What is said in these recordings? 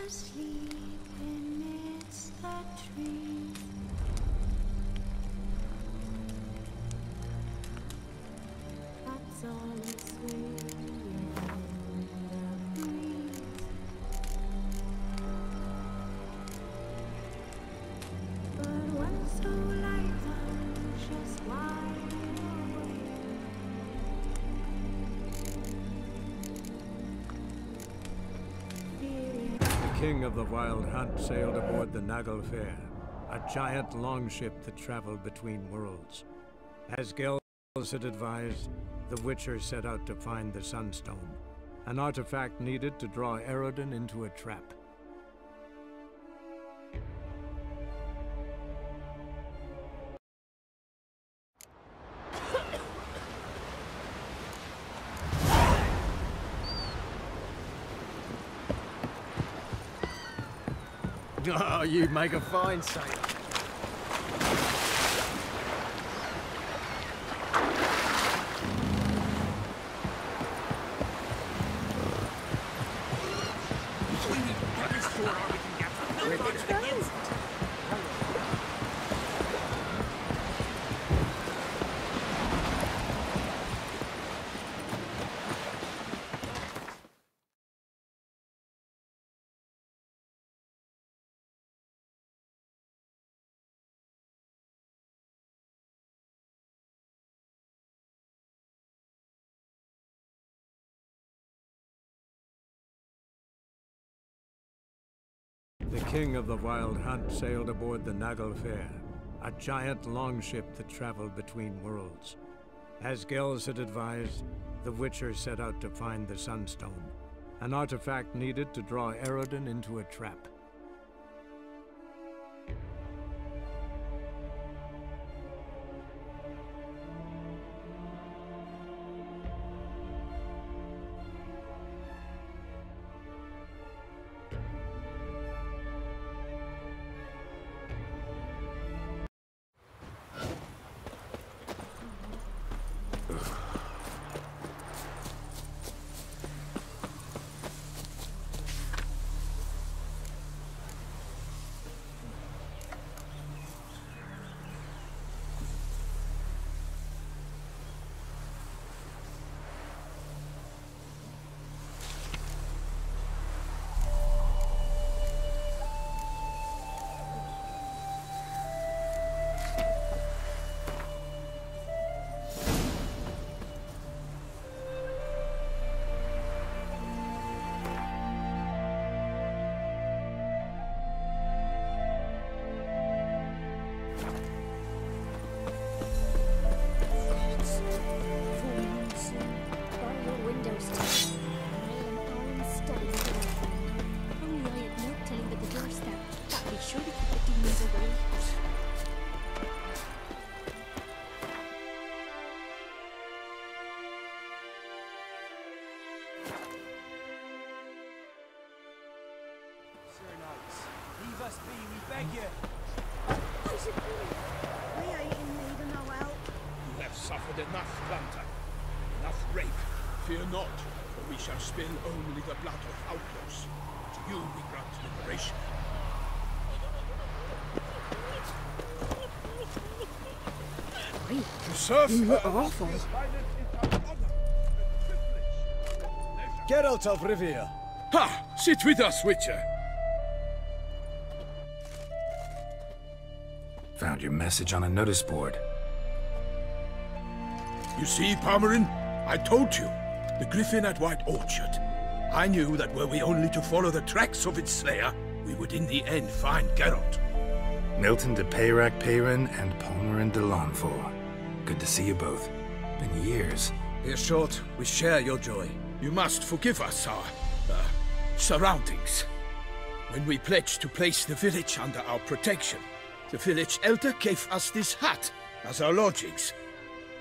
asleep amidst the trees. That's all it's swaying in the breeze. But one so light just wide awake. The king of the wild hunt sailed aboard the Naglfar, a giant longship that traveled between worlds. As Gels had advised, the Witcher set out to find the Sunstone, an artifact needed to draw Eredin into a trap. Oh, you make a fine sailor. The king of the wild hunt sailed aboard the Naglfar, a giant longship that traveled between worlds. As Gels had advised, the Witcher set out to find the Sunstone, an artifact needed to draw Eredin into a trap. Leave us be, we beg you. We ain't in need of no help. You have suffered enough, Planta. Enough rape. Fear not, for we shall spill only the blood of outlaws. To you we grant liberation. Wait, To serve you look awful. Geralt of Rivia. Ha! Sit with us, Witcher. Found your message on a notice board. You see, Palmerin? I told you. The griffin at White Orchard. I knew that were we only to follow the tracks of its slayer, we would in the end find Geralt. Milton de Peyrac Peyran and Palmerin de Lanfor. Good to see you both. Been years. Hear short, we share your joy. You must forgive us our surroundings. When we pledged to place the village under our protection, the village elder gave us this hut as our lodgings.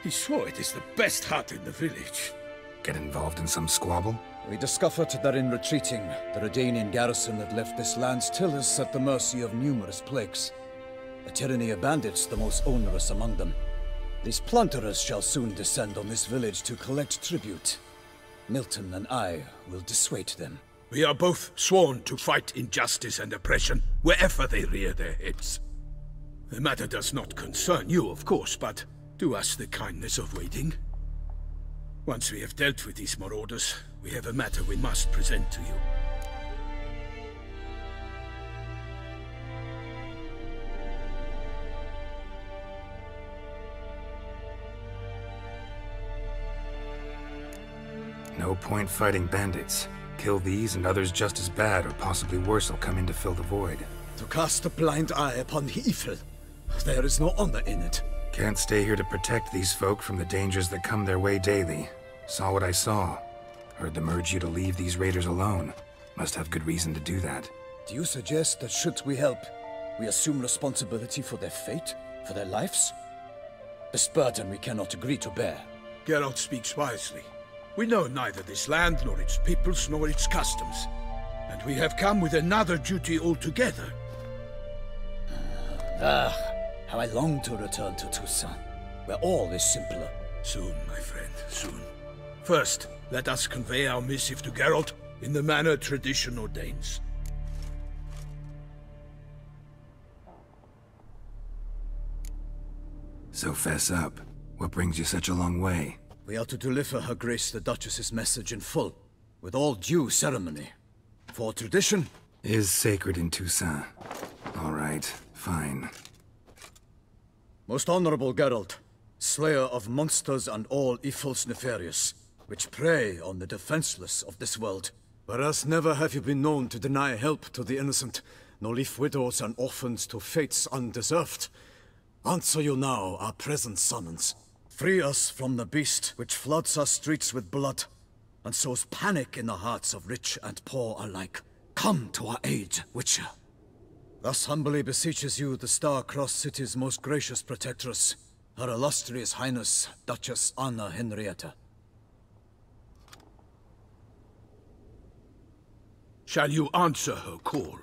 He swore it is the best hut in the village. Get involved in some squabble? We discovered that in retreating, the Redanian garrison had left this land's tillers at the mercy of numerous plagues. A tyranny of bandits, the most onerous among them. These plunderers shall soon descend on this village to collect tribute. Milton and I will dissuade them. We are both sworn to fight injustice and oppression wherever they rear their heads. The matter does not concern you, of course, but do us the kindness of waiting. Once we have dealt with these marauders, we have a matter we must present to you. No point fighting bandits. Kill these and others just as bad or possibly worse will come in to fill the void. To cast a blind eye upon the evil. There is no honor in it. Can't stay here to protect these folk from the dangers that come their way daily. Saw what I saw. Heard them urge you to leave these raiders alone. Must have good reason to do that. Do you suggest that should we help, we assume responsibility for their fate? For their lives? This burden we cannot agree to bear. Geralt speaks wisely. We know neither this land, nor its peoples, nor its customs. And we have come with another duty altogether. How I long to return to Toussaint, where all is simpler. Soon, my friend, soon. First, let us convey our missive to Geralt in the manner tradition ordains. So fess up. What brings you such a long way? We are to deliver Her Grace the Duchess's message in full, with all due ceremony. For tradition Is sacred in Toussaint. All right, fine. Most honorable Geralt, slayer of monsters and all evils nefarious, which prey on the defenseless of this world. Whereas never have you been known to deny help to the innocent, nor leave widows and orphans to fates undeserved. Answer you now our present summons. Free us from the beast which floods our streets with blood, and sows panic in the hearts of rich and poor alike. Come to our aid, Witcher. Thus humbly beseeches you the Star-Crossed City's most gracious protectress, Her Illustrious Highness, Duchess Anna Henrietta. Shall you answer her call?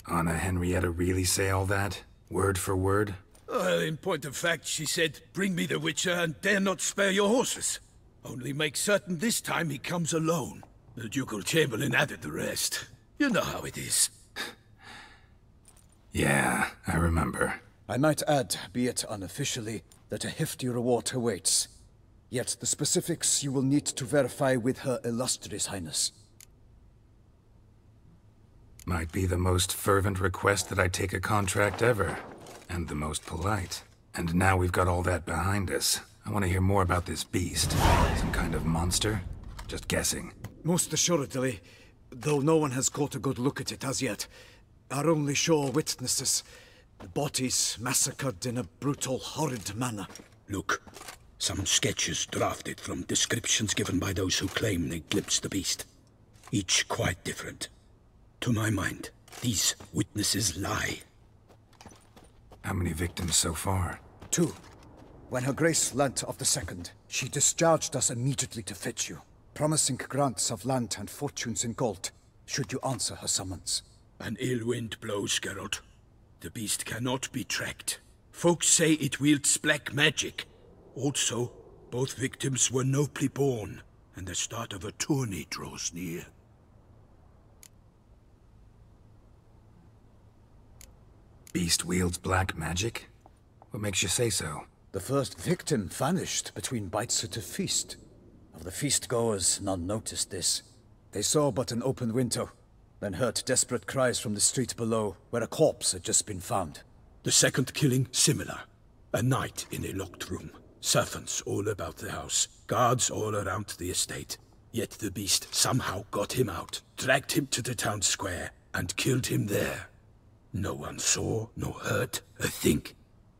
Anna Henrietta really say all that? Word for word? Well, in point of fact, she said, "Bring me the Witcher and dare not spare your horses. Only make certain this time he comes alone." The Ducal Chamberlain added the rest. You know how it is. Yeah, I remember. I might add, be it unofficially, that a hefty reward awaits. Yet the specifics you will need to verify with Her Illustrious Highness. Might be the most fervent request that I take a contract ever. And the most polite. And now we've got all that behind us. I want to hear more about this beast. Some kind of monster? Just guessing. Most assuredly, though no one has caught a good look at it as yet. Our only sure witnesses. The bodies massacred in a brutal, horrid manner. Look, some sketches drafted from descriptions given by those who claim they glimpsed the beast. Each quite different. To my mind, these witnesses lie. How many victims so far? 2. When Her Grace learnt of the second, she discharged us immediately to fetch you, promising grants of land and fortunes in gold, should you answer her summons. An ill wind blows, Geralt. The beast cannot be tracked. Folks say it wields black magic. Also, both victims were nobly born, and the start of a tourney draws near. Beast wields black magic? What makes you say so? The first victim vanished between bites at a feast. Of the feast-goers, none noticed this. They saw but an open window, then heard desperate cries from the street below, where a corpse had just been found. The second killing, similar. A night in a locked room. Servants all about the house. Guards all around the estate. Yet the beast somehow got him out, dragged him to the town square, and killed him there. No one saw, nor heard a thing.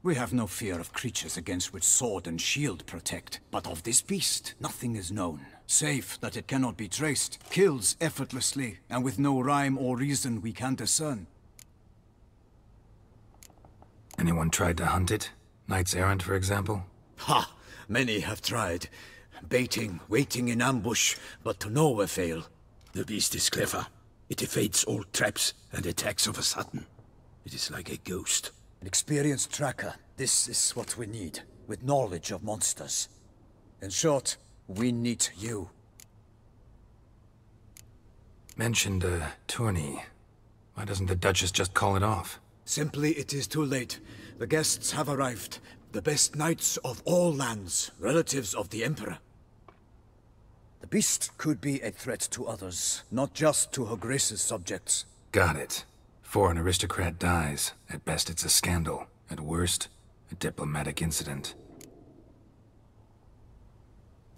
We have no fear of creatures against which sword and shield protect, but of this beast, nothing is known. Save that it cannot be traced, kills effortlessly, and with no rhyme or reason we can discern. Anyone tried to hunt it? Knights errant, for example? Ha! Many have tried. Baiting, waiting in ambush, but to no avail. The beast is clever. It evades all traps and attacks of a sudden. It is like a ghost. An experienced tracker. This is what we need, with knowledge of monsters. In short, we need you. Mentioned a tourney. Why doesn't the Duchess just call it off? Simply, it is too late. The guests have arrived. The best knights of all lands, relatives of the Emperor. The beast could be a threat to others, not just to Her Grace's subjects. Got it. Before an aristocrat dies, at best it's a scandal. At worst, a diplomatic incident.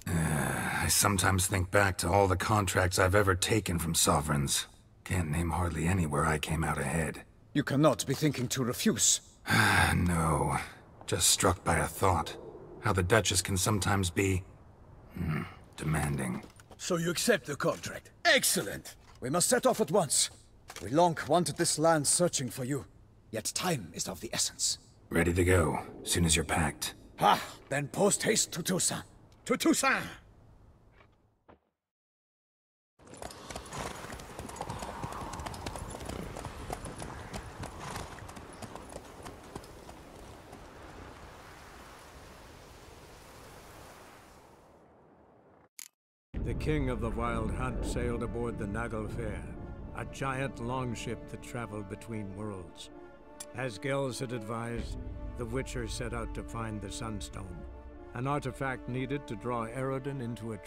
I sometimes think back to all the contracts I've ever taken from sovereigns. Can't name hardly any where I came out ahead. You cannot be thinking to refuse. No. Just struck by a thought. How the Duchess can sometimes be... demanding. So you accept the contract? Excellent! We must set off at once. We long wanted this land searching for you. Yet time is of the essence. Ready to go, soon as you're packed. Ha! Then post haste to Toussaint. To Toussaint! The king of the Wild Hunt sailed aboard the Naglfar, a giant longship that traveled between worlds. As Gels had advised, the Witcher set out to find the Sunstone, an artifact needed to draw Eredin into a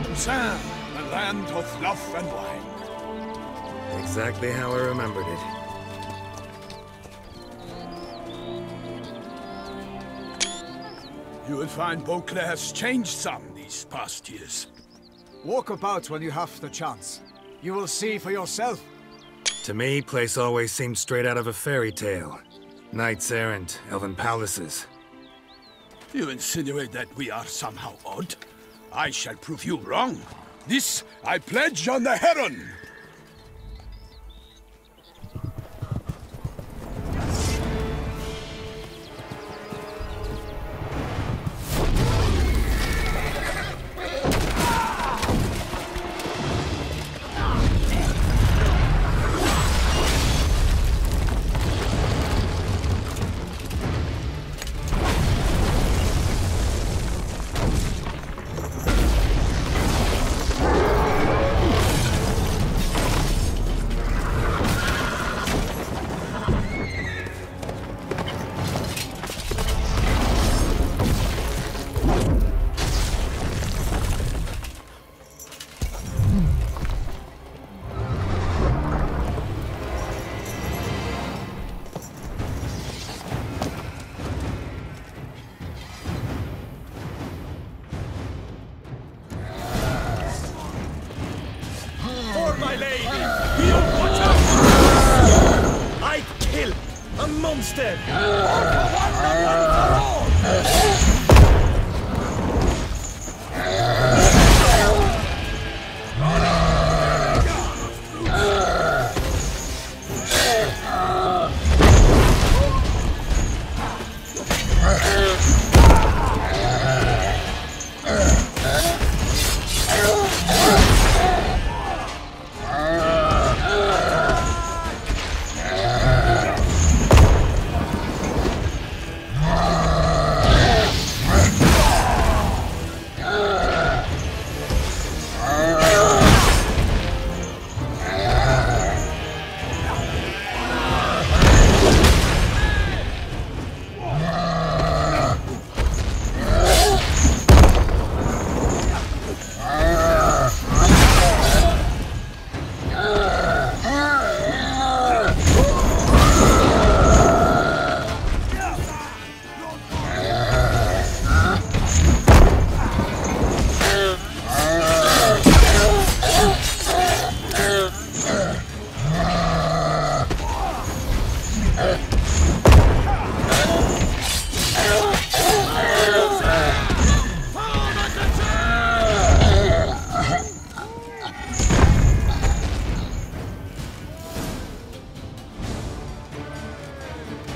Toussaint, the land of love and wine. Exactly how I remembered it. You will find Beauclair's changed some these past years. Walk about when you have the chance. You will see for yourself. To me, place always seemed straight out of a fairy tale. Knights errant, elven palaces. You insinuate that we are somehow odd? I shall prove you wrong. This I pledge on the Heron! My lady! You watch out! I kill a monster!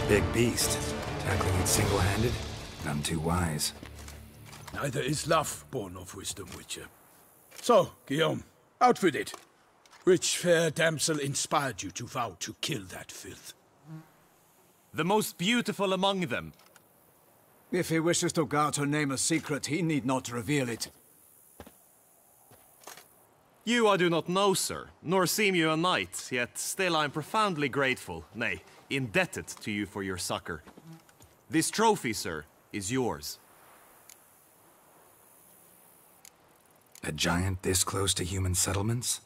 Big beast. Tackling it single-handed? None too wise. Neither is love born of wisdom, Witcher. So, Guillaume, out with it. Which fair damsel inspired you to vow to kill that filth? The most beautiful among them. If he wishes to guard her name a secret, he need not reveal it. You I do not know, sir, nor seem you a knight, yet still I am profoundly grateful, nay, indebted to you for your succor. This trophy, sir, is yours. A giant this close to human settlements?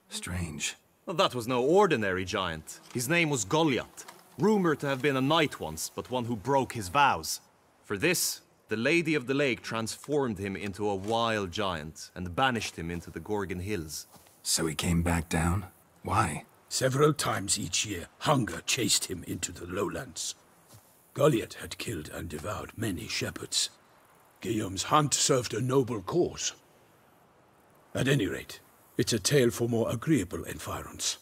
Strange. Well, that was no ordinary giant. His name was Goliath, rumored to have been a knight once, but one who broke his vows. For this, the Lady of the Lake transformed him into a wild giant and banished him into the Gorgon Hills. So he came back down? Why? Several times each year, hunger chased him into the lowlands. Goliath had killed and devoured many shepherds. Guillaume's hunt served a noble cause. At any rate, it's a tale for more agreeable environs.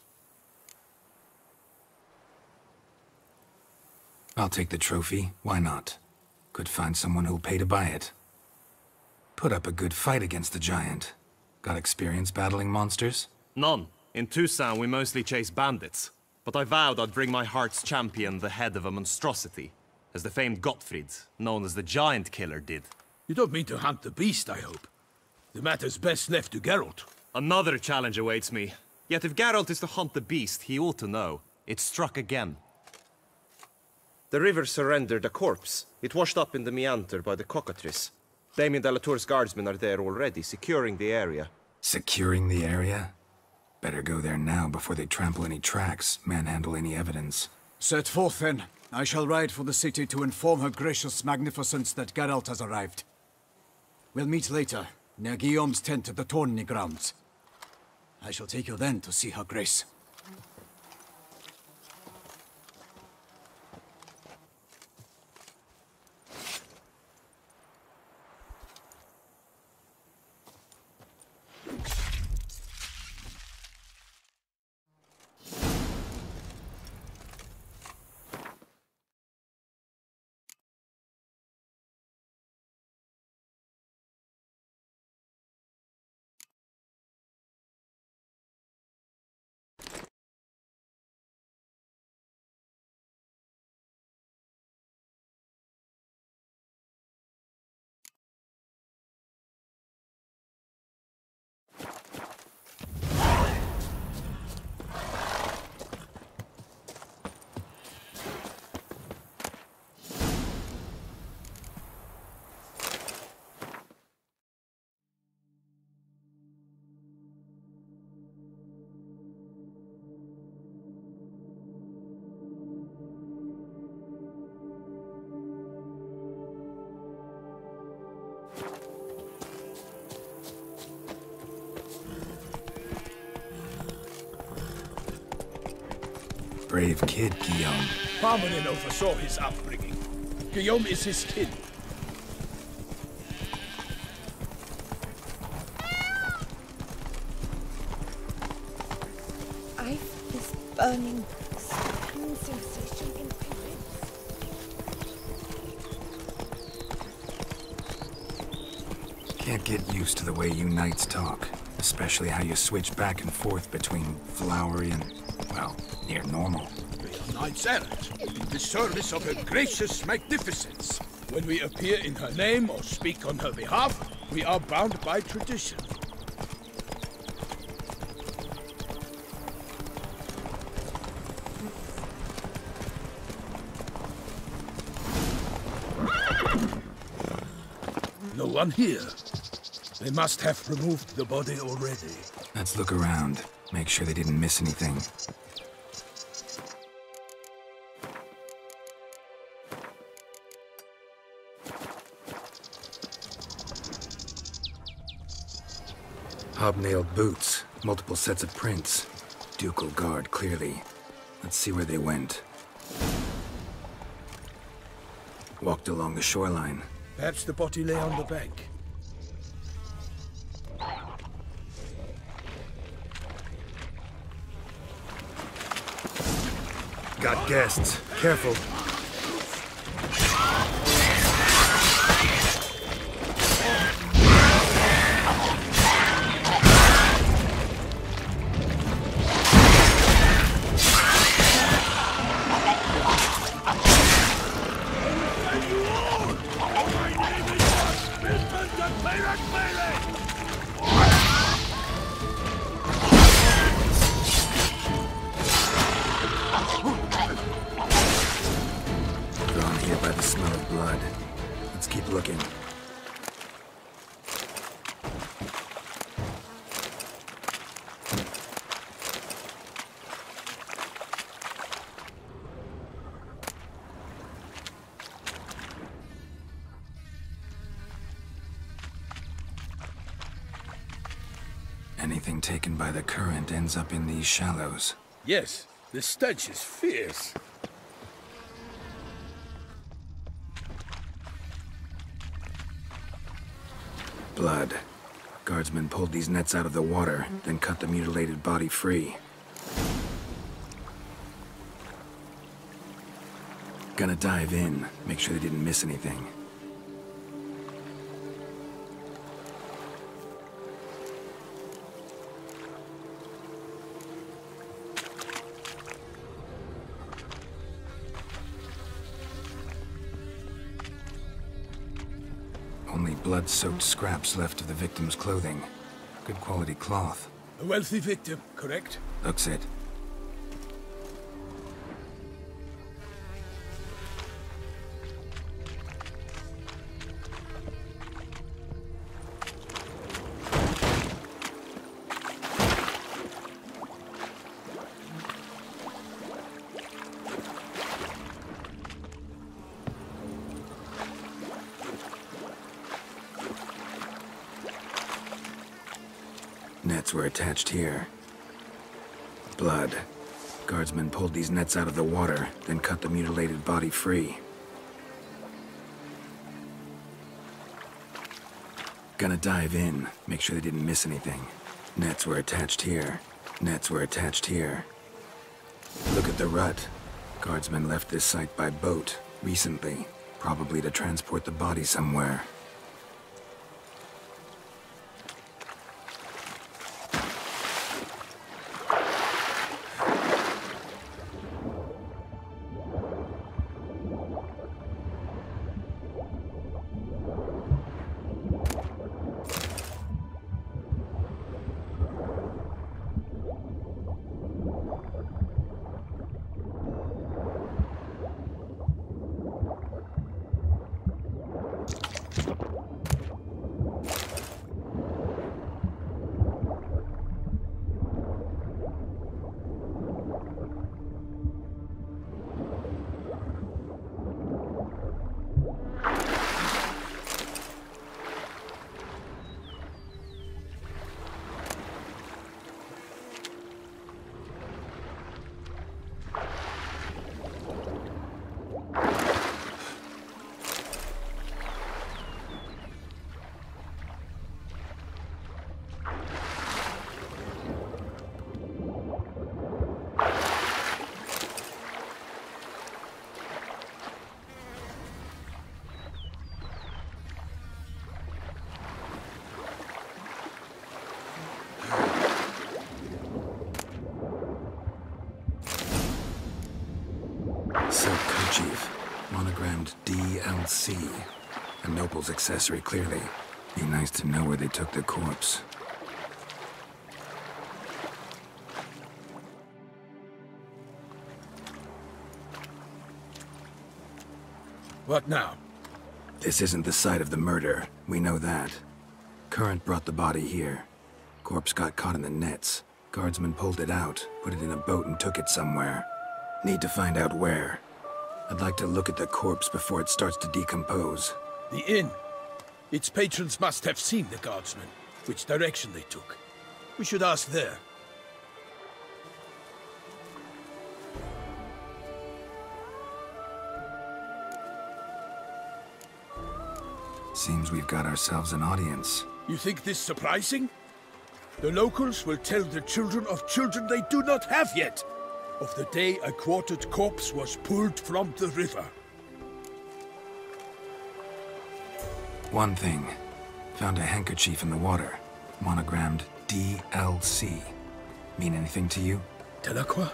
I'll take the trophy. Why not? Could find someone who'll pay to buy it. Put up a good fight against the giant. Got experience battling monsters? None. In Toussaint we mostly chase bandits. But I vowed I'd bring my heart's champion the head of a monstrosity, as the famed Gottfried, known as the Giant Killer, did. You don't mean to hunt the beast, I hope. The matter's best left to Geralt. Another challenge awaits me. Yet if Geralt is to hunt the beast, he ought to know. It struck again. The river surrendered a corpse. It washed up in the meander by the cockatrice. Damien de la Tour's guardsmen are there already, securing the area. Securing the area? Better go there now before they trample any tracks, manhandle any evidence. Set forth then. I shall ride for the city to inform her gracious magnificence that Geralt has arrived. We'll meet later, near Guillaume's tent at the tourney grounds. I shall take you then to see her grace. Brave kid, Guillaume. Parmanin oversaw his upbringing. Guillaume is his kin. I feel this burning, stinging sensation in my ribs. Can't get used to the way you knights talk. Especially how you switch back and forth between flowery and, well, near normal. We are knights errant, in the service of her gracious magnificence. When we appear in her name or speak on her behalf, we are bound by tradition. No one here. They must have removed the body already. Let's look around. Make sure they didn't miss anything. Hobnailed boots, multiple sets of prints. Ducal guard, clearly. Let's see where they went. Walked along the shoreline. Perhaps the body lay on the bank. Got guests. Careful. Anything taken by the current ends up in these shallows. Yes, the stench is fierce. Blood. Guardsmen pulled these nets out of the water, then cut the mutilated body free. Gonna dive in, make sure they didn't miss anything. Only blood-soaked scraps left of the victim's clothing. Good quality cloth. A wealthy victim, correct? Looks it. Nets were attached here. Blood. Guardsmen pulled these nets out of the water, then cut the mutilated body free. Gonna dive in, make sure they didn't miss anything. Nets were attached here. Nets were attached here. Look at the rut. Guardsmen left this site by boat, recently. Probably to transport the body somewhere. Silk kerchief, monogrammed DLC. A noble's accessory, clearly. Be nice to know where they took the corpse. What now? This isn't the site of the murder. We know that. Current brought the body here. Corpse got caught in the nets. Guardsmen pulled it out, put it in a boat and took it somewhere. Need to find out where. I'd like to look at the corpse before it starts to decompose. The inn. Its patrons must have seen the guardsmen, which direction they took. We should ask there. Seems we've got ourselves an audience. You think this surprising? The locals will tell the children of children they do not have yet, of the day a quartered corpse was pulled from the river. One thing. Found a handkerchief in the water. Monogrammed DLC. Mean anything to you? Delacroix?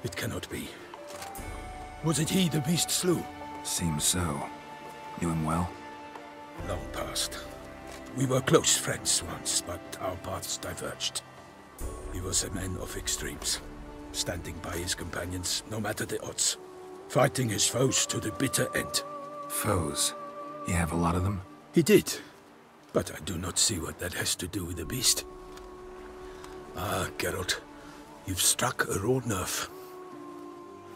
It cannot be. Was it he the beast slew? Seems so. Knew him well? Long past. We were close friends once, but our paths diverged. He was a man of extremes, standing by his companions no matter the odds, fighting his foes to the bitter end. Foes? You have a lot of them? He did, but I do not see what that has to do with the beast. Ah, Geralt, you've struck a raw nerve.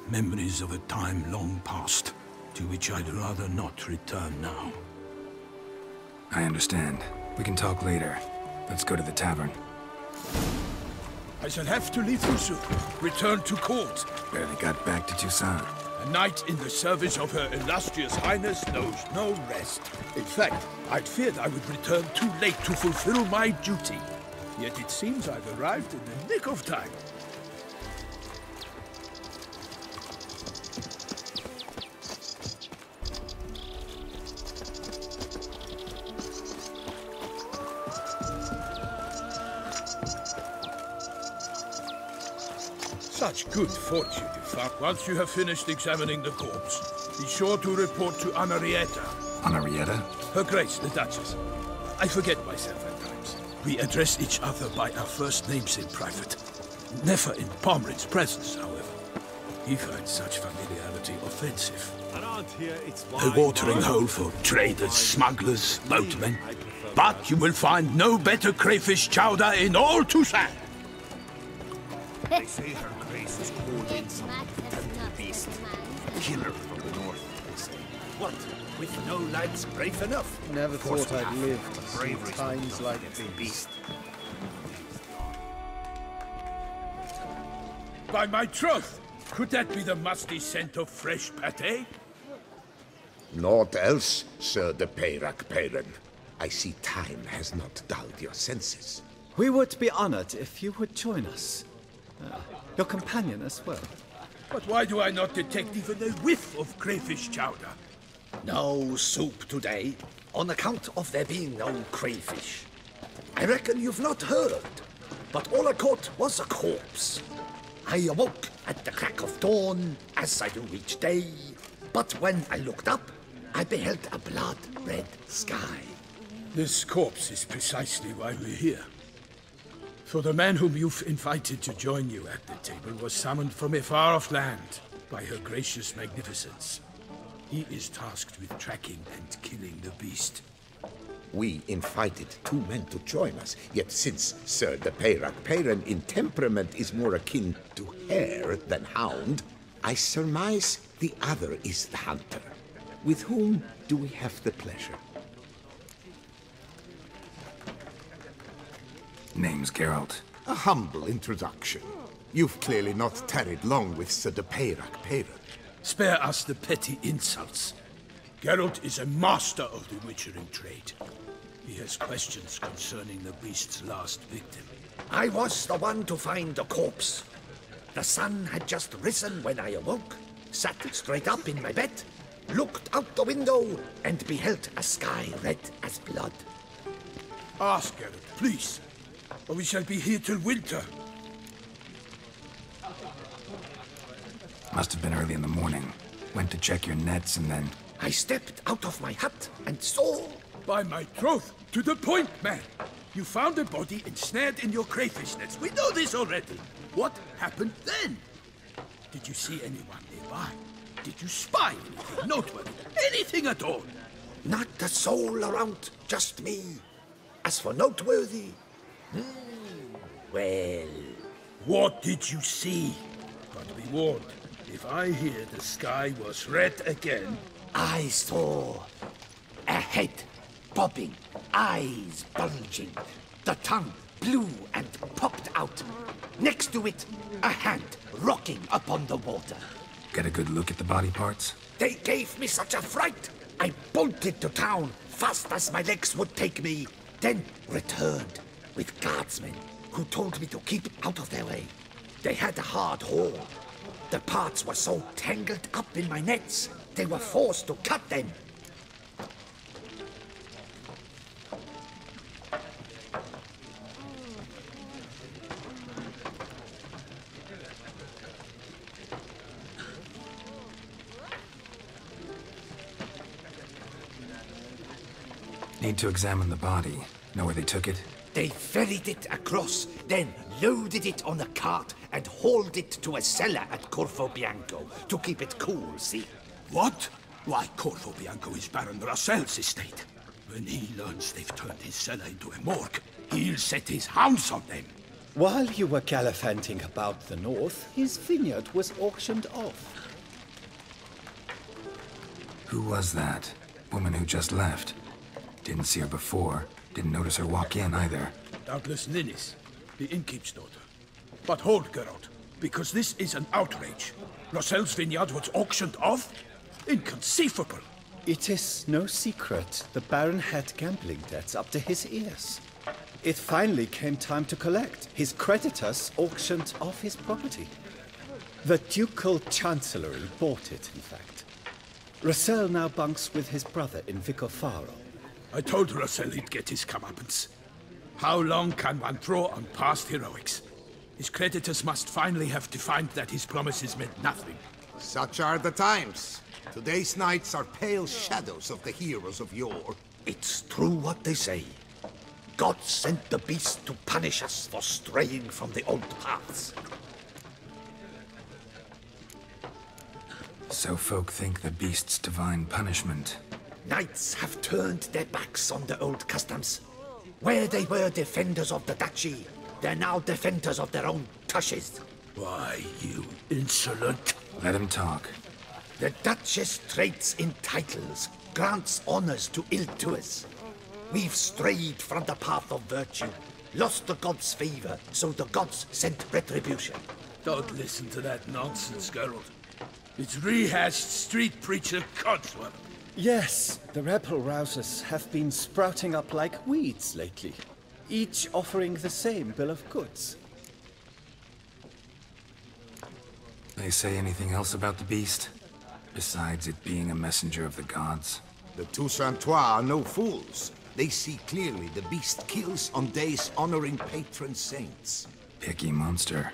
Memories of a time long past, to which I'd rather not return now. I understand. We can talk later. Let's go to the tavern. I shall have to leave you soon. Return to court. Barely got back to Tucson. A knight in the service of Her Illustrious Highness knows no rest. In fact, I'd feared I would return too late to fulfill my duty. Yet it seems I've arrived in the nick of time. Such good fortune you found. Once you have finished examining the corpse, be sure to report to Anarietta. Anarietta? Her Grace, the Duchess. I forget myself at times. We address each other by our first names in private. Never in Pomrin's presence, however. He finds such familiarity offensive. Around here, it's A watering hole for traders, smugglers, boatmen. But you will find no better crayfish chowder in all Tucson. They say Her Grace is called in some deadly beast. Killer from the north, they say. What? With no lads brave enough? Never Of course thought we I'd have, live but to the see bravery's not times enough like against the these. beast. By my troth, could that be the musty scent of fresh pate? Naught else, Sir de Peyrac Peyran. I see time has not dulled your senses. We would be honored if you would join us. Your companion as well. But why do I not detect even a whiff of crayfish chowder? No soup today, on account of there being no crayfish. I reckon you've not heard, but all I caught was a corpse. I awoke at the crack of dawn, as I do each day, but when I looked up, I beheld a blood-red sky. This corpse is precisely why we're here. For the man whom you've invited to join you at the table was summoned from a far-off land by Her Gracious Magnificence. He is tasked with tracking and killing the beast. We invited 2 men to join us, yet since Sir de Peyrac Peyran in temperament is more akin to hare than hound, I surmise the other is the hunter. With whom do we have the pleasure? Name's Geralt. A humble introduction. You've clearly not tarried long with Sir de Peyrac Peyran. Spare us the petty insults. Geralt is a master of the witchering trade. He has questions concerning the beast's last victim. I was the one to find the corpse. The sun had just risen when I awoke, sat straight up in my bed, looked out the window, and beheld a sky red as blood. Ask Geralt, please, or we shall be here till winter. Must have been early in the morning. Went to check your nets and then... I stepped out of my hut and saw... By my troth, to the point, man. You found a body ensnared in your crayfish nets. We know this already. What happened then? Did you see anyone nearby? Did you spy anything noteworthy? Anything at all? Not a soul around, just me. As for noteworthy... well... What did you see? But be warned, if I hear the sky was red again... I saw a head bobbing, eyes bulging, the tongue blue and popped out. Next to it, a hand rocking upon the water. Get a good look at the body parts? They gave me such a fright. I bolted to town fast as my legs would take me, then returned with guardsmen who told me to keep out of their way. They had a hard haul. The parts were so tangled up in my nets, they were forced to cut them. Need to examine the body. Know where they took it? They ferried it across, then loaded it on a cart and hauled it to a cellar at Corvo Bianco to keep it cool, see? What? Why, Corvo Bianco is Baron Russell's estate. When he learns they've turned his cellar into a morgue, he'll set his hounds on them. While you were gallivanting about the north, his vineyard was auctioned off. Who was that? Woman who just left. Didn't see her before. Didn't notice her walk in either. Doubtless Ninnis, the innkeep's daughter. But hold, Geralt, because this is an outrage. Roselle's vineyard was auctioned off? Inconceivable. It is no secret the Baron had gambling debts up to his ears. It finally came time to collect. His creditors auctioned off his property. The Ducal Chancellery bought it, in fact. Roselle now bunks with his brother in Vicofaro. I told Roselle he'd get his comeuppance. How long can one throw on past heroics? His creditors must finally have to find that his promises meant nothing. Such are the times. Today's knights are pale shadows of the heroes of yore. It's true what they say. God sent the beast to punish us for straying from the old paths. So folk think the beast's divine punishment. Knights have turned their backs on the old customs. Where they were defenders of the duchy, they're now defenders of their own tushes. Why, you insolent... Let him talk. The Duchess trades in titles, grants honors to ill-doers. We've strayed from the path of virtue, lost the gods' favor, so the gods sent retribution. Don't listen to that nonsense, Geralt. It's rehashed street preacher codswallop. Yes, the rebel rousers have been sprouting up like weeds lately, each offering the same bill of goods. They say anything else about the beast? Besides it being a messenger of the gods? The Toussaintois are no fools. They see clearly the beast kills on days honoring patron saints. Picky monster.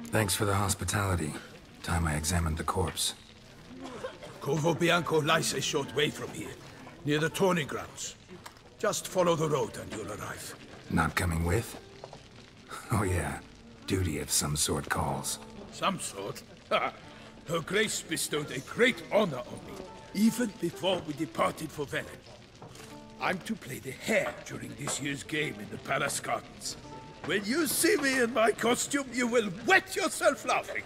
Thanks for the hospitality. Time I examined the corpse. Corvo Bianco lies a short way from here, near the tourney grounds. Just follow the road and you'll arrive. Not coming with? Oh yeah, duty of some sort calls. Some sort? Ha! Her Grace bestowed a great honor on me, even before we departed for Velen. I'm to play the hare during this year's game in the Palace Gardens. When you see me in my costume, you will wet yourself laughing.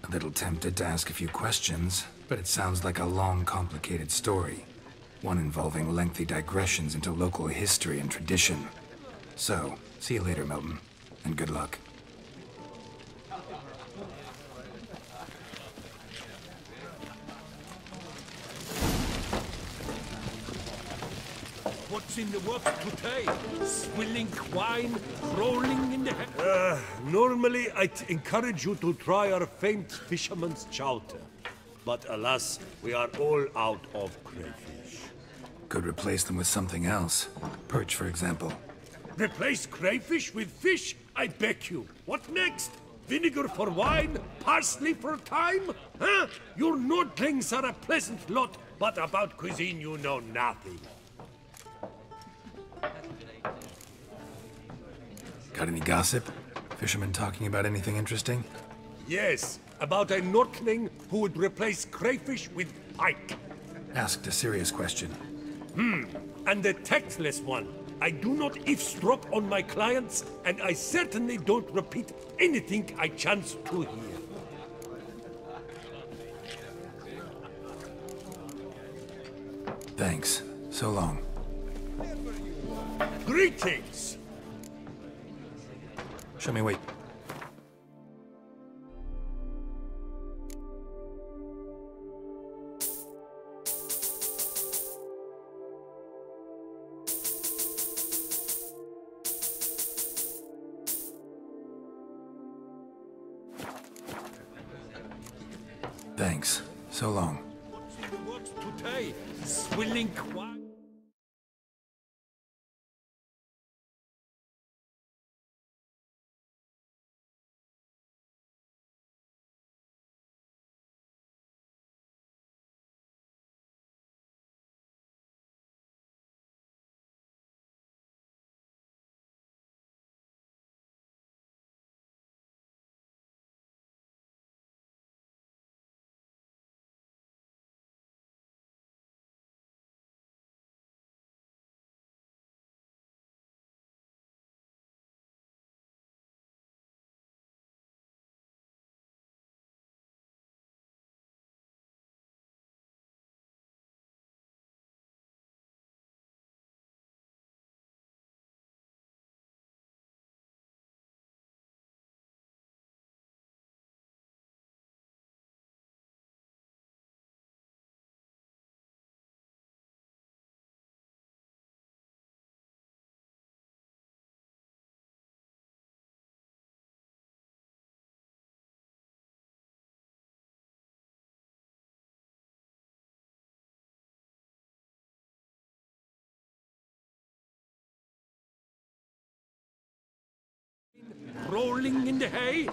A little tempted to ask a few questions, but it sounds like a long, complicated story. One involving lengthy digressions into local history and tradition. So, see you later, Milton, and good luck. What's in the works today? Swilling wine, rolling in the head? Normally I'd encourage you to try our famed fisherman's chowder. But alas, we are all out of crayfish. Could replace them with something else. Perch, for example. Replace crayfish with fish? I beg you. What next? Vinegar for wine? Parsley for thyme? Huh? Your Nordlings are a pleasant lot, but about cuisine you know nothing. Got any gossip? Fishermen talking about anything interesting? Yes, about a Nordling who would replace crayfish with pike. Asked a serious question. And a tactless one. I do not eavesdrop on my clients, and I certainly don't repeat anything I chance to hear. Thanks. So long. Greetings! Show me wait. Thanks. So long. What's in the works today? Swilling wine. crawling in the hay?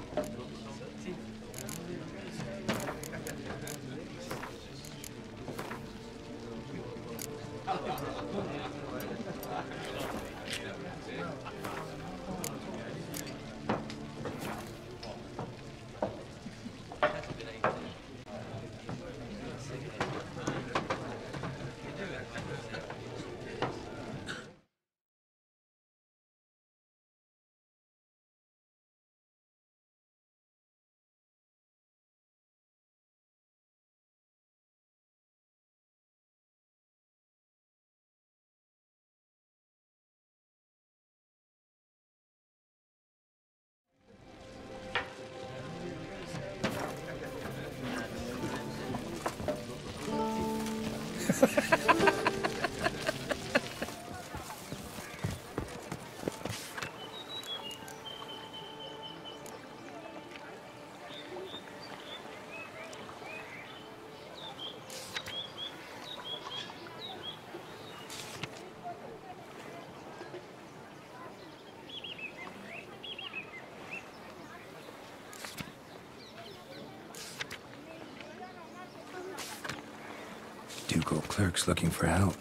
Ducal clerks looking for help.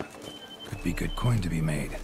Could be good coin to be made.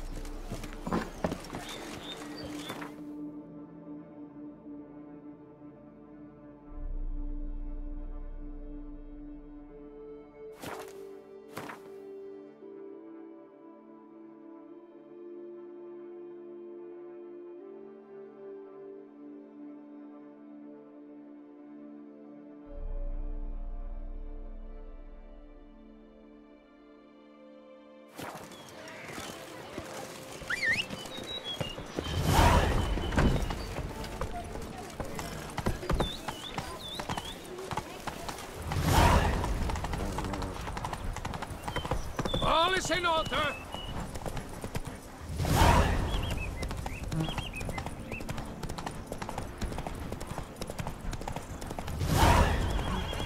All is in order!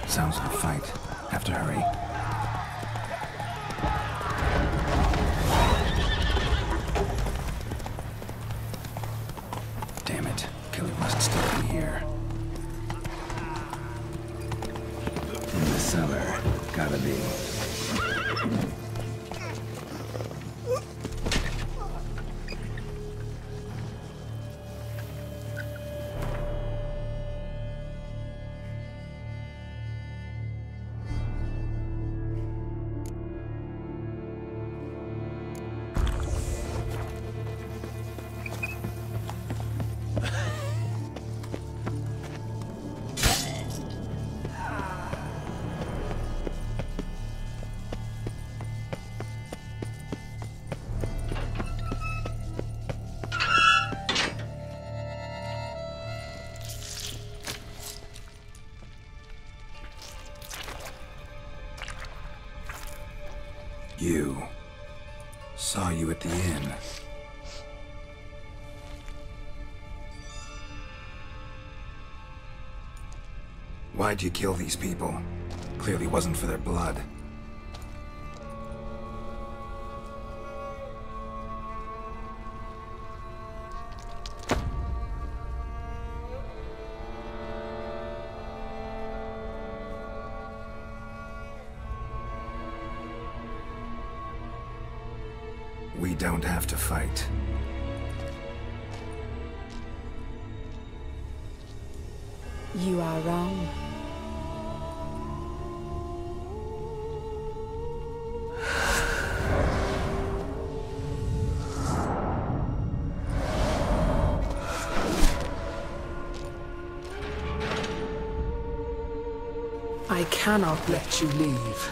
Sounds like a fight. Have to hurry. Damn it. Killer must still be here. In the cellar. Gotta be. You. Saw you at the inn. Why'd you kill these people? Clearly wasn't for their blood. We don't have to fight. You are wrong. I cannot let you leave.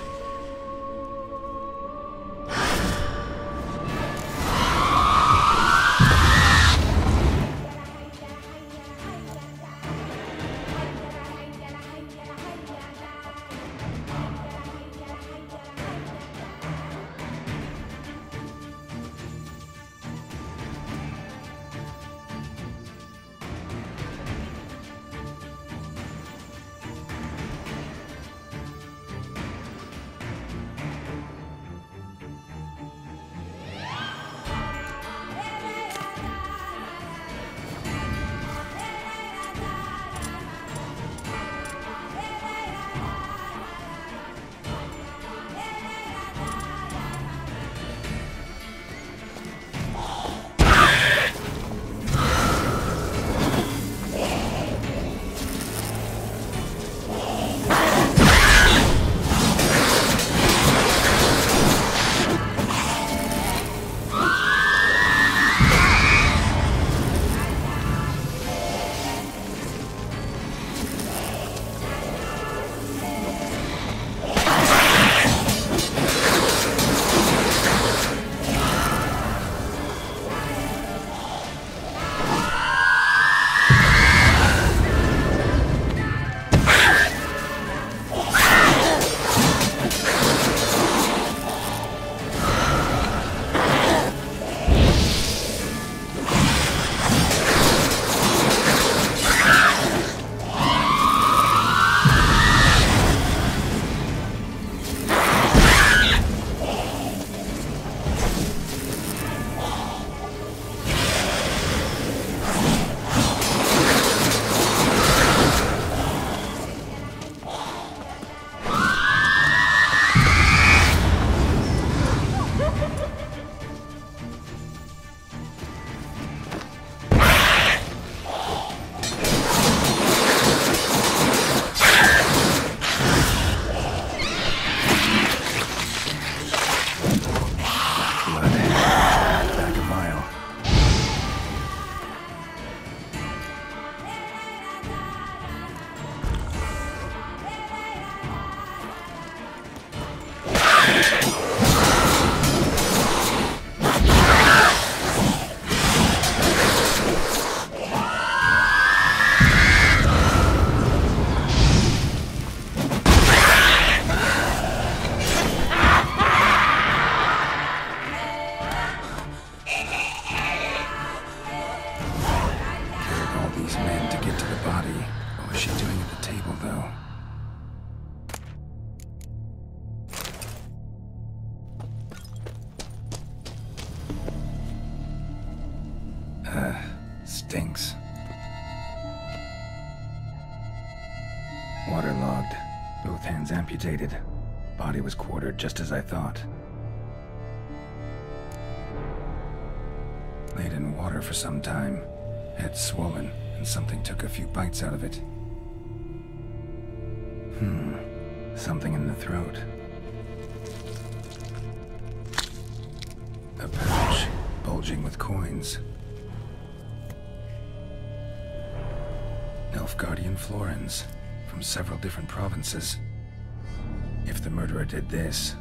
stinks. Waterlogged. Both hands amputated. Body was quartered just as I thought. Laid in water for some time. Head swollen, and something took a few bites out of it. Something in the throat. A pouch, bulging with coins. Nilfgaardian florins, from several different provinces. If the murderer did this,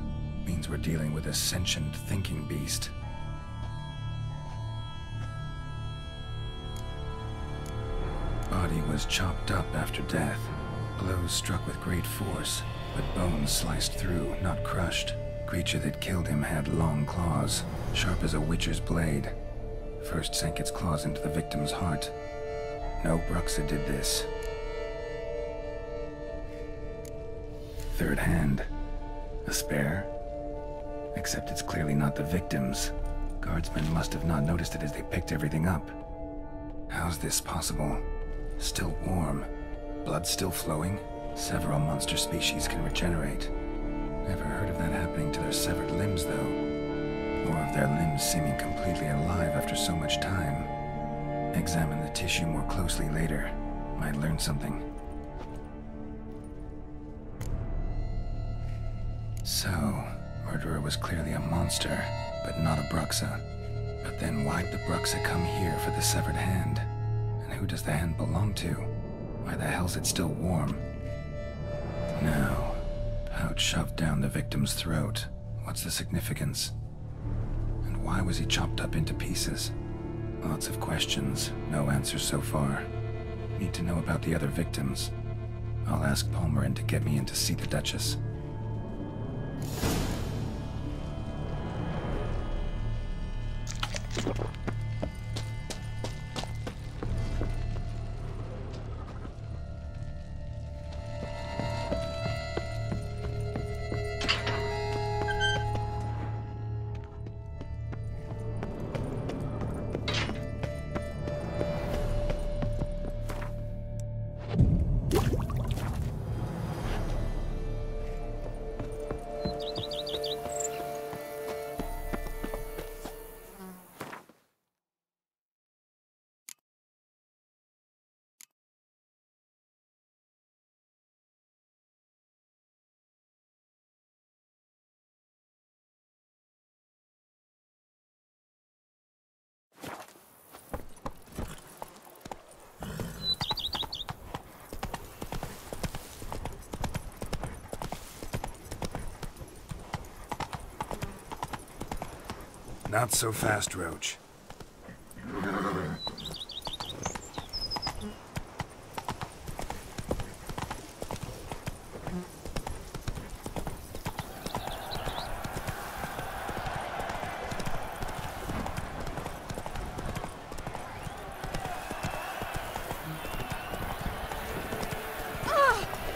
means we're dealing with a sentient thinking beast. Body was chopped up after death. Blows struck with great force, but bones sliced through, not crushed. Creature that killed him had long claws, sharp as a witcher's blade. First sank its claws into the victim's heart. No Bruxa did this. Third hand. A spare? Except it's clearly not the victim's. Guardsmen must have not noticed it as they picked everything up. How's this possible? Still warm. Blood still flowing? Several monster species can regenerate. Never heard of that happening to their severed limbs, though. Or of their limbs seeming completely alive after so much time. Examine the tissue more closely later. Might learn something. So, murderer was clearly a monster, but not a Bruxa. But then why'd the Bruxa come here for the severed hand? And who does the hand belong to? Why the hell's it still warm? Now, pouch shoved down the victim's throat. What's the significance? And why was he chopped up into pieces? Lots of questions, no answers so far. Need to know about the other victims. I'll ask Palmerin to get me in to see the Duchess. Not so fast, Roach.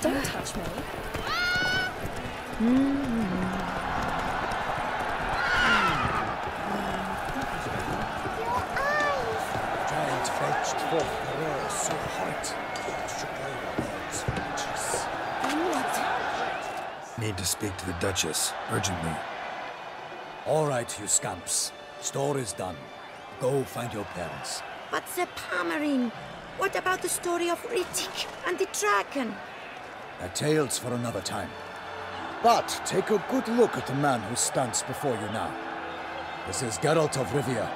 Don't touch me. Giant fetched forth the roar so hot it shook all our bones. What? Need to speak to the Duchess, urgently. All right, you scamps. Store is done. Go find your parents. But the Palmerin, what about the story of Riddick and the dragon? A tale's for another time. But take a good look at the man who stands before you now. This is Geralt of Rivia,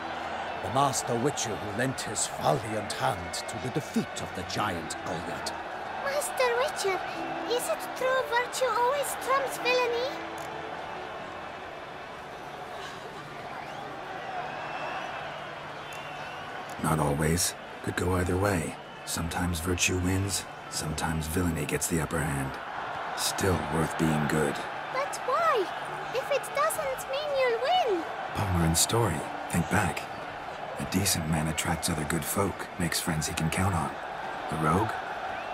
the master witcher who lent his valiant hand to the defeat of the giant Goliath. Master Witcher, is it true virtue always trumps villainy? Not always. Could go either way. Sometimes virtue wins, sometimes villainy gets the upper hand. Still worth being good. But why? If it doesn't mean you'll win. Palmerin's story. Think back. A decent man attracts other good folk, makes friends he can count on. A rogue?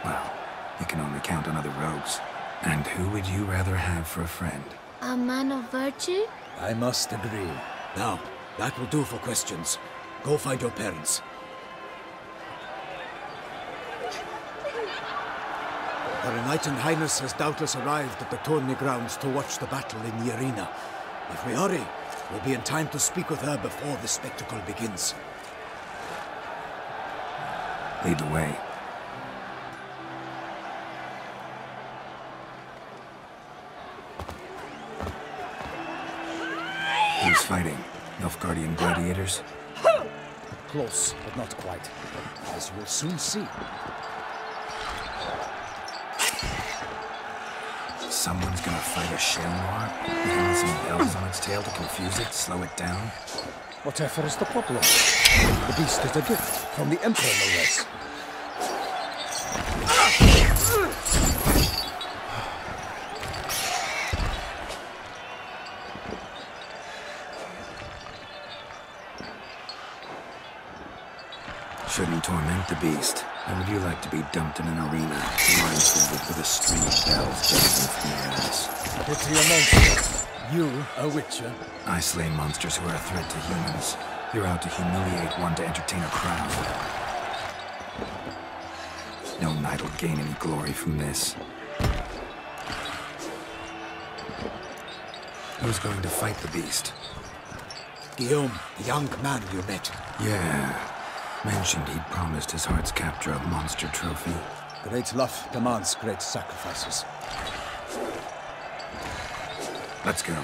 Well, he can only count on other rogues. And who would you rather have for a friend? A man of virtue? I must agree. Now, that will do for questions. Go find your parents. Her Enlightened Highness has doubtless arrived at the tourney grounds to watch the battle in the arena. If we hurry, we'll be in time to speak with her before the spectacle begins. Lead the way. Who's fighting? Nilfgaardian gladiators? Close, but not quite. As you will soon see. Someone's gonna fight a shell noir? With some bells on its tail to confuse it, slow it down? Whatever is the problem? The beast is a gift from the Emperor, no less. Shouldn't torment the beast. How would you like to be dumped in an arena, blindfolded with a string of bells dangling from your ass? Pity a monster. You, a witcher? I slay monsters who are a threat to humans. You're out to humiliate one to entertain a crowd. No knight will gain any glory from this. Who's going to fight the beast? Guillaume, the young man you met. Yeah. Mentioned he'd promised his heart's captor a monster trophy. Great love demands great sacrifices. Let's go.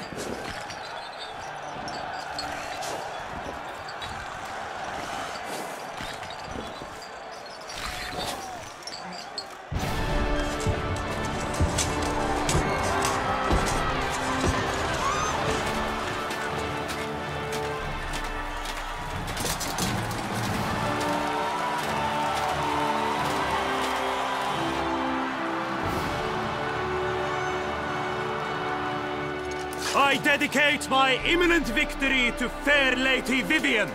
I dedicate my imminent victory to fair Lady Vivian.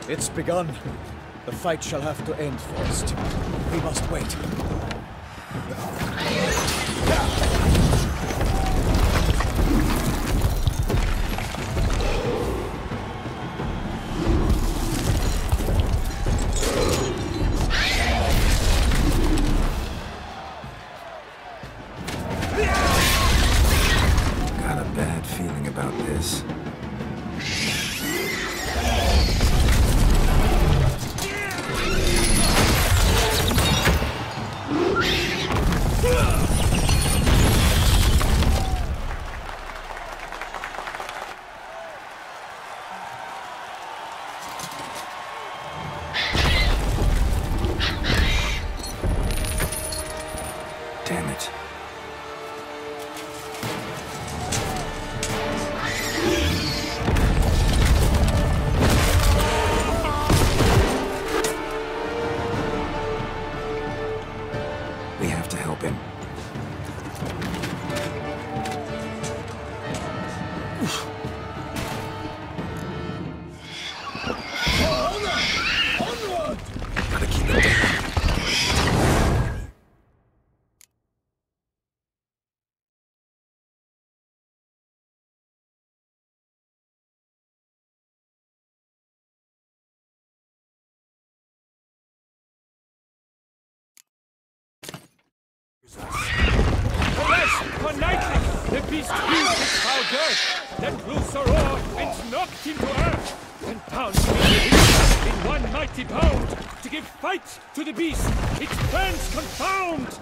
It's begun. The fight shall have to end first. We must wait. Got a bad feeling about this. Damn it. We have to help him. Onward! Gotta keep it down. For knightly, the beast heaved its foul girth, then loose a roar and knocked him to earth, and pounced in one mighty bound. To give fight to the beast, its friends confound!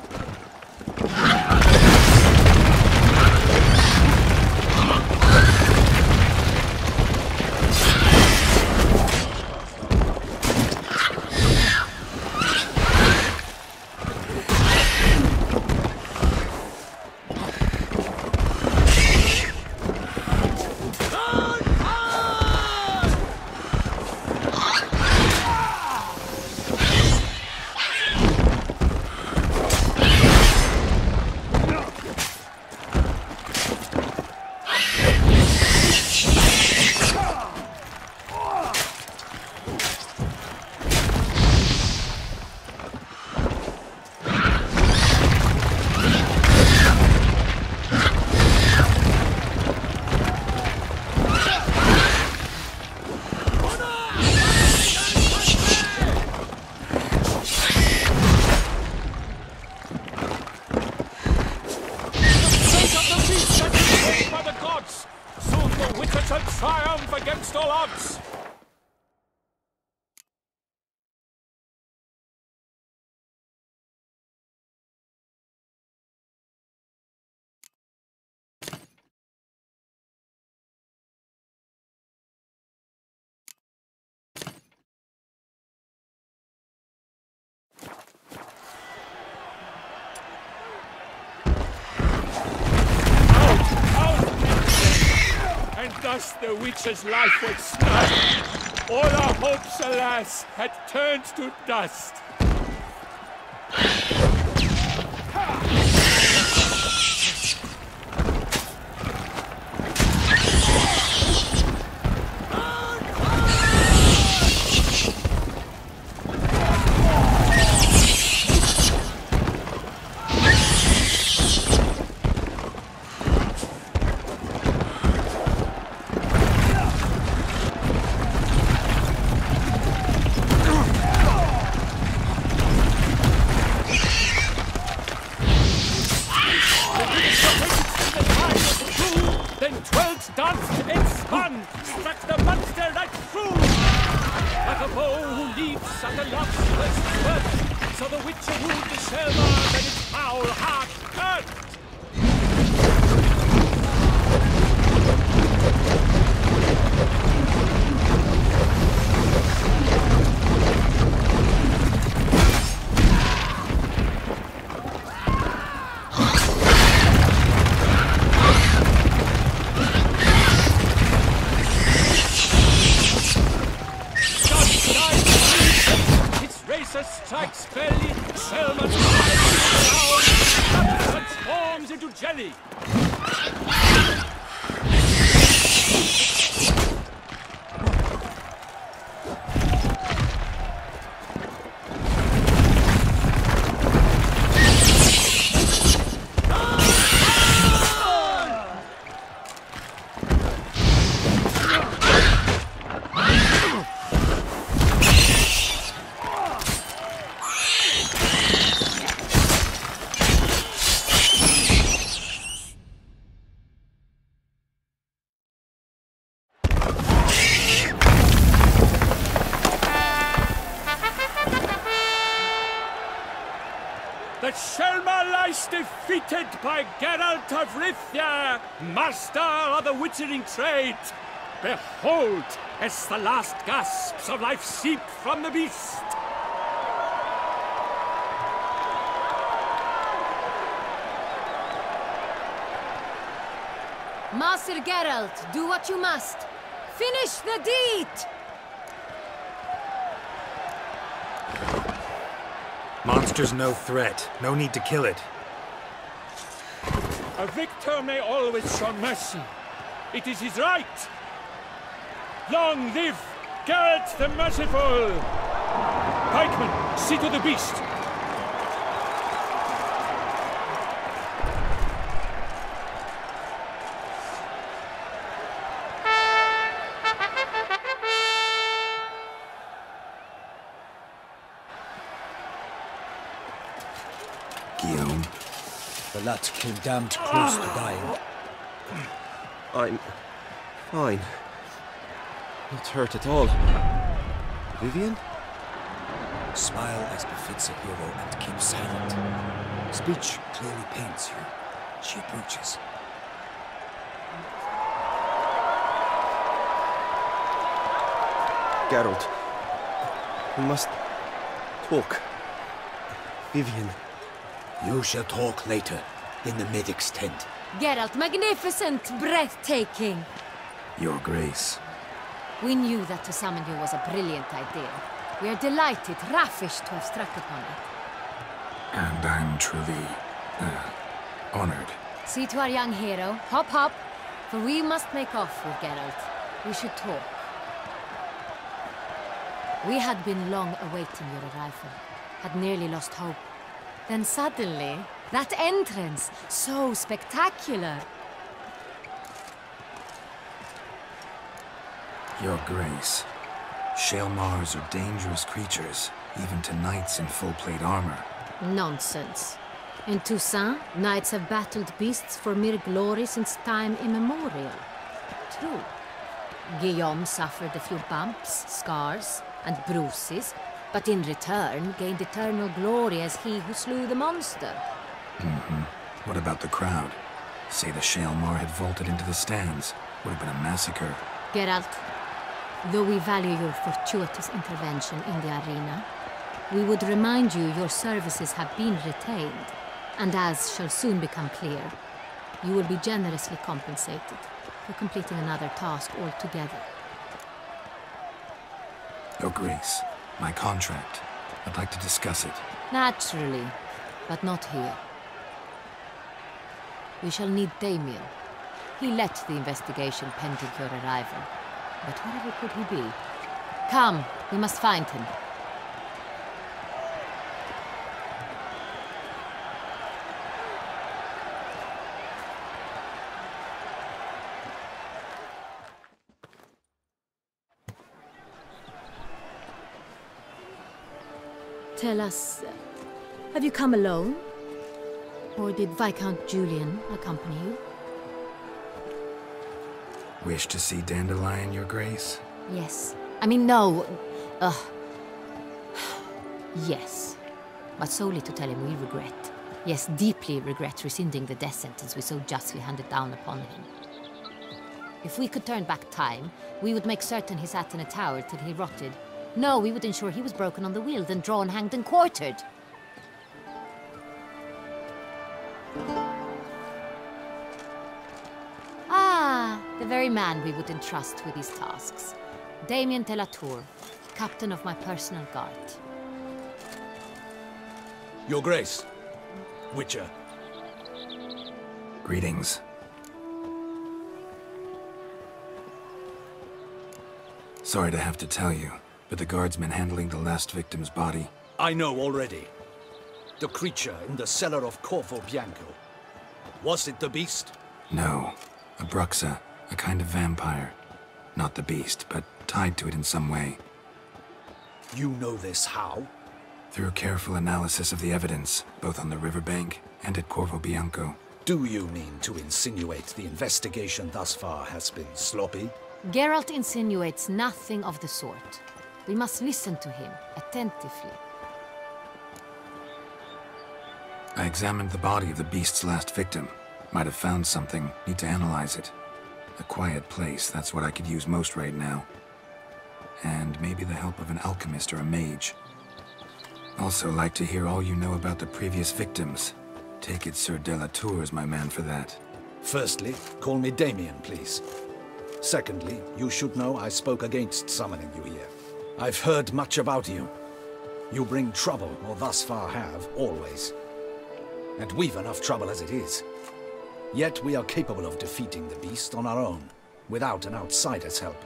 Witcher shall triumph against all odds! And thus the witch's life was snuffed. All our hopes, alas, had turned to dust. Danced and spun, struck the monster right through. Like a bow who leaps at the love's first birth, so the witcher wooed the Selma, then its foul heart hurt. Strikes belly, Selma's blood transforms into jelly. The Selma lies defeated by Geralt of Rivia, master of the witchering trade. Behold, as the last gasps of life seep from the beast. Master Geralt, do what you must. Finish the deed! Monster's no threat. No need to kill it. A victor may always show mercy. It is his right. Long live Geralt the Merciful! Pikeman, see to the beast. Guillaume. The lad came damned close to dying. I'm fine. Not hurt at all. Vivian? Smile as befits a hero and keep silent. Speech clearly pains you. She approaches. Geralt, we must talk. Vivian. You shall talk later, in the medic's tent. Geralt, magnificent, breathtaking. Your Grace. We knew that to summon you was a brilliant idea. We are delighted, ravished to have struck upon it. And I'm truly, honored. See to our young hero. Hop, hop. For we must make off with Geralt. We should talk. We had been long awaiting your arrival. Had nearly lost hope. Then suddenly, that entrance, so spectacular. Your Grace. Shaelmars are dangerous creatures, even to knights in full plate armor. Nonsense. In Toussaint, knights have battled beasts for mere glory since time immemorial. true. Guillaume suffered a few bumps, scars, and bruises, but in return gained eternal glory as he who slew the monster. What about the crowd? Say the Shaelmar had vaulted into the stands. Would have been a massacre. Geralt, though we value your fortuitous intervention in the arena, we would remind you your services have been retained, and as shall soon become clear, you will be generously compensated for completing another task altogether. Your Grace, my contract. I'd like to discuss it. Naturally, but not here. We shall need Damien. He led the investigation pending your arrival. But wherever could he be? Come, we must find him. Tell us, have you come alone? Or did Viscount Julian accompany you? Wish to see Dandelion, Your Grace? Yes. I mean, no. Yes. But solely to tell him we regret. Yes, deeply regret rescinding the death sentence we so justly handed down upon him. If we could turn back time, we would make certain he sat in a tower till he rotted. No, we would ensure he was broken on the wheel, then drawn, hanged, and quartered. Ah, the very man we would entrust with these tasks. Damien de la Tour, captain of my personal guard. Your Grace, Witcher. Greetings. Sorry to have to tell you, but the guardsman handling the last victim's body... I know already. The creature in the cellar of Corvo Bianco. Was it the beast? No. A Bruxa, a kind of vampire. Not the beast, but tied to it in some way. You know this how? Through careful analysis of the evidence, both on the riverbank and at Corvo Bianco. Do you mean to insinuate the investigation thus far has been sloppy? Geralt insinuates nothing of the sort. We must listen to him attentively. I examined the body of the beast's last victim. Might have found something. Need to analyze it. A quiet place, that's what I could use most right now. And maybe the help of an alchemist or a mage. Also like to hear all you know about the previous victims. Take it Sir de la Tour is my man for that. Firstly, call me Damien, please. Secondly, you should know I spoke against summoning you here. I've heard much about you. You bring trouble, or thus far have, always. And we've enough trouble as it is. Yet we are capable of defeating the beast on our own, without an outsider's help.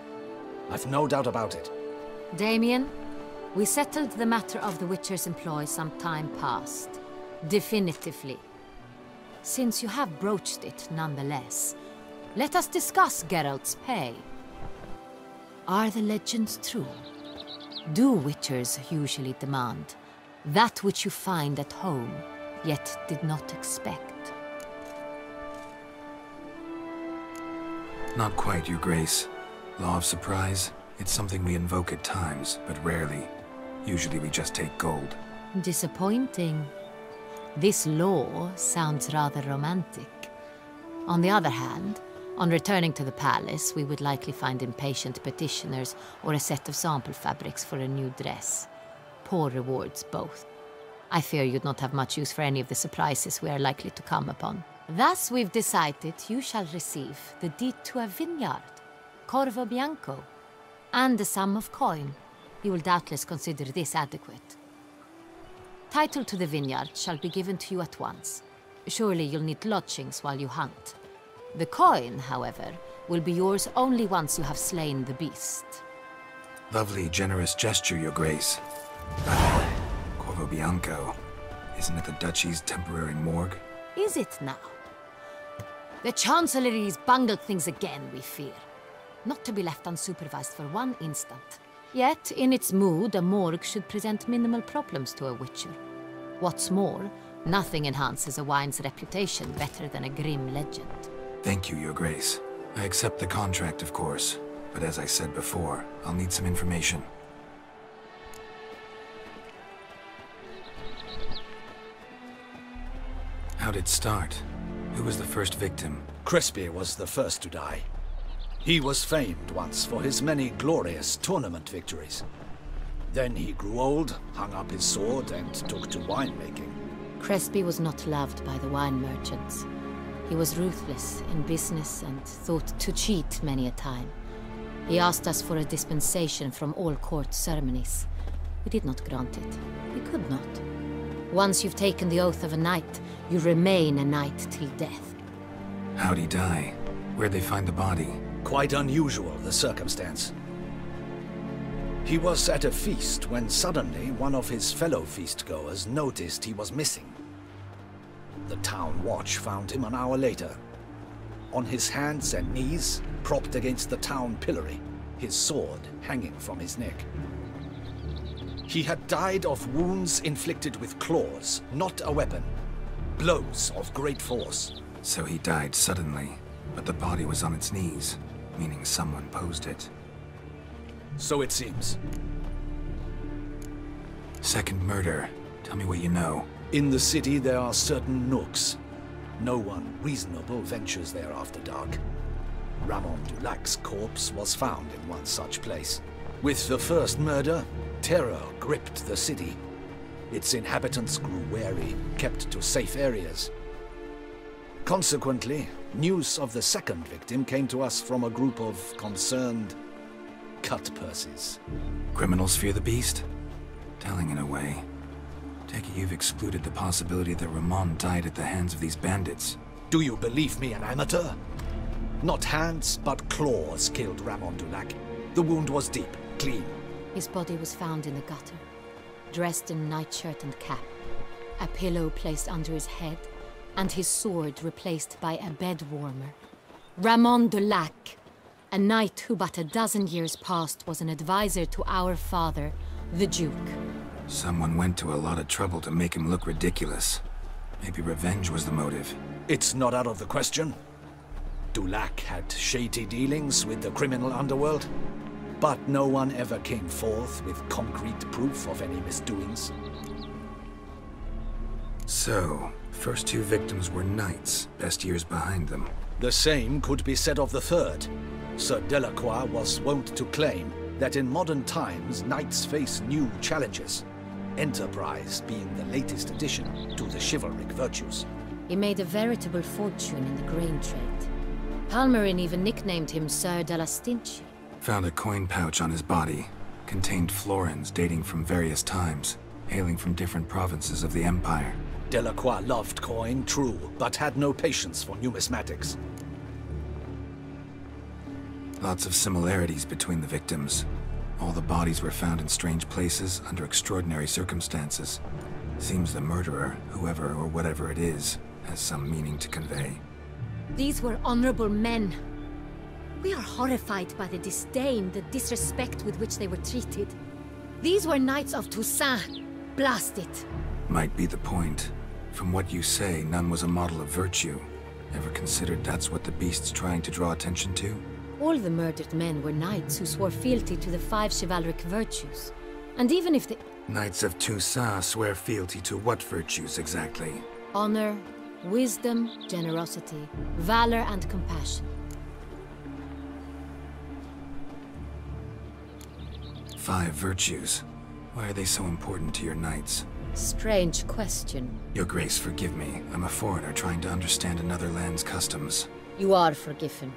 I've no doubt about it. Damien, we settled the matter of the Witcher's employ some time past. Definitively. Since you have broached it nonetheless, let us discuss Geralt's pay. Are the legends true? Do Witchers usually demand that which you find at home, yet did not expect? Not quite, Your Grace. Law of surprise, it's something we invoke at times, but rarely. Usually we just take gold. Disappointing. This law sounds rather romantic. On the other hand, on returning to the palace, we would likely find impatient petitioners or a set of sample fabrics for a new dress. Poor rewards, both. I fear you'd not have much use for any of the surprises we are likely to come upon. Thus, we've decided you shall receive the deed to a vineyard, Corvo Bianco, and a sum of coin. You will doubtless consider this adequate. Title to the vineyard shall be given to you at once. Surely you'll need lodgings while you hunt. The coin, however, will be yours only once you have slain the beast. Lovely, generous gesture, Your Grace. By the way, Corvo Bianco, isn't it the Duchy's temporary morgue? Is it now? The Chancellery's bungled things again, we fear. Not to be left unsupervised for one instant. Yet, in its mood, a morgue should present minimal problems to a Witcher. What's more, nothing enhances a wine's reputation better than a grim legend. Thank you, Your Grace. I accept the contract, of course. But as I said before, I'll need some information. How'd it start? Who was the first victim? Crespi was the first to die. He was famed once for his many glorious tournament victories. Then he grew old, hung up his sword, and took to winemaking. Crespi was not loved by the wine merchants. He was ruthless in business and thought to cheat many a time. He asked us for a dispensation from all court ceremonies. We did not grant it. We could not. Once you've taken the oath of a knight, you remain a knight till death. How'd he die? Where'd they find the body? Quite unusual, the circumstance. He was at a feast when suddenly one of his fellow feastgoers noticed he was missing. The town watch found him an hour later. On his hands and knees, propped against the town pillory, his sword hanging from his neck. He had died of wounds inflicted with claws, not a weapon. Blows of great force. So he died suddenly, but the body was on its knees, meaning someone posed it. So it seems. Second murder. Tell me what you know. In the city there are certain nooks. No one reasonable ventures there after dark. Ramon Dulac's corpse was found in one such place. With the first murder, terror gripped the city. Its inhabitants grew wary, kept to safe areas. Consequently, news of the second victim came to us from a group of concerned cut-purses. Criminals fear the beast? Telling in a way. Take it you've excluded the possibility that Ramon died at the hands of these bandits. Do you believe me an amateur? Not hands, but claws killed Ramon Dulac. The wound was deep, clean. His body was found in the gutter, dressed in nightshirt and cap, a pillow placed under his head, and his sword replaced by a bed warmer. Ramon Dulac, a knight who but a dozen years past was an advisor to our father, the Duke. Someone went to a lot of trouble to make him look ridiculous. Maybe revenge was the motive. It's not out of the question. Dulac had shady dealings with the criminal underworld, but no one ever came forth with concrete proof of any misdoings. So, first two victims were knights, best years behind them. The same could be said of the third. Sir Delacroix was wont to claim that in modern times knights face new challenges, enterprise being the latest addition to the chivalric virtues. He made a veritable fortune in the grain trade. Palmerin even nicknamed him Sir de la Stinchi. Found a coin pouch on his body. Contained florins dating from various times, hailing from different provinces of the Empire. Delacroix loved coin, true, but had no patience for numismatics. Lots of similarities between the victims. All the bodies were found in strange places under extraordinary circumstances. Seems the murderer, whoever or whatever it is, has some meaning to convey. These were honorable men. We are horrified by the disdain, the disrespect with which they were treated. These were knights of Toussaint. Blast it. Might be the point. From what you say, none was a model of virtue. Ever considered that's what the beast's trying to draw attention to? All the murdered men were knights who swore fealty to the 5 chivalric virtues. And even if the... Knights of Toussaint swear fealty to what virtues exactly? Honor, wisdom, generosity, valor, and compassion. 5 virtues. Why are they so important to your knights? Strange question. Your Grace, forgive me. I'm a foreigner trying to understand another land's customs. You are forgiven.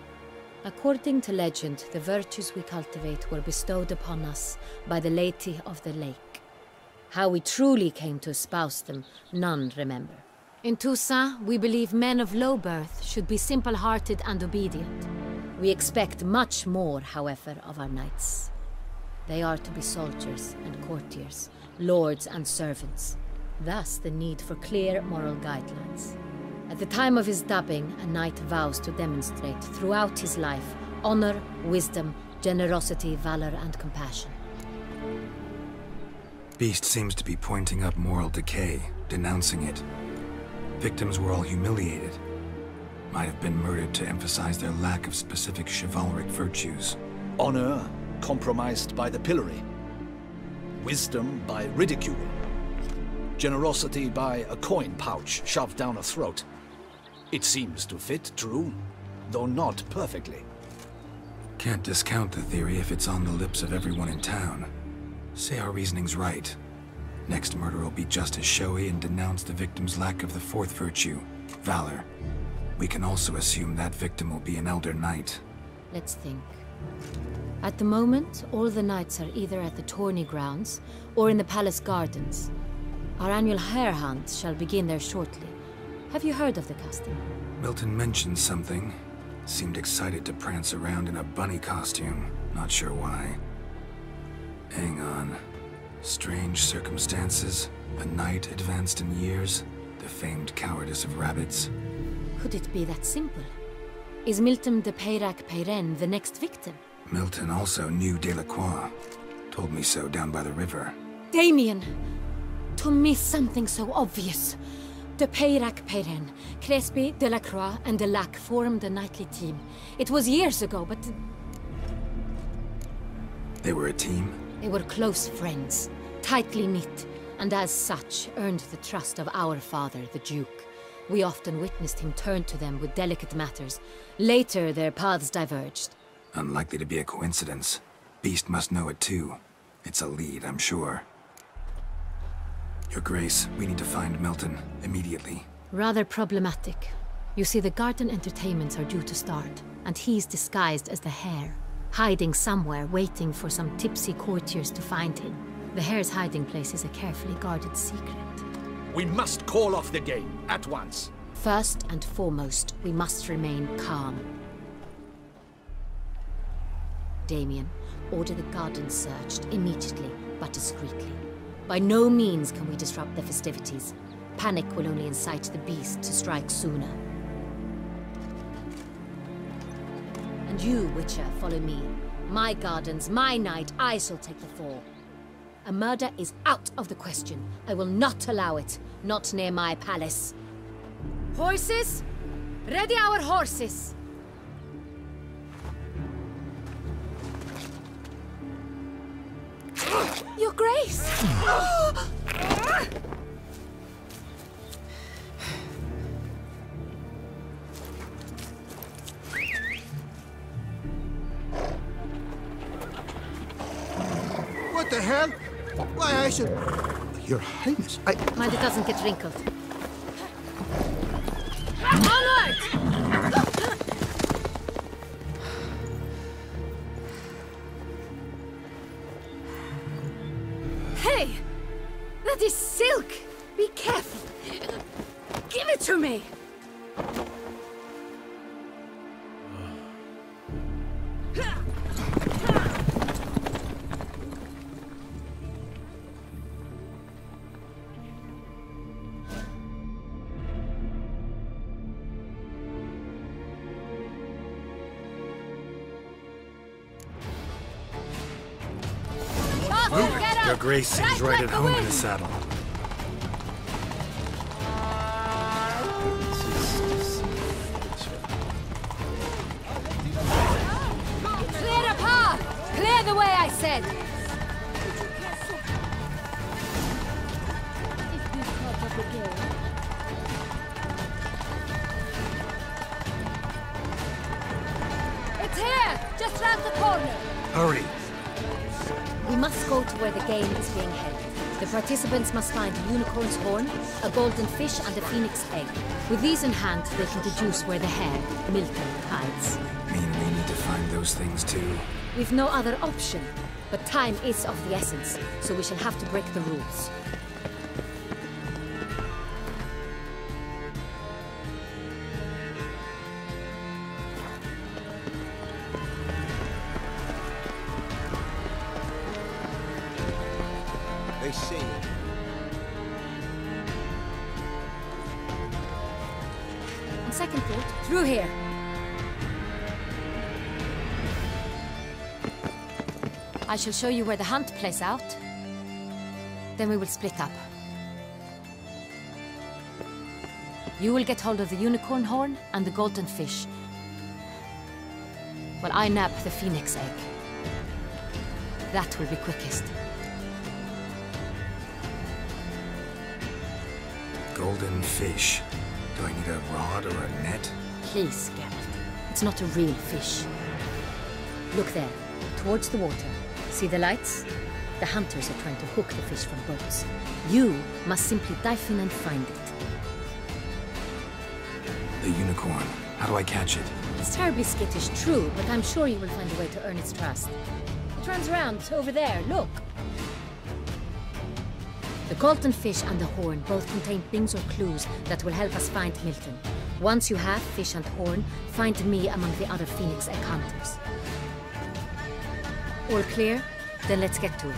According to legend, the virtues we cultivate were bestowed upon us by the Lady of the Lake. How we truly came to espouse them, none remember. In Toussaint, we believe men of low birth should be simple-hearted and obedient. We expect much more, however, of our knights. They are to be soldiers and courtiers, lords and servants. Thus, the need for clear moral guidelines. At the time of his dubbing, a knight vows to demonstrate throughout his life honor, wisdom, generosity, valor, and compassion. Beast seems to be pointing up moral decay, denouncing it. Victims were all humiliated. might have been murdered to emphasize their lack of specific chivalric virtues. Honor compromised by the pillory. Wisdom by ridicule. Generosity by a coin pouch shoved down a throat. It seems to fit true, though not perfectly. Can't discount the theory if it's on the lips of everyone in town. Say our reasoning's right. Next murder will be just as showy and denounce the victim's lack of the fourth virtue, valor. We can also assume that victim will be an elder knight. Let's think. At the moment, all the knights are either at the tourney grounds or in the palace gardens. Our annual hare hunt shall begin there shortly. Have you heard of the custom? Milton mentioned something. Seemed excited to prance around in a bunny costume. Not sure why. Hang on. Strange circumstances. A knight advanced in years. The famed cowardice of rabbits. Could it be that simple? Is Milton de Peyrac-Peyren the next victim? Milton also knew Delacroix. Told me so down by the river. Damien! To miss something so obvious. De Peyrac-Peyren, Crespi, Delacroix, and Delac formed a knightly team. It was years ago, but... They were a team? They were close friends, tightly knit, and as such earned the trust of our father, the Duke. We often witnessed him turn to them with delicate matters. Later, their paths diverged. Unlikely to be a coincidence. Beast must know it too. It's a lead, I'm sure. Your Grace, we need to find Milton, immediately. Rather problematic. You see, the garden entertainments are due to start, and he's disguised as the hare, hiding somewhere, waiting for some tipsy courtiers to find him. The hare's hiding place is a carefully guarded secret. We must call off the game, at once. First and foremost, we must remain calm. Damien, order the garden searched immediately, but discreetly. By no means can we disrupt the festivities. Panic will only incite the beast to strike sooner. And you, Witcher, follow me. My gardens, my night, I shall take the fall. A murder is out of the question. I will not allow it. Not near my palace. Horses? Ready our horses! Your Grace! What the hell? Why, I should... Your Highness, Mind it doesn't get wrinkled. Onward! Hey! That is silk! Be careful! Give it to me! Your Grace seems right at home in the saddle. Clear a path! Clear the way, I said! It's here! Just round the corner! Hurry! We must go to where the game is being held. The participants must find a unicorn's horn, a golden fish, and a phoenix egg. With these in hand, they can deduce where the hare, Milton, hides. Mean we need to find those things too? We've no other option. But time is of the essence, so we shall have to break the rules. They see. On second thought, through here. I shall show you where the hunt plays out. Then we will split up. You will get hold of the unicorn horn and the golden fish, while I nab the phoenix egg. That will be quickest. Golden fish. Do I need a rod or a net? Please, Geralt. It's not a real fish. Look there, towards the water. See the lights? The hunters are trying to hook the fish from boats. You must simply dive in and find it. The unicorn. How do I catch it? It's terribly skittish, true, but I'm sure you will find a way to earn its trust. It runs around over there, look. The golden fish and the horn both contain things or clues that will help us find Milton. Once you have fish and horn, find me among the other Phoenix Egg hunters. All clear? Then let's get to it.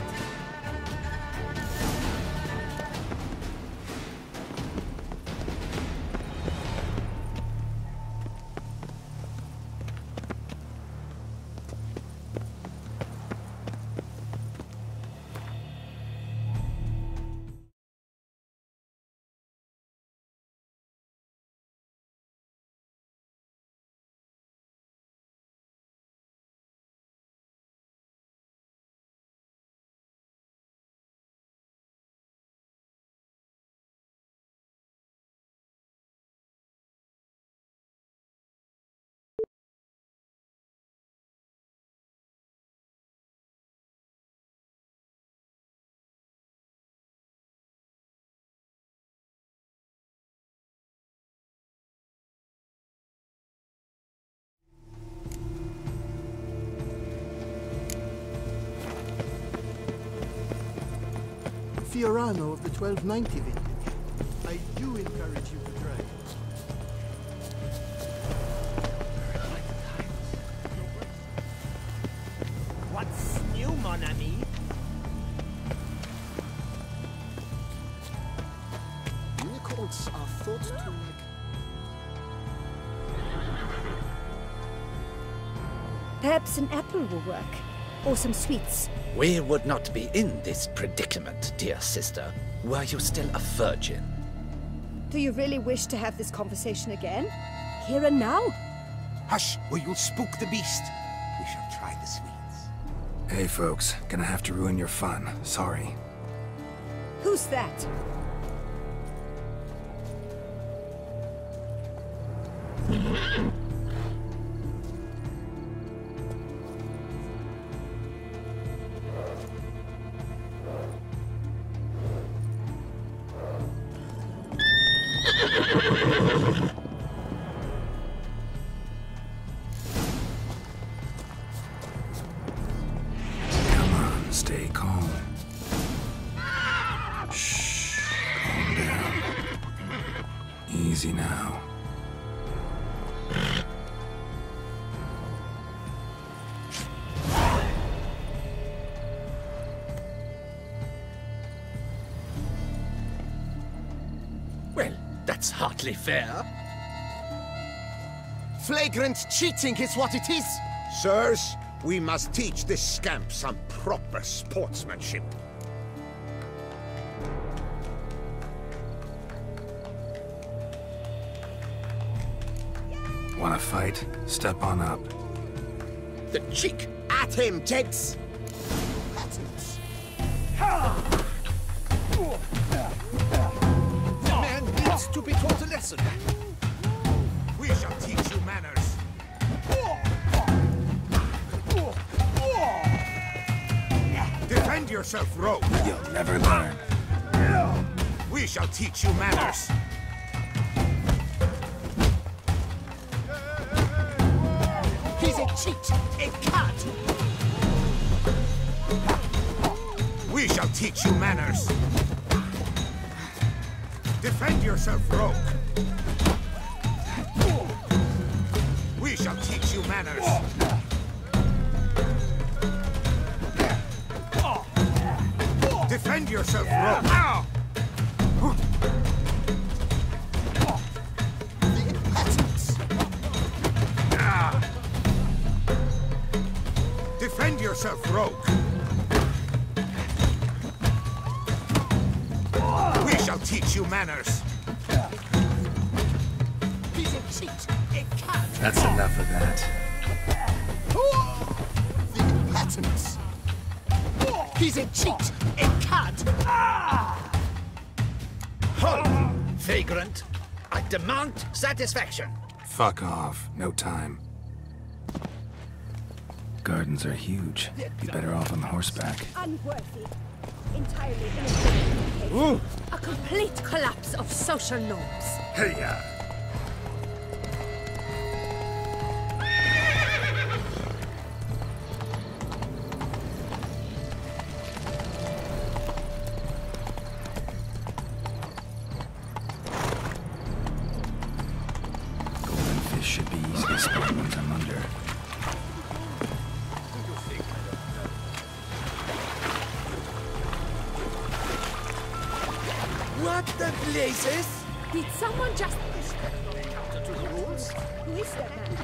Fiorano of the 1290 vintage. I do encourage you to try it. What's new, mon ami? Unicorns are thought to Perhaps an apple will work. Or some sweets. We would not be in this predicament, dear sister, were you still a virgin. Do you really wish to have this conversation again? Here and now? Hush, or you'll spook the beast. We shall try the sweets. Hey folks, gonna have to ruin your fun. Sorry. Who's that? Come on, stay calm. Shh, calm down. Easy now. Well, that's hardly fair. Flagrant cheating is what it is! Sirs, we must teach this scamp some proper sportsmanship. Wanna fight? Step on up. The cheek! At him, Jegs! The man needs to be taught a lesson. We shall teach you manners. Defend yourself, rogue! You'll never learn. We shall teach you manners. He's a cheat, a cad. We shall teach you manners. Defend yourself, rogue. We shall teach you manners. Defend yourself, rogue. Defend yourself, rogue. We shall teach you manners. cheat, a cad. That's enough of that. The patents. He's a cheat, a cad. Halt, vagrant. I demand satisfaction. Fuck off. No time. Gardens are huge. Be better off on horseback. Unworthy. Entirely inappropriate. A complete collapse of social norms. Hey-ya! Golden fish should be easy to spot once I'm under. What the blazes? Did someone just... Counter to the rules? Who is that man?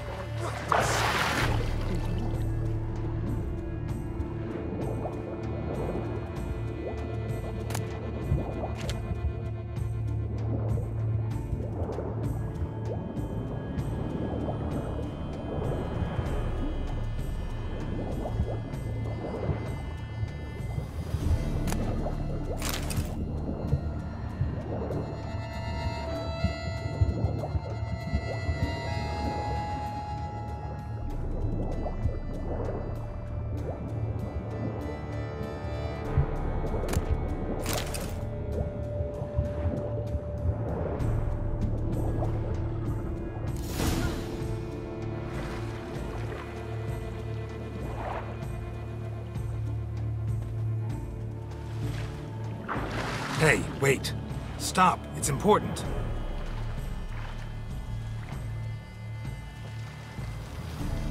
Hey, wait. Stop. It's important.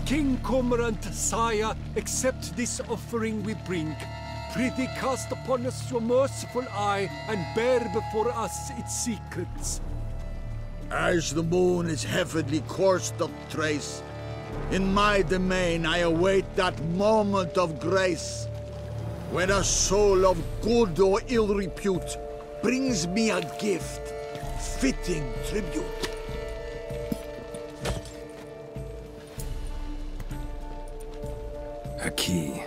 King Cormorant, sire, accept this offering we bring. Prithee cast upon us your merciful eye, and bear before us its secrets. As the moon is heavily coursed of trace, in my domain I await that moment of grace, when a soul of good or ill repute brings me a gift, fitting tribute. A key.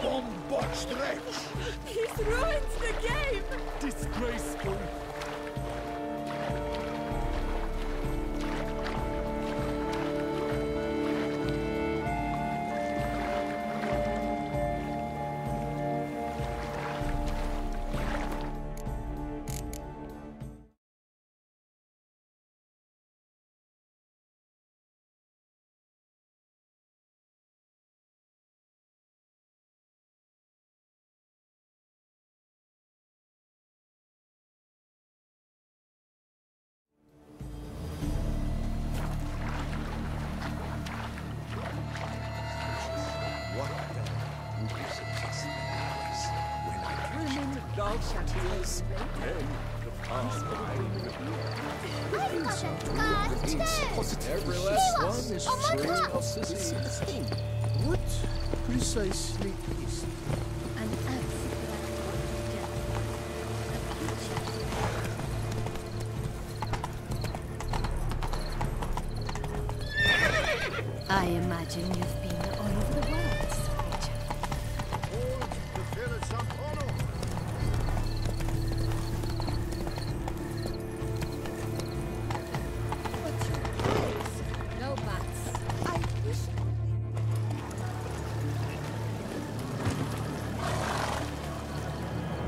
Bombard wretch! He's ruined the game! Disgraceful. Every last one is What precisely is An I imagine you've been all over the world, Sir Richard. What's your place? No buts. I wish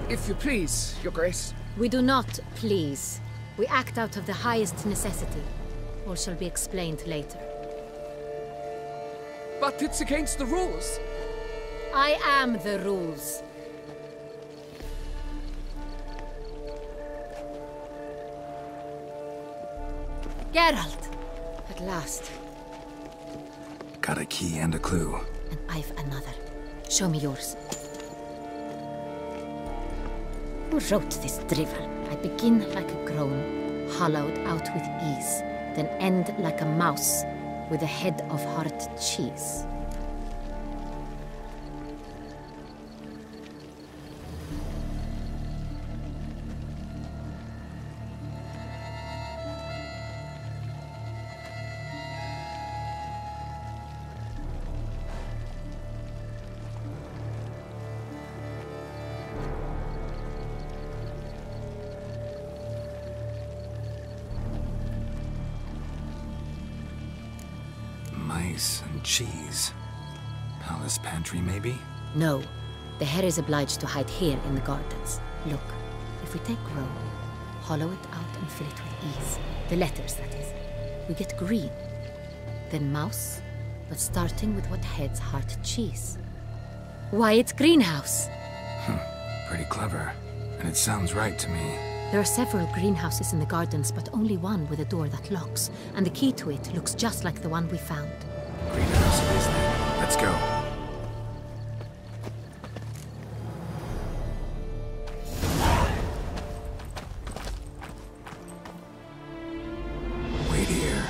If you please, Your Grace. We do not please. We act out of the highest necessity. All shall be explained later. But it's against the rules. I am the rules. Geralt! At last. Got a key and a clue. And I've another. Show me yours. Who wrote this drivel? I begin like a groan, hollowed out with ease, then end like a mouse, with a head of hard cheese. Rice and cheese. Palace pantry, maybe? No. The hare is obliged to hide here in the gardens. Look, if we take Rome, hollow it out and fill it with ease. The letters, that is. We get green. Then mouse, but starting with what heads heart cheese. Why, it's greenhouse! Pretty clever. And it sounds right to me. There are several greenhouses in the gardens, but only one with a door that locks. And the key to it looks just like the one we found. Greenhouse it is then. Let's go. Wait here.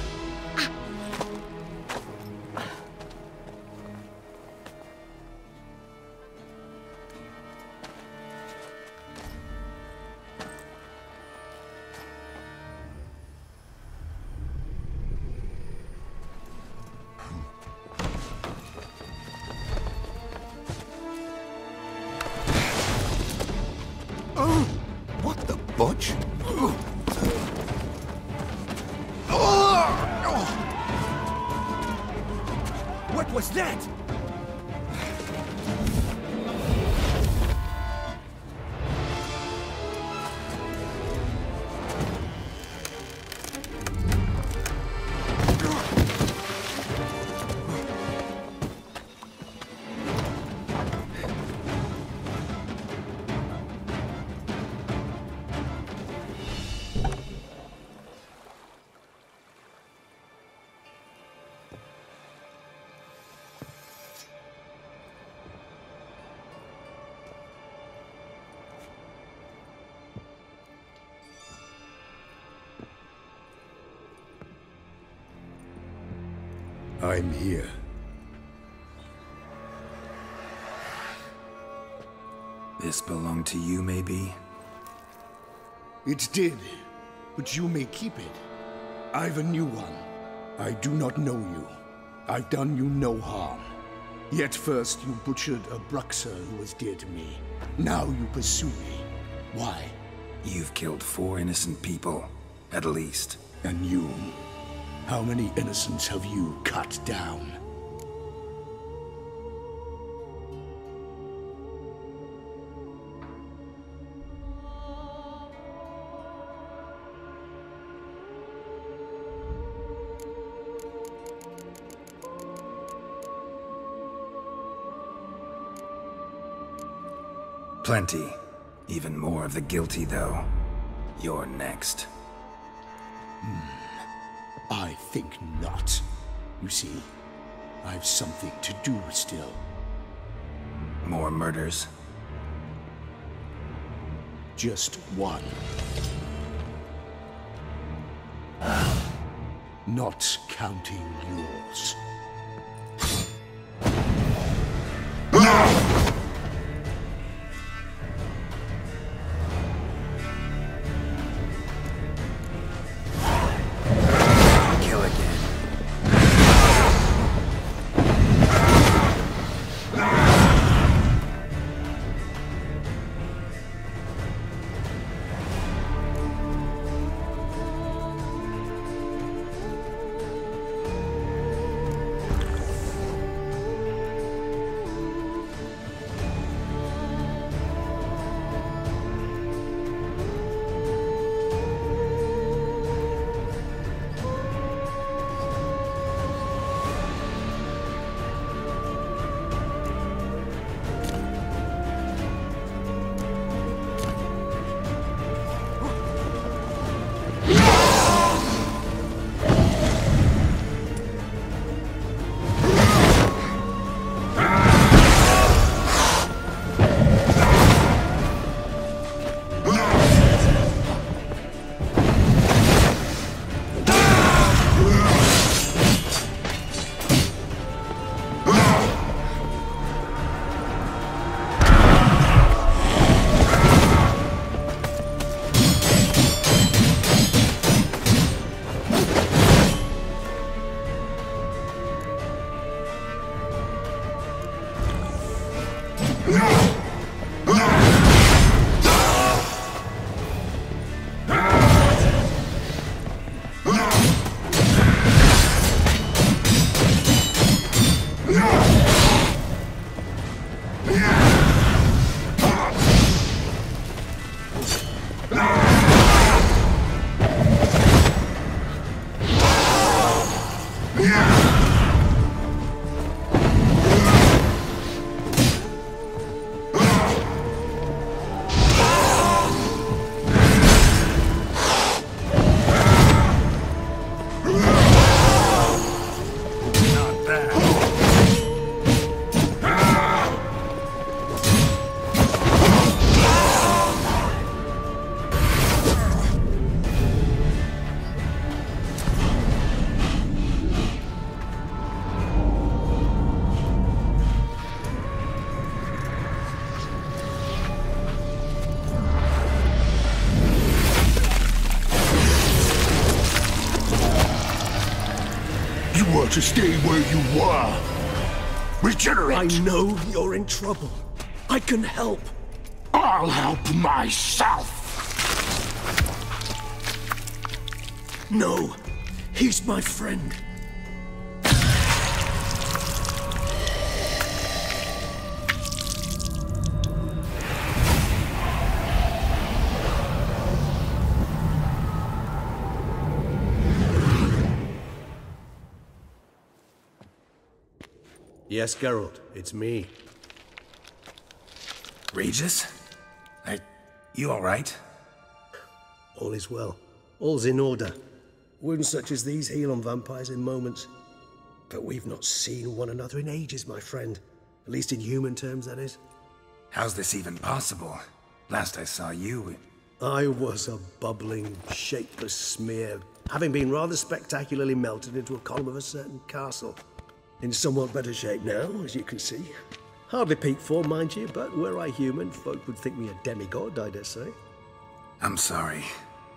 What the butch? What was that? I'm here. This belonged to you, maybe? It did, but you may keep it. I've a new one. I do not know you. I've done you no harm. Yet first you butchered a Bruxer who was dear to me. Now you pursue me. Why? You've killed 4 innocent people, at least. And you? How many innocents have you cut down? Plenty. Even more of the guilty, though. You're next. I think not. You see, I've something to do still. More murders? Just one. Not counting yours. better to stay where you were. Regenerate! I know you're in trouble. I can help. I'll help myself! No, he's my friend. Yes, Geralt, it's me. Regis? You alright? All is well. All's in order. Wounds such as these heal on vampires in moments. But we've not seen one another in ages, my friend. At least in human terms, that is. How's this even possible? Last I saw you... I was a bubbling, shapeless smear, having been rather spectacularly melted into a column of a certain castle. In somewhat better shape now, as you can see. Hardly peak form, mind you, but were I human, folk would think me a demigod, I dare say. I'm sorry.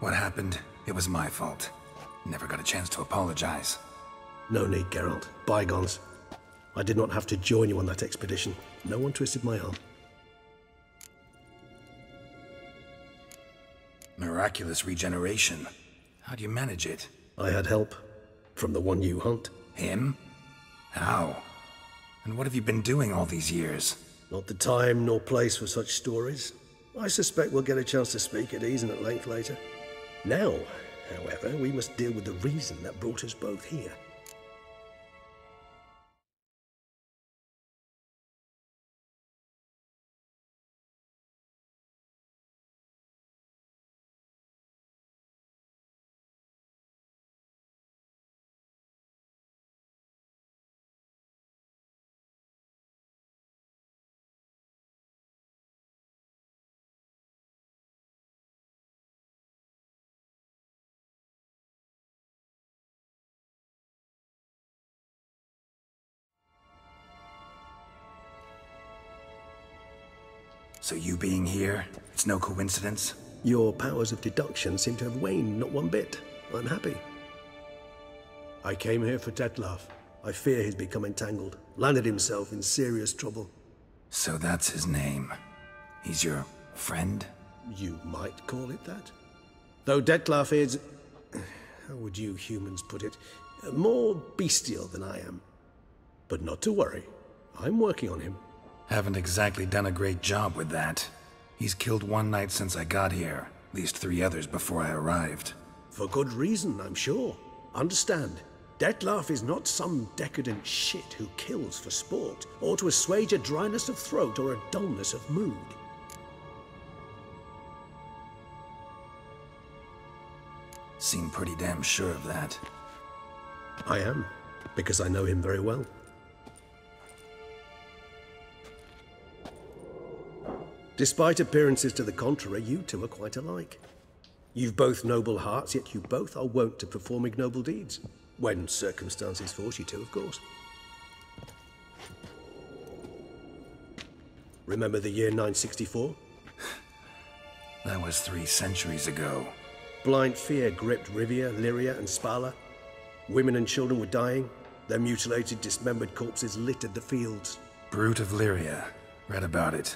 What happened, it was my fault. Never got a chance to apologize. No need, Geralt. Bygones. I did not have to join you on that expedition. No one twisted my arm. Miraculous regeneration. How do you manage it? I had help. From the one you hunt. Him? How? And what have you been doing all these years? Not the time nor place for such stories. I suspect we'll get a chance to speak at ease and at length later. Now, however, we must deal with the reason that brought us both here. So you being here, it's no coincidence? Your powers of deduction seem to have waned not one bit. I'm happy. I came here for Detlef. I fear he's become entangled, landed himself in serious trouble. So that's his name. He's your friend? You might call it that. Though Detlef is... how would you humans put it? More bestial than I am. But not to worry. I'm working on him. Haven't exactly done a great job with that. He's killed one knight since I got here, at least 3 others before I arrived. For good reason, I'm sure. Understand, Detlef is not some decadent shit who kills for sport, or to assuage a dryness of throat or a dullness of mood. Seem pretty damn sure of that. I am, because I know him very well. Despite appearances to the contrary, you two are quite alike. You've both noble hearts, yet you both are wont to perform ignoble deeds. When circumstances force you to, of course. Remember the year 964? That was 3 centuries ago. Blind fear gripped Rivia, Lyria, and Spala. Women and children were dying. Their mutilated, dismembered corpses littered the fields. Brute of Lyria. Read about it.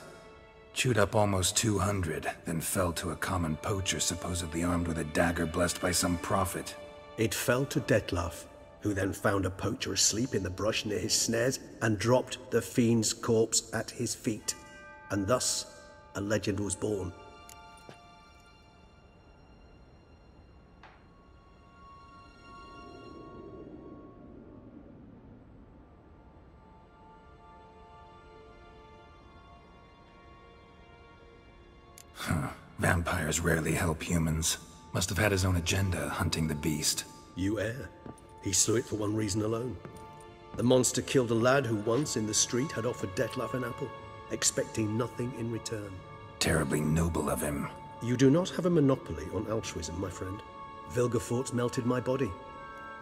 Chewed up almost 200, then fell to a common poacher supposedly armed with a dagger blessed by some prophet. It fell to Detlef, who then found a poacher asleep in the brush near his snares and dropped the fiend's corpse at his feet. And thus, a legend was born. Vampires rarely help humans. Must have had his own agenda, hunting the beast. You err. He slew it for one reason alone. The monster killed a lad who once, in the street, had offered Detlef an apple, expecting nothing in return. Terribly noble of him. You do not have a monopoly on altruism, my friend. Vilgefortz melted my body.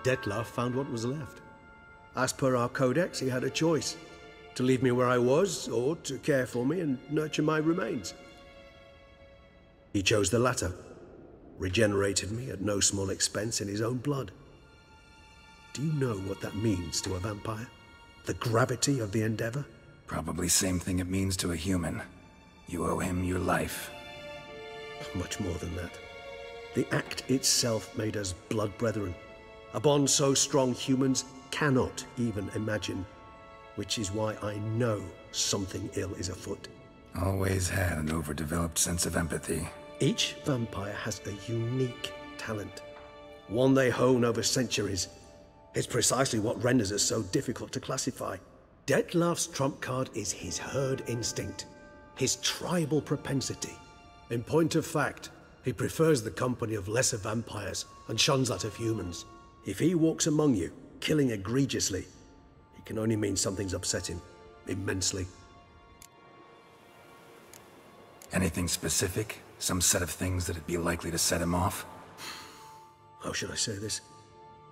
Detlef found what was left. As per our codex, he had a choice. To leave me where I was, or to care for me and nurture my remains. He chose the latter, regenerated me at no small expense in his own blood. Do you know what that means to a vampire? The gravity of the endeavor? Probably same thing it means to a human. You owe him your life. Much more than that. The act itself made us blood brethren. A bond so strong humans cannot even imagine. Which is why I know something ill is afoot. Always had an overdeveloped sense of empathy. Each vampire has a unique talent. One they hone over centuries. It's precisely what renders us so difficult to classify. Detlef's trump card is his herd instinct, his tribal propensity. In point of fact, he prefers the company of lesser vampires and shuns that of humans. If he walks among you, killing egregiously, it can only mean something's upset him, immensely. Anything specific? Some set of things that'd be likely to set him off? How should I say this?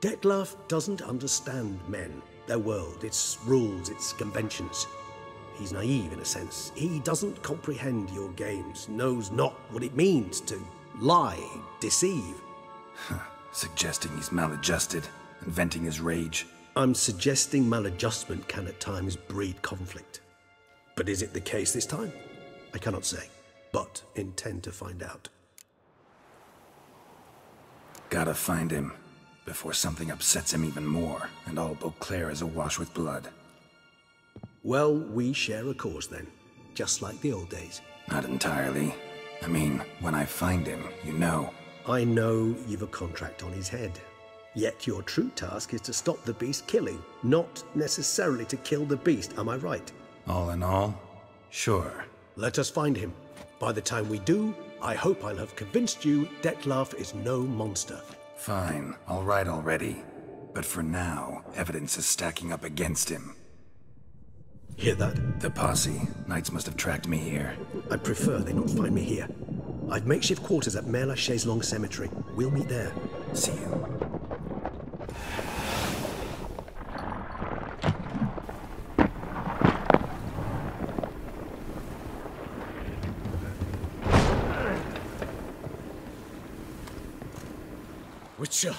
Detlef doesn't understand men, their world, its rules, its conventions. He's naive in a sense. He doesn't comprehend your games, knows not what it means to lie, deceive. Suggesting he's maladjusted and venting his rage. I'm suggesting maladjustment can at times breed conflict. But is it the case this time? I cannot say, but intend to find out. Gotta find him before something upsets him even more and all Beauclair is awash with blood. Well, we share a cause then, just like the old days. Not entirely. I mean, when I find him, you know. I know you've a contract on his head. Yet your true task is to stop the beast killing, not necessarily to kill the beast, am I right? All in all, sure. Let us find him. By the time we do, I hope I'll have convinced you Detlef is no monster. Fine, all right already. But for now, evidence is stacking up against him. Hear that? The posse. Knights must have tracked me here. I prefer they not find me here. I've makeshift quarters at Mère Lachaise Long Cemetery. We'll meet there. See you. Witcher,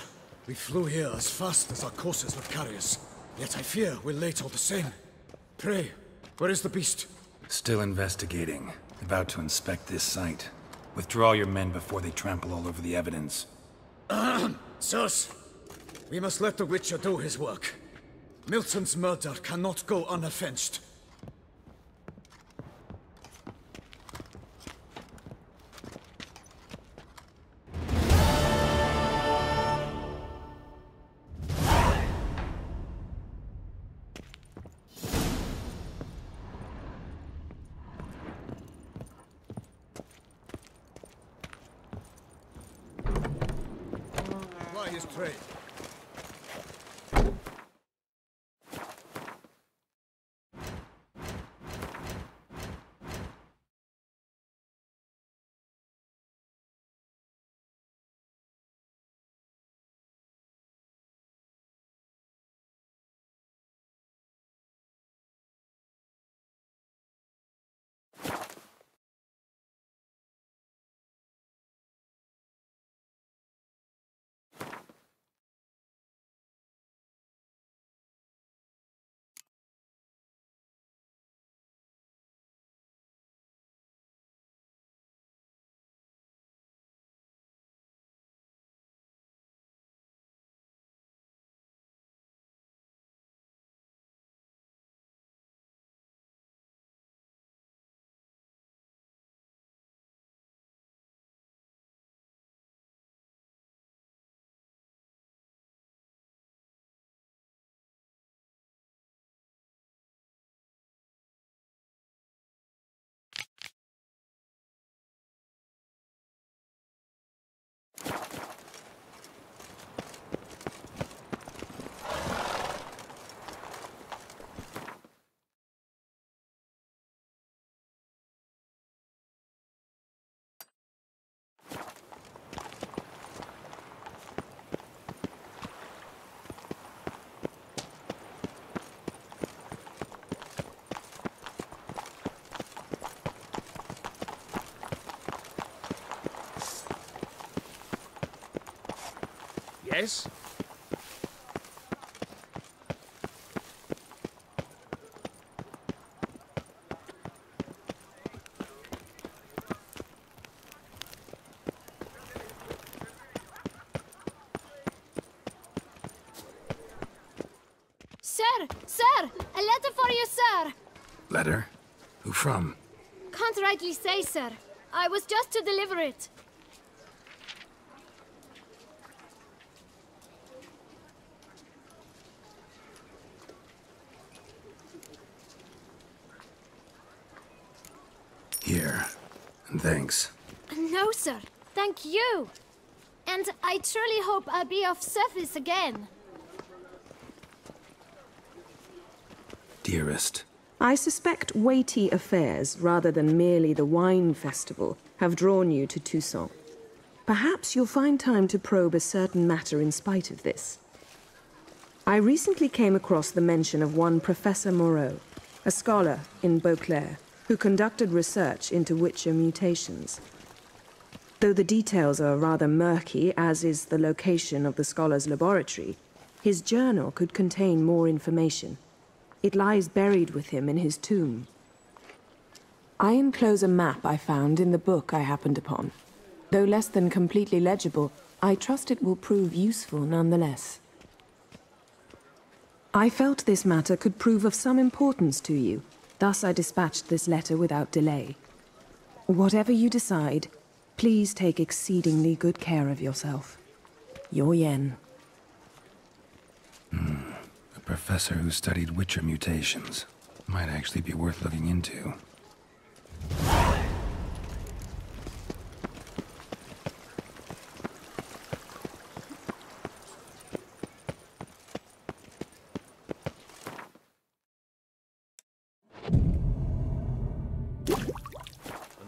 we flew here as fast as our courses would carry us. Yet I fear we're late all the same. Pray, where is the beast? Still investigating. About to inspect this site. Withdraw your men before they trample all over the evidence. Sirs, we must let the Witcher do his work. Milton's murder cannot go unavenged. His trade. Yes? Sir! Sir! A letter for you, sir! Letter? Who from? Can't rightly say, sir. I was just to deliver it. Here. And thanks. No, sir. Thank you. And I truly hope I'll be of service again. Dearest. I suspect weighty affairs, rather than merely the wine festival, have drawn you to Toussaint. Perhaps you'll find time to probe a certain matter in spite of this. I recently came across the mention of one Professor Moreau, a scholar in Beauclair, who conducted research into Witcher mutations. Though the details are rather murky, as is the location of the scholar's laboratory, his journal could contain more information. It lies buried with him in his tomb. I enclose a map I found in the book I happened upon. Though less than completely legible, I trust it will prove useful nonetheless. I felt this matter could prove of some importance to you, thus I dispatched this letter without delay. Whatever you decide, please take exceedingly good care of yourself. Your Yen. A professor who studied Witcher mutations. Might actually be worth looking into.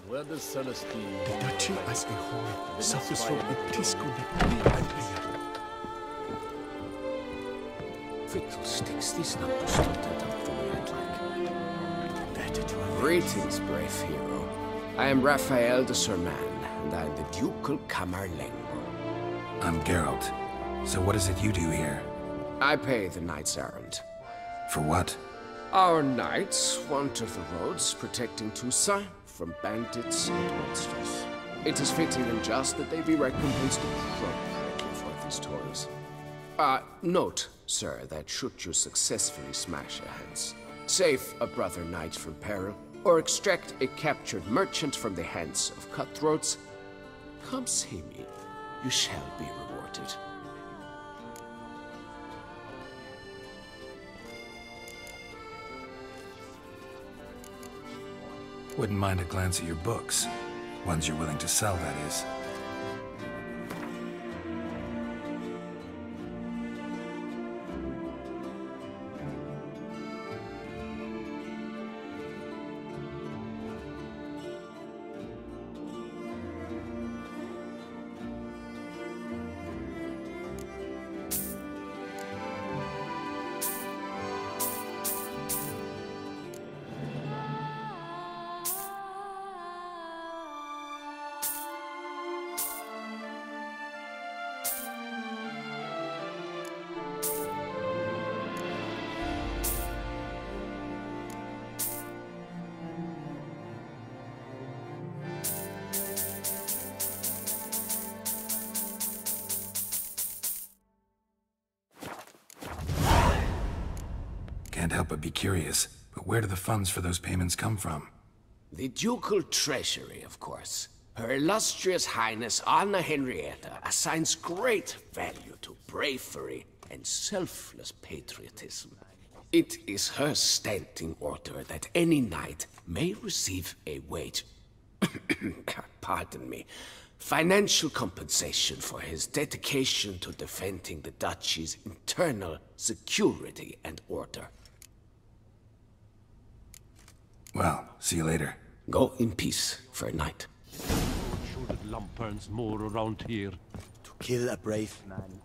Where does Celestine... Touching as a whore suffers from episcolepsia. Fiddlesticks, these numbers don't add up the way I'd like. Better to have... Greetings, brave hero. I am Raphael de Serman, and I am the Ducal Camerlengo. I'm Geralt. So what is it you do here? I pay the knight's errand. For what? Our knights wander the roads, protecting Toussaint from bandits and monsters. It is fitting and just that they be recompensed appropriately for these toils. Note, sir, that should you successfully smash a hands, save a brother knight from peril, or extract a captured merchant from the hands of cutthroats, come see me. You shall be rewarded. Wouldn't mind a glance at your books. Ones you're willing to sell, that is. Can't help but be curious, but where do the funds for those payments come from? The ducal treasury, of course. Her illustrious highness Anna Henrietta assigns great value to bravery and selfless patriotism. It is her standing order that any knight may receive a wage, pardon me, financial compensation for his dedication to defending the duchy's internal security and order. Well, see you later. Go in peace for a night. Should lanterns more around here? To kill a brave man.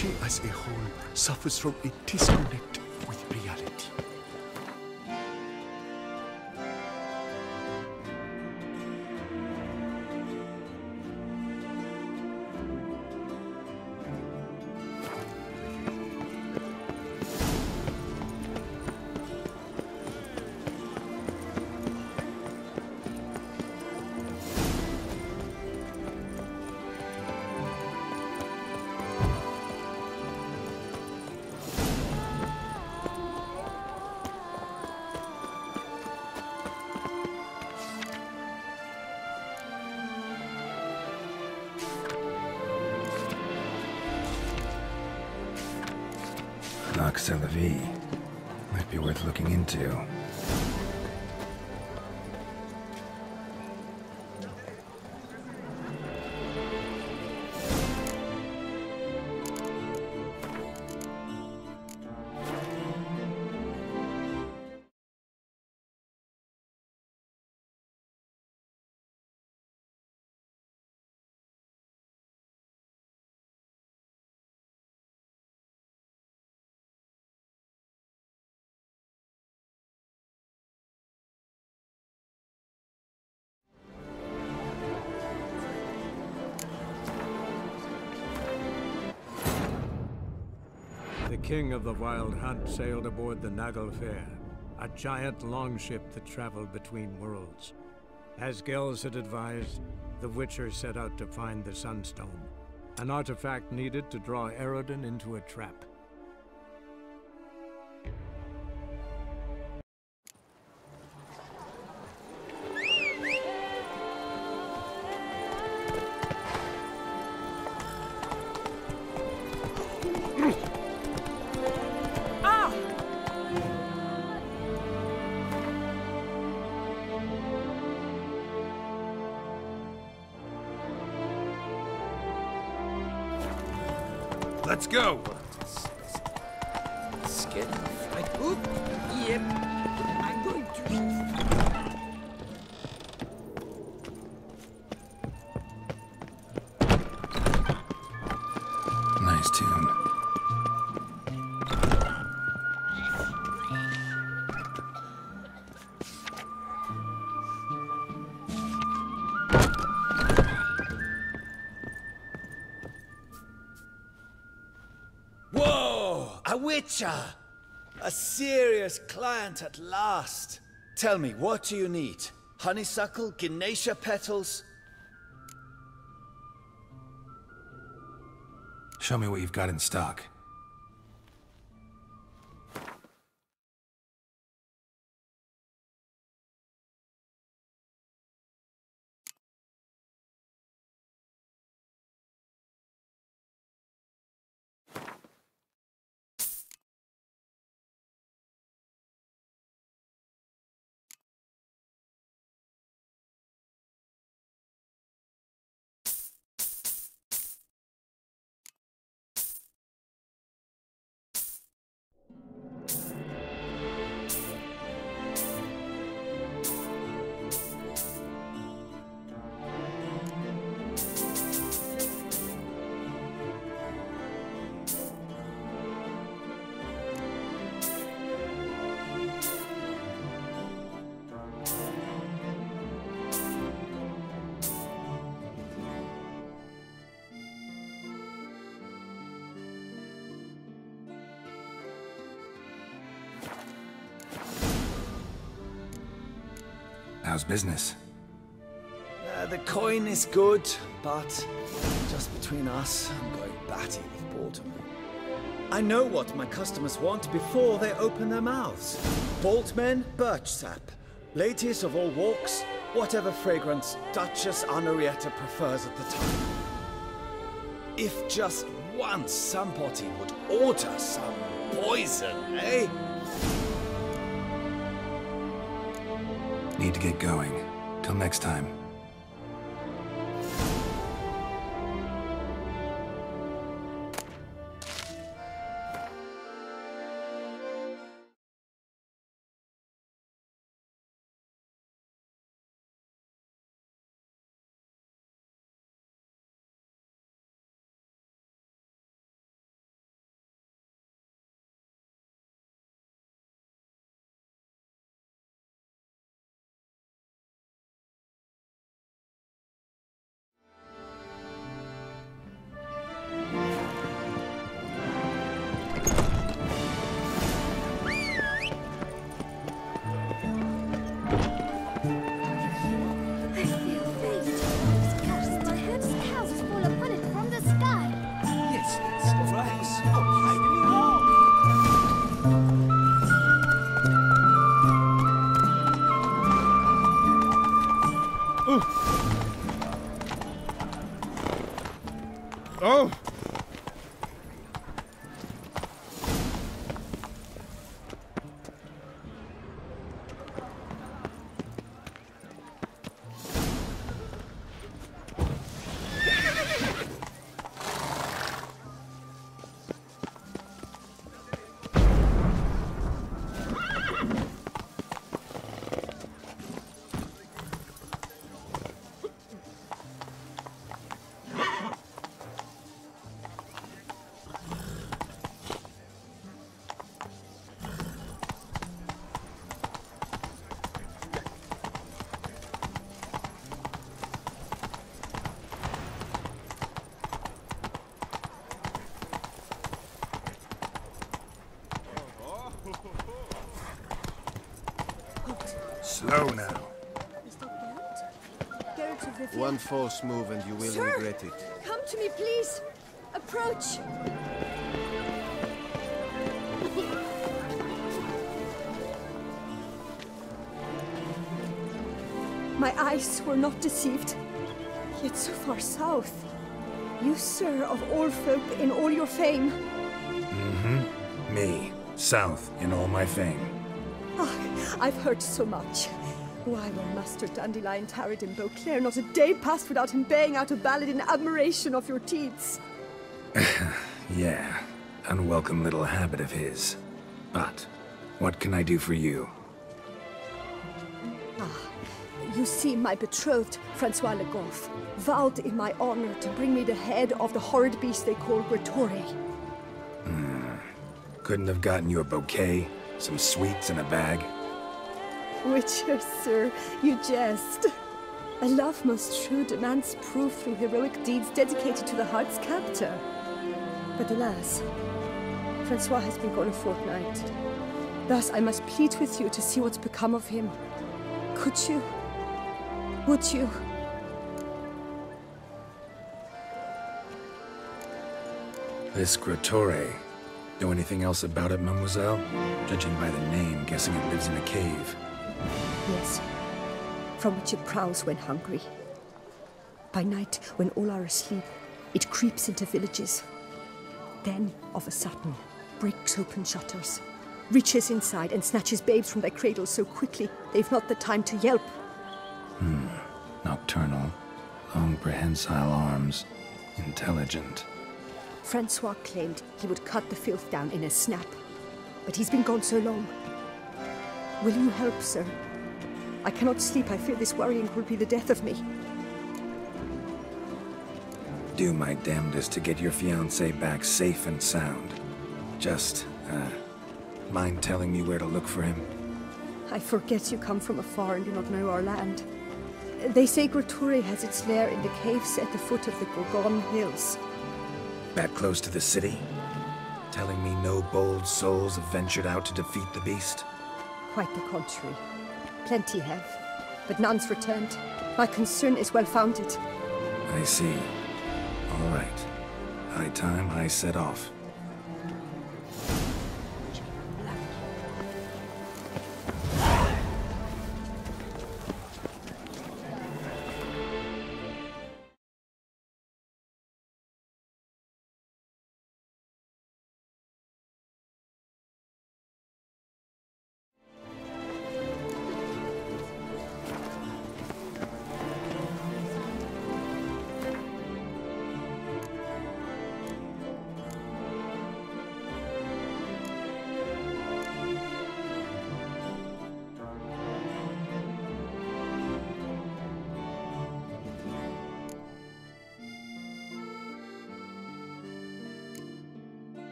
duchy as a whole suffers from a disconnect with reality. C'est la vie. Might be worth looking into. The king of the Wild Hunt sailed aboard the Naglfare, a giant longship that traveled between worlds. As Gels had advised, the Witcher set out to find the Sunstone, an artifact needed to draw Eredin into a trap. Let's go! Skin fight. Oop. Yep. I'm going to... Nice tune. A witcher! A serious client at last. Tell me, what do you need? Honeysuckle? Ginacia petals? Show me what you've got in stock. How's business? The coin is good, but just between us, I'm going batty with boredom. I know what my customers want before they open their mouths. Boltmen, birch sap. Ladies of all walks, whatever fragrance Duchess Henrietta prefers at the time. If just once somebody would order some poison, eh? Need to get going. Till next time. Slow now. One false move and you will Sir, regret it. Come to me, please. Approach. My eyes were not deceived, yet so far south. You, sir, of all folk in all your fame. Mm-hmm. Me, south in all my fame. Ah, I've heard so much. Why, when Master Dandelion tarried in Beauclair, not a day passed without him baying out a ballad in admiration of your deeds. Yeah, unwelcome little habit of his. But, what can I do for you? You see, my betrothed, Francois Le Goff, vowed in my honor to bring me the head of the horrid beast they call Grettore. Couldn't have gotten you a bouquet, some sweets in a bag? Witcher, sir, you jest. A love most true demands proof through heroic deeds dedicated to the heart's captor. But alas, Francois has been gone a fortnight. Thus I must plead with you to see what's become of him. Could you? Would you? This Grettore. Know anything else about it, mademoiselle? Judging by the name, guessing it lives in a cave. Yes, from which it prowls when hungry. By night, when all are asleep, it creeps into villages. Then, of a sudden, breaks open shutters, reaches inside and snatches babes from their cradles so quickly they've not the time to yelp. Nocturnal, long prehensile arms, intelligent. Francois claimed he would cut the filth down in a snap, but he's been gone so long. Will you help, sir? I cannot sleep. I fear this worrying will be the death of me. Do my damnedest to get your fiancé back safe and sound. Just, mind telling me where to look for him? I forget you come from afar and do not know our land. They say Grettore has its lair in the caves at the foot of the Gorgon Hills. That close to the city? Telling me no bold souls have ventured out to defeat the beast? Quite the contrary. Plenty have, but none's returned. My concern is well-founded. I see. All right. High time I set off.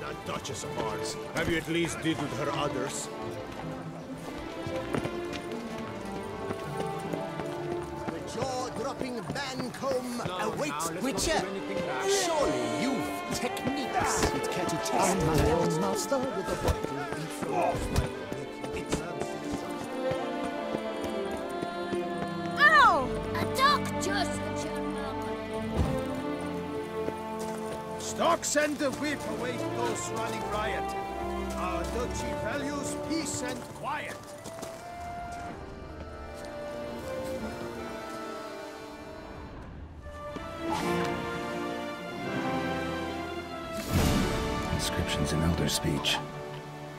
That Duchess of ours. Have you at least diddled her others? The jaw-dropping Bancombe awaits Witcher. Surely you've techniques. It can't test my own master with a bottle in front. Ow! A duck just... Stock send the whip, await those running riot. Our duchy values peace and quiet. Inscriptions in Elder speech.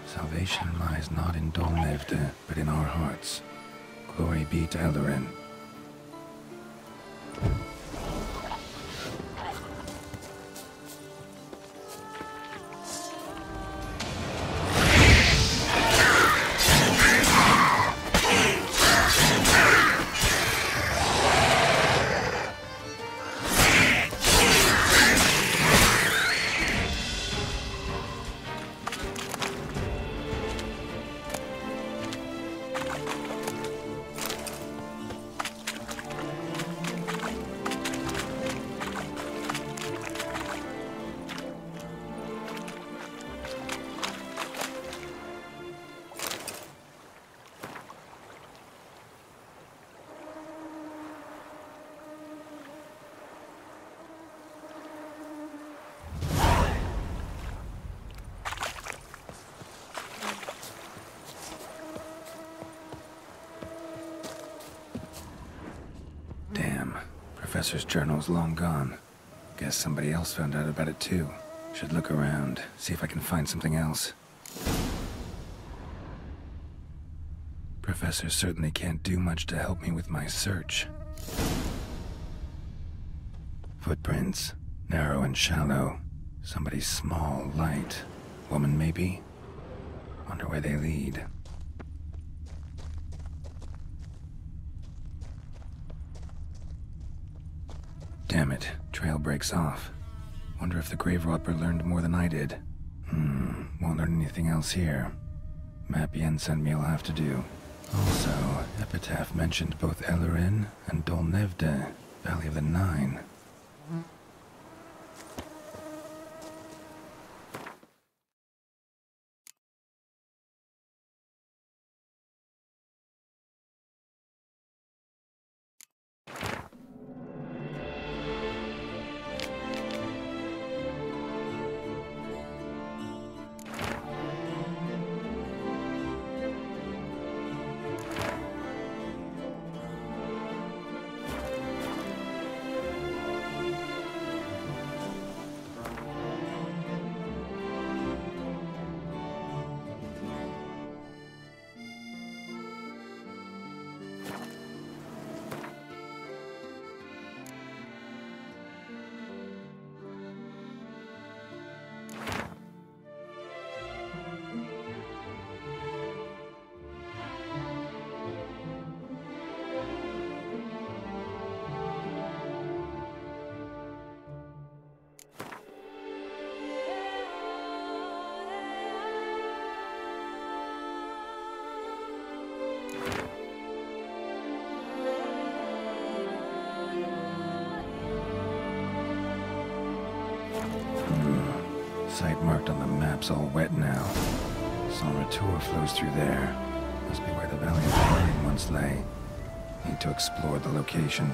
Salvation lies not in Dolnevde, but in our hearts. Glory be to Eldarin. Damn. Professor's journal's long gone. Guess somebody else found out about it too. Should look around, see if I can find something else. Professor certainly can't do much to help me with my search. Footprints. Narrow and shallow. Somebody small, light. Woman, maybe? Wonder where they lead. Damn it. Trail breaks off. Wonder if the grave robber learned more than I did. Won't learn anything else here. Map Yen sent me will have to do. Also, Epitaph mentioned both Ellerin and Dolnevde, Valley of the Nine. Site marked on the map's all wet now. San Retour flows through there. Must be where the Valley of the Nine once lay. Need to explore the location.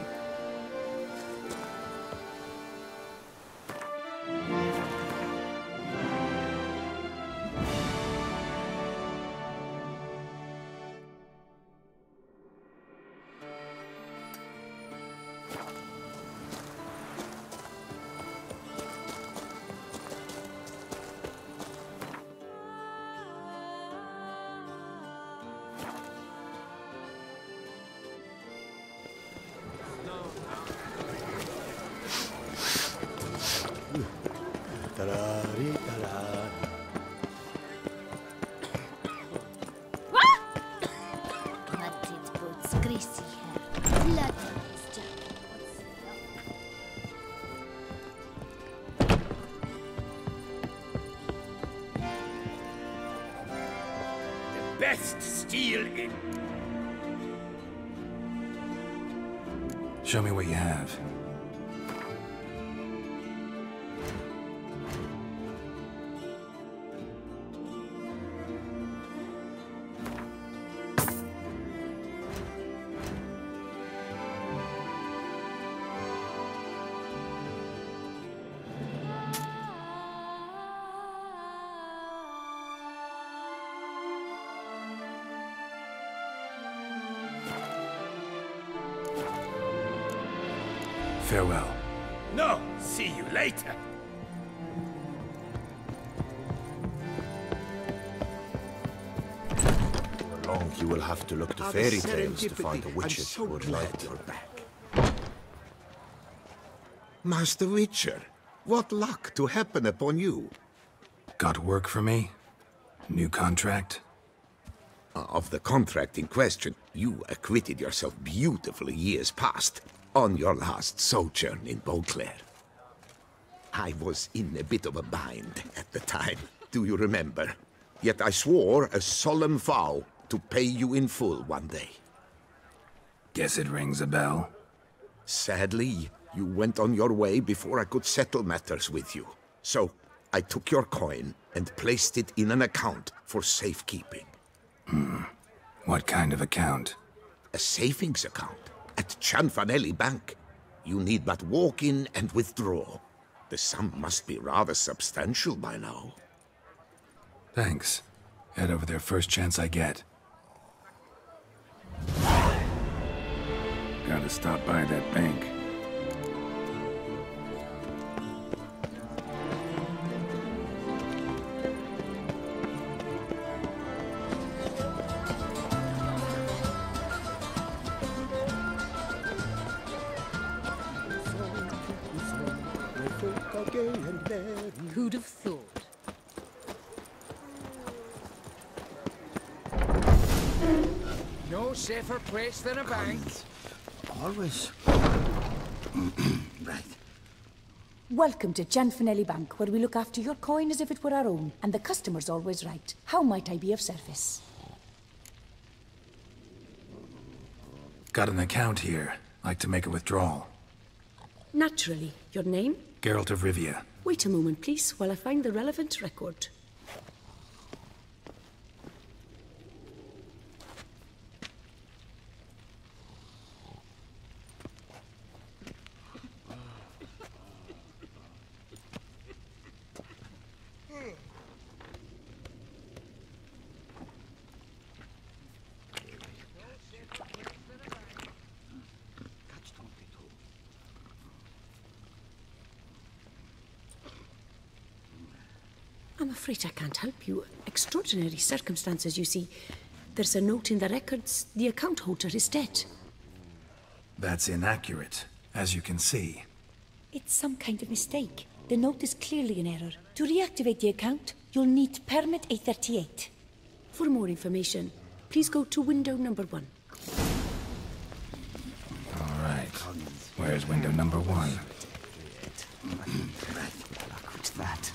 Best steel in. Show me what you have. Farewell. No, see you later. For long you will have to look to fairy tales to find the witches who would light your back. Master Witcher, what luck to happen upon you. Got work for me? New contract? Of the contract in question, you acquitted yourself beautifully years past, on your last sojourn in Beauclair. I was in a bit of a bind at the time, do you remember? Yet I swore a solemn vow to pay you in full one day. Guess it rings a bell. Sadly, you went on your way before I could settle matters with you. So, I took your coin and placed it in an account for safekeeping. What kind of account? A savings account at Cianfanelli Bank. You need but walk in and withdraw. The sum must be rather substantial by now. Thanks. Head over there first chance I get. Gotta stop by that bank. Who'd have thought? No safer place than a bank. Always. Right. Welcome to Gianfinelli Bank, where we look after your coin as if it were our own, and the customer's always right. How might I be of service? Got an account here. Like to make a withdrawal. Naturally. Your name? Geralt of Rivia. Wait a moment, please, while I find the relevant record. I'm afraid I can't help you. Extraordinary circumstances, you see. There's a note in the records. The account holder is dead. That's inaccurate, as you can see. It's some kind of mistake. The note is clearly in error. To reactivate the account, you'll need permit A38. For more information, please go to window number 1. All right. Where's window number 1? Right. Look at that.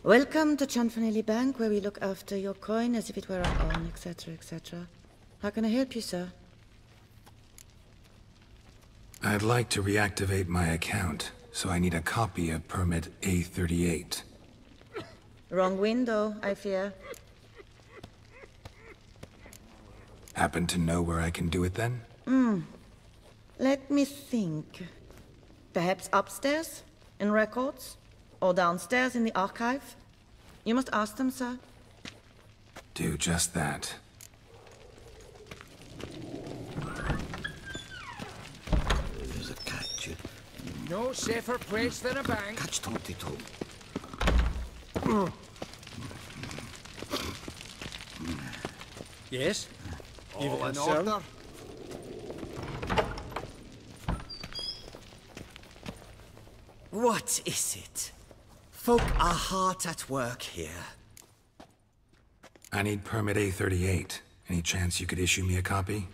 Welcome to Gianfinelli Bank, where we look after your coin as if it were our own, etc., etc. How can I help you, sir? I'd like to reactivate my account, so I need a copy of permit A38. Wrong window, I fear. Happen to know where I can do it then? Let me think. Perhaps upstairs, in records? Or downstairs in the archive? You must ask them, sir. Do just that. There's a catch. No safer place than a bank. Catch 22. Yes? All in sir. order? What is it? Folk are hard at work here. I need permit A38. Any chance you could issue me a copy?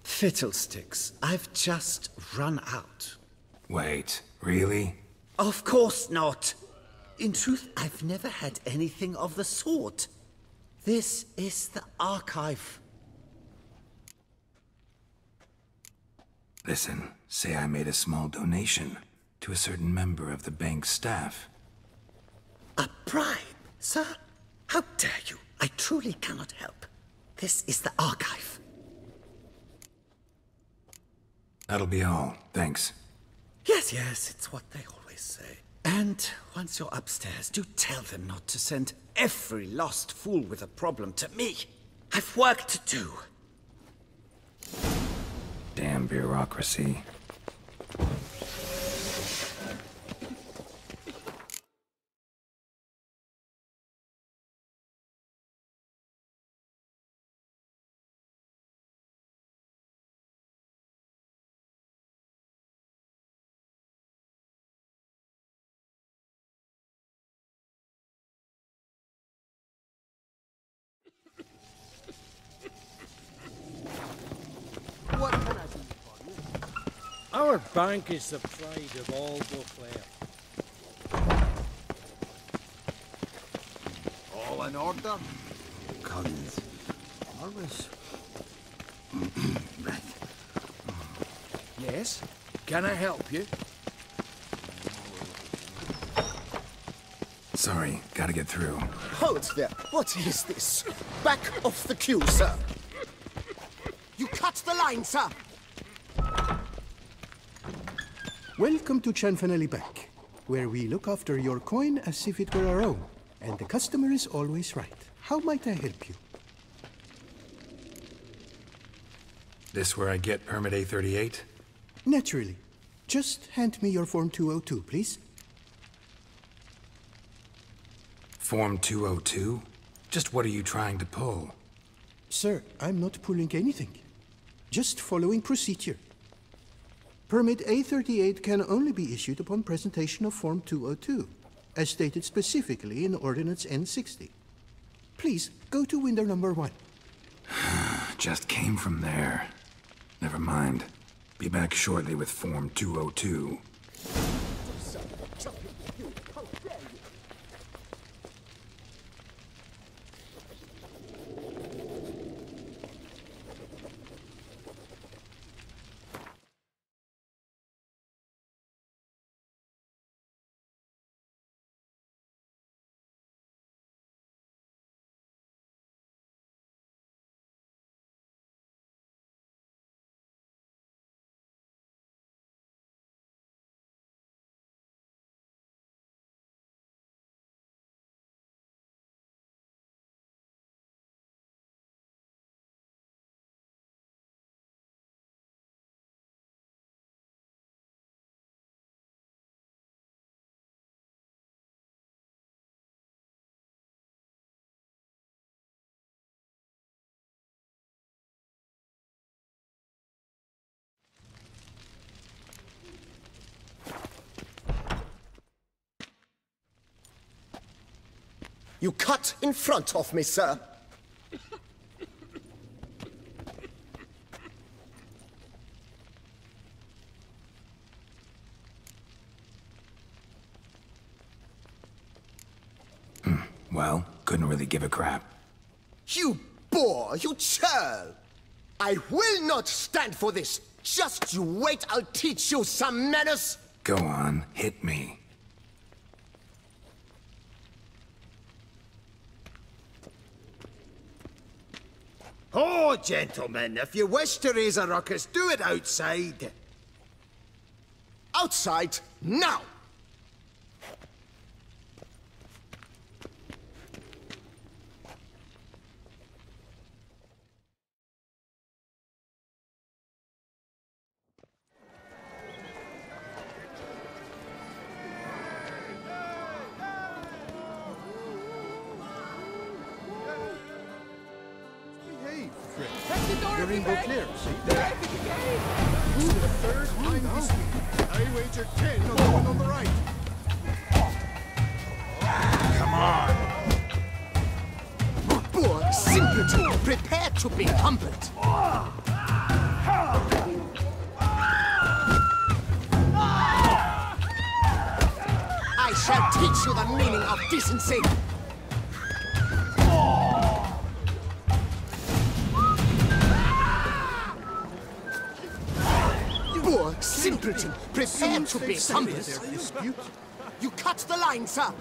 Fiddlesticks, I've just run out. Wait, really? Of course not. In truth, I've never had anything of the sort. This is the archive. Listen, say I made a small donation to a certain member of the bank's staff. A bribe, sir? How dare you? I truly cannot help. This is the archive. That'll be all. Thanks. Yes, it's what they always say. And once you're upstairs, do tell them not to send every lost fool with a problem to me. I've work to do. Damn bureaucracy. What can I do for you? Our bank is the pride of all Beauclair. All in order? Collins. Always. Right. Yes? Can I help you? Sorry, gotta get through. Hold there. What is this? Back off the queue, sir. You cut the line, sir. Welcome to Gianfinelli Bank, where we look after your coin as if it were our own, and the customer is always right. How might I help you? This where I get permit A38? Naturally. Just hand me your Form 202, please. Form 202? Just what are you trying to pull? Sir, I'm not pulling anything. Just following procedure. Permit A38 can only be issued upon presentation of Form 202, as stated specifically in Ordinance N60. Please, go to window number 1. Just came from there. Never mind. Be back shortly with Form 202. You cut in front of me, sir. Well, couldn't really give a crap. You boor, you churl! I will not stand for this. Just you wait, I'll teach you some manners. Go on, hit me. Oh, gentlemen, if you wish to raise a ruckus, do it outside. Outside, now! The rainbow clear, see? It's the third time this week. I wager 10 on the one on the right. Come on! Boor, simpleton, prepare to be humbled. I shall teach you the meaning of decency. Boor, simpleton, prepare to be humbled. You cut the line, sir.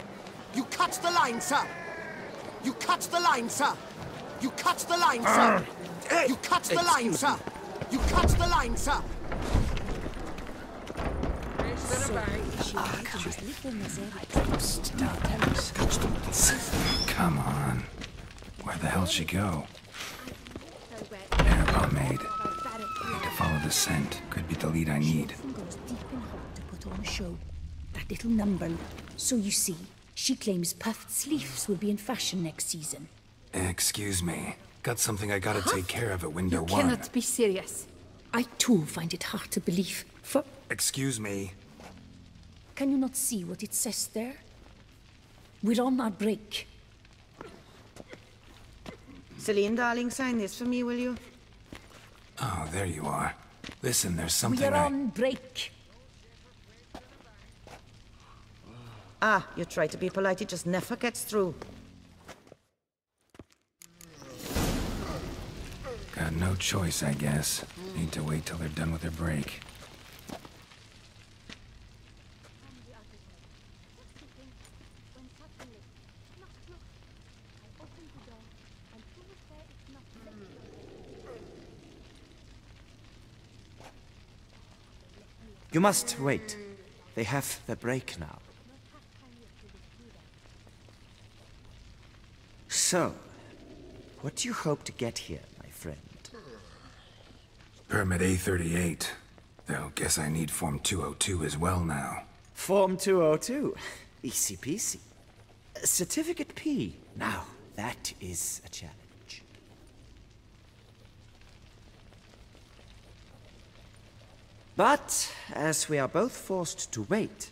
You cut the line, sir. You cut the line, sir. You cut the line, sir. You cut the line, sir. You cut the line, sir. Come on. Where the hell she go? Air pomade. Need to follow the scent. Could be the lead I need. Put on a show. That little number. So you see, she claims puffed sleeves will be in fashion next season. Excuse me. Got something I gotta take care of at window 1. Cannot be serious. I too find it hard to believe. For Excuse me. can you not see what it says there? We're on our break. Celine, darling, sign this for me, will you? Oh, there you are. Listen, there's We something are on break. Ah, you try to be polite, it just never gets through. Got no choice, I guess. Need to wait till they're done with their break. You must wait. They have the break now. So, what do you hope to get here, my friend? Permit A38. Though, guess I need Form 202 as well now. Form 202? Easy peasy. Certificate P. Now, that is a challenge. But, as we are both forced to wait,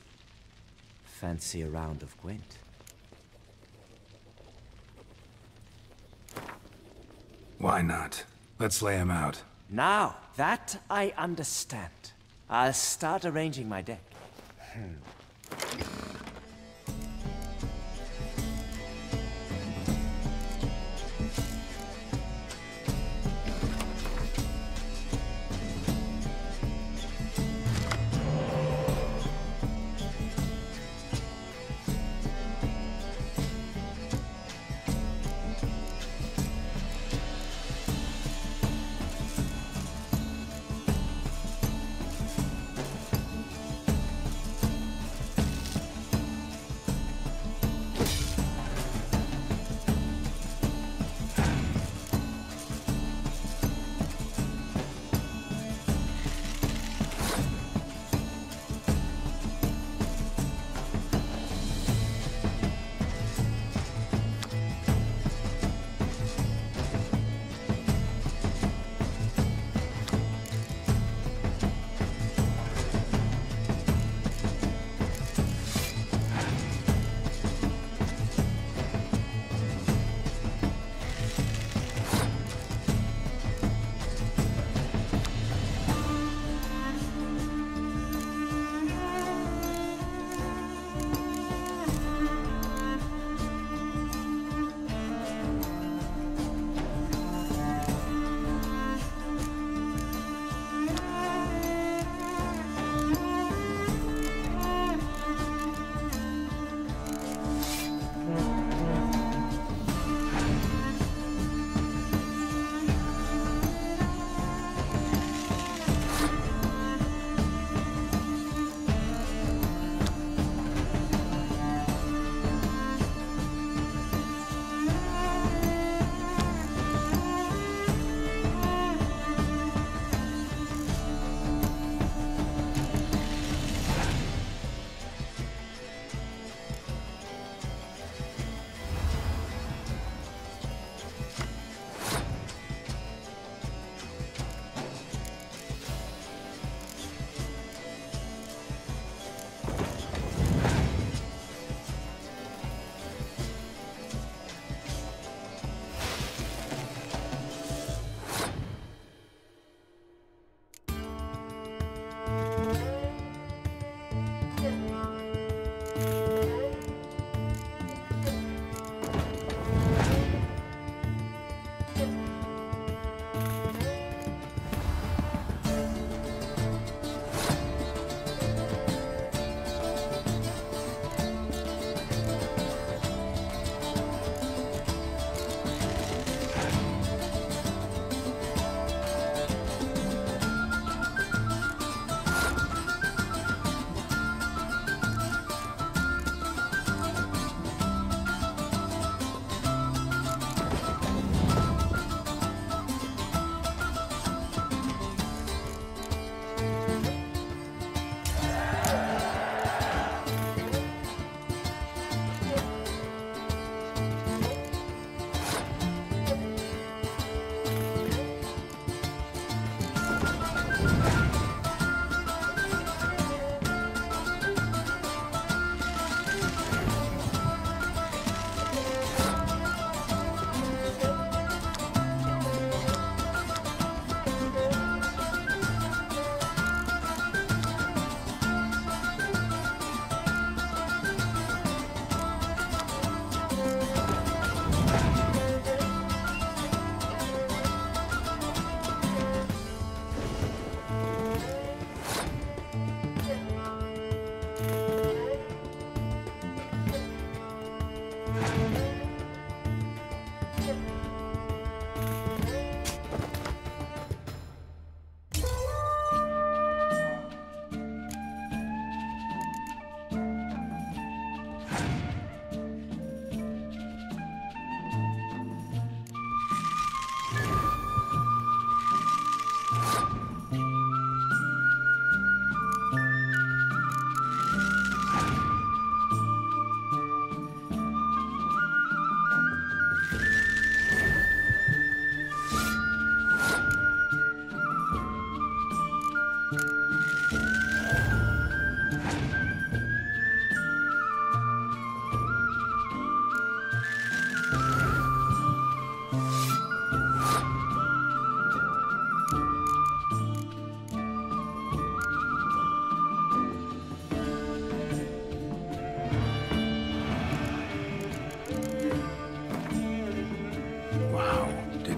fancy a round of Gwent. Why not? Let's lay him out. Now, that I understand. I'll start arranging my deck.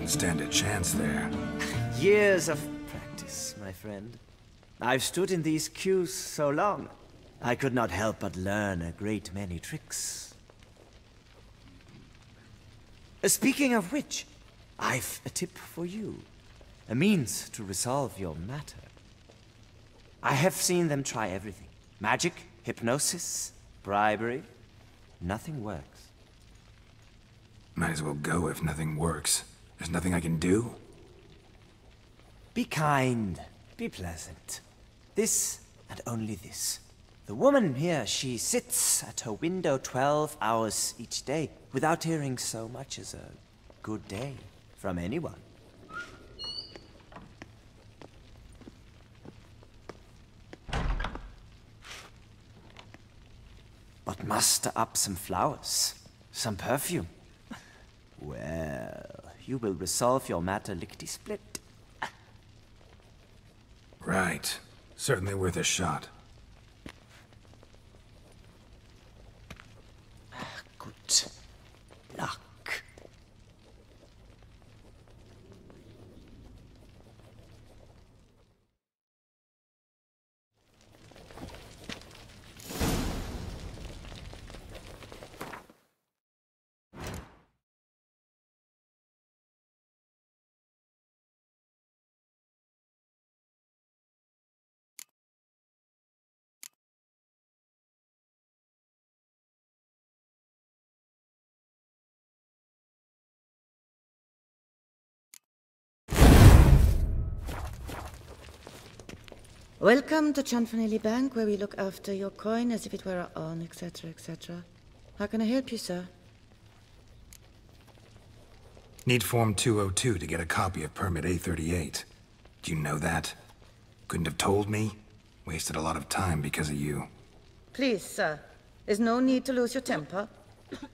wouldn't stand a chance there. Years of practice, my friend. I've stood in these queues so long, I could not help but learn a great many tricks. Speaking of which, I've a tip for you. A means to resolve your matter. I have seen them try everything. Magic, hypnosis, bribery. Nothing works. Might as well go if nothing works. There's nothing I can do? Be kind. Be pleasant. This and only this. The woman here, she sits at her window 12 hours each day without hearing so much as a good day from anyone. But muster up some flowers, some perfume. Well, you will resolve your matter lickety-split. Right. Certainly worth a shot. Good luck. Welcome to Chanfanelli Bank, where we look after your coin as if it were our own, etc., etc. How can I help you, sir? Need Form 202 to get a copy of Permit A38. Do you know that? Couldn't have told me? Wasted a lot of time because of you. Please, sir. There's no need to lose your temper.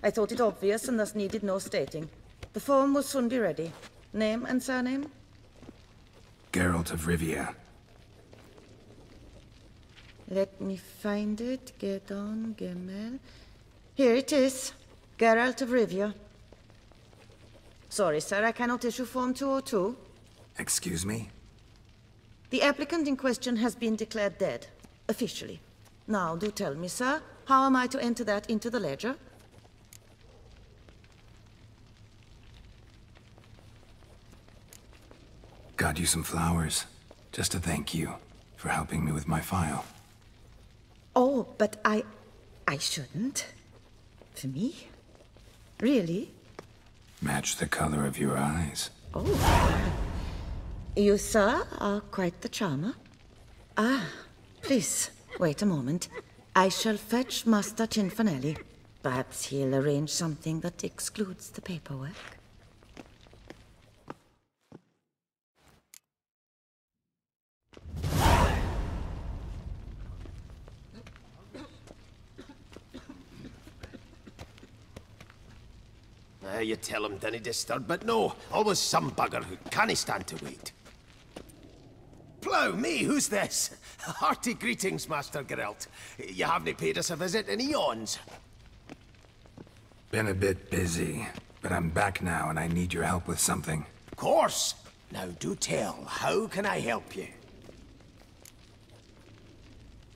I thought it obvious and thus needed no stating. The form will soon be ready. Name and surname? Geralt of Rivia. Let me find it. Get on, Gemel. Here it is. Geralt of Rivia. Sorry, sir, I cannot issue Form 202. Excuse me? The applicant in question has been declared dead, officially. Now, do tell me, sir, how am I to enter that into the ledger? Got you some flowers, just to thank you for helping me with my file. Oh, but I shouldn't. For me? Really? Match the color of your eyes. Oh. You, sir, are quite the charmer. Ah, please, wait a moment. I shall fetch Master Chanfanelli. Perhaps he'll arrange something that excludes the paperwork. You tell him, dinna disturb, but no, always some bugger who can't stand to wait. Plough me, who's this? Hearty greetings, Master Geralt. You haven't paid us a visit in eons. Been a bit busy, but I'm back now and I need your help with something. Of course. Now do tell, how can I help you?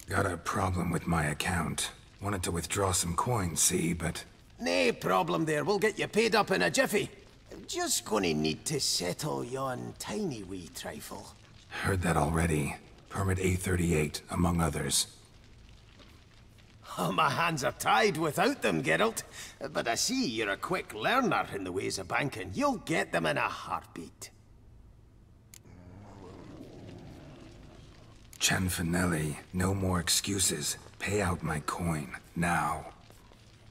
Got a problem with my account. Wanted to withdraw some coins, see, but... Nae problem there, we'll get you paid up in a jiffy. Just gonna need to settle yon tiny wee trifle. Heard that already. Permit A38, among others. Oh, my hands are tied without them, Geralt. But I see you're a quick learner in the ways of banking. You'll get them in a heartbeat. Chanfanelli, no more excuses. Pay out my coin, now.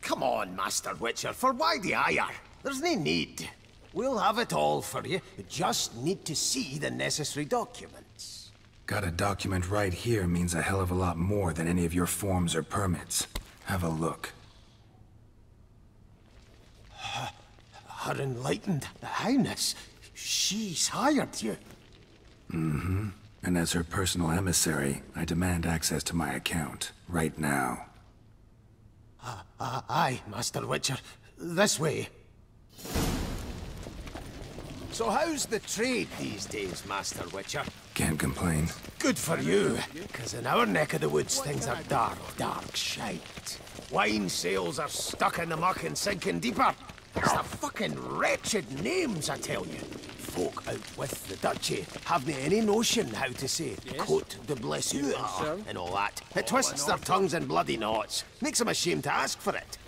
Come on, Master Witcher, for why the ire? There's no need. We'll have it all for you. You just need to see the necessary documents. Got a document right here means a hell of a lot more than any of your forms or permits. Have a look. Her Enlightened Highness, she's hired you. Mm-hmm. And as her personal emissary, I demand access to my account, right now. Aye, Master Witcher. This way. So how's the trade these days, Master Witcher? Can't complain. Good for you, because in our neck of the woods things are dark, dark shite. Wine sales are stuck in the muck and sinking deeper. It's the fucking wretched names, I tell you. Folk out with the duchy haven't any notion how to say Cote de Blessure and all that. It twists their tongues in bloody knots. Makes them ashamed to ask for it.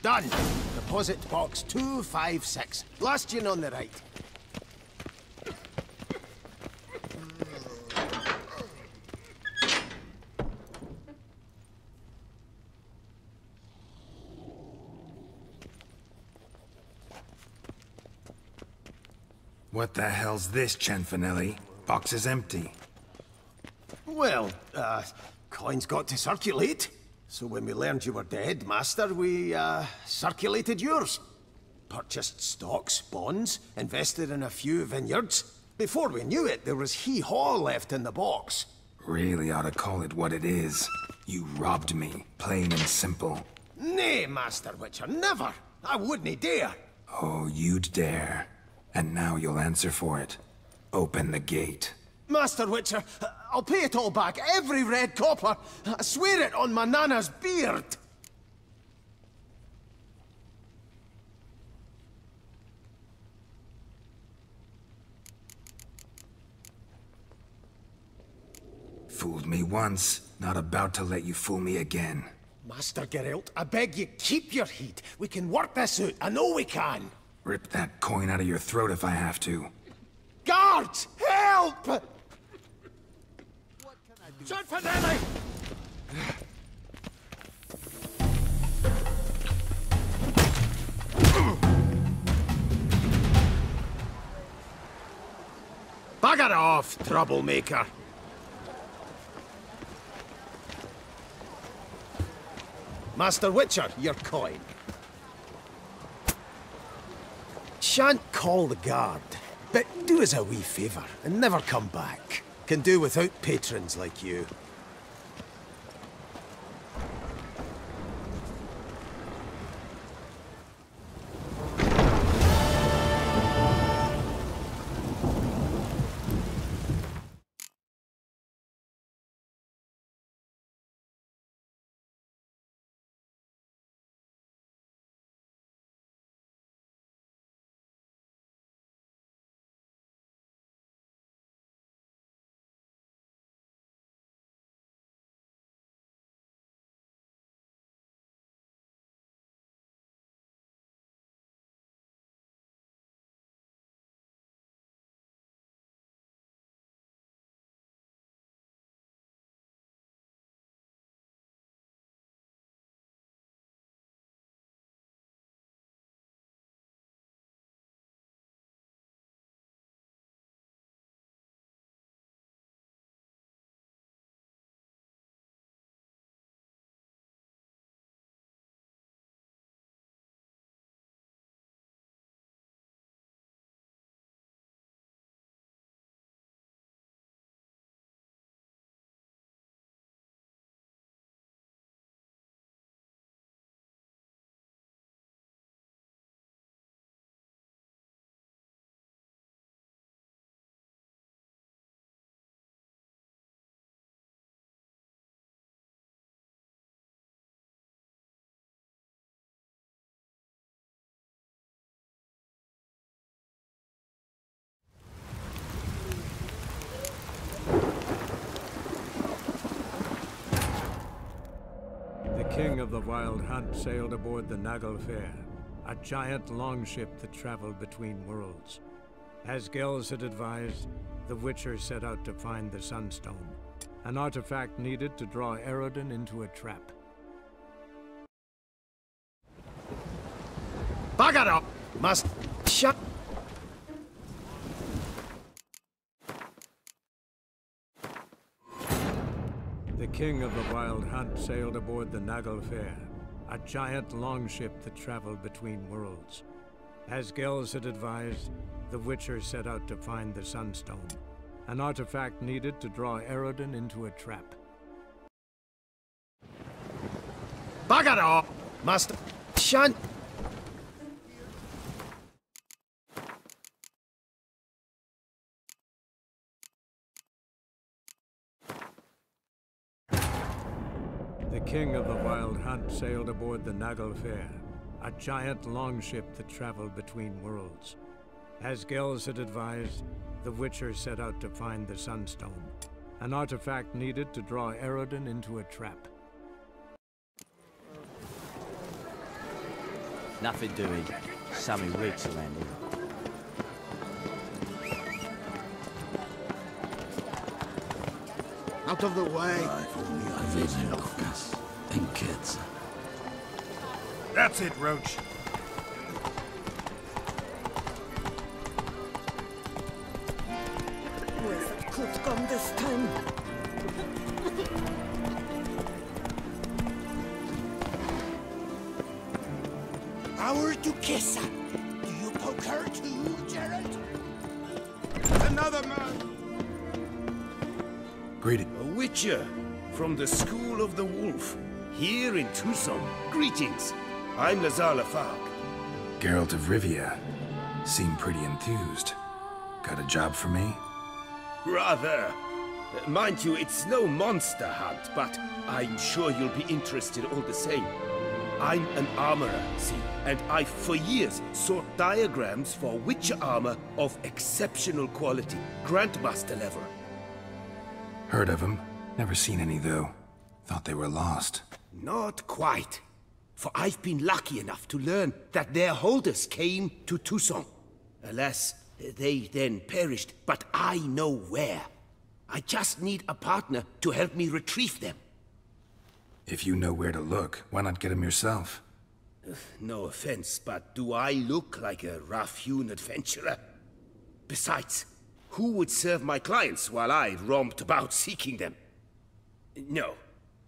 Done. Deposit box 256. Last yin on the right. What the hell's this, Cianfanelli? Box is empty. Well, coins got to circulate. So when we learned you were dead, Master, we, circulated yours. Purchased stocks, bonds, invested in a few vineyards. Before we knew it, there was hee-haw left in the box. Really ought to call it what it is. You robbed me, plain and simple. Nay, Master Witcher, never! I wouldn't dare! Oh, you'd dare. And now you'll answer for it. Open the gate. Master Witcher, I'll pay it all back, every red copper. I swear it on my nana's beard. Fooled me once, not about to let you fool me again. Master Geralt, I beg you, keep your heat. We can work this out, I know we can. Rip that coin out of your throat if I have to. Guards, help! Cianfanelli! Bugger off, troublemaker. Master Witcher, your coin. Shan't call the guard, but do us a wee favour and never come back. Can do without patrons like you. The king of the Wild Hunt sailed aboard the Naglfar, a giant longship that traveled between worlds. As Gels had advised, the Witcher set out to find the Sunstone, an artifact needed to draw Eredin into a trap. Bugger up! Must shut. The king of the Wild Hunt sailed aboard the Naglfar, a giant longship that traveled between worlds. As Gels had advised, the Witcher set out to find the Sunstone, an artifact needed to draw Eredin into a trap. Bugger off! Must shunt. king of the Wild Hunt sailed aboard the Naglfar, a giant longship that traveled between worlds. As Gels had advised, the Witcher set out to find the Sunstone, an artifact needed to draw Eredin into a trap. Nothing doing. Sammy Riggs around here. Out of the way! If only I was helpless. And kids. That's it, Roach. Where's the coot gone this time? Our Duchessa. Do you poke her too, Geralt? Another man! Greeting. A Witcher from the School of the Wolf, here in Tucson. Greetings. I'm Lazar Lafargue. Geralt of Rivia. Seem pretty enthused. Got a job for me? Rather. Mind you, it's no monster hunt, but I'm sure you'll be interested all the same. I'm an armorer, see, and I've for years sought diagrams for Witcher armor of exceptional quality, Grandmaster level. Heard of them. Never seen any, though. Thought they were lost. Not quite. For I've been lucky enough to learn that their holders came to Tucson. Alas, they then perished, but I know where. I just need a partner to help me retrieve them. If you know where to look, why not get them yourself? No offense, but do I look like a rough-hewn adventurer? Besides, who would serve my clients while I romped about seeking them? No,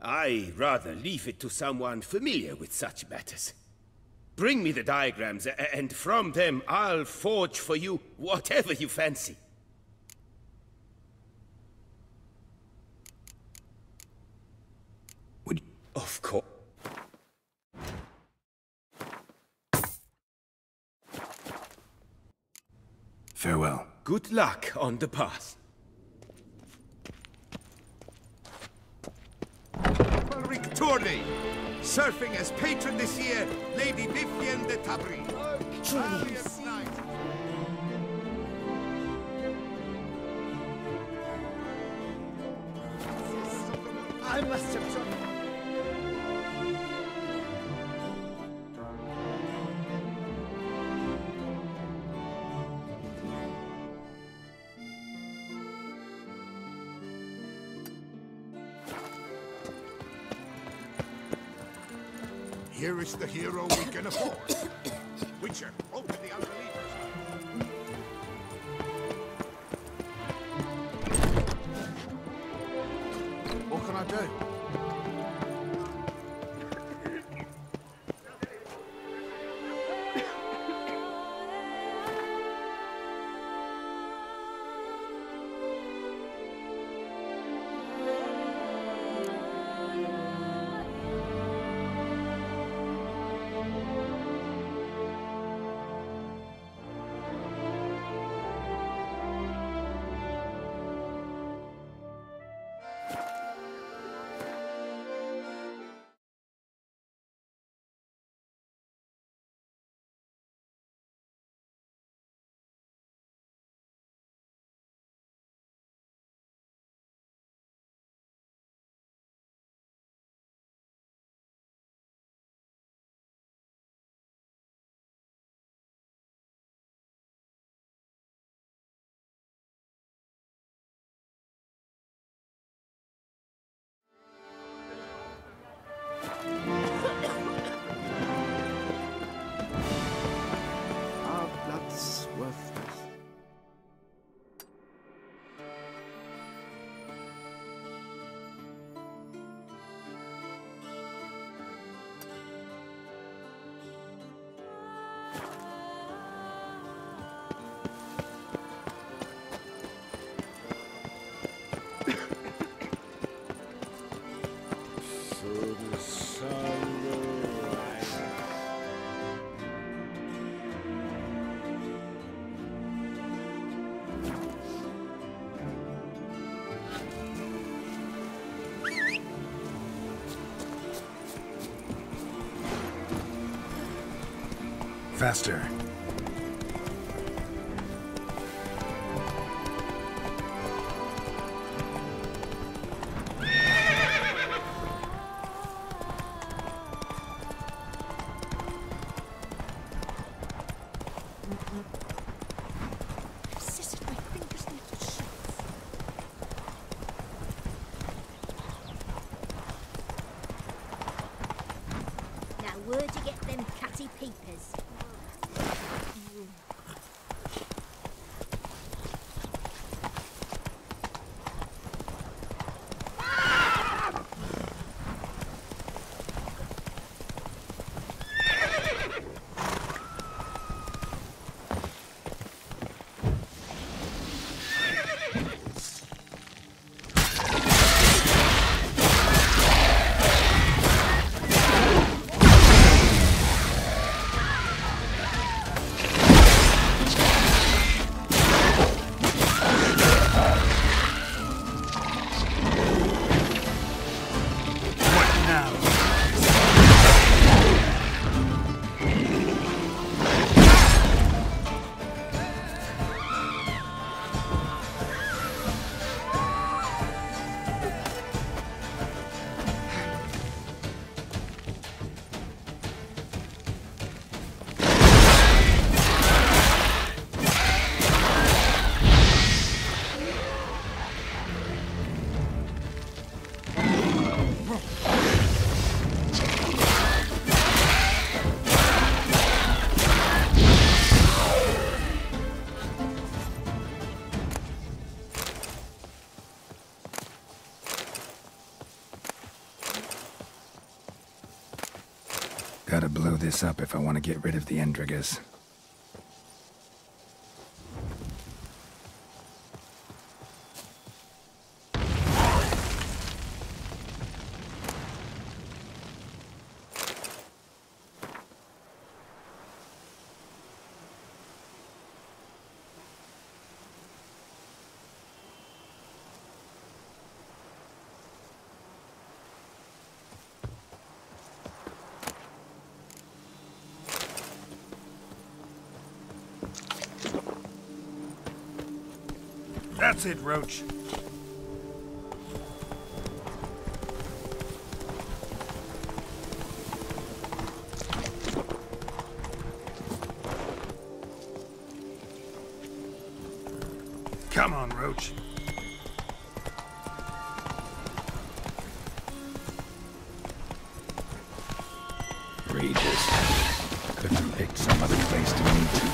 I rather leave it to someone familiar with such matters. Bring me the diagrams, and from them I'll forge for you whatever you fancy. Of course. Farewell. Good luck on the path. Victorly! Surfing as patron this year, Lady Vivienne de Tabry. Julius. I must have done. Here is the hero we can afford. Witcher, open the outer levers. What can I do? faster. Now, where'd you get them catty peepers? Gotta blow this up if I want to get rid of the Endrigas. That's it, Roach. Come on, Roach. Regis. Couldn't have picked some other place to move to.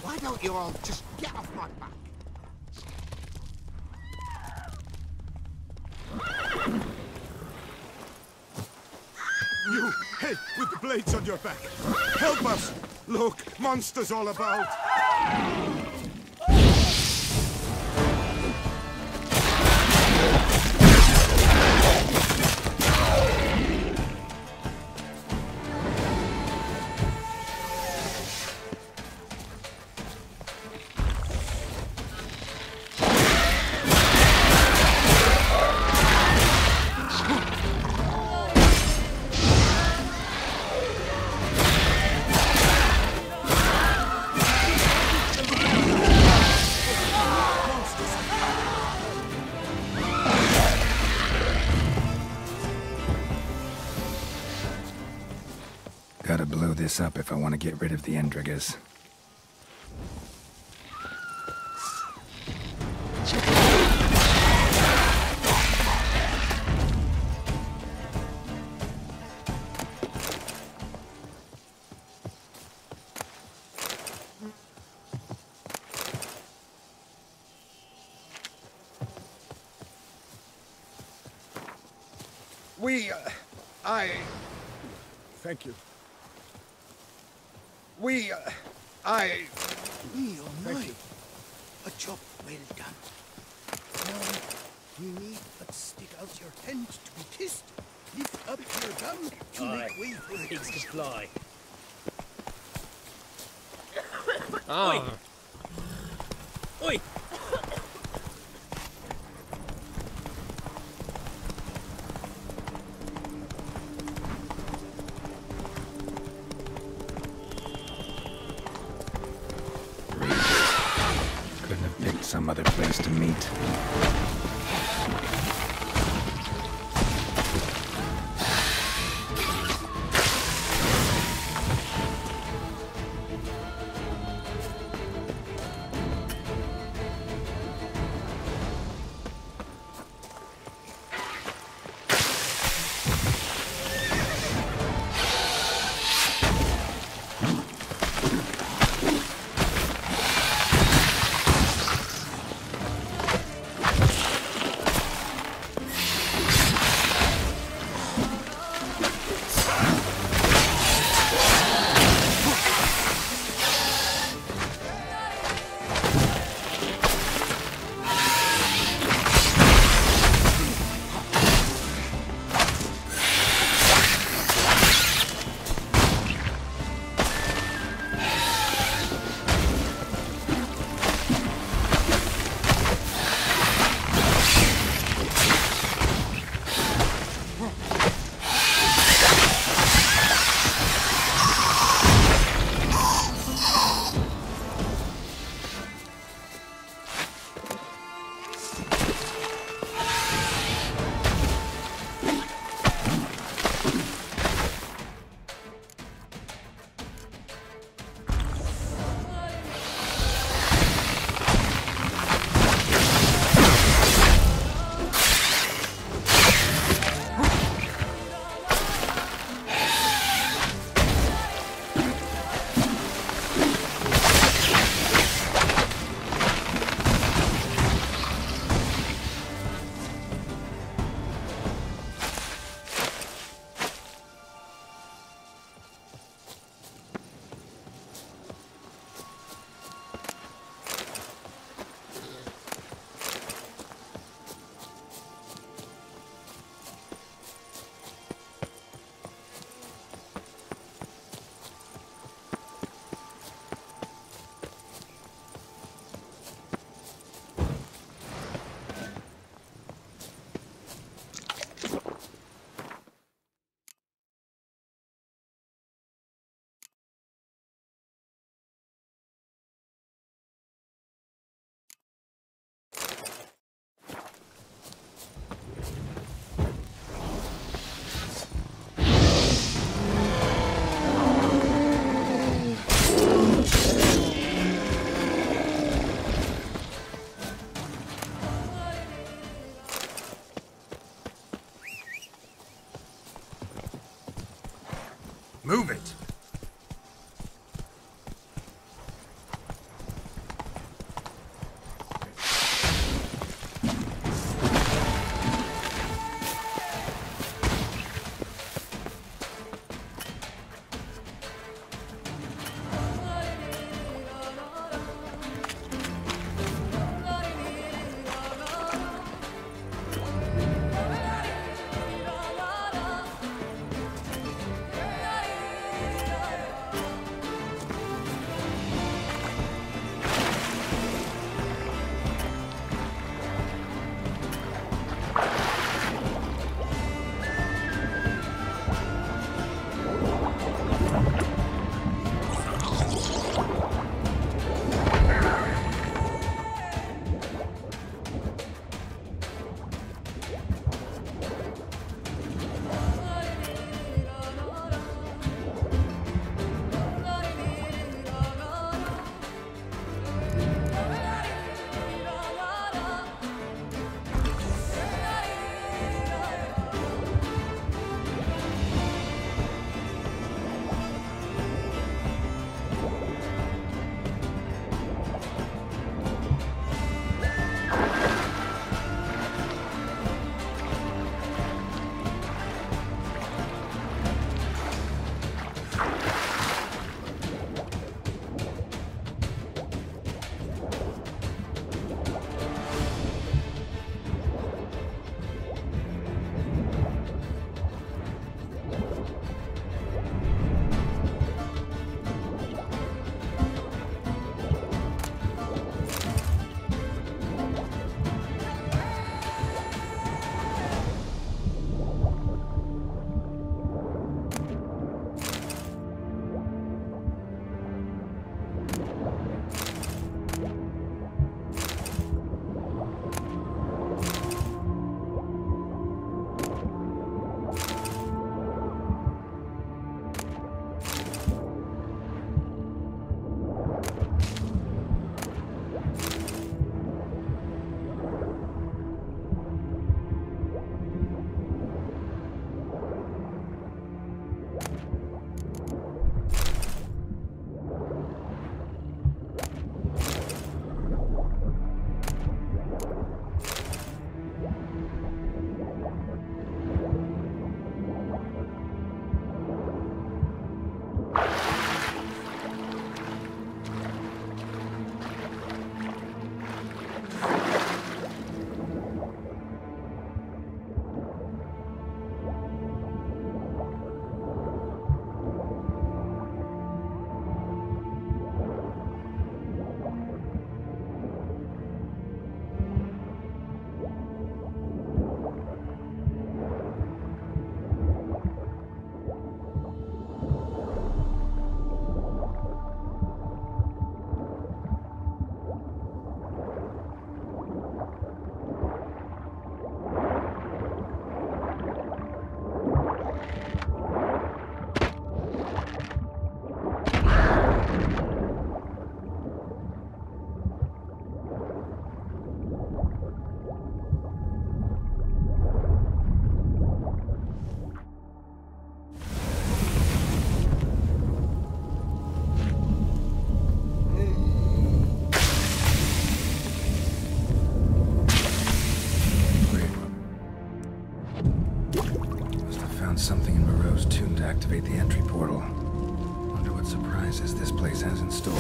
Why don't you all just get off my back? You, hey, with the blades on your back. Help us! Look, monsters all about. Gotta blow this up if I want to get rid of the Endrigas. Thank you. Me, oh my. A job well done. Now, you need but stick out your hand to be kissed. Lift up your gum to make way for it. Pigs to fly. Oi! Oi! Couldn't have picked some other place to meet. Move it! Something in Moreau's tomb to activate the entry portal. Wonder what surprises this place has in store.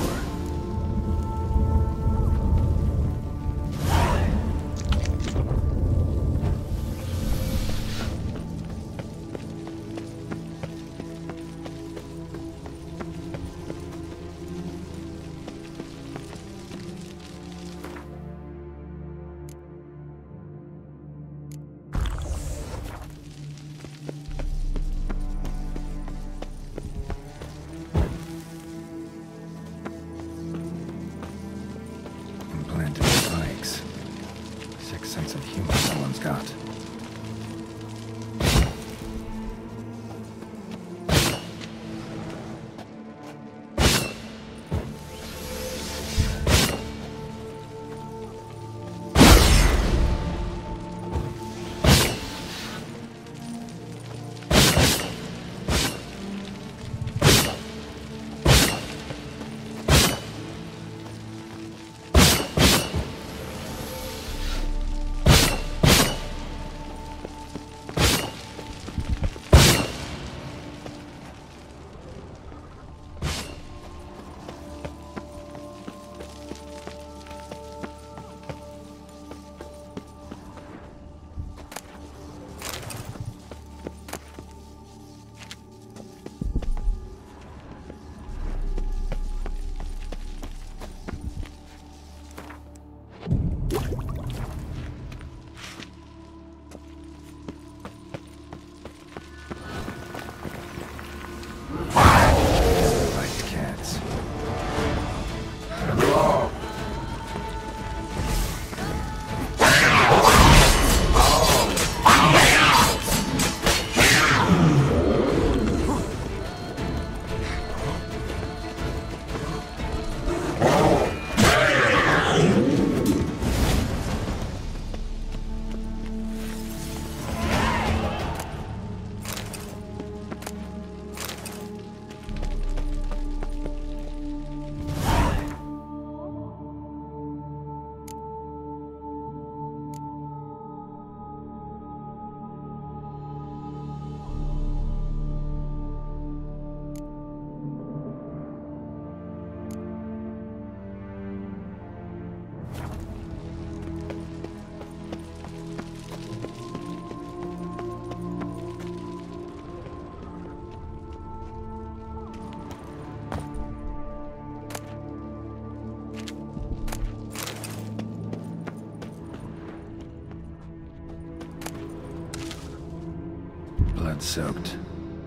blood-soaked.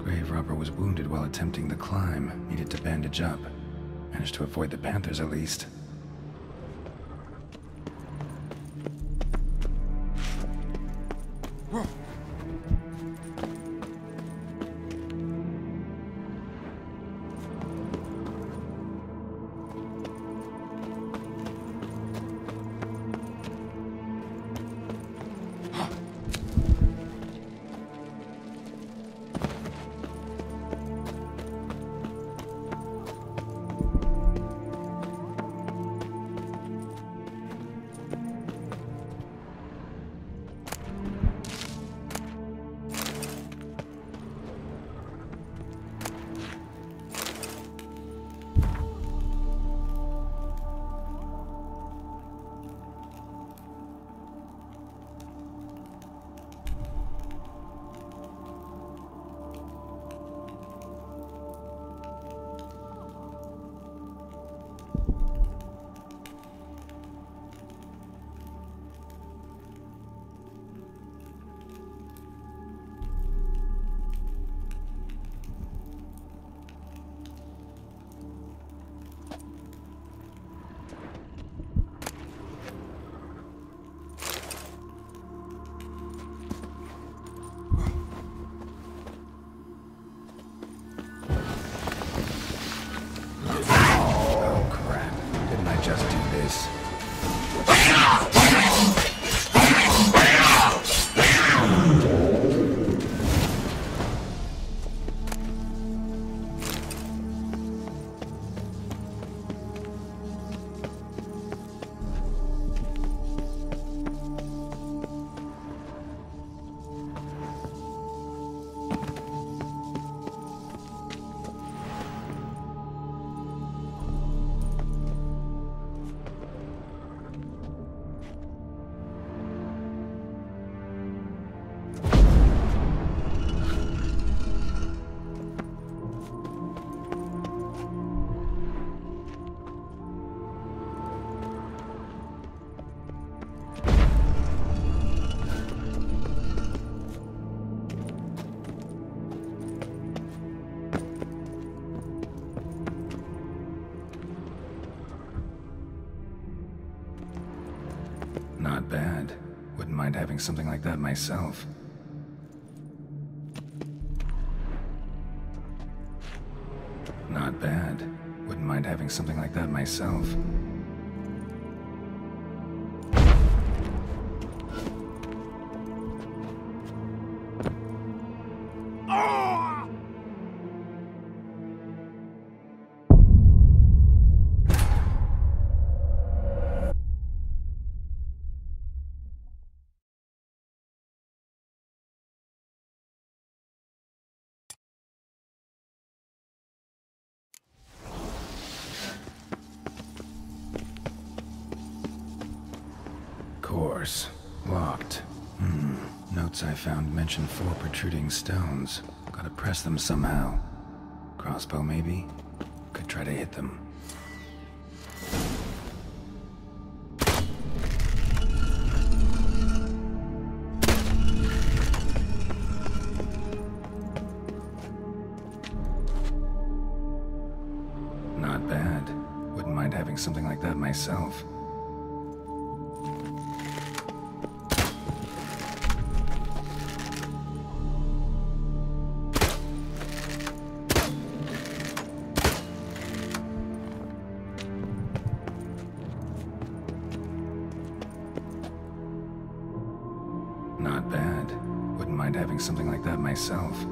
Grave robber was wounded while attempting the climb. Needed to bandage up. Managed to avoid the panthers at least. Not bad. Wouldn't mind having something like that myself. Not bad. Wouldn't mind having something like that myself. Course. Locked. Notes I found mention 4 protruding stones. Gotta press them somehow. Crossbow, maybe? Could try to hit them. Not bad. Wouldn't mind having something like that myself. Not bad. Wouldn't mind having something like that myself.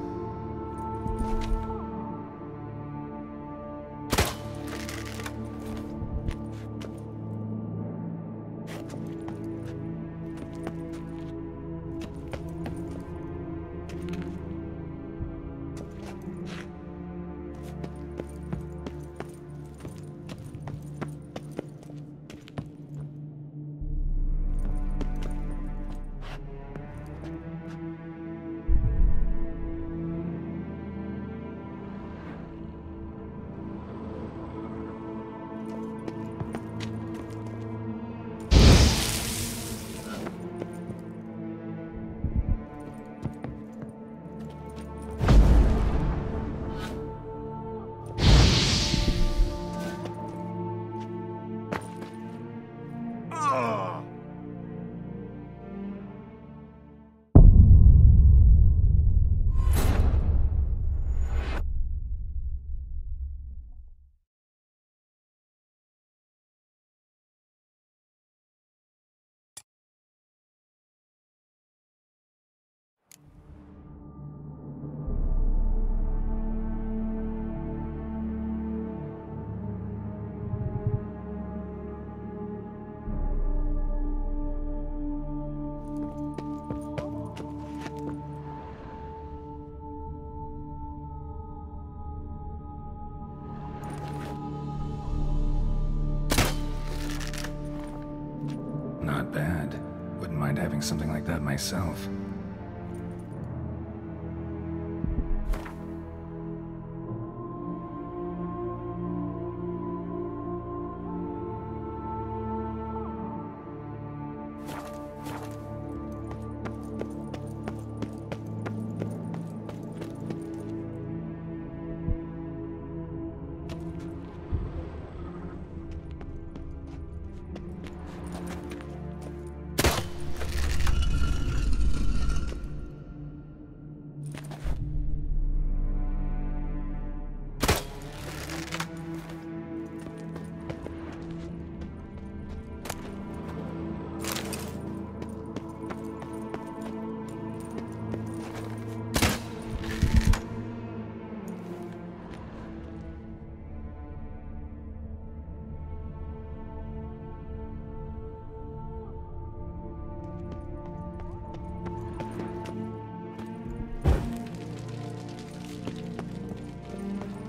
having something like that myself.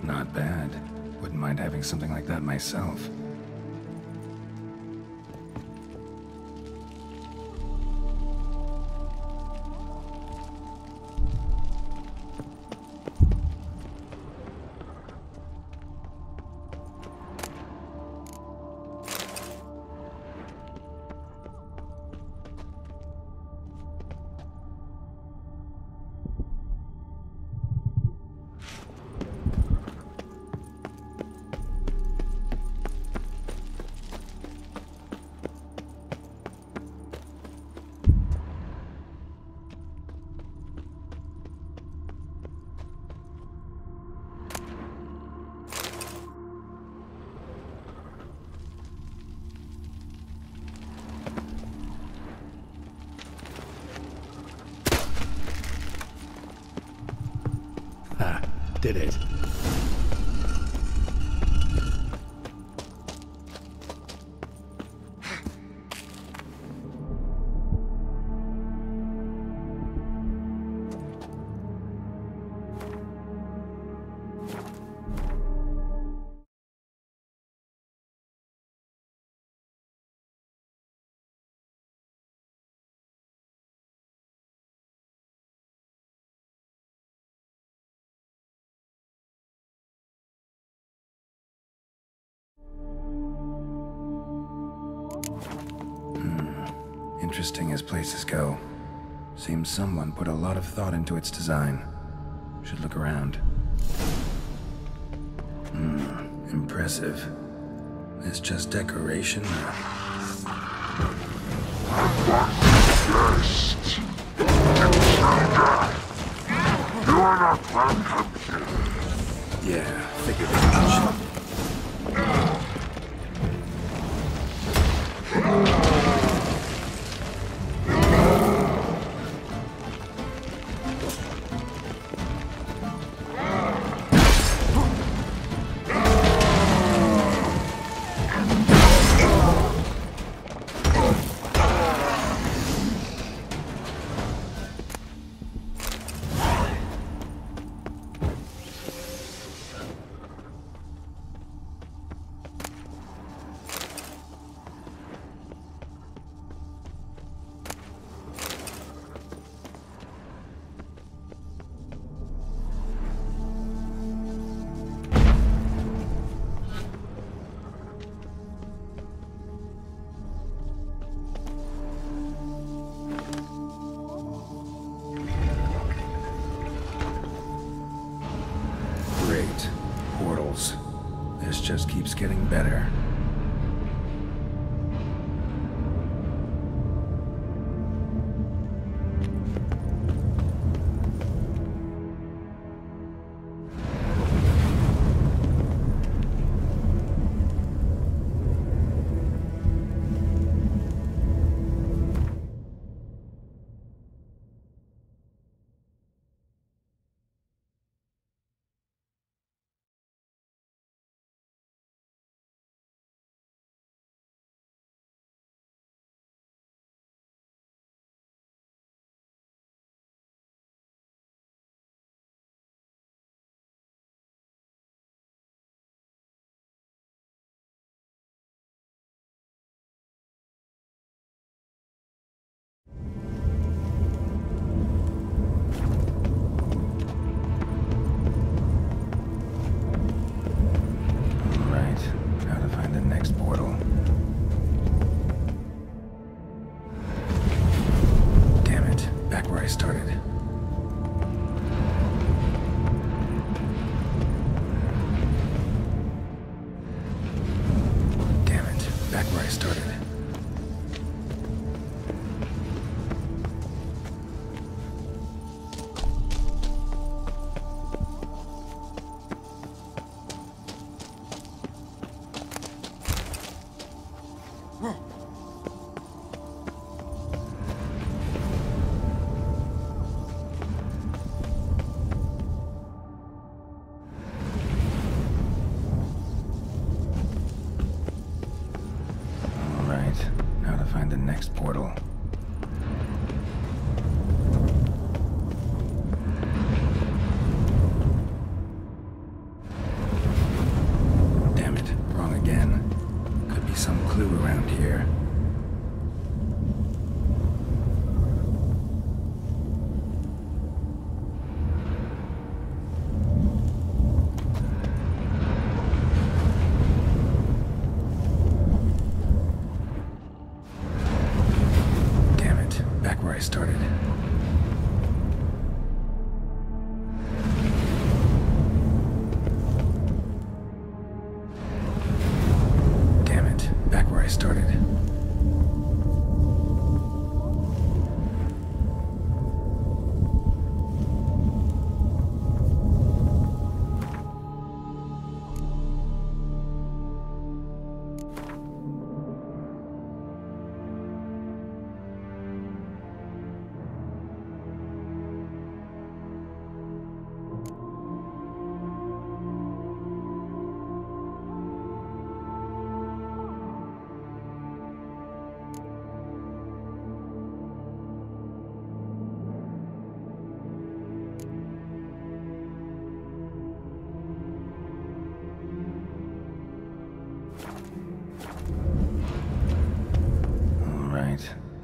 Not bad. Wouldn't mind having something like that myself. Did it. Interesting as places go. Seems someone put a lot of thought into its design. Should look around. Impressive. It's just decoration. Guest. Intruder. You are not welcome here. Yeah, figured as much. Portals. This just keeps getting better. next portal. Damn it, wrong again. Could be some clue around here. Where I started. Damn it, back where I started.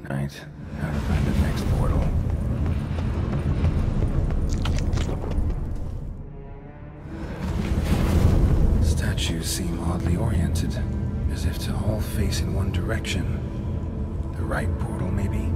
Right. How to find the next portal. Statues seem oddly oriented, as if to all face in one direction. The right portal, maybe?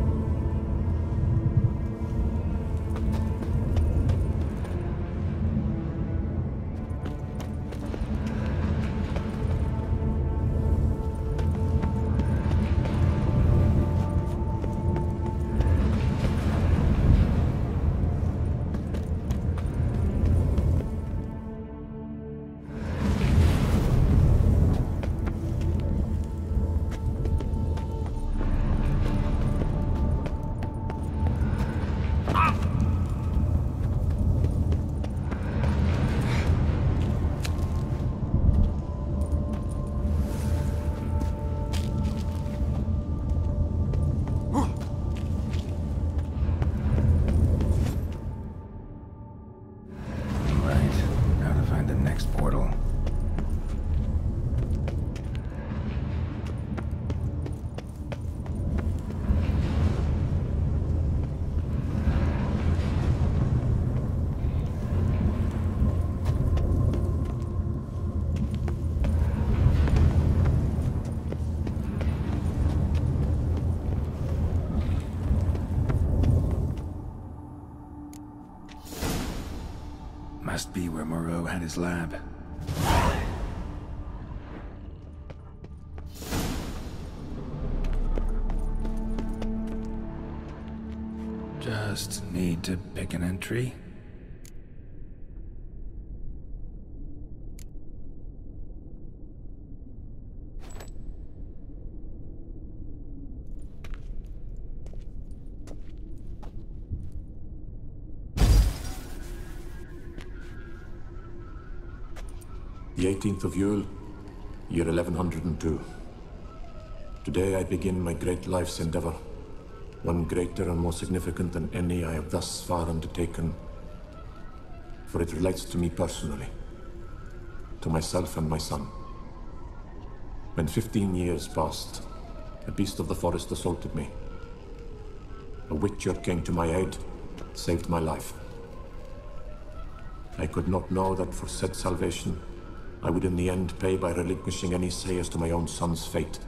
Must be where Moreau had his lab. Just need to pick an entry. The 18th of Yule, year 1102. Today I begin my great life's endeavor, one greater and more significant than any I have thus far undertaken, for it relates to me personally, to myself and my son. When 15 years passed, a beast of the forest assaulted me. A witcher came to my aid, saved my life. I could not know that for said salvation, I would in the end pay by relinquishing any say as to my own son's fate.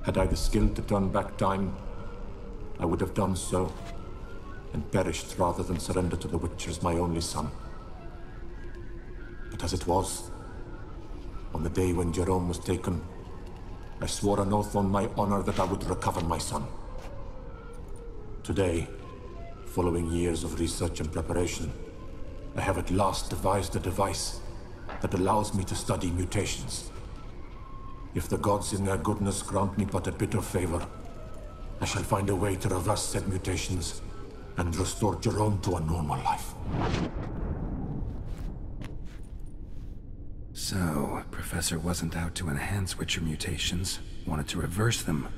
Had I the skill to turn back time, I would have done so, and perished rather than surrender to the Witchers my only son. But as it was, on the day when Jerome was taken, I swore an oath on my honor that I would recover my son. Today, following years of research and preparation, I have at last devised a device that allows me to study mutations. If the gods in their goodness grant me but a bit of favor, I shall find a way to reverse said mutations and restore Jerome to a normal life. So, Professor wasn't out to enhance Witcher mutations, wanted to reverse them.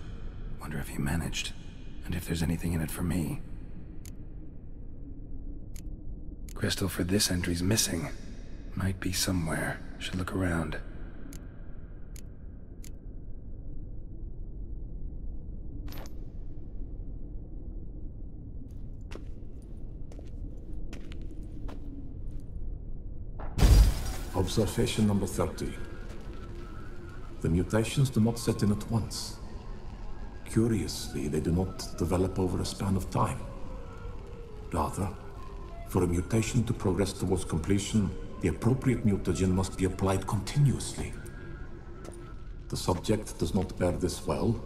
Wonder if he managed, and if there's anything in it for me. Crystal for this entry's missing. Might be somewhere. Should look around. Observation number 30. The mutations do not set in at once. Curiously, they do not develop over a span of time. Rather, for a mutation to progress towards completion, the appropriate mutagen must be applied continuously. The subject does not bear this well,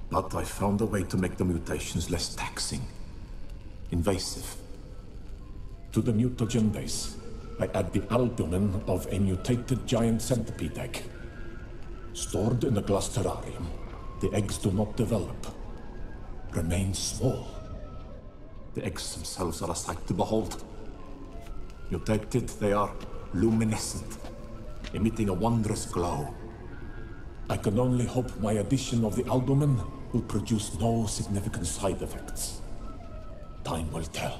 but I found a way to make the mutations less taxing, invasive. To the mutagen base, I add the albumin of a mutated giant centipede egg. Stored in a glass terrarium, the eggs do not develop, remain small. The eggs themselves are a sight to behold. Mutated, they are luminescent, emitting a wondrous glow. I can only hope my addition of the albumin will produce no significant side effects. Time will tell.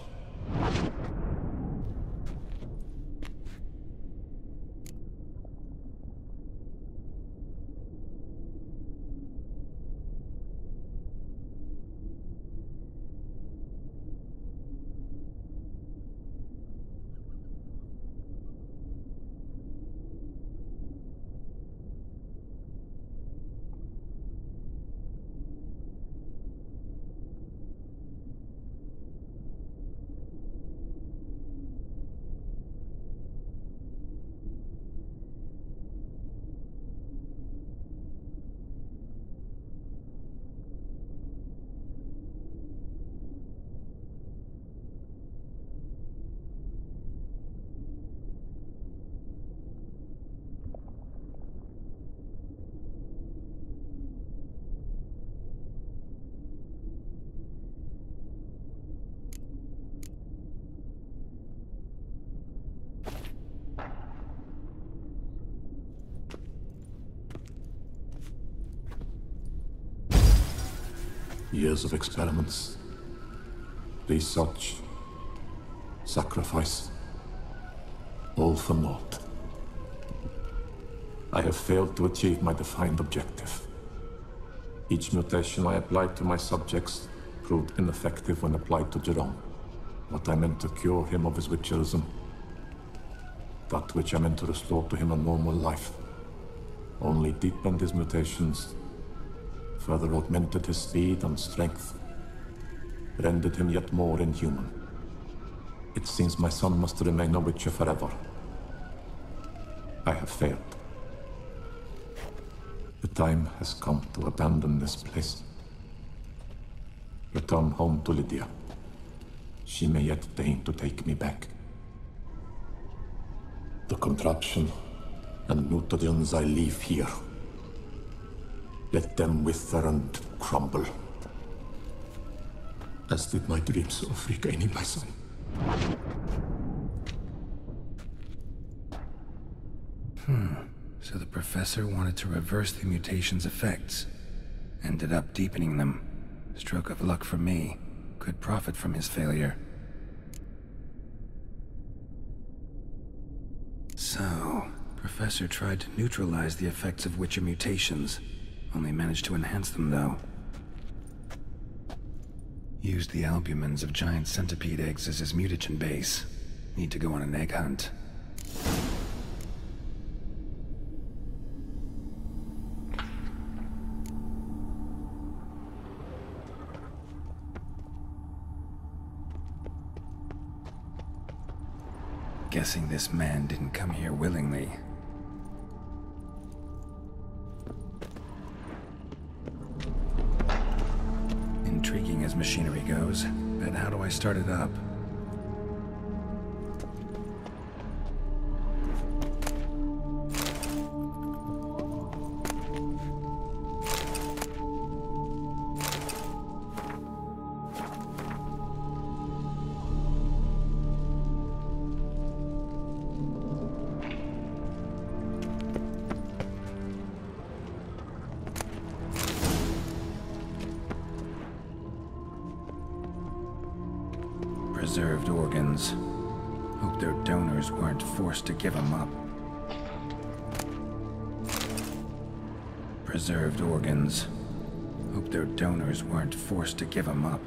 Years of experiments, research, sacrifice, all for naught. I have failed to achieve my defined objective. Each mutation I applied to my subjects proved ineffective when applied to Jerome. What I meant to cure him of his witcherism, that which I meant to restore to him a normal life, only deepened his mutations, further augmented his speed and strength, rendered him yet more inhuman. It seems my son must remain a witcher forever. I have failed. The time has come to abandon this place. Return home to Lydia. She may yet deign to take me back. The contraption and mutagens I leave here, let them wither and crumble, as did my dreams of regaining my son. So the professor wanted to reverse the mutation's effects. Ended up deepening them. Stroke of luck for me. Could profit from his failure. So, Professor tried to neutralize the effects of Witcher mutations. Only managed to enhance them, though. Used the albumins of giant centipede eggs as his mutagen base. Need to go on an egg hunt. Guessing this man didn't come here willingly. Intriguing as machinery goes, but how do I start it up? Preserved organs. Hope their donors weren't forced to give them up. Preserved organs. Hope their donors weren't forced to give them up.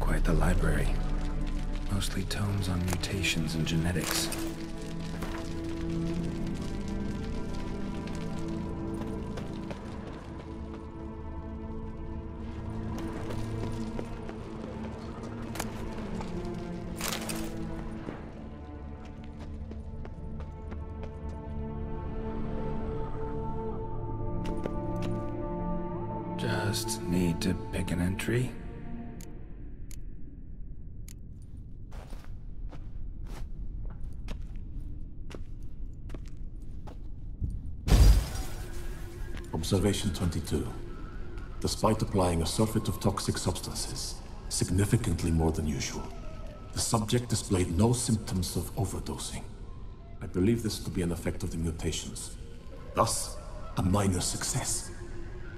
Quite the library. Mostly tomes on mutations and genetics. Just need to pick an entry. Observation 22. Despite applying a surfeit of toxic substances, significantly more than usual, the subject displayed no symptoms of overdosing. I believe this to be an effect of the mutations. Thus, a minor success.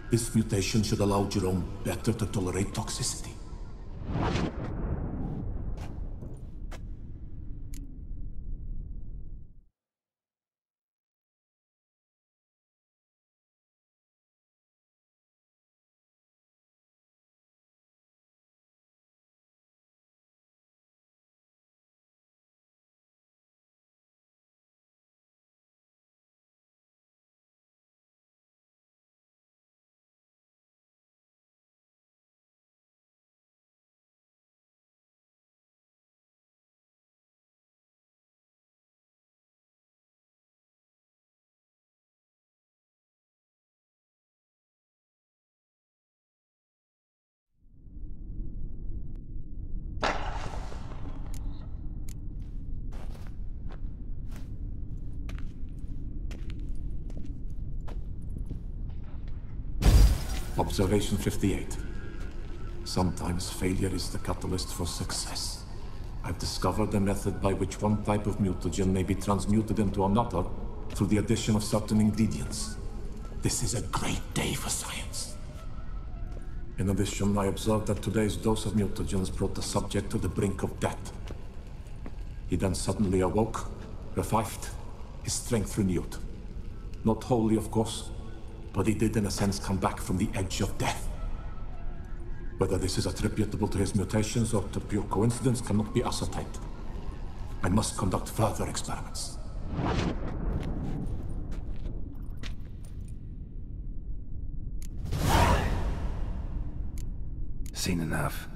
This mutation should allow Jerome better to tolerate toxicity. Observation 58. Sometimes failure is the catalyst for success. I've discovered a method by which one type of mutagen may be transmuted into another through the addition of certain ingredients. This is a great day for science. In addition, I observed that today's dose of mutagens brought the subject to the brink of death. He then suddenly awoke, revived, his strength renewed. Not wholly, of course, but he did in a sense come back from the edge of death. Whether this is attributable to his mutations or to pure coincidence cannot be ascertained. I must conduct further experiments. Seen enough.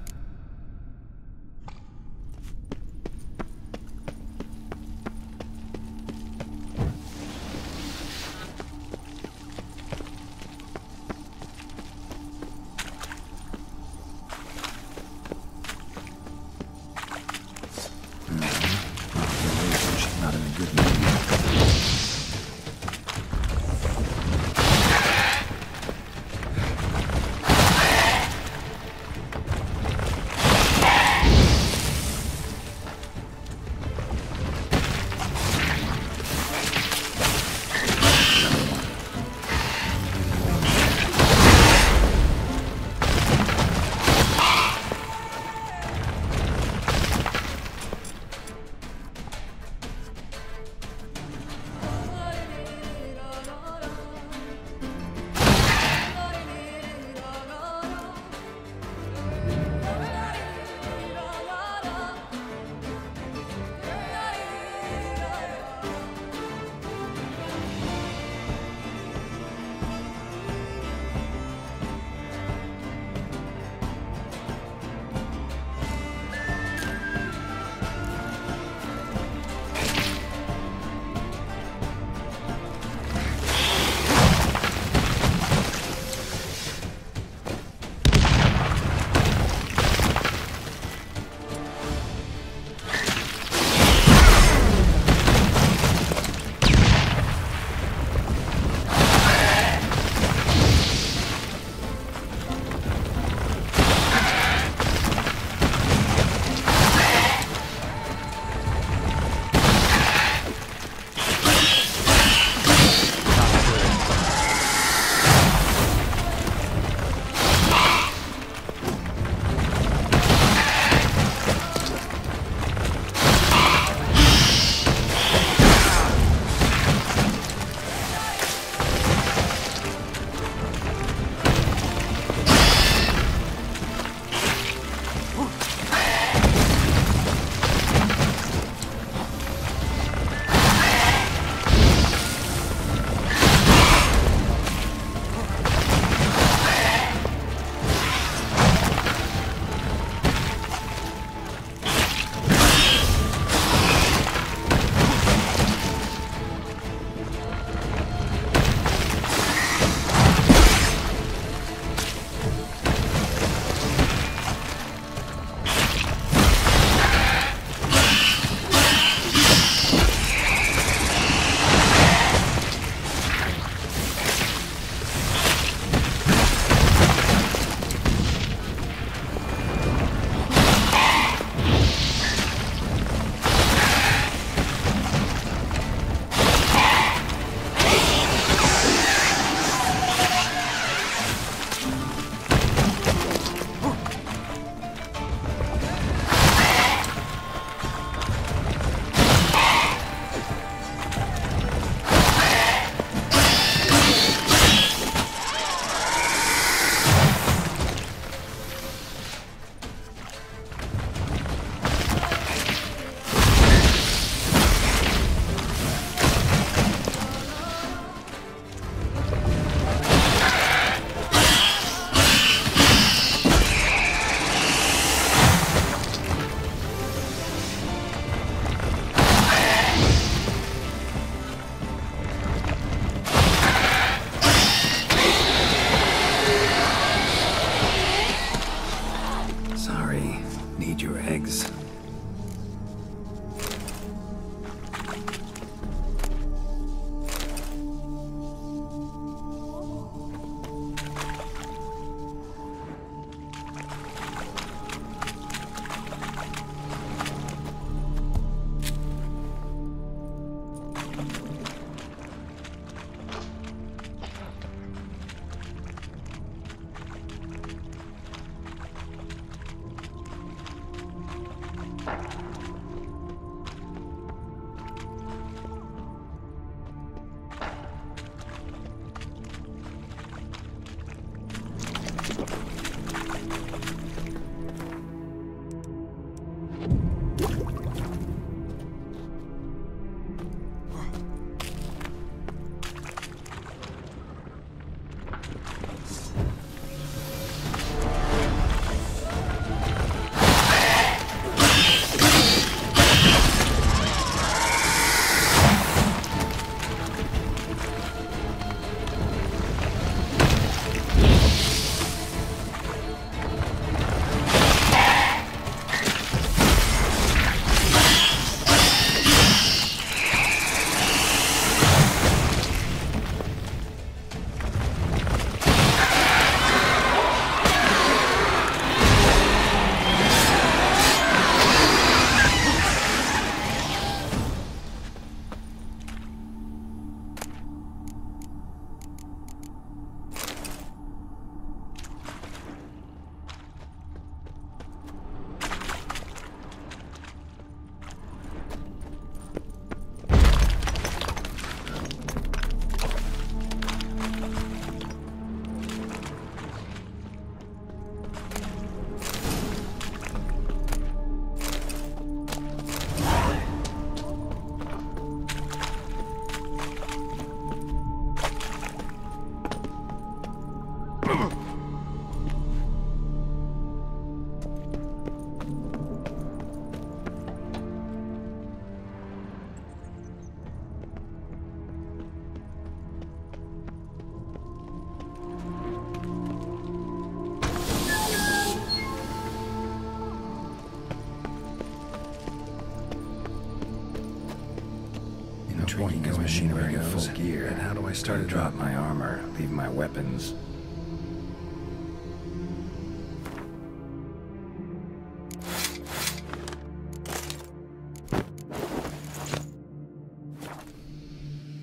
Intriguing as machinery goes. Full gear. And how do I start to drop my armor, leave my weapons?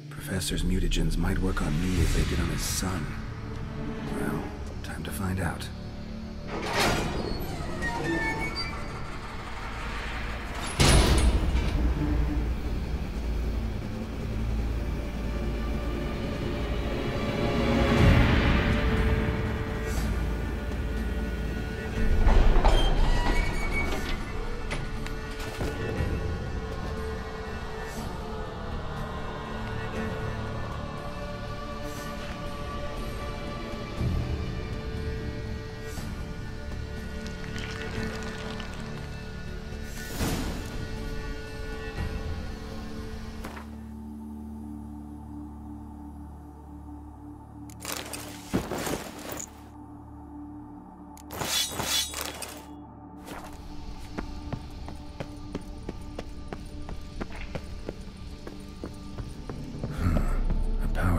Professor's mutagens might work on me as they did on his son. Well, time to find out.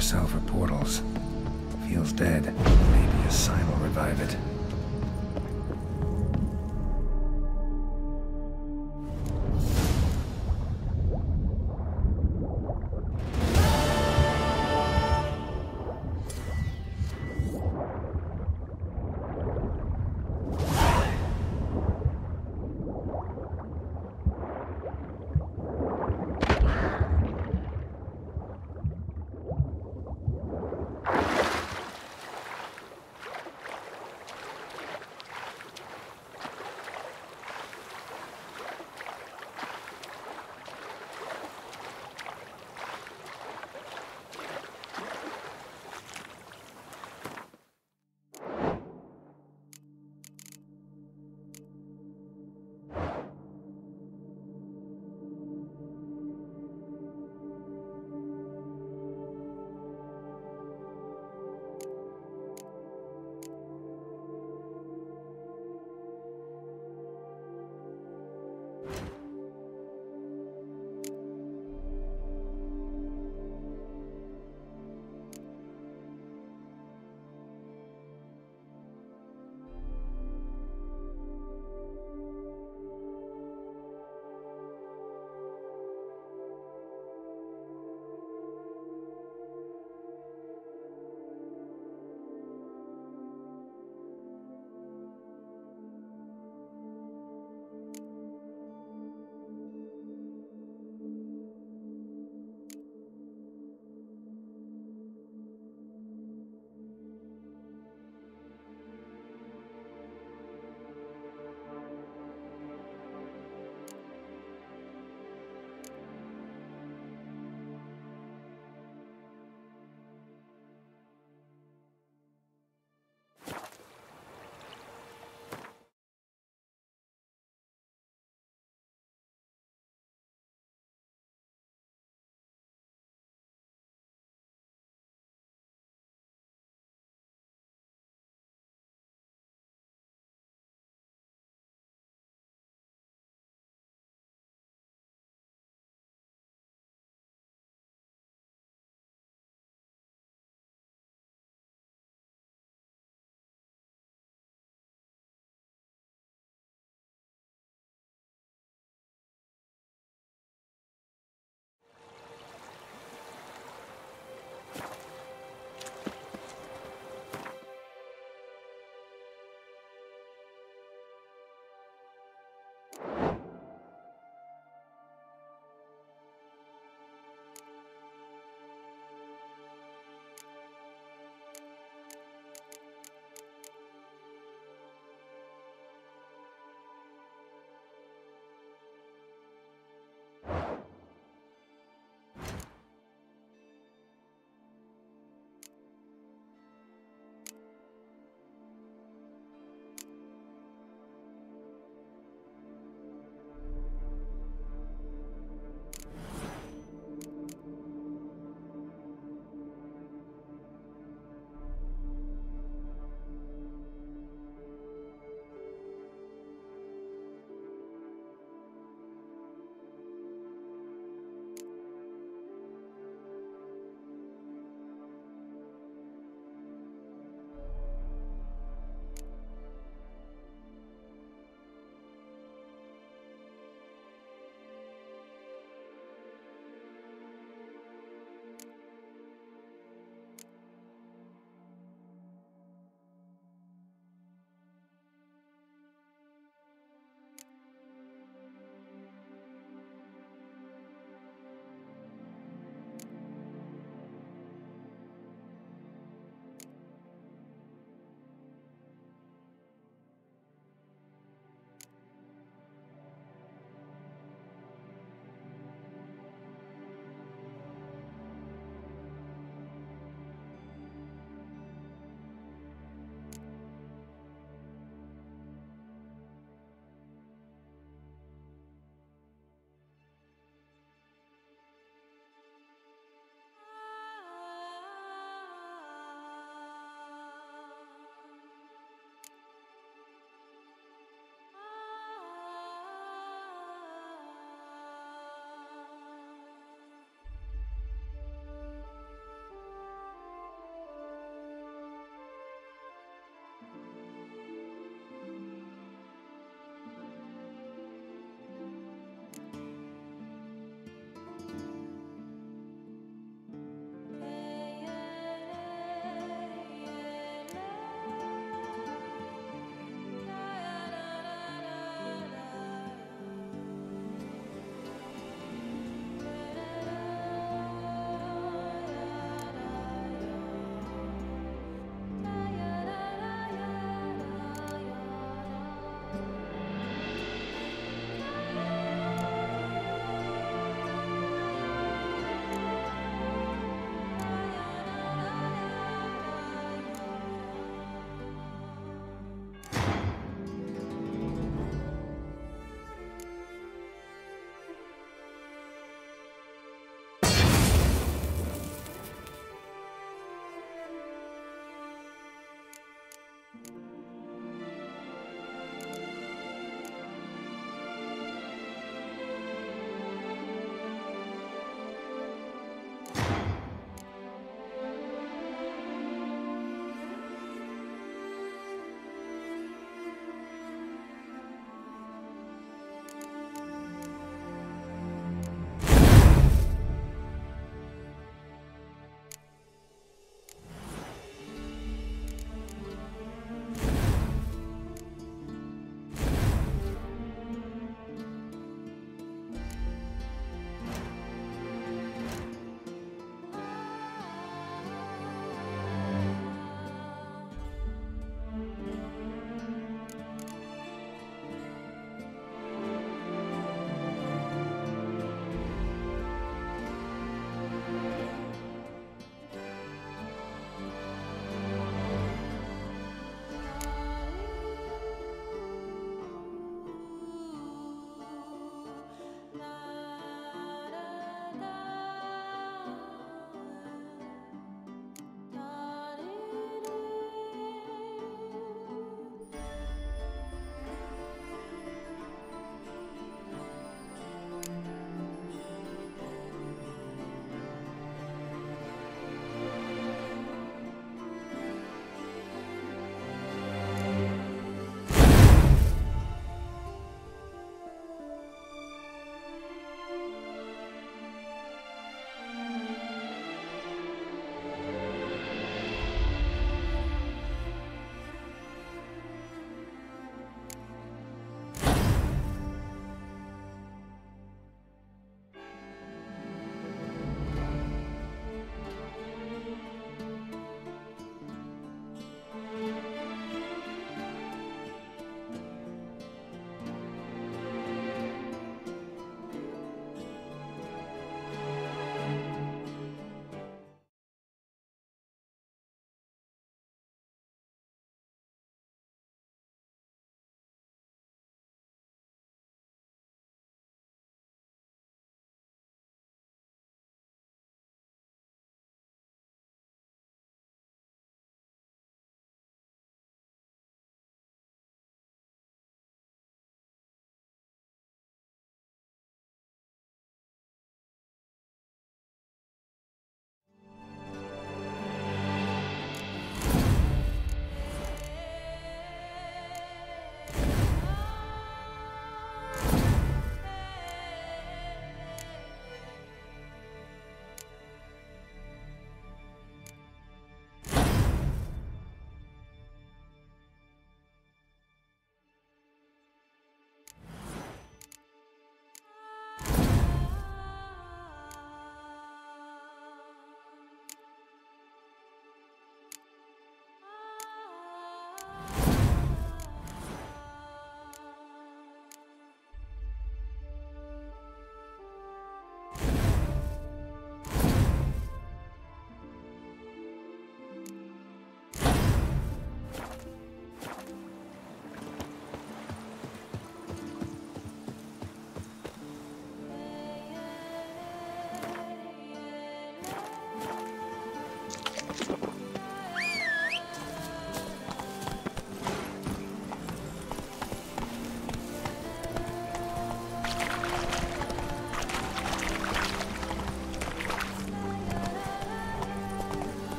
Cell for portals. Feels dead. Maybe a sign will revive it.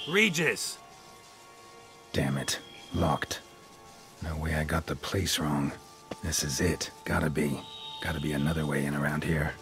Regis! Damn it. Locked. No way I got the place wrong. This is it. Gotta be. Gotta be another way in around here.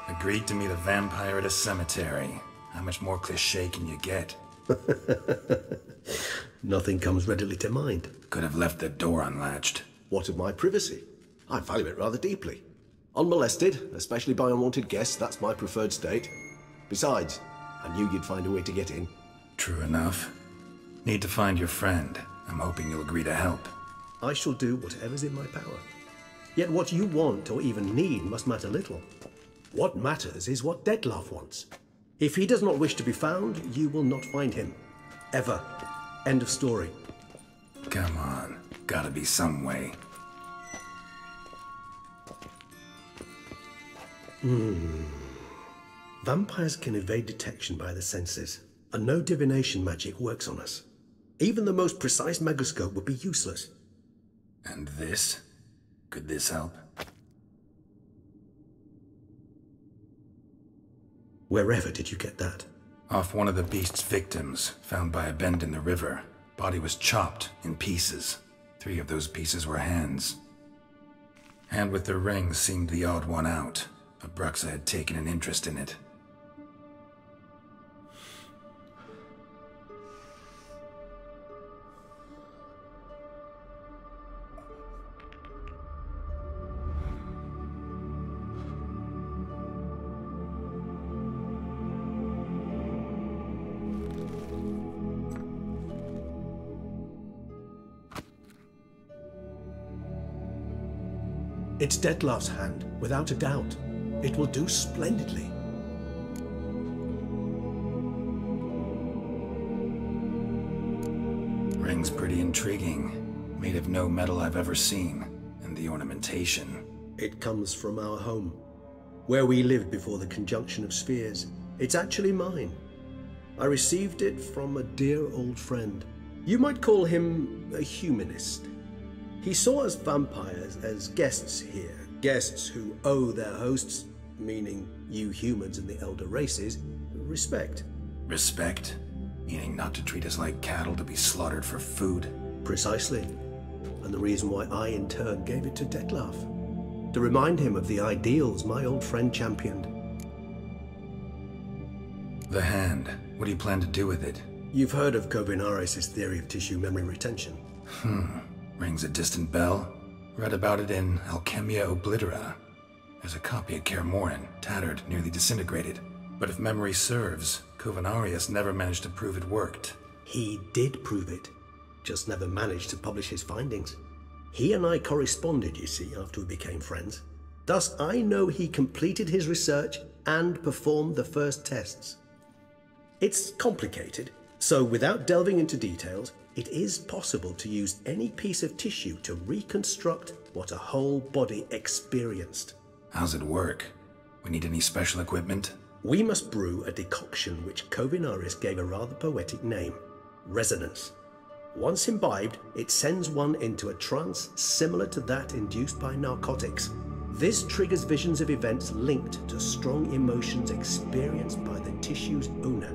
Agreed to meet a vampire at a cemetery. How much more cliché can you get? Nothing comes readily to mind. Could have left the door unlatched. What of my privacy? I value it rather deeply. Unmolested, especially by unwanted guests, that's my preferred state. Besides, I knew you'd find a way to get in. True enough. Need to find your friend. I'm hoping you'll agree to help. I shall do whatever's in my power. Yet what you want or even need must matter little. What matters is what Dettlaff wants. If he does not wish to be found, you will not find him. Ever. End of story. Come on. Gotta be some way. Vampires can evade detection by the senses, and no divination magic works on us. Even the most precise megascope would be useless. And this? Could this help? Wherever did you get that? Off one of the beast's victims, found by a bend in the river. Body was chopped in pieces. 3 of those pieces were hands. Hand with the ring seemed the odd one out. Abruxa had taken an interest in it. It's Dettlaff's hand, without a doubt. It will do splendidly. Ring's pretty intriguing. Made of no metal I've ever seen. And the ornamentation. It comes from our home, where we lived before the conjunction of spheres. It's actually mine. I received it from a dear old friend. You might call him a humanist. He saw us vampires as guests here, guests who owe their hosts, meaning you humans and the elder races, respect. Respect? Meaning not to treat us like cattle to be slaughtered for food? Precisely. And the reason why I, in turn, gave it to Dettlaff. To remind him of the ideals my old friend championed. The hand. What do you plan to do with it? You've heard of Kovinaris' theory of tissue memory retention. Rings a distant bell? Read about it in Alchemia Oblitera. There's a copy at Kaer Morhen, tattered, nearly disintegrated. But if memory serves, Covenarius never managed to prove it worked. He did prove it, just never managed to publish his findings. He and I corresponded, you see, after we became friends. Thus, I know he completed his research and performed the first tests. It's complicated, so without delving into details, it is possible to use any piece of tissue to reconstruct what a whole body experienced. How's it work? We need any special equipment? We must brew a decoction which Covenarius gave a rather poetic name, resonance. Once imbibed, it sends one into a trance similar to that induced by narcotics. This triggers visions of events linked to strong emotions experienced by the tissue's owner.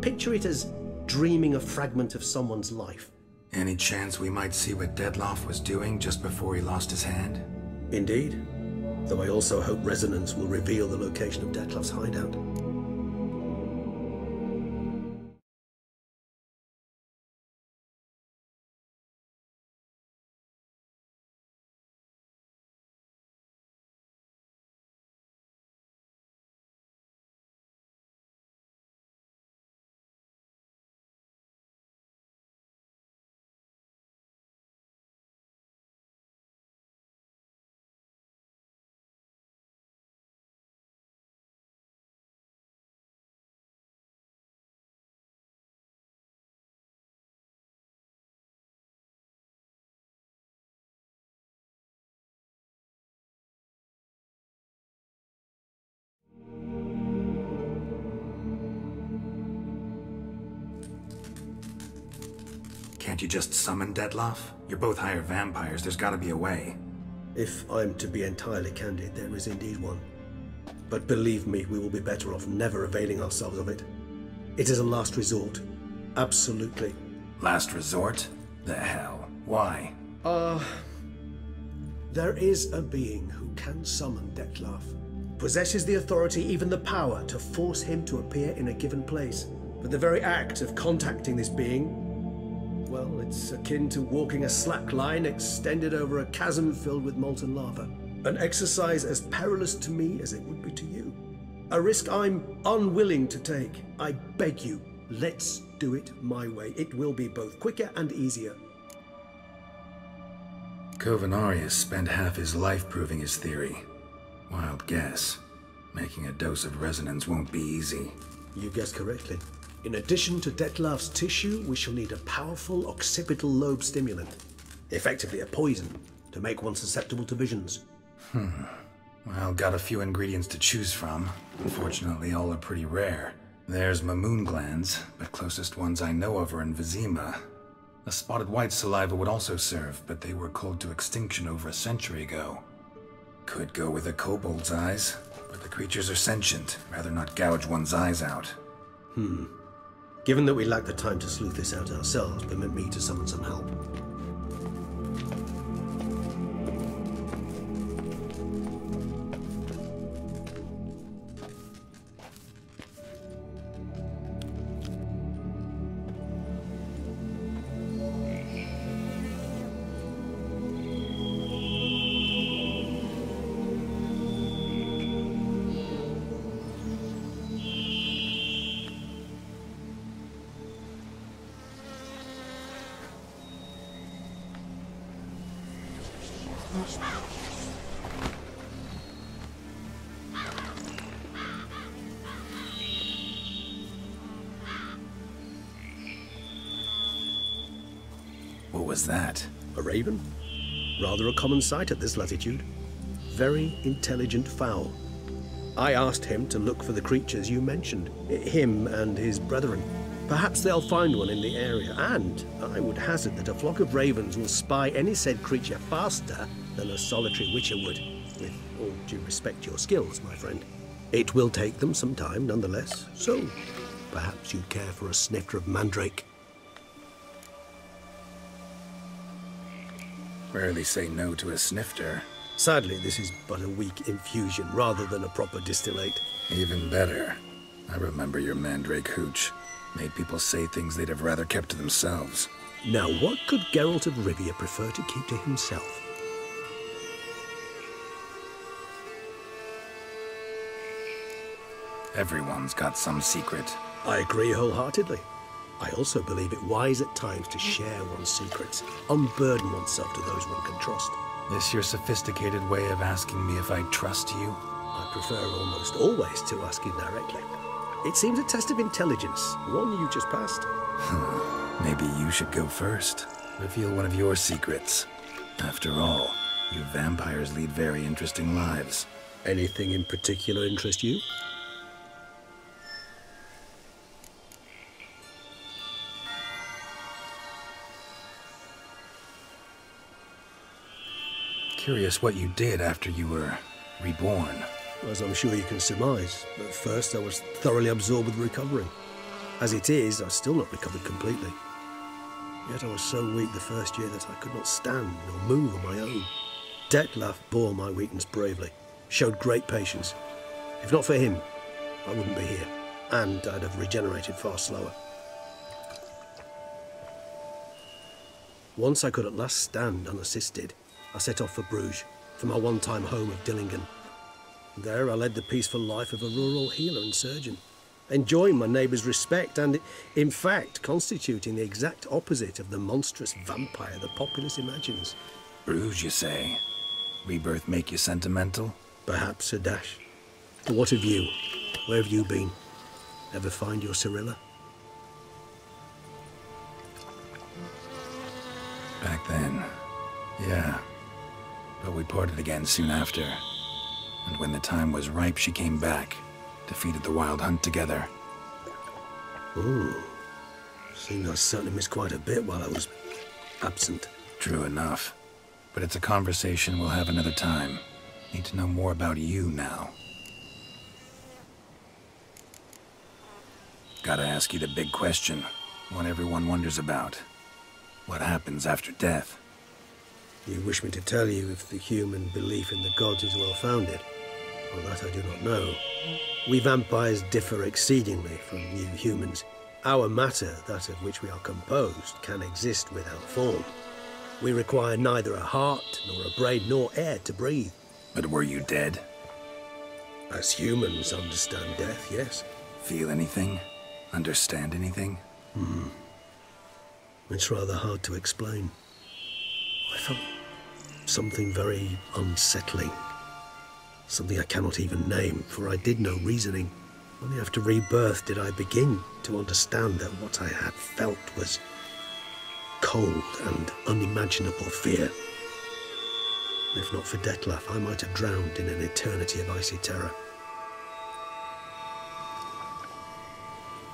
Picture it as dreaming a fragment of someone's life. Any chance we might see what Dettlaff was doing just before he lost his hand? Indeed. Though I also hope resonance will reveal the location of Dettlaff's hideout. Can't you just summon Dettlaff? You're both hired vampires, there's gotta be a way. If I'm to be entirely candid, there is indeed one. But believe me, we will be better off never availing ourselves of it. It is a last resort. Absolutely. Last resort? The hell? Why? There is a being who can summon Dettlaff. Possesses the authority, even the power, to force him to appear in a given place. But the very act of contacting this being, well, it's akin to walking a slack line extended over a chasm filled with molten lava. An exercise as perilous to me as it would be to you. A risk I'm unwilling to take. I beg you, let's do it my way. It will be both quicker and easier. Covenarius spent half his life proving his theory. Wild guess. Making a dose of resonance won't be easy. You guessed correctly. In addition to Dettlaff's tissue, we shall need a powerful occipital lobe stimulant. Effectively a poison, to make one susceptible to visions. Well, got a few ingredients to choose from. Unfortunately, all are pretty rare. There's Mamoon glands, but closest ones I know of are in Vizima. A spotted white saliva would also serve, but they were cold to extinction over a century ago. Could go with a kobold's eyes, but the creatures are sentient. Rather not gouge one's eyes out. Given that we lack the time to sleuth this out ourselves, permit me to summon some help. What was that? A raven? Rather a common sight at this latitude. Very intelligent fowl. I asked him to look for the creatures you mentioned, him and his brethren. Perhaps they'll find one in the area, and I would hazard that a flock of ravens will spy any said creature faster than a solitary witcher would, with all due respect to your skills, my friend. It will take them some time, nonetheless, so perhaps you'd care for a snifter of mandrake. Rarely say no to a snifter. Sadly, this is but a weak infusion rather than a proper distillate. Even better. I remember your mandrake hooch. Made people say things they'd have rather kept to themselves. Now, what could Geralt of Rivia prefer to keep to himself? Everyone's got some secret. I agree wholeheartedly. I also believe it wise at times to share one's secrets, unburden oneself to those one can trust. This your sophisticated way of asking me if I trust you? I prefer almost always to ask you directly. It seems a test of intelligence, one you just passed. Maybe you should go first. Reveal one of your secrets. After all, you vampires lead very interesting lives. Anything in particular interest you? Curious what you did after you were reborn. As I'm sure you can surmise, at first I was thoroughly absorbed with recovering. As it is, I've still not recovered completely. Yet I was so weak the first year that I could not stand nor move on my own. Detlef bore my weakness bravely, showed great patience. If not for him, I wouldn't be here, and I'd have regenerated far slower. Once I could at last stand unassisted, I set off for Bruges, from my one-time home of Dillingen. There I led the peaceful life of a rural healer and surgeon, enjoying my neighbours' respect and, in fact, constituting the exact opposite of the monstrous vampire the populace imagines. Bruges, you say? Rebirth make you sentimental? Perhaps a dash. But what of you? Where have you been? Ever find your Cyrilla? Back then, yeah. But we parted again soon after. And when the time was ripe, she came back. Defeated the Wild Hunt together. Ooh. Seems I certainly missed quite a bit while I was absent. True enough. But it's a conversation we'll have another time. Need to know more about you now. Gotta ask you the big question. One everyone wonders about. What happens after death? You wish me to tell you if the human belief in the gods is well-founded? Well, that I do not know. We vampires differ exceedingly from you humans. Our matter, that of which we are composed, can exist without form. We require neither a heart, nor a brain, nor air to breathe. But were you dead? As humans understand death, yes. Feel anything? Understand anything? It's rather hard to explain. I felt something very unsettling. Something I cannot even name, for I did no reasoning. Only after rebirth did I begin to understand that what I had felt was cold and unimaginable fear. If not for Detlef, I might have drowned in an eternity of icy terror.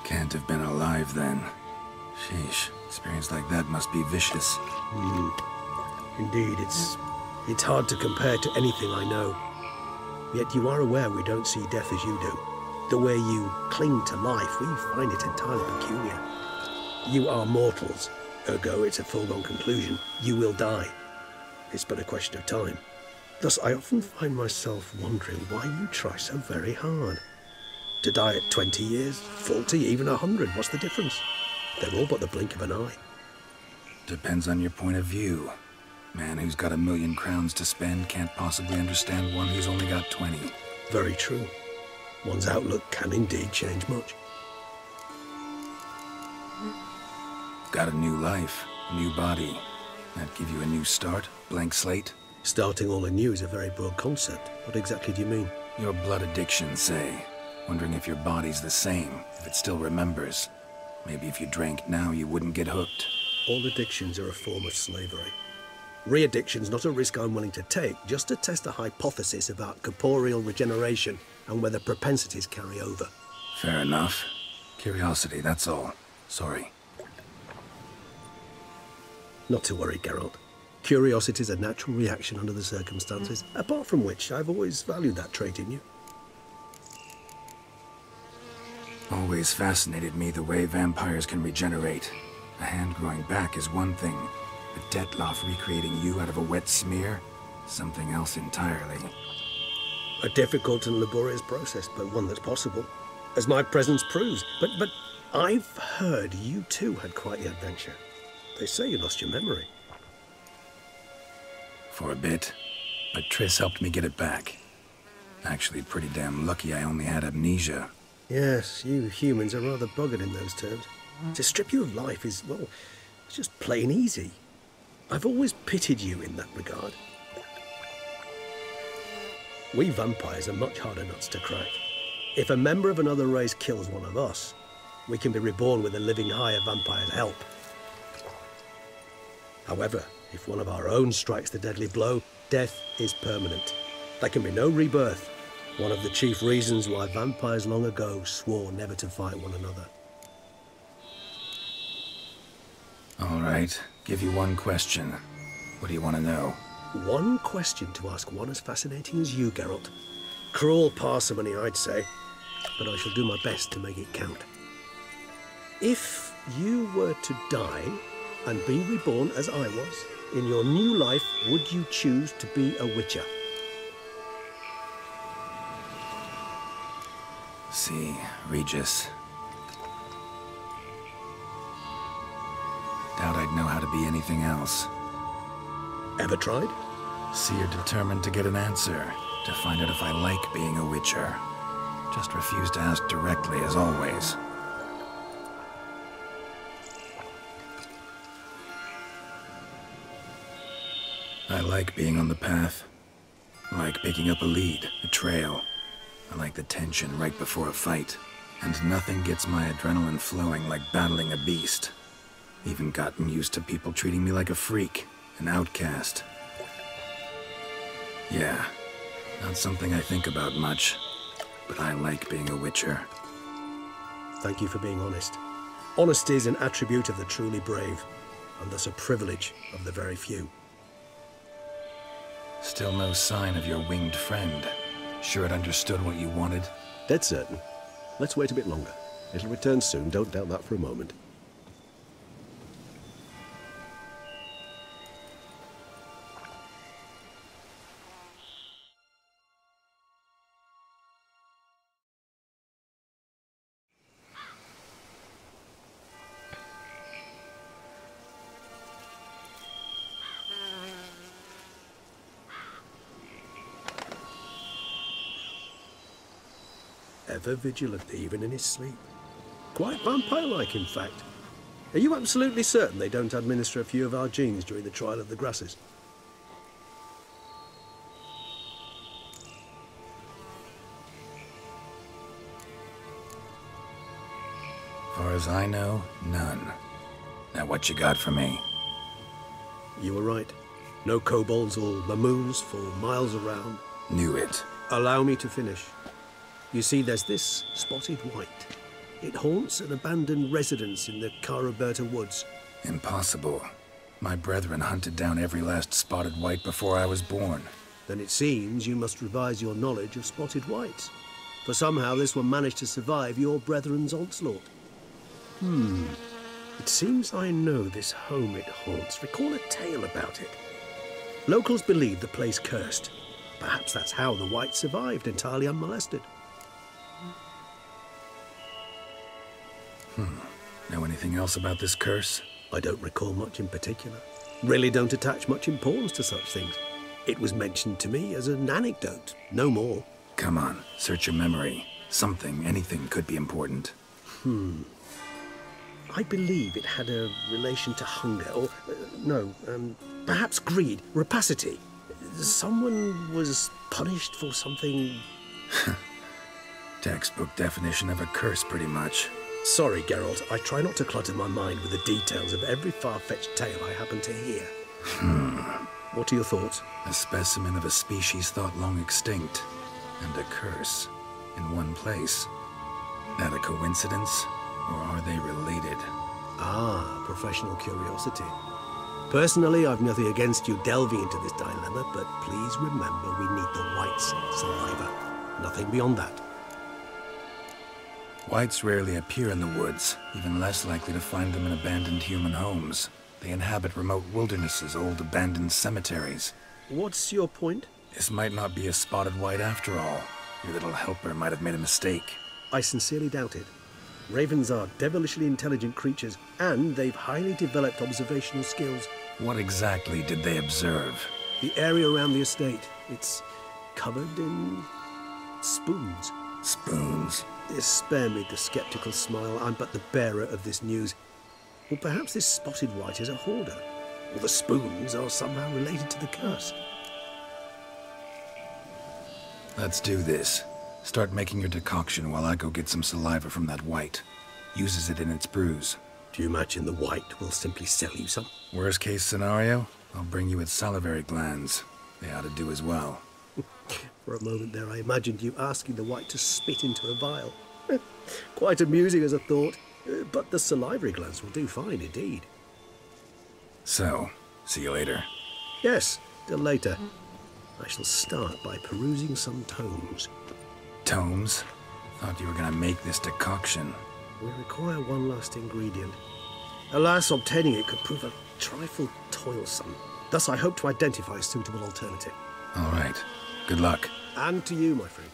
Can't have been alive then. Sheesh, experience like that must be vicious. Indeed, it's hard to compare to anything I know. Yet you are aware we don't see death as you do. The way you cling to life, we find it entirely peculiar. You are mortals, ergo it's a foregone conclusion. You will die. It's but a question of time. Thus, I often find myself wondering why you try so very hard. To die at 20 years, 40, even 100, what's the difference? They're all but the blink of an eye. Depends on your point of view. Man who's got 1,000,000 crowns to spend can't possibly understand one who's only got 20. Very true. One's outlook can indeed change much. Got a new life, a new body. That give you a new start, blank slate? Starting all anew is a very broad concept. What exactly do you mean? Your blood addiction, say. Wondering if your body's the same, if it still remembers. Maybe if you drank now, you wouldn't get hooked. All addictions are a form of slavery. Re-addiction's not a risk I'm willing to take, just to test a hypothesis about corporeal regeneration and whether propensities carry over. Fair enough. Curiosity, that's all. Sorry. Not to worry, Geralt. Curiosity is a natural reaction under the circumstances, apart from which I've always valued that trait in you. Always fascinated me the way vampires can regenerate. A hand growing back is one thing, but Detlef recreating you out of a wet smear? Something else entirely. A difficult and laborious process, but one that's possible, as my presence proves. But I've heard you too had quite the adventure. They say you lost your memory. For a bit, but Triss helped me get it back. Actually, pretty damn lucky I only had amnesia. Yes, you humans are rather buggered in those terms. To strip you of life is, well, it's just plain easy. I've always pitied you in that regard. We vampires are much harder nuts to crack. If a member of another race kills one of us, we can be reborn with a living higher vampire's help. However, if one of our own strikes the deadly blow, death is permanent. There can be no rebirth. One of the chief reasons why vampires long ago swore never to fight one another. All right, give you one question. What do you want to know? One question to ask one as fascinating as you, Geralt. Cruel parsimony, I'd say, but I shall do my best to make it count. If you were to die and be reborn as I was, in your new life, would you choose to be a witcher? See, Regis. Doubt I'd know how to be anything else. Ever tried? See, you're determined to get an answer, to find out if I like being a witcher. Just refuse to ask directly, as always. I like being on the path. I like picking up a lead, a trail. I like the tension right before a fight. And nothing gets my adrenaline flowing like battling a beast. Even gotten used to people treating me like a freak, an outcast. Yeah, not something I think about much, but I like being a witcher. Thank you for being honest. Honesty is an attribute of the truly brave, and thus a privilege of the very few. Still no sign of your winged friend. Sure it understood what you wanted? Dead certain. Let's wait a bit longer. It'll return soon, don't doubt that for a moment. Ever vigilant, even in his sleep. Quite vampire-like, in fact. Are you absolutely certain they don't administer a few of our genes during the trial of the grasses? Far as I know, none. Now what you got for me? You were right. No kobolds or mamoons for miles around. Knew it. Allow me to finish. You see, there's this spotted white. It haunts an abandoned residence in the Caraberta woods. Impossible. My brethren hunted down every last spotted white before I was born. Then it seems you must revise your knowledge of spotted whites. For somehow this one managed to survive your brethren's onslaught. It seems I know this home it haunts. Recall a tale about it. Locals believe the place cursed. Perhaps that's how the white survived entirely unmolested. Know anything else about this curse? I don't recall much in particular. Really don't attach much importance to such things. It was mentioned to me as an anecdote, no more. Come on, search your memory. Something, anything could be important. I believe it had a relation to hunger, or, perhaps greed, rapacity. Someone was punished for something... Textbook definition of a curse, pretty much. Sorry, Geralt, I try not to clutter my mind with the details of every far-fetched tale I happen to hear. What are your thoughts? A specimen of a species thought long extinct, and a curse, in one place. That a coincidence, or are they related? Ah, professional curiosity. Personally, I've nothing against you delving into this dilemma, but please remember we need the white's saliva. Nothing beyond that. Whites rarely appear in the woods, even less likely to find them in abandoned human homes. They inhabit remote wildernesses, old abandoned cemeteries. What's your point? This might not be a spotted white after all. Your little helper might have made a mistake. I sincerely doubt it. Ravens are devilishly intelligent creatures, and they've highly developed observational skills. What exactly did they observe? The area around the estate. It's covered in spoons. Spoons? Spare me the sceptical smile. I'm but the bearer of this news. Or perhaps this spotted wight is a hoarder. Or the spoons are somehow related to the curse. Let's do this. Start making your decoction while I go get some saliva from that wight. Uses it in its brews. Do you imagine the wight will simply sell you some? Worst case scenario, I'll bring you its salivary glands. They ought to do as well. For a moment there, I imagined you asking the wight to spit into a vial. Quite amusing as a thought, but the salivary glands will do fine indeed. So, see you later. Yes, till later. I shall start by perusing some tomes. Tomes? Thought you were gonna make this decoction. We require one last ingredient. Alas, obtaining it could prove a trifle toilsome. Thus, I hope to identify a suitable alternative. All right. Good luck. And to you, my friend.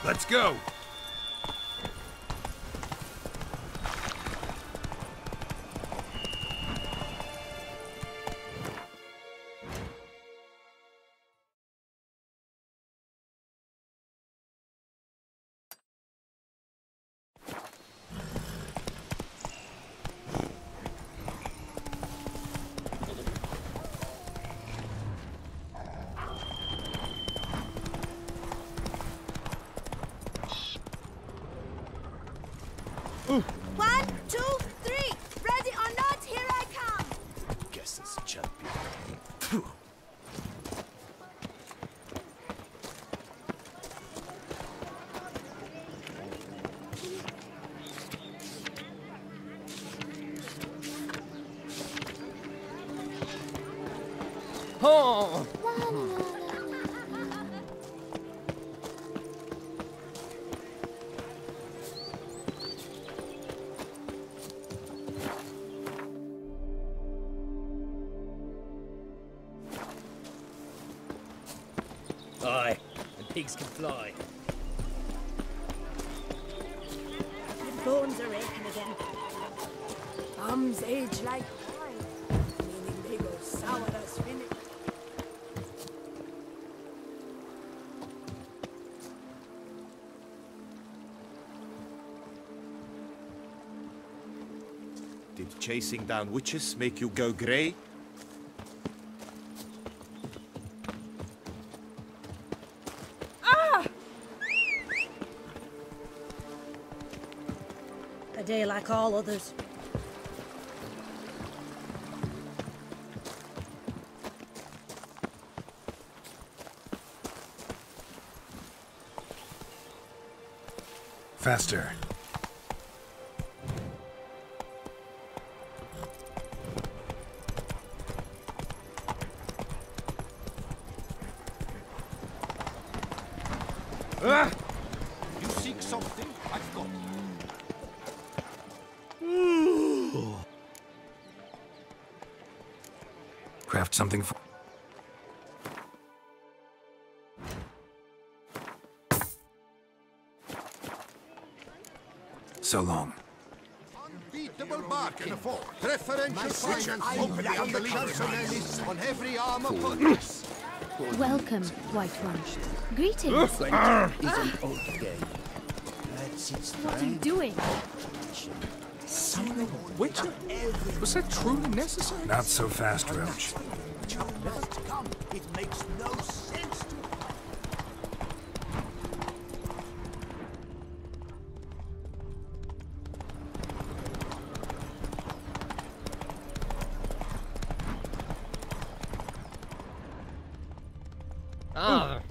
Let's go! One, two, three. Ready or not, here I come. Guess it's a champion. Oh! Aye, and pigs can fly. The bones are aching again. Thumbs age like wine, meaning they go sour as vinegar. Did chasing down witches make you go grey? A day like all others. Faster. You seek something? I've got Craft something for... So long. unbeatable bargain. Preferential finance open the unbelievers on every arm upon us. Welcome, White One. Greetings. Is an old game. What are you doing? Son of a witcher? Was that truly necessary? Not so fast, Roach. Come, it makes no sense to Ah.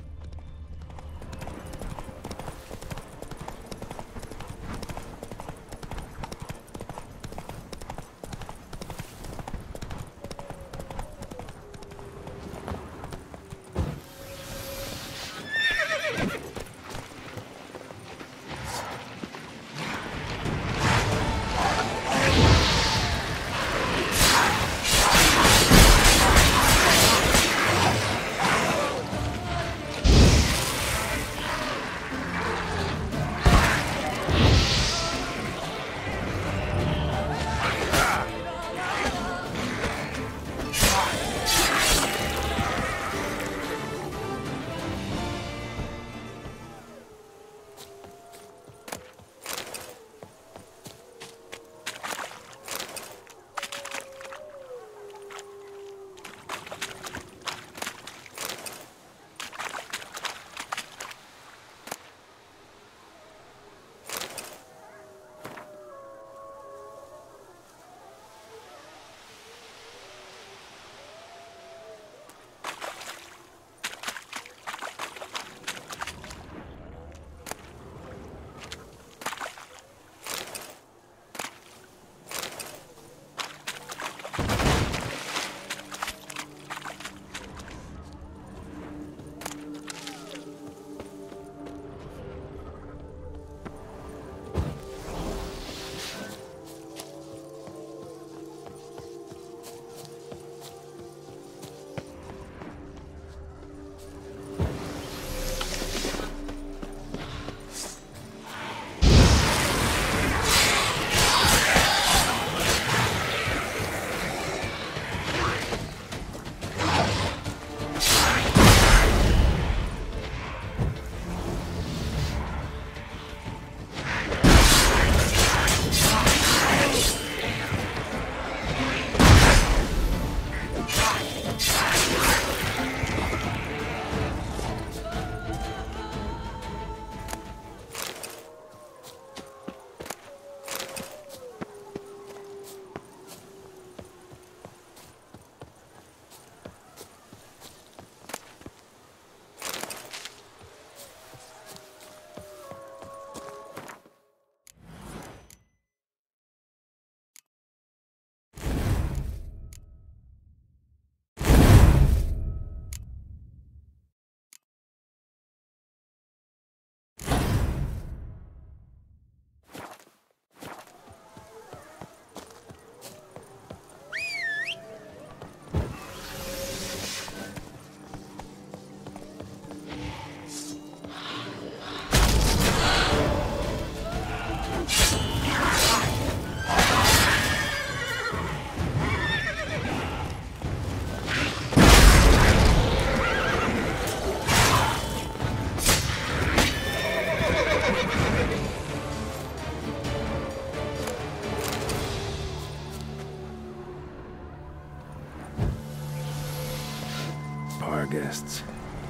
Our guests.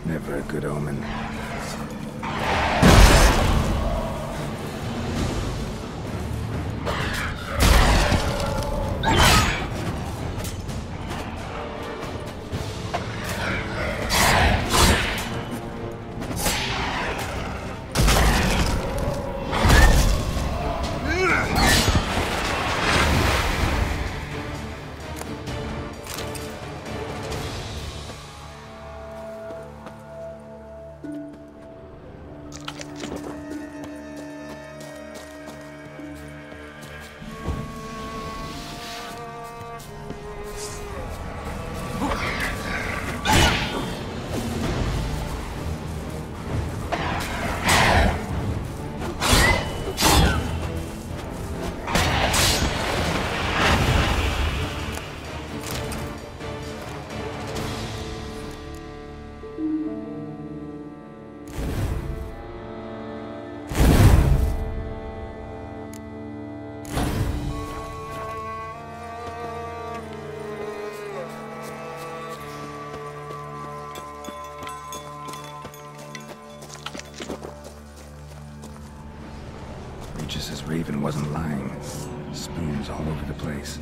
Never a good omen. raven wasn't lying. Spoons all over the place.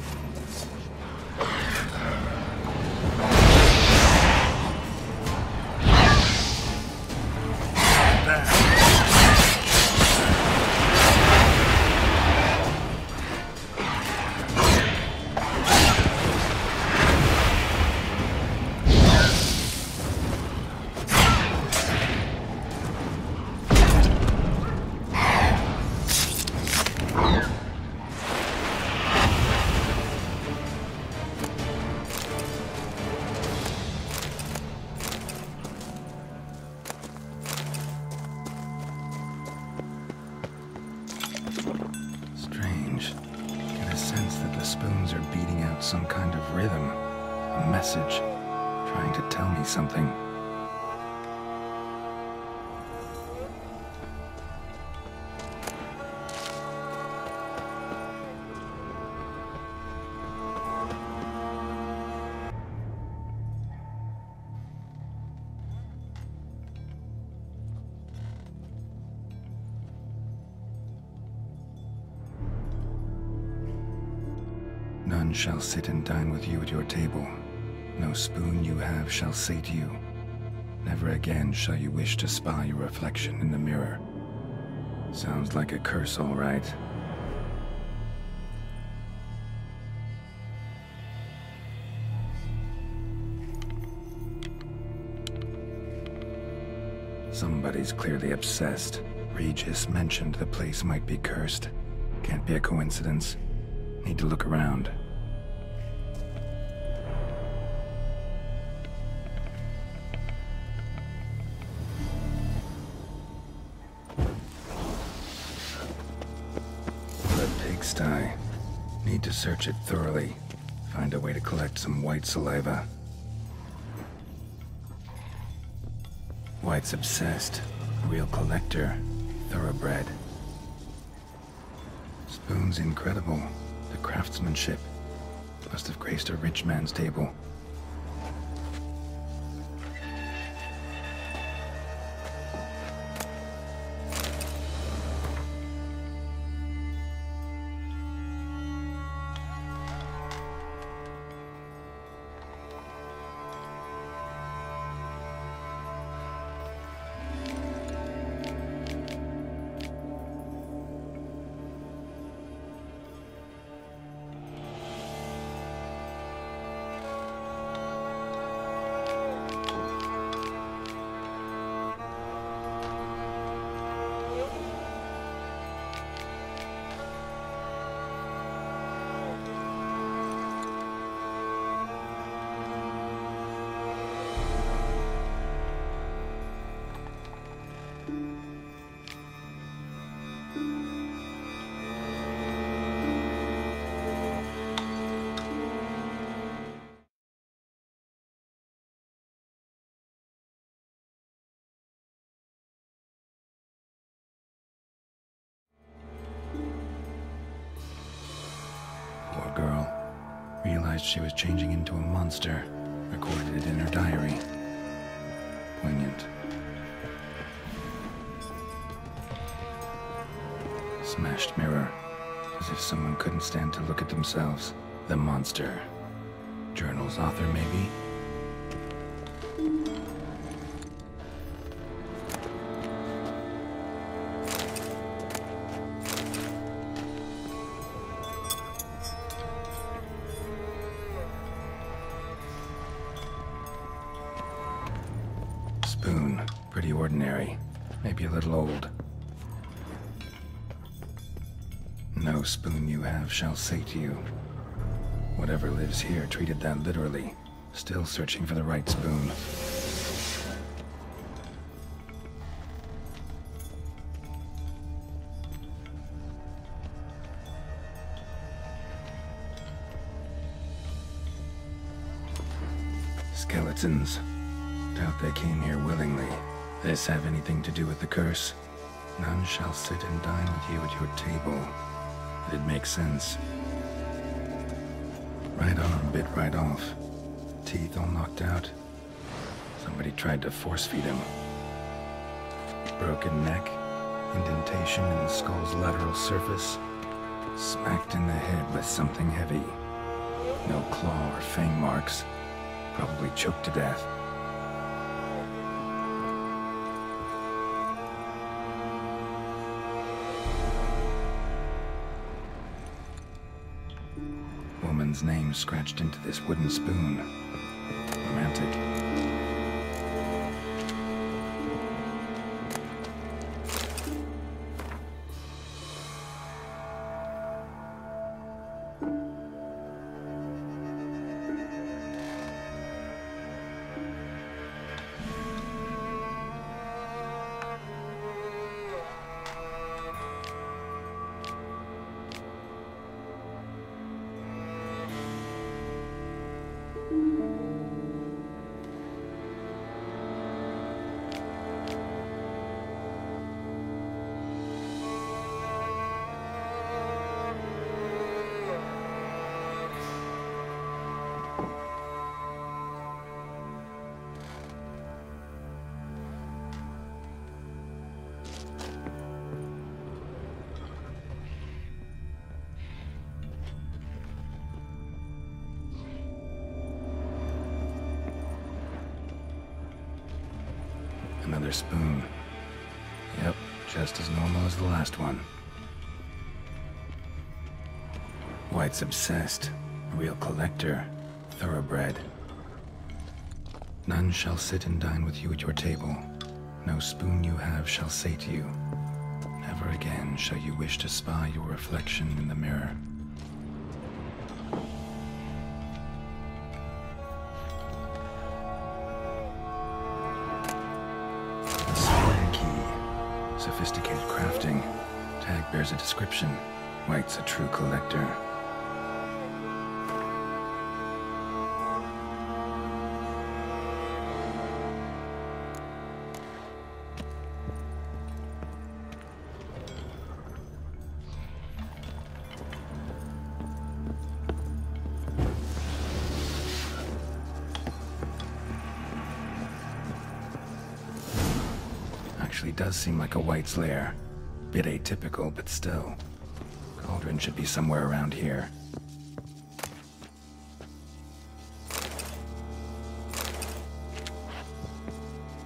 Spoons are beating out some kind of rhythm, a message, trying to tell me something. None shall sit and dine with you at your table. No spoon you have shall say to you, never again shall you wish to spy your reflection in the mirror. Sounds like a curse, all right. Somebody's clearly obsessed. Regis mentioned the place might be cursed. Can't be a coincidence. Need to look around. The pigsty. Need to search it thoroughly. Find a way to collect some white saliva. White's obsessed. Real collector. Thoroughbred. Spoon's incredible. The craftsmanship must have graced a rich man's table. Poor girl. Realized she was changing into a monster. Recorded it in her diary. Poignant. Smashed mirror. As if someone couldn't stand to look at themselves. The monster. Journal's author, maybe? Spoon. Pretty ordinary. Maybe a little old. No spoon you have shall say to you. Whatever lives here treated that literally. Still searching for the right spoon. Skeletons. Doubt they came here willingly. This have anything to do with the curse? None shall sit and dine with you at your table. It'd make sense. Right on, bit right off. Teeth all knocked out. Somebody tried to force feed him. Broken neck. Indentation in the skull's lateral surface. Smacked in the head with something heavy. No claw or fang marks. Probably choked to death. Woman's name scratched into this wooden spoon. Romantic. Another spoon. Yep, just as normal as the last one. White's obsessed. A real collector. Thoroughbred. None shall sit and dine with you at your table. No spoon you have shall say to you, never again shall you wish to spy your reflection in the mirror. Sophisticated crafting. Tag bears a description. White's a true collector. Actually does seem like a White's lair. Bit atypical, but still. Cauldron should be somewhere around here.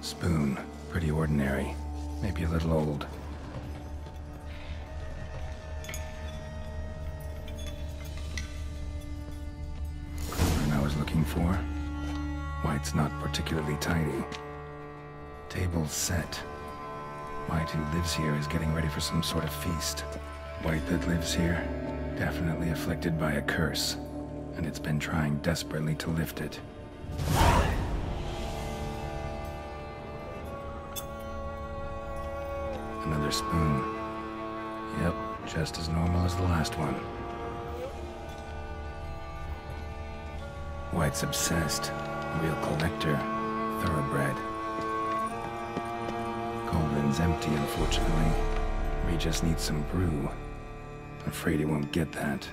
Spoon. Pretty ordinary. Maybe a little old. Cauldron I was looking for. White's not particularly tidy. Table's set. White, who lives here, is getting ready for some sort of feast. White that lives here, definitely afflicted by a curse, and it's been trying desperately to lift it. Another spoon. Yep, just as normal as the last one. White's obsessed. A real collector. Thoroughbred. Cauldron's empty, unfortunately. We just need some brew. Afraid he won't get that.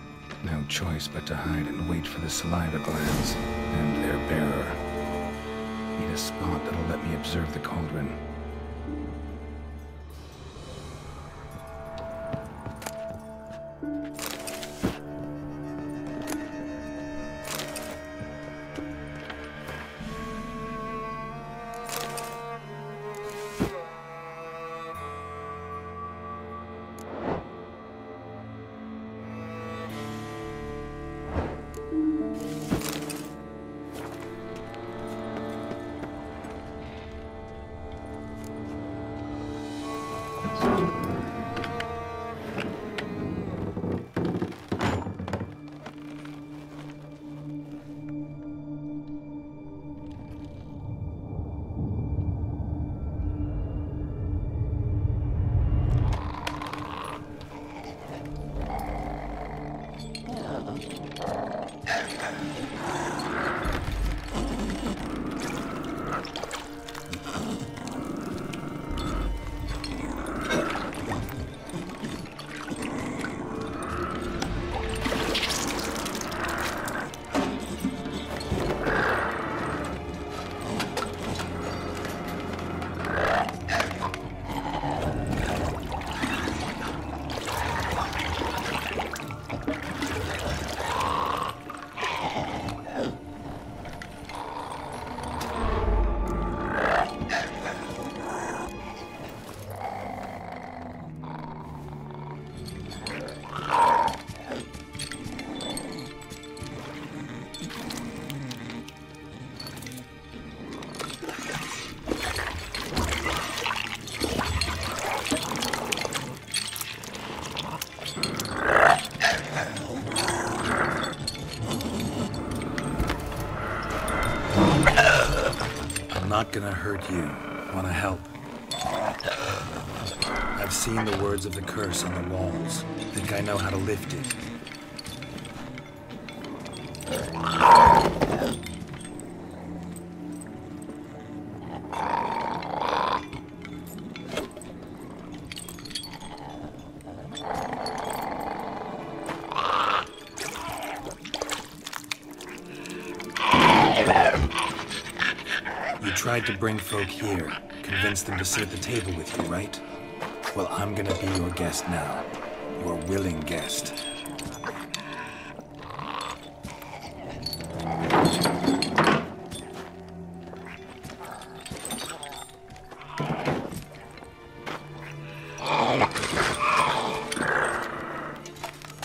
No choice but to hide and wait for the saliva glands and their bearer. Need a spot that'll let me observe the cauldron. not gonna hurt you. Wanna help? I've seen the words of the curse on the walls. Think I know how to lift it. You tried to bring folk here, convince them to sit at the table with you, right? Well, I'm gonna be your guest now. Your willing guest.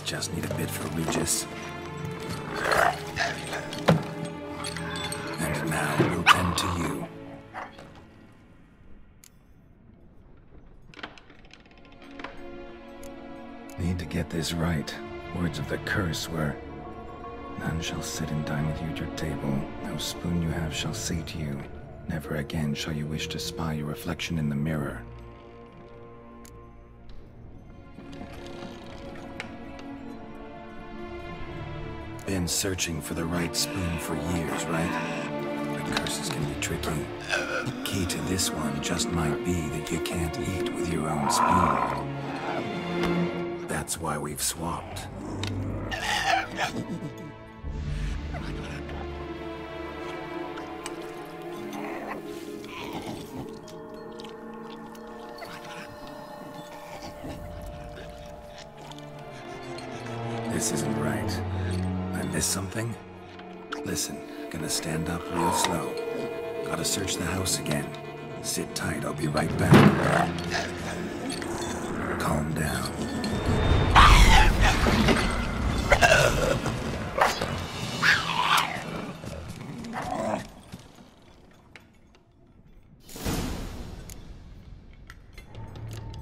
Just need a bit for Regis. And now we'll tend to you. Need to get this right. Words of the curse were, none shall sit and dine with you at your table. No spoon you have shall say to you, never again shall you wish to spy your reflection in the mirror. Been searching for the right spoon for years, right? The curses can be tricky. Key to this one just might be that you can't eat with your own spoon. That's why we've swapped. This isn't right. I missed something? Listen, gonna stand up real slow. Gotta search the house again. Sit tight, I'll be right back. Calm down.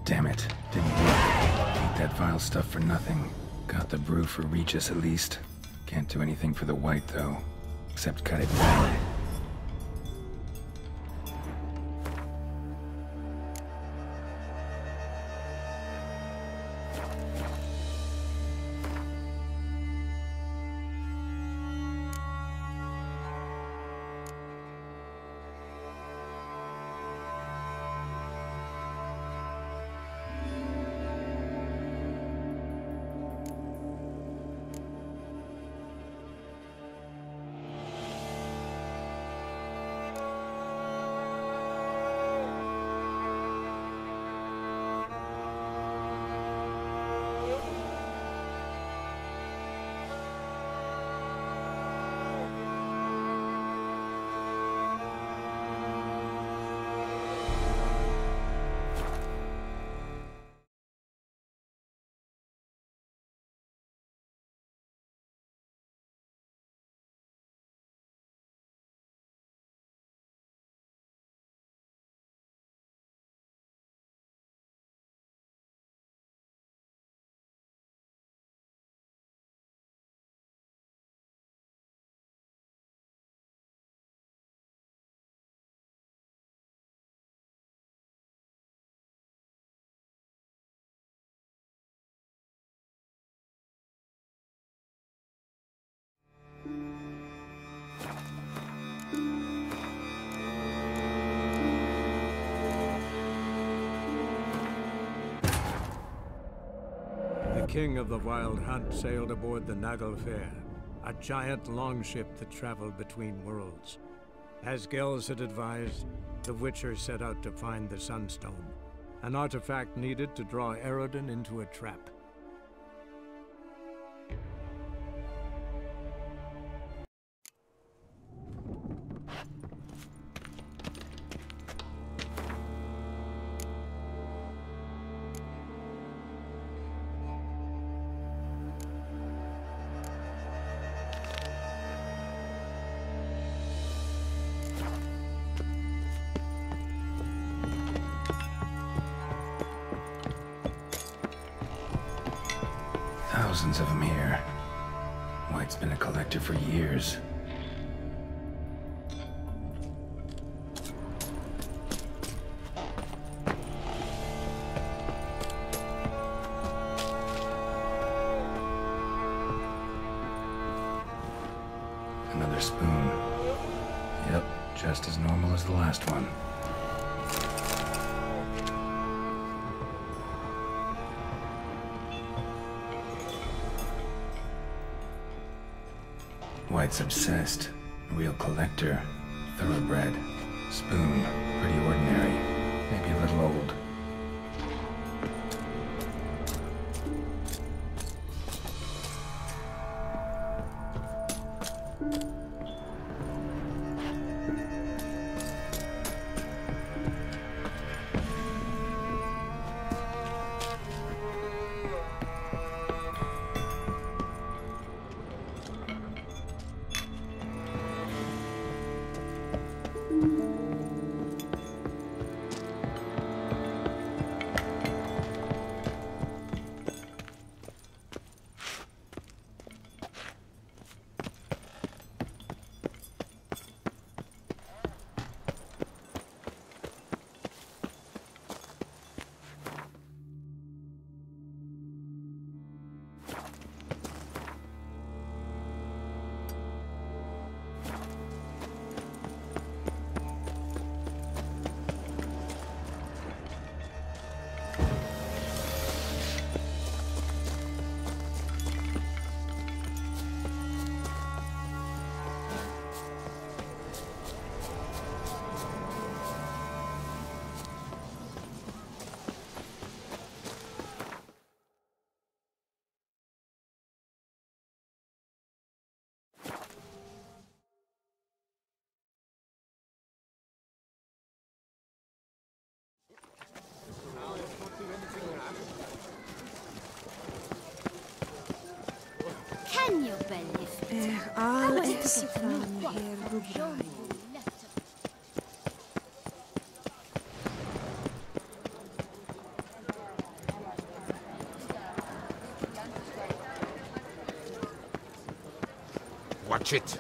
Damn it, didn't work. Ate that vile stuff for nothing. Got the brew for Regis at least. Can't do anything for the white though, except cut it down. The king of the Wild Hunt sailed aboard the Naglfar, a giant longship that traveled between worlds. As Gels had advised, the Witcher set out to find the Sunstone, an artifact needed to draw Eredin into a trap. Thousands of them here. White's been a collector for years. Another spoon. Yep, just as normal as the last one. White's obsessed. Real collector. Thoroughbred. Spoon. Pretty ordinary. Maybe a little old. Can you believe it? All Esifan here, Rubai. Watch it.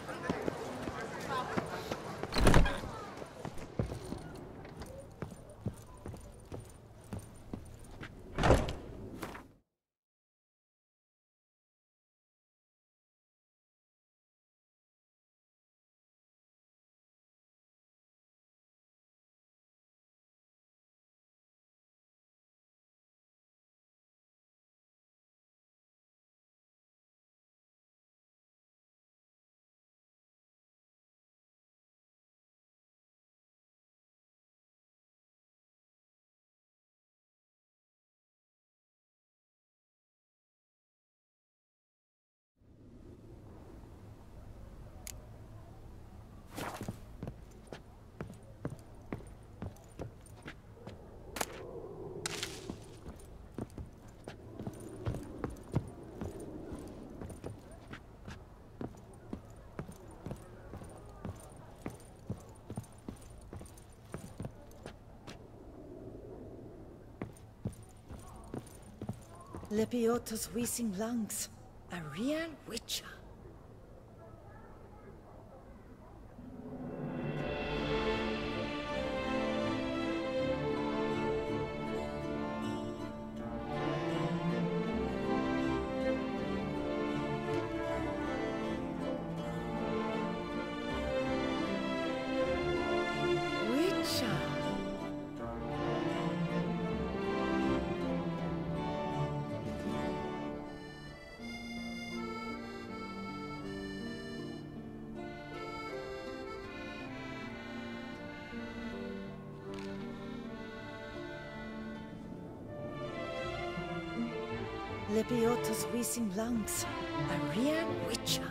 Lepiotus wheezing lungs. A real witcher. Lepiotus wheezing lungs. A real witcher.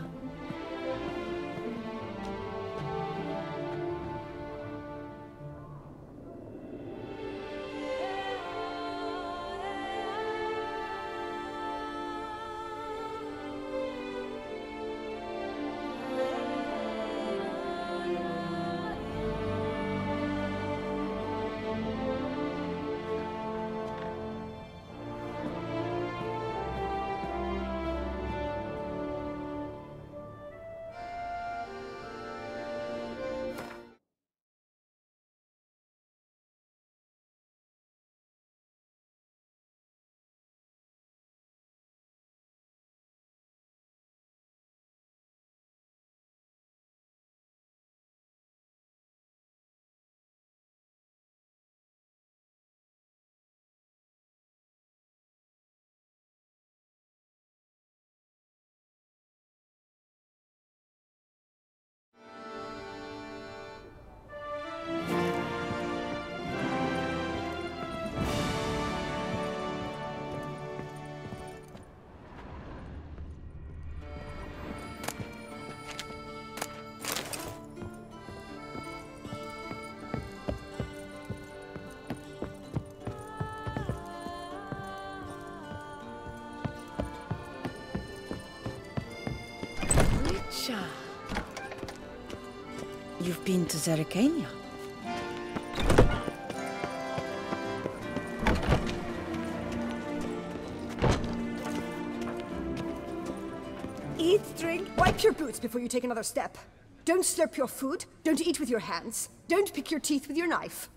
You've been to Zerrikania? Eat, drink, wipe your boots before you take another step. Don't slurp your food, don't eat with your hands, don't pick your teeth with your knife.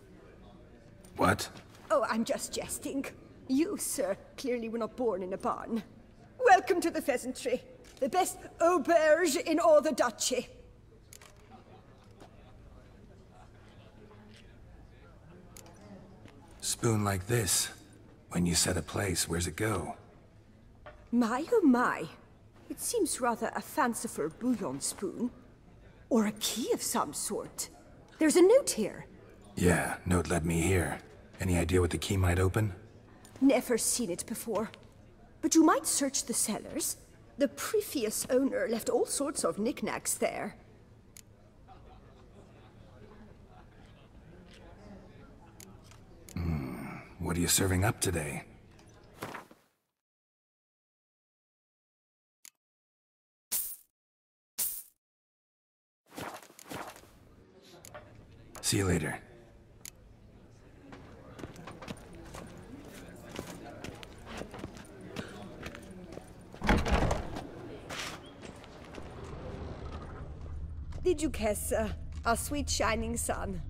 What? Oh, I'm just jesting. You, sir, clearly were not born in a barn. Welcome to the pheasantry. The best auberge in all the duchy. Spoon like this. When you set a place, where's it go? My, oh my. It seems rather a fanciful bouillon spoon. Or a key of some sort. There's a note here. Yeah, note led me here. Any idea what the key might open? Never seen it before. But you might search the cellars. The previous owner left all sorts of knickknacks there. What are you serving up today? See you later. Did you guess, our sweet shining sun?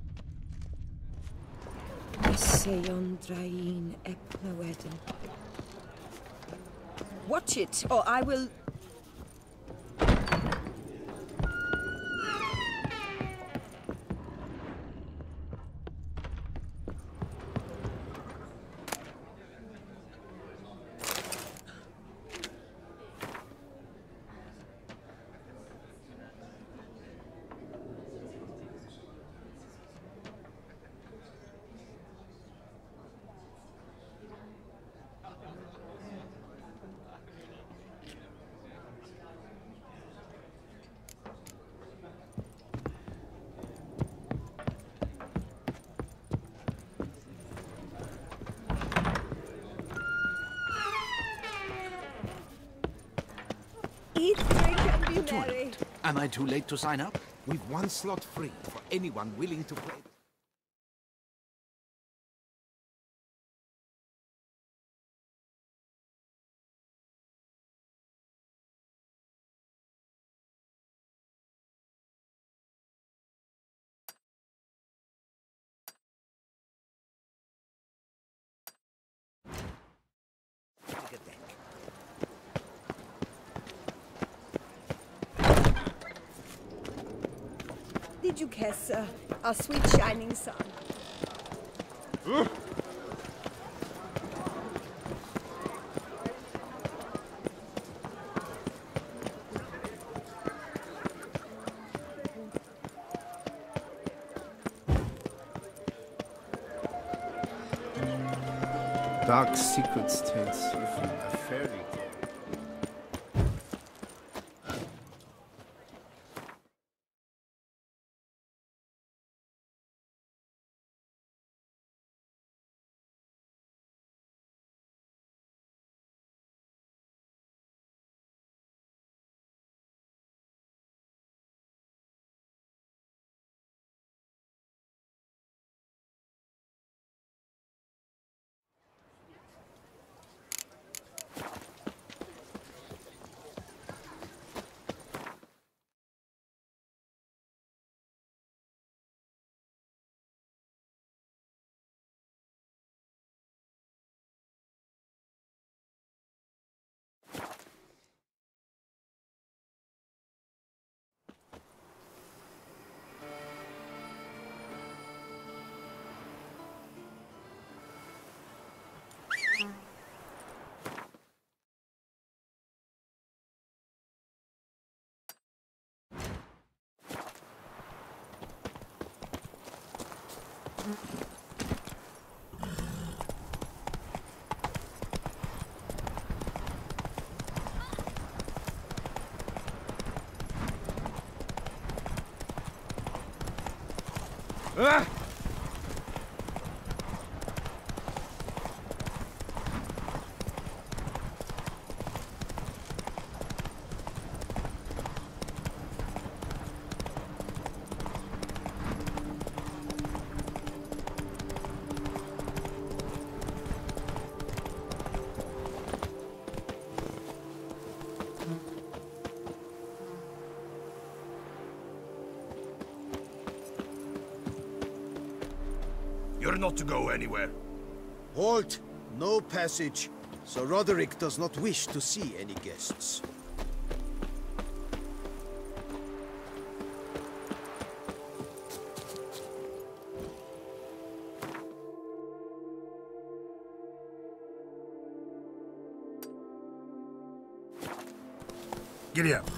Watch it, or I will... Eat, drink, and be merry. Am I too late to sign up? We've one slot free for anyone willing to play. Did you guess, our sweet shining sun? Dark secrets tells you from a fairy tale. Ah! You're not to go anywhere. Halt! No passage. Sir Roderick does not wish to see any guests. Giddy up.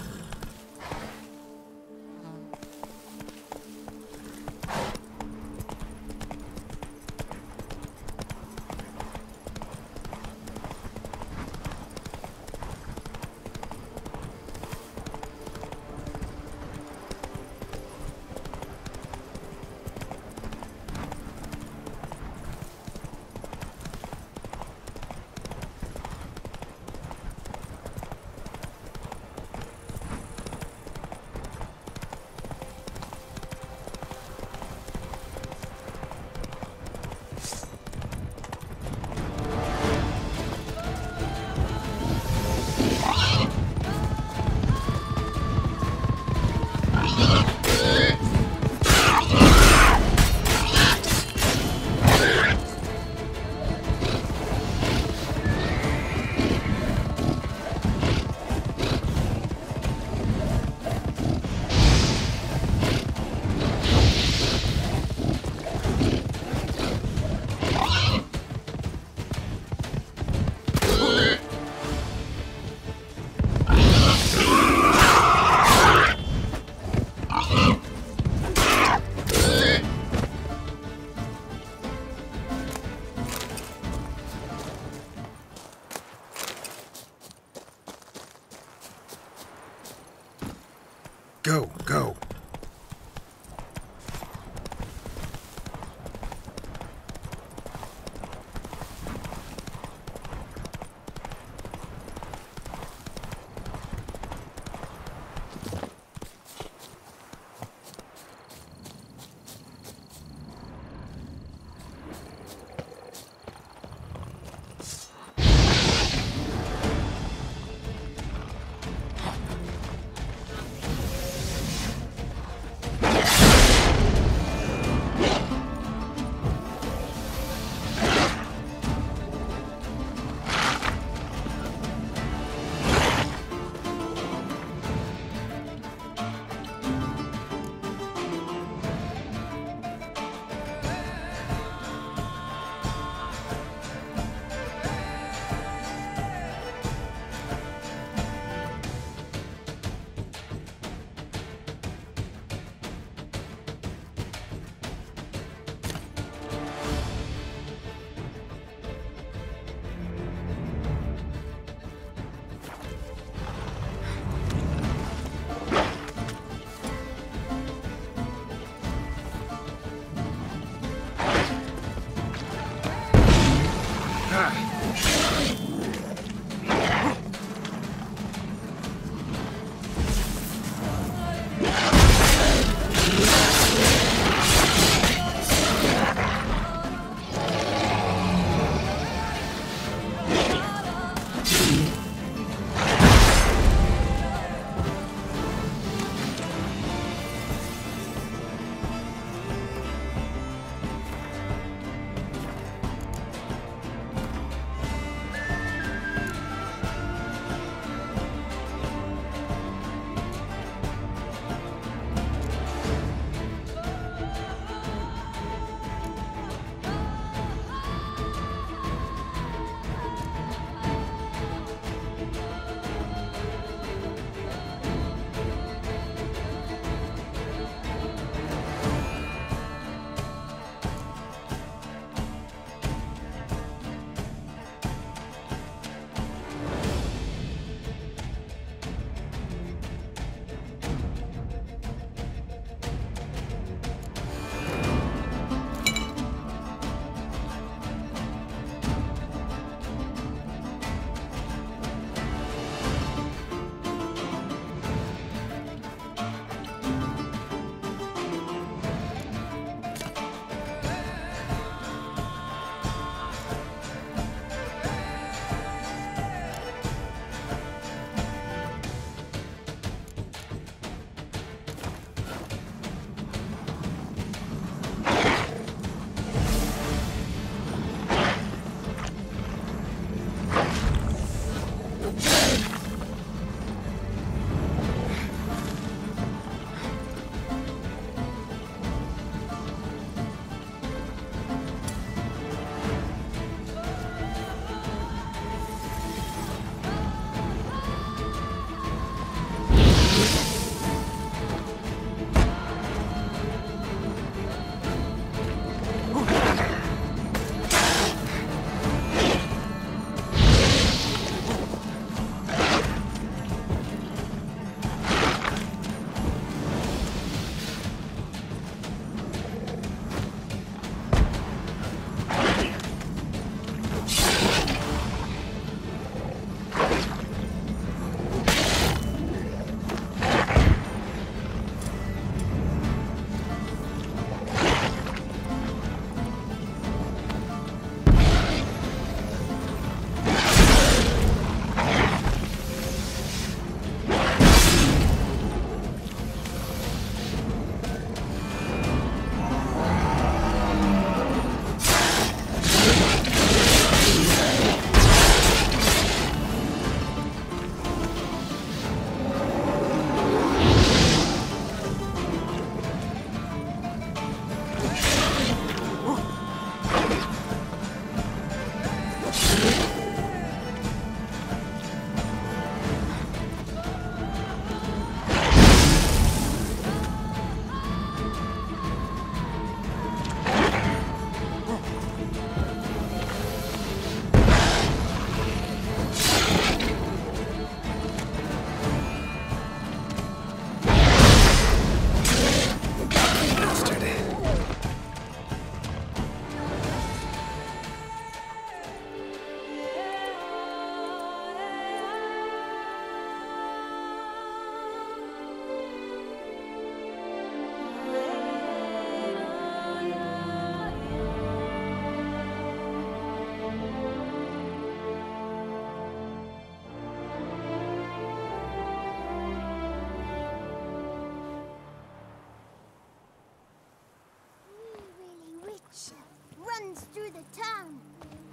the town.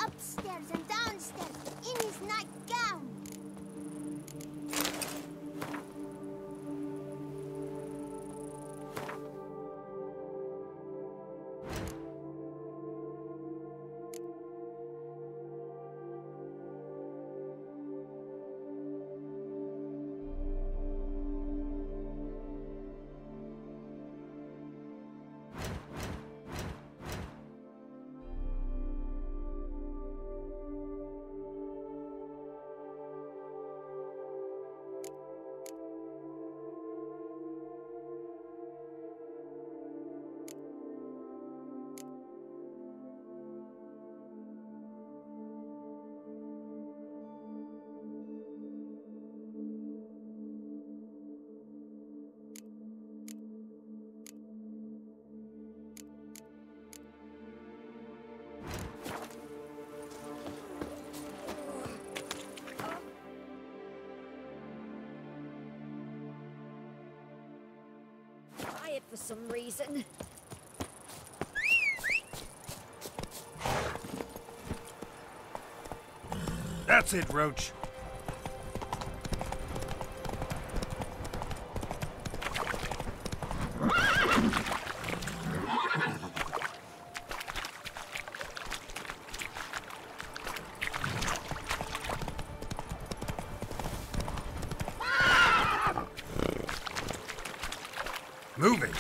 Upstairs and downstairs, in his nightgown. Quiet for some reason. That's it, Roach. Move it.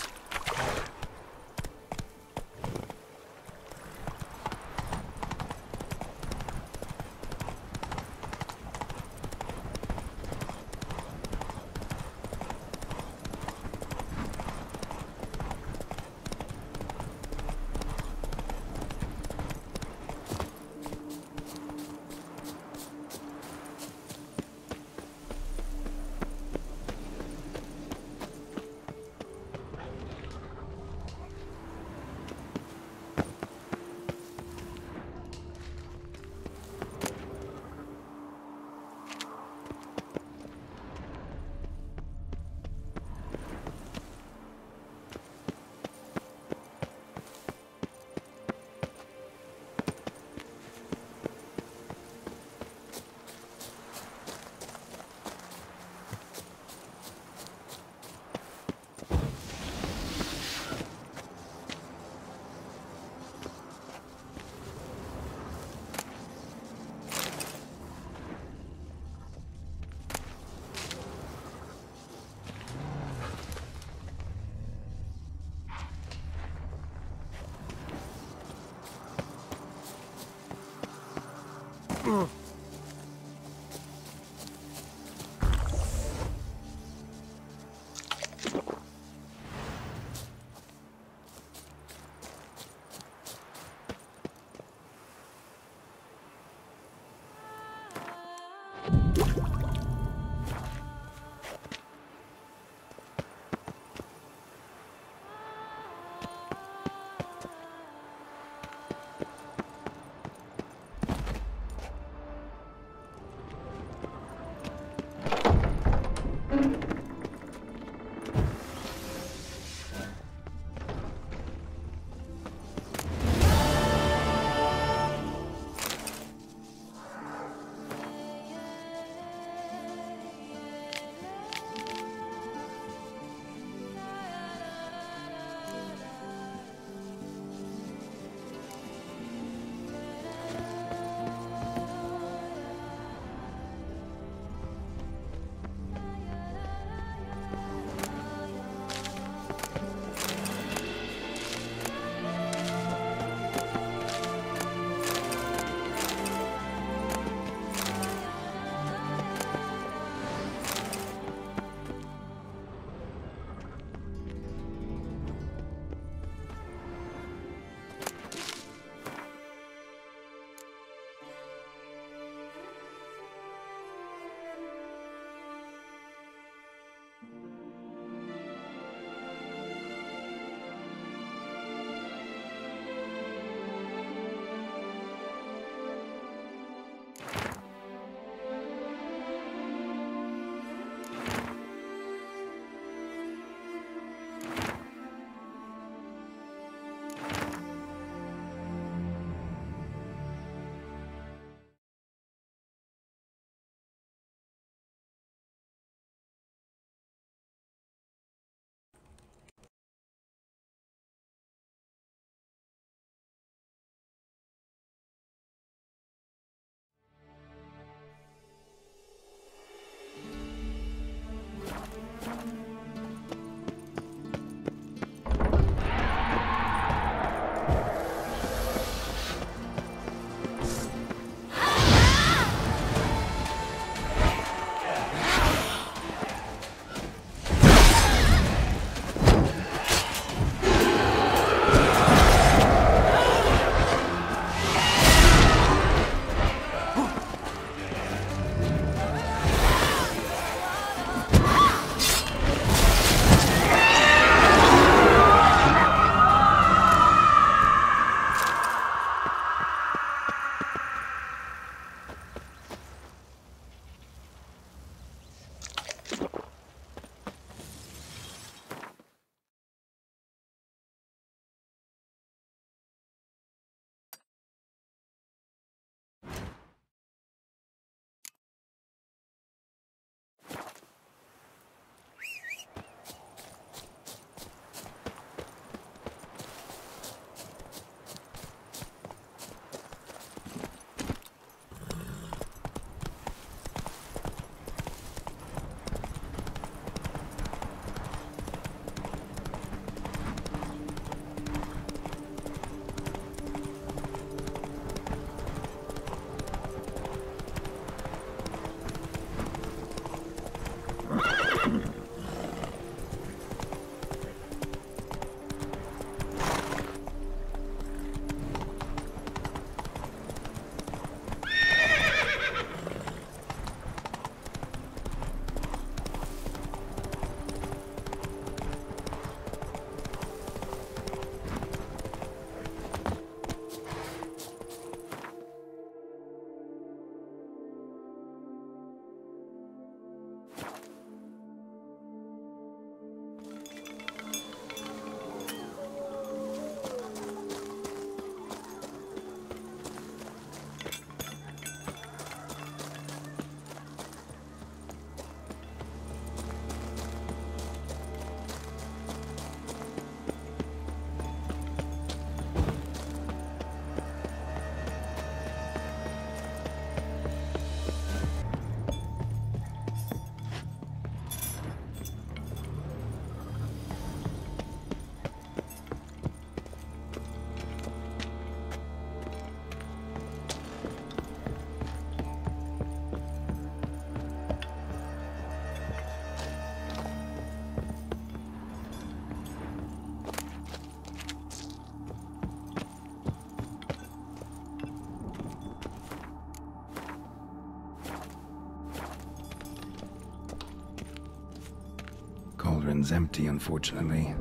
cauldron's empty, unfortunately.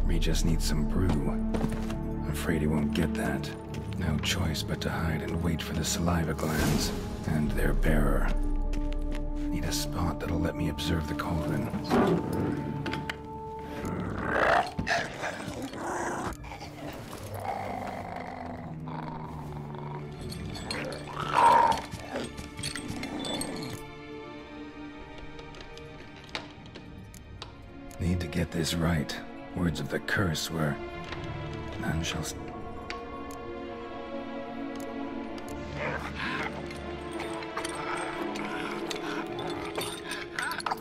We just need some brew. Afraid he won't get that. No choice but to hide and wait for the saliva glands and their bearer. Need a spot that'll let me observe the cauldron. Need to get this right. Words of the curse were, none shall...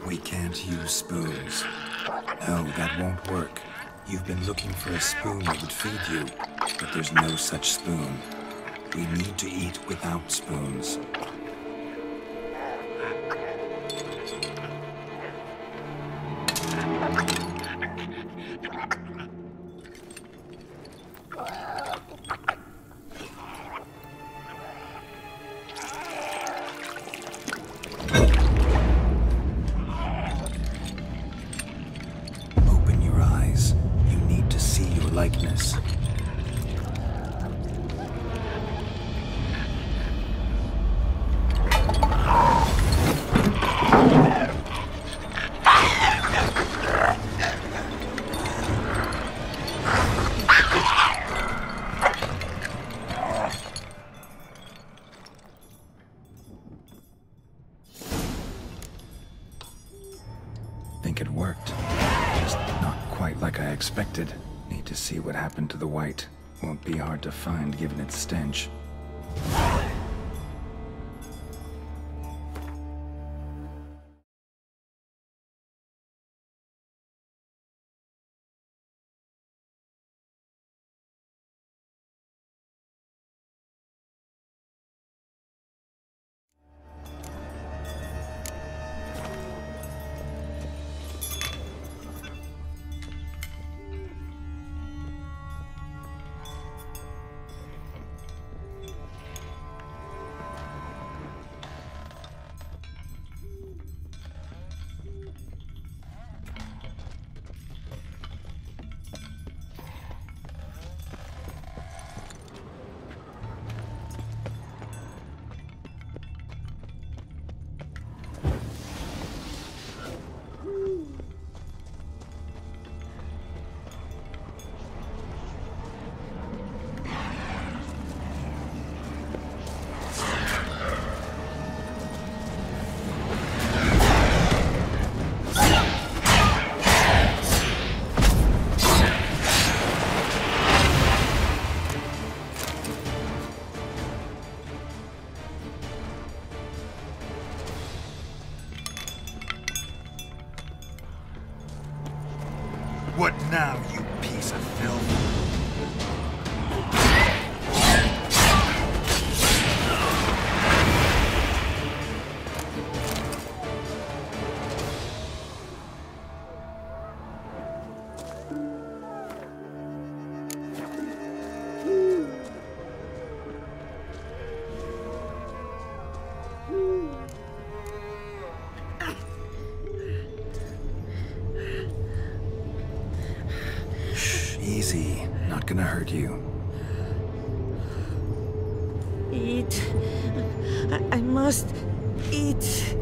We can't use spoons. No, that won't work. You've been looking for a spoon that would feed you, but there's no such spoon. We need to eat without spoons. Likeness. Think it worked. Just not quite like I expected. Need to see what happened to the white. Won't be hard to find given its stench. What now, you piece of filth? Easy. Not gonna hurt you. Eat. I must eat.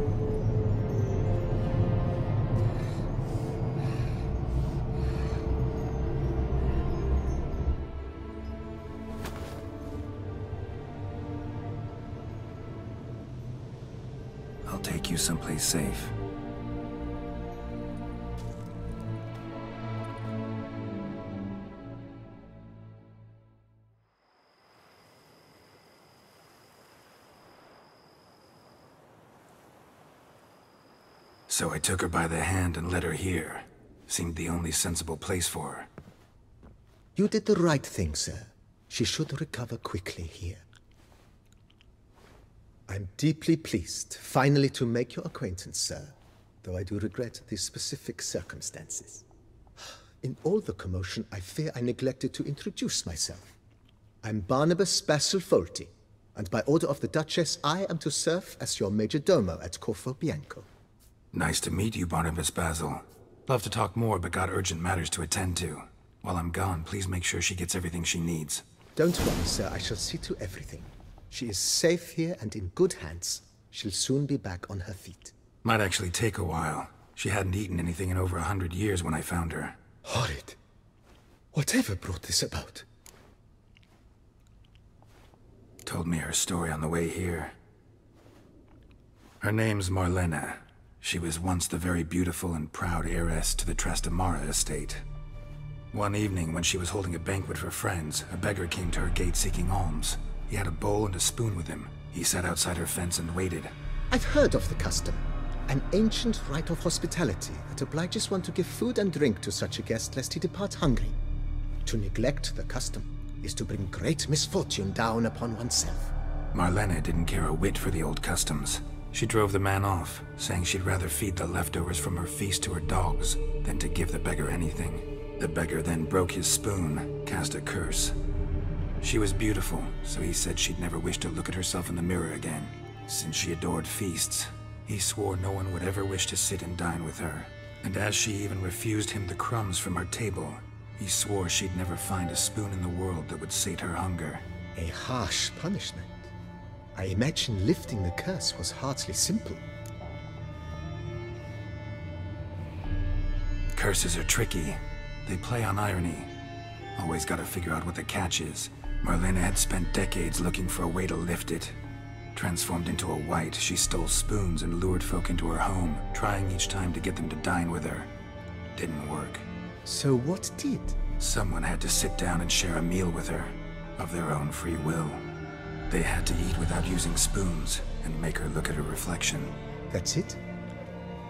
I'll take you someplace safe. So I took her by the hand and led her here. Seemed the only sensible place for her. You did the right thing, sir. She should recover quickly here. I'm deeply pleased, finally, to make your acquaintance, sir, though I do regret the specific circumstances. In all the commotion, I fear I neglected to introduce myself. I'm Barnabas Basil Folty, and by order of the Duchess, I am to serve as your major domo at Corfo Bianco. Nice to meet you, Barnabas Basil. Love to talk more, but got urgent matters to attend to. While I'm gone, please make sure she gets everything she needs. Don't worry, sir. I shall see to everything. She is safe here and in good hands. She'll soon be back on her feet. Might actually take a while. She hadn't eaten anything in over 100 years when I found her. Horrid. Whatever brought this about? Told me her story on the way here. Her name's Marlena. She was once the very beautiful and proud heiress to the Trastamara estate. One evening, when she was holding a banquet for friends, a beggar came to her gate seeking alms. He had a bowl and a spoon with him. He sat outside her fence and waited. I've heard of the custom. An ancient rite of hospitality that obliges one to give food and drink to such a guest lest he depart hungry. To neglect the custom is to bring great misfortune down upon oneself. Marlena didn't care a whit for the old customs. She drove the man off, saying she'd rather feed the leftovers from her feast to her dogs than to give the beggar anything. The beggar then broke his spoon, cast a curse. She was beautiful, so he said she'd never wish to look at herself in the mirror again. Since she adored feasts, he swore no one would ever wish to sit and dine with her. And as she even refused him the crumbs from her table, he swore she'd never find a spoon in the world that would sate her hunger. A harsh punishment. I imagine lifting the curse was hardly simple. Curses are tricky. They play on irony. Always gotta figure out what the catch is. Marlena had spent decades looking for a way to lift it. Transformed into a wight, she stole spoons and lured folk into her home, trying each time to get them to dine with her. Didn't work. So what did? Someone had to sit down and share a meal with her, of their own free will. They had to eat without using spoons, and make her look at her reflection. That's it?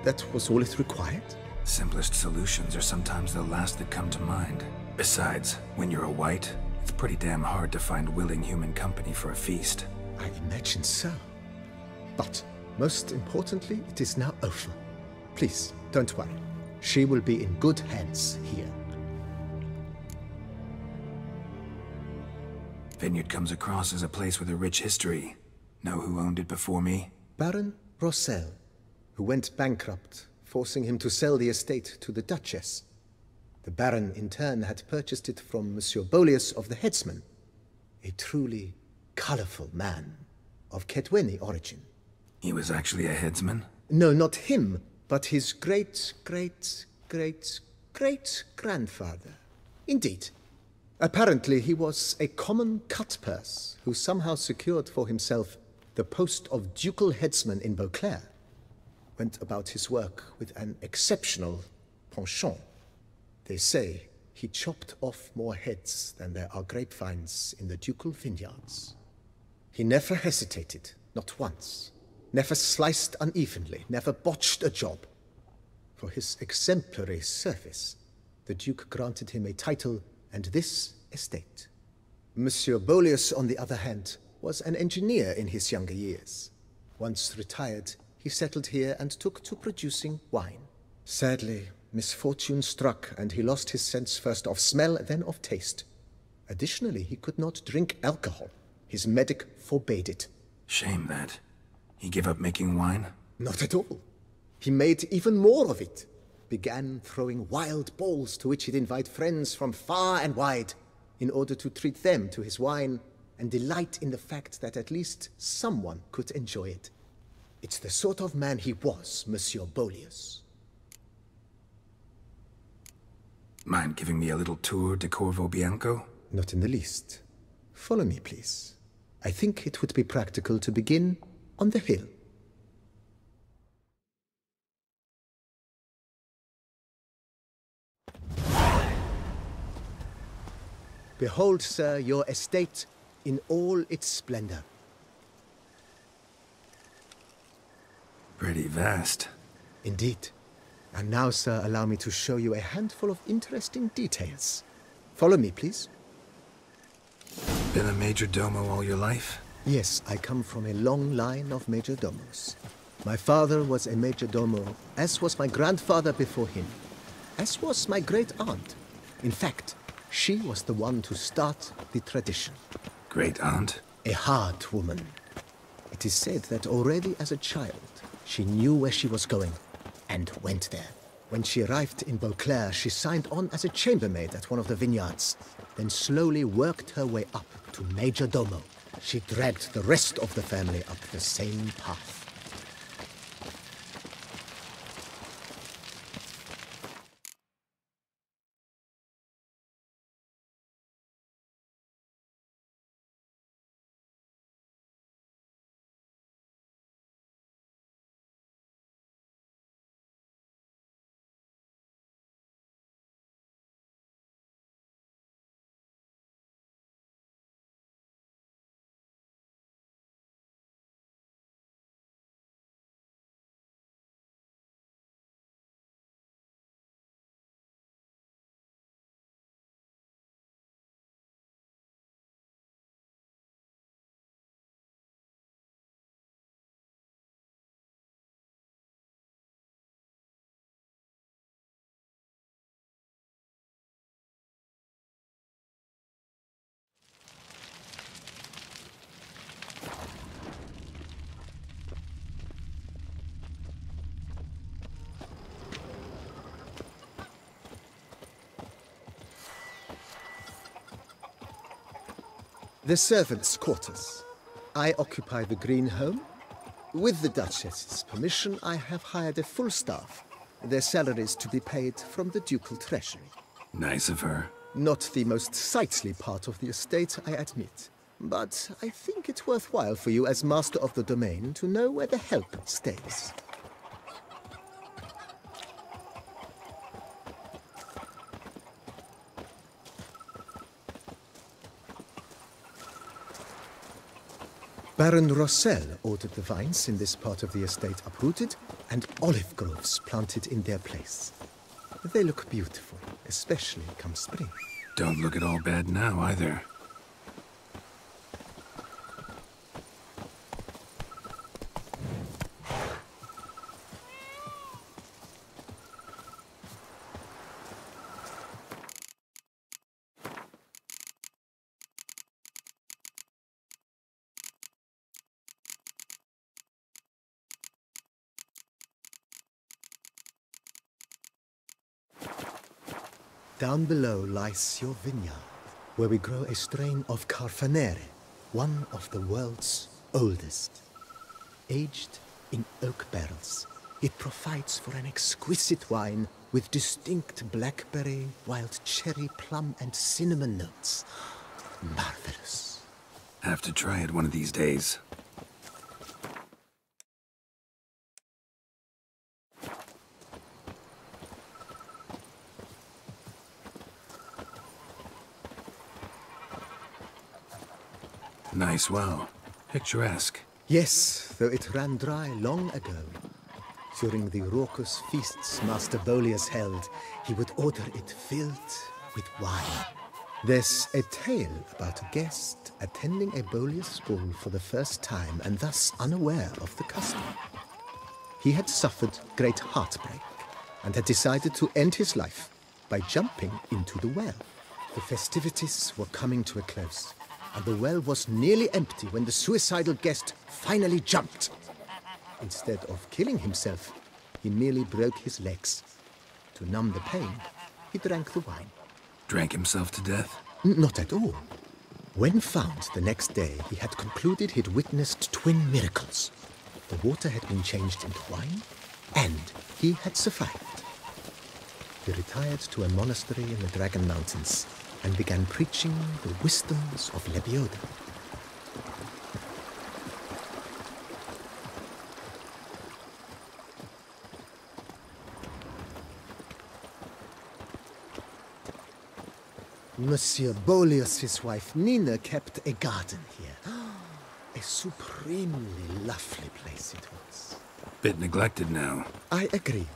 That was all it required? Simplest solutions are sometimes the last that come to mind. Besides, when you're a wight, it's pretty damn hard to find willing human company for a feast. I imagine so. But, most importantly, it is now over. Please, don't worry. She will be in good hands here. Vineyard comes across as a place with a rich history. Know who owned it before me? Baron Rossel, who went bankrupt, forcing him to sell the estate to the Duchess. The Baron, in turn, had purchased it from Monsieur Bolius of the Headsman, a truly colorful man of Ketweni origin. He was actually a headsman? No, not him, but his great-great-great-great-grandfather. Indeed. Apparently, he was a common cut-purse who somehow secured for himself the post of ducal headsman in Beauclair. Went about his work with an exceptional penchant. They say he chopped off more heads than there are grapevines in the ducal vineyards. He never hesitated, not once. Never sliced unevenly, never botched a job. For his exemplary service, the Duke granted him a title and this estate. Monsieur Bolius, on the other hand, was an engineer in his younger years. Once retired, he settled here and took to producing wine. Sadly, misfortune struck and he lost his sense first of smell, then of taste. Additionally, he could not drink alcohol. His medic forbade it. Shame that. He gave up making wine? Not at all. He made even more of it. Began throwing wild balls to which he'd invite friends from far and wide in order to treat them to his wine and delight in the fact that at least someone could enjoy it. It's the sort of man he was, Monsieur Bolius. Mind giving me a little tour de Corvo Bianco? Not in the least. Follow me, please. I think it would be practical to begin on the hill. Behold, sir, your estate in all its splendor. Pretty vast. Indeed. And now, sir, allow me to show you a handful of interesting details. Follow me, please. Been a major domo all your life? Yes, I come from a long line of major domos. My father was a major domo, as was my grandfather before him, as was my great-aunt. In fact, she was the one to start the tradition. Great-aunt? A hard woman. It is said that already as a child, she knew where she was going and went there. When she arrived in Beauclair, she signed on as a chambermaid at one of the vineyards, then slowly worked her way up to Major Domo. She dragged the rest of the family up the same path. The servants' quarters. I occupy the green home. With the Duchess's permission, I have hired a full staff. Their salaries to be paid from the ducal treasury. Nice of her. Not the most sightly part of the estate, I admit. But I think it's worthwhile for you as master of the domain to know where the help stays. Baron Rossel ordered the vines in this part of the estate uprooted and olive groves planted in their place. They look beautiful, especially come spring. Don't look at all bad now, either. Down below lies your vineyard, where we grow a strain of Carfanere, one of the world's oldest. Aged in oak barrels, it provides for an exquisite wine with distinct blackberry, wild cherry, plum, and cinnamon notes. Marvelous. Have to try it one of these days. Nice well. Picturesque. Yes, though it ran dry long ago. During the raucous feasts Master Bolius held, he would order it filled with wine. There's a tale about a guest attending a Bolius ball for the first time and thus unaware of the custom. He had suffered great heartbreak and had decided to end his life by jumping into the well. The festivities were coming to a close, and the well was nearly empty when the suicidal guest finally jumped. Instead of killing himself, he merely broke his legs. To numb the pain, he drank the wine. Drank himself to death? Not at all. When found the next day, he had concluded he'd witnessed twin miracles. The water had been changed into wine, and he had survived. He retired to a monastery in the Dragon Mountains and began preaching the wisdoms of Lebioda. Monsieur Bolius' wife Nina kept a garden here. A supremely lovely place it was. Bit neglected now. I agree.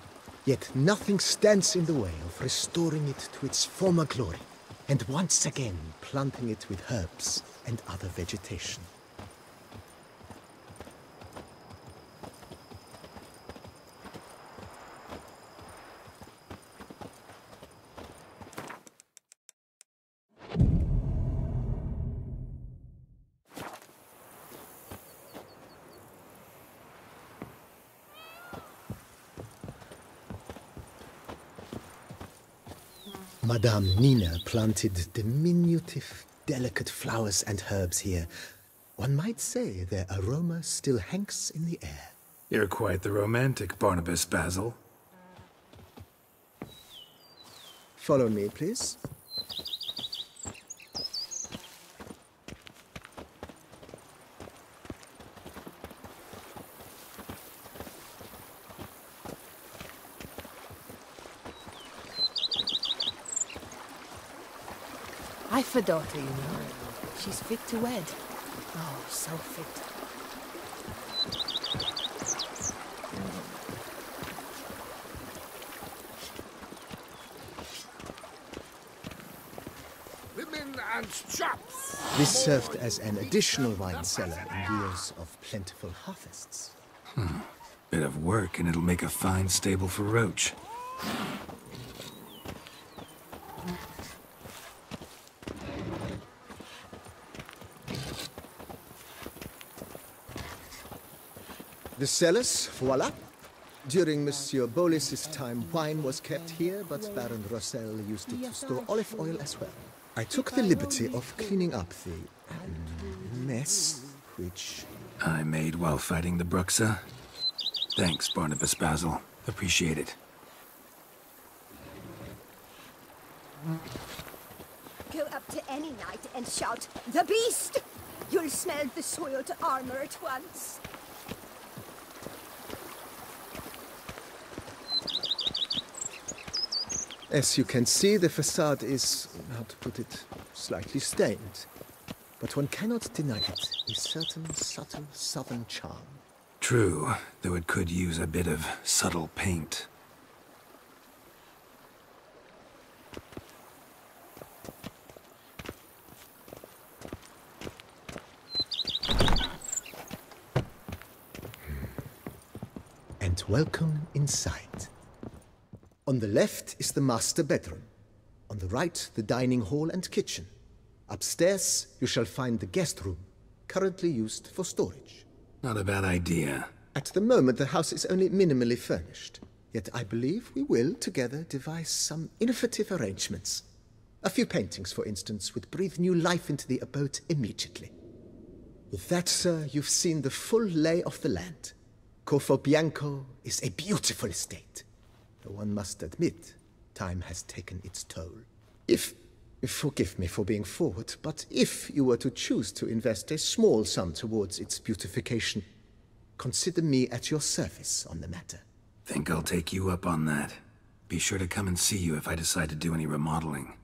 Yet nothing stands in the way of restoring it to its former glory, and once again planting it with herbs and other vegetation. Madame Nina planted diminutive, delicate flowers and herbs here. One might say their aroma still hangs in the air. You're quite the romantic, Barnabas Basil. Follow me, please. I've a daughter, you know. She's fit to wed. Oh, so fit. Women and chops! This served as an additional wine cellar in years of plentiful harvests. Bit of work, and it'll make a fine stable for Roach. The cellars, voila. During Monsieur Bolis's time, wine was kept here, but Baron Rossel used it to store olive oil as well. I took the liberty of cleaning up the mess, which I made while fighting the Bruxa. Thanks, Barnabas Basil. Appreciate it. Go up to any knight and shout, "The beast!" You'll smell the soiled armor at once. As you can see, the facade is, how to put it, slightly stained. But one cannot deny it, a certain subtle southern charm. True, though it could use a bit of subtle paint. And welcome inside. On the left is the master bedroom. On the right, the dining hall and kitchen. Upstairs, you shall find the guest room, currently used for storage. Not a bad idea. At the moment, the house is only minimally furnished. Yet I believe we will, together, devise some innovative arrangements. A few paintings, for instance, would breathe new life into the abode immediately. With that, sir, you've seen the full lay of the land. Corvo Bianco is a beautiful estate. Though one must admit, time has taken its toll. Forgive me for being forward, but if you were to choose to invest a small sum towards its beautification, consider me at your service on the matter. Think I'll take you up on that. Be sure to come and see you if I decide to do any remodeling.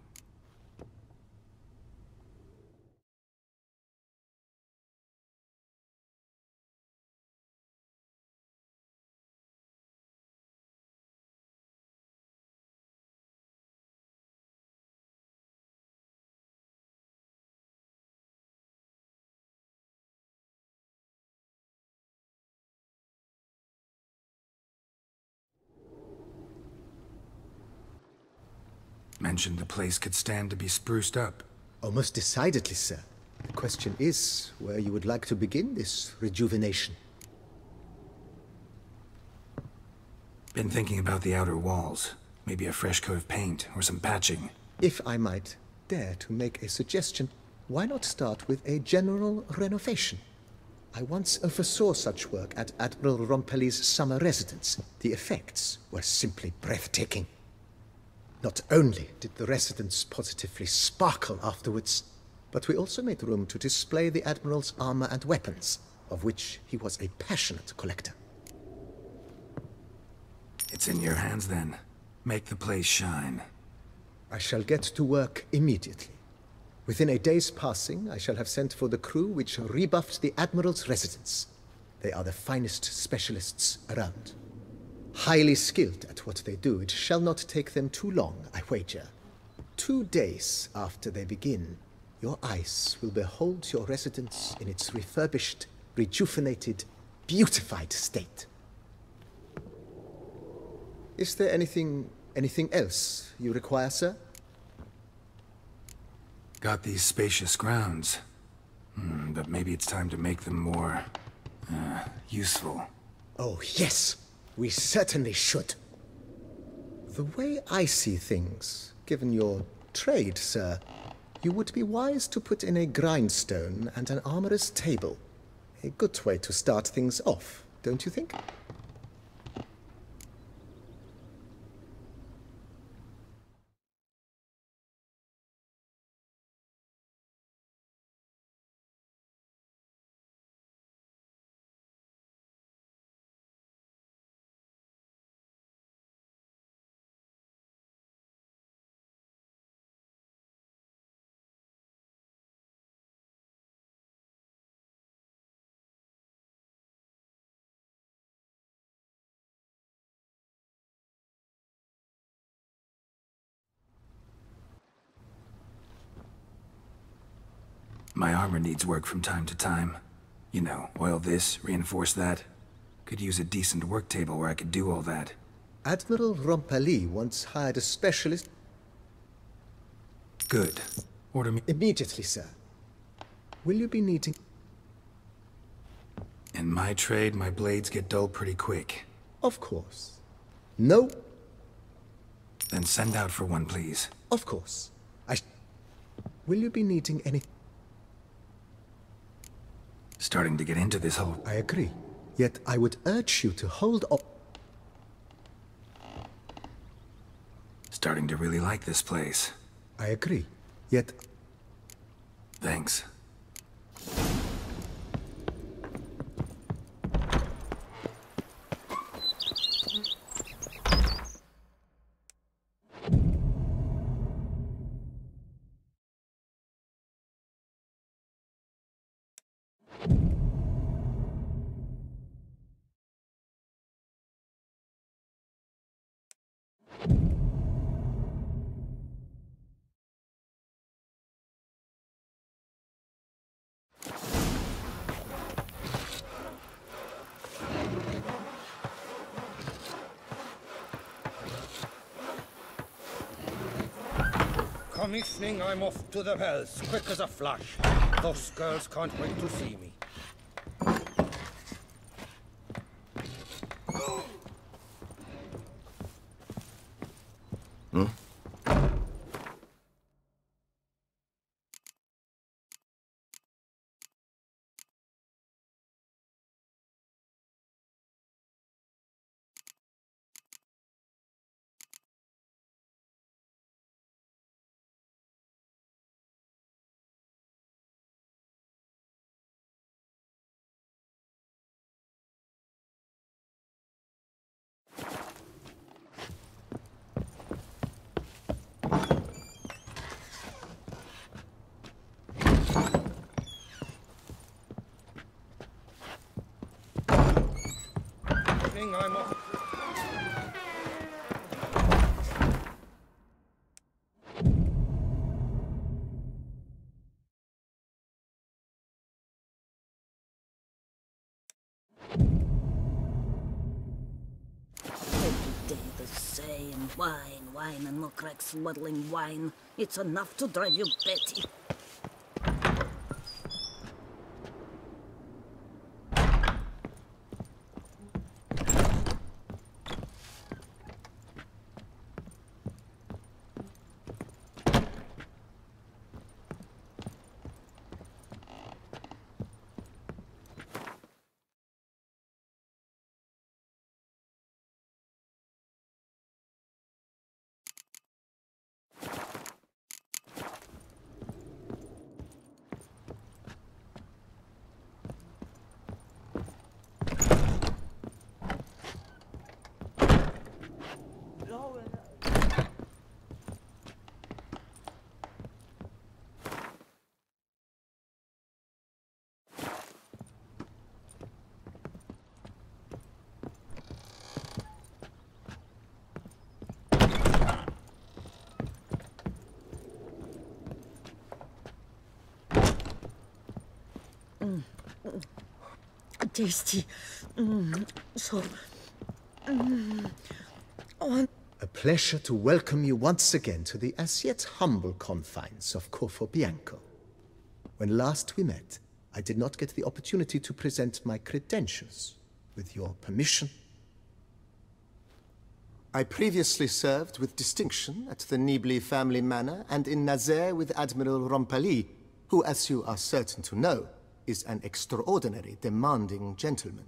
Mentioned the place could stand to be spruced up. Oh, most decidedly, sir. The question is where you would like to begin this rejuvenation. Been thinking about the outer walls. Maybe a fresh coat of paint or some patching. If I might dare to make a suggestion, why not start with a general renovation? I once oversaw such work at Admiral Rompelli's summer residence. The effects were simply breathtaking. Not only did the residence positively sparkle afterwards, but we also made room to display the Admiral's armor and weapons, of which he was a passionate collector. It's in your hands then. Make the place shine. I shall get to work immediately. Within a day's passing, I shall have sent for the crew which rebuffed the Admiral's residence. They are the finest specialists around. Highly skilled at what they do, it shall not take them too long, I wager. 2 days after they begin, your eyes will behold your residence in its refurbished, rejuvenated, beautified state. Is there anything else you require, sir? Got these spacious grounds. But maybe it's time to make them more, useful. Oh, yes! We certainly should. The way I see things, given your trade, sir, you would be wise to put in a grindstone and an armorer's table. A good way to start things off, don't you think? My armor needs work from time to time. You know, oil this, reinforce that. Could use a decent work table where I could do all that. Admiral Rompali once hired a specialist. Good. Order me immediately, sir. Will you be needing... In my trade, my blades get dull pretty quick. Of course. No. Then send out for one, please. Of course. Will you be needing any... Starting to get into this whole... I agree. Yet I would urge you to hold up. Starting to really like this place. I agree. Yet... Thanks. Commissioning, I'm off to the Hells, quick as a flash. Those girls can't wait to see me. Hmm? I'm off. Every day the same. Wine, and more crack smuggling wine. It's enough to drive you batty. Tasty. So... A pleasure to welcome you once again to the as yet humble confines of Corfo Bianco. When last we met, I did not get the opportunity to present my credentials. With your permission... I previously served with distinction at the Nibli family manor and in Nazaire with Admiral Rompali, who, as you are certain to know, is an extraordinary, demanding gentleman.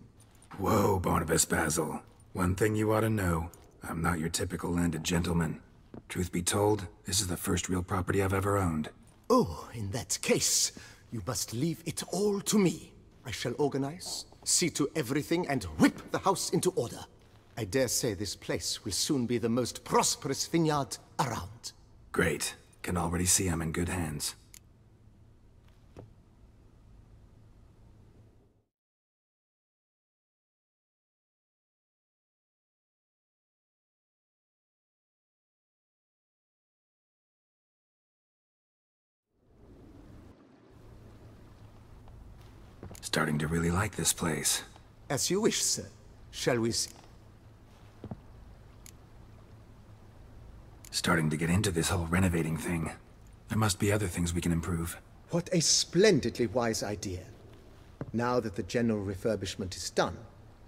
Whoa, Barnabas Basil. One thing you ought to know. I'm not your typical landed gentleman. Truth be told, this is the first real property I've ever owned. Oh, in that case, you must leave it all to me. I shall organize, see to everything, and whip the house into order. I dare say this place will soon be the most prosperous vineyard around. Great. Can already see I'm in good hands. Starting to really like this place. As you wish, sir. Shall we see? Starting to get into this whole renovating thing. There must be other things we can improve. What a splendidly wise idea. Now that the general refurbishment is done,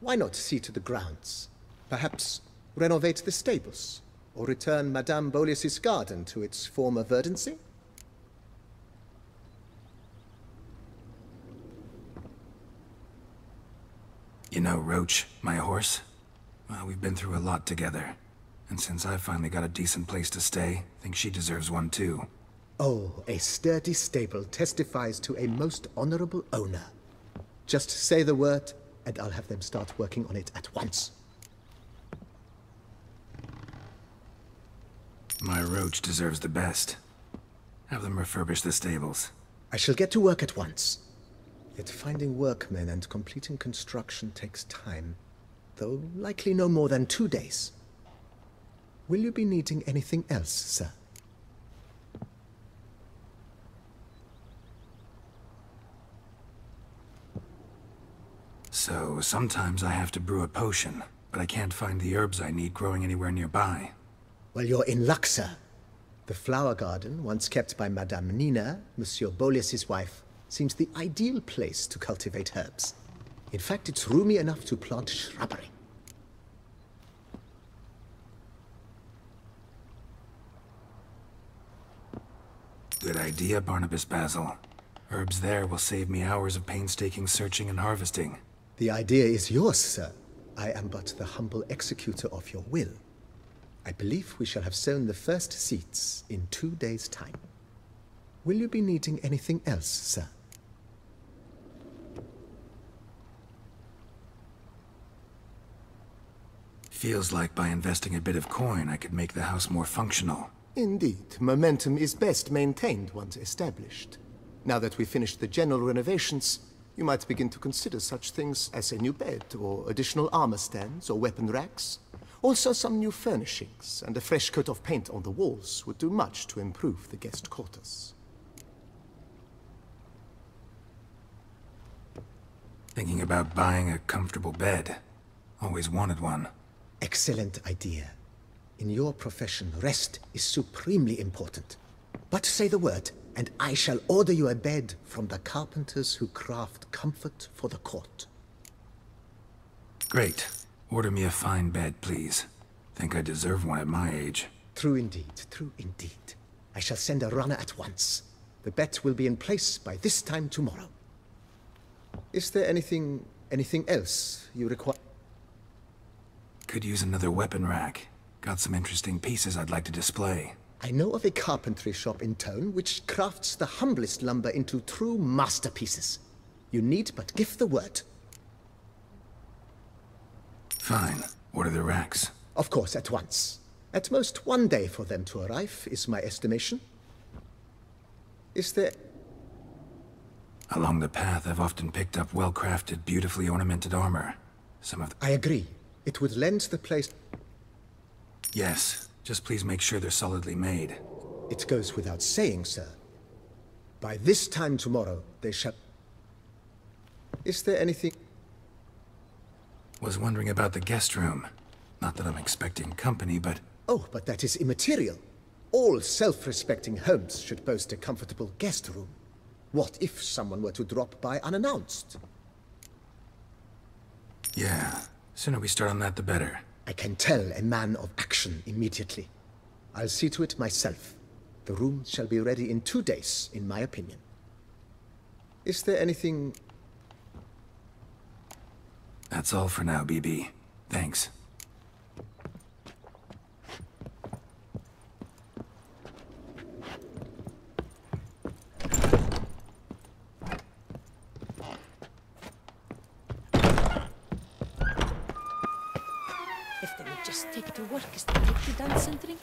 why not see to the grounds? Perhaps renovate the stables, or return Madame Boleus's garden to its former verdancy? You know, Roach, my horse? Well, we've been through a lot together. And since I finally got a decent place to stay, I think she deserves one too. Oh, a sturdy stable testifies to a most honorable owner. Just say the word, and I'll have them start working on it at once. My Roach deserves the best. Have them refurbish the stables. I shall get to work at once. Yet finding workmen and completing construction takes time, though likely no more than 2 days. Will you be needing anything else, sir? So, sometimes I have to brew a potion, but I can't find the herbs I need growing anywhere nearby. Well, you're in luck, sir. The flower garden, once kept by Madame Nina, Monsieur Boleus's wife, seems the ideal place to cultivate herbs. In fact, it's roomy enough to plant shrubbery. Good idea, Barnabas Basil. Herbs there will save me hours of painstaking searching and harvesting. The idea is yours, sir. I am but the humble executor of your will. I believe we shall have sown the first seeds in 2 days' time. Will you be needing anything else, sir? Feels like by investing a bit of coin, I could make the house more functional. Indeed, momentum is best maintained once established. Now that we've finished the general renovations, you might begin to consider such things as a new bed, or additional armor stands, or weapon racks. Also some new furnishings, and a fresh coat of paint on the walls would do much to improve the guest quarters. Thinking about buying a comfortable bed. Always wanted one. Excellent idea. In your profession, rest is supremely important. But say the word, and I shall order you a bed from the carpenters who craft comfort for the court. Great. Order me a fine bed, please. Think I deserve one at my age. True indeed, true indeed. I shall send a runner at once. The bet will be in place by this time tomorrow. Is there anything else you require? Could use another weapon rack. Got some interesting pieces I'd like to display. I know of a carpentry shop in town which crafts the humblest lumber into true masterpieces. You need but give the word. Fine. Order the racks. Of course, at once. At most 1 day for them to arrive, is my estimation. Is there... Along the path, I've often picked up well-crafted, beautifully ornamented armor. Some of the... I agree. It would lend the place... Yes. Just please make sure they're solidly made. It goes without saying, sir. By this time tomorrow, they shall... Is there anything... Was wondering about the guest room. Not that I'm expecting company, but... Oh, but that is immaterial. All self-respecting homes should boast a comfortable guest room. What if someone were to drop by unannounced? Yeah. Sooner we start on that, the better. I can tell a man of action immediately. I'll see to it myself. The room shall be ready in 2 days, in my opinion. Is there anything... That's all for now, BB. Thanks. If they would just take to work as they take to dance and drink.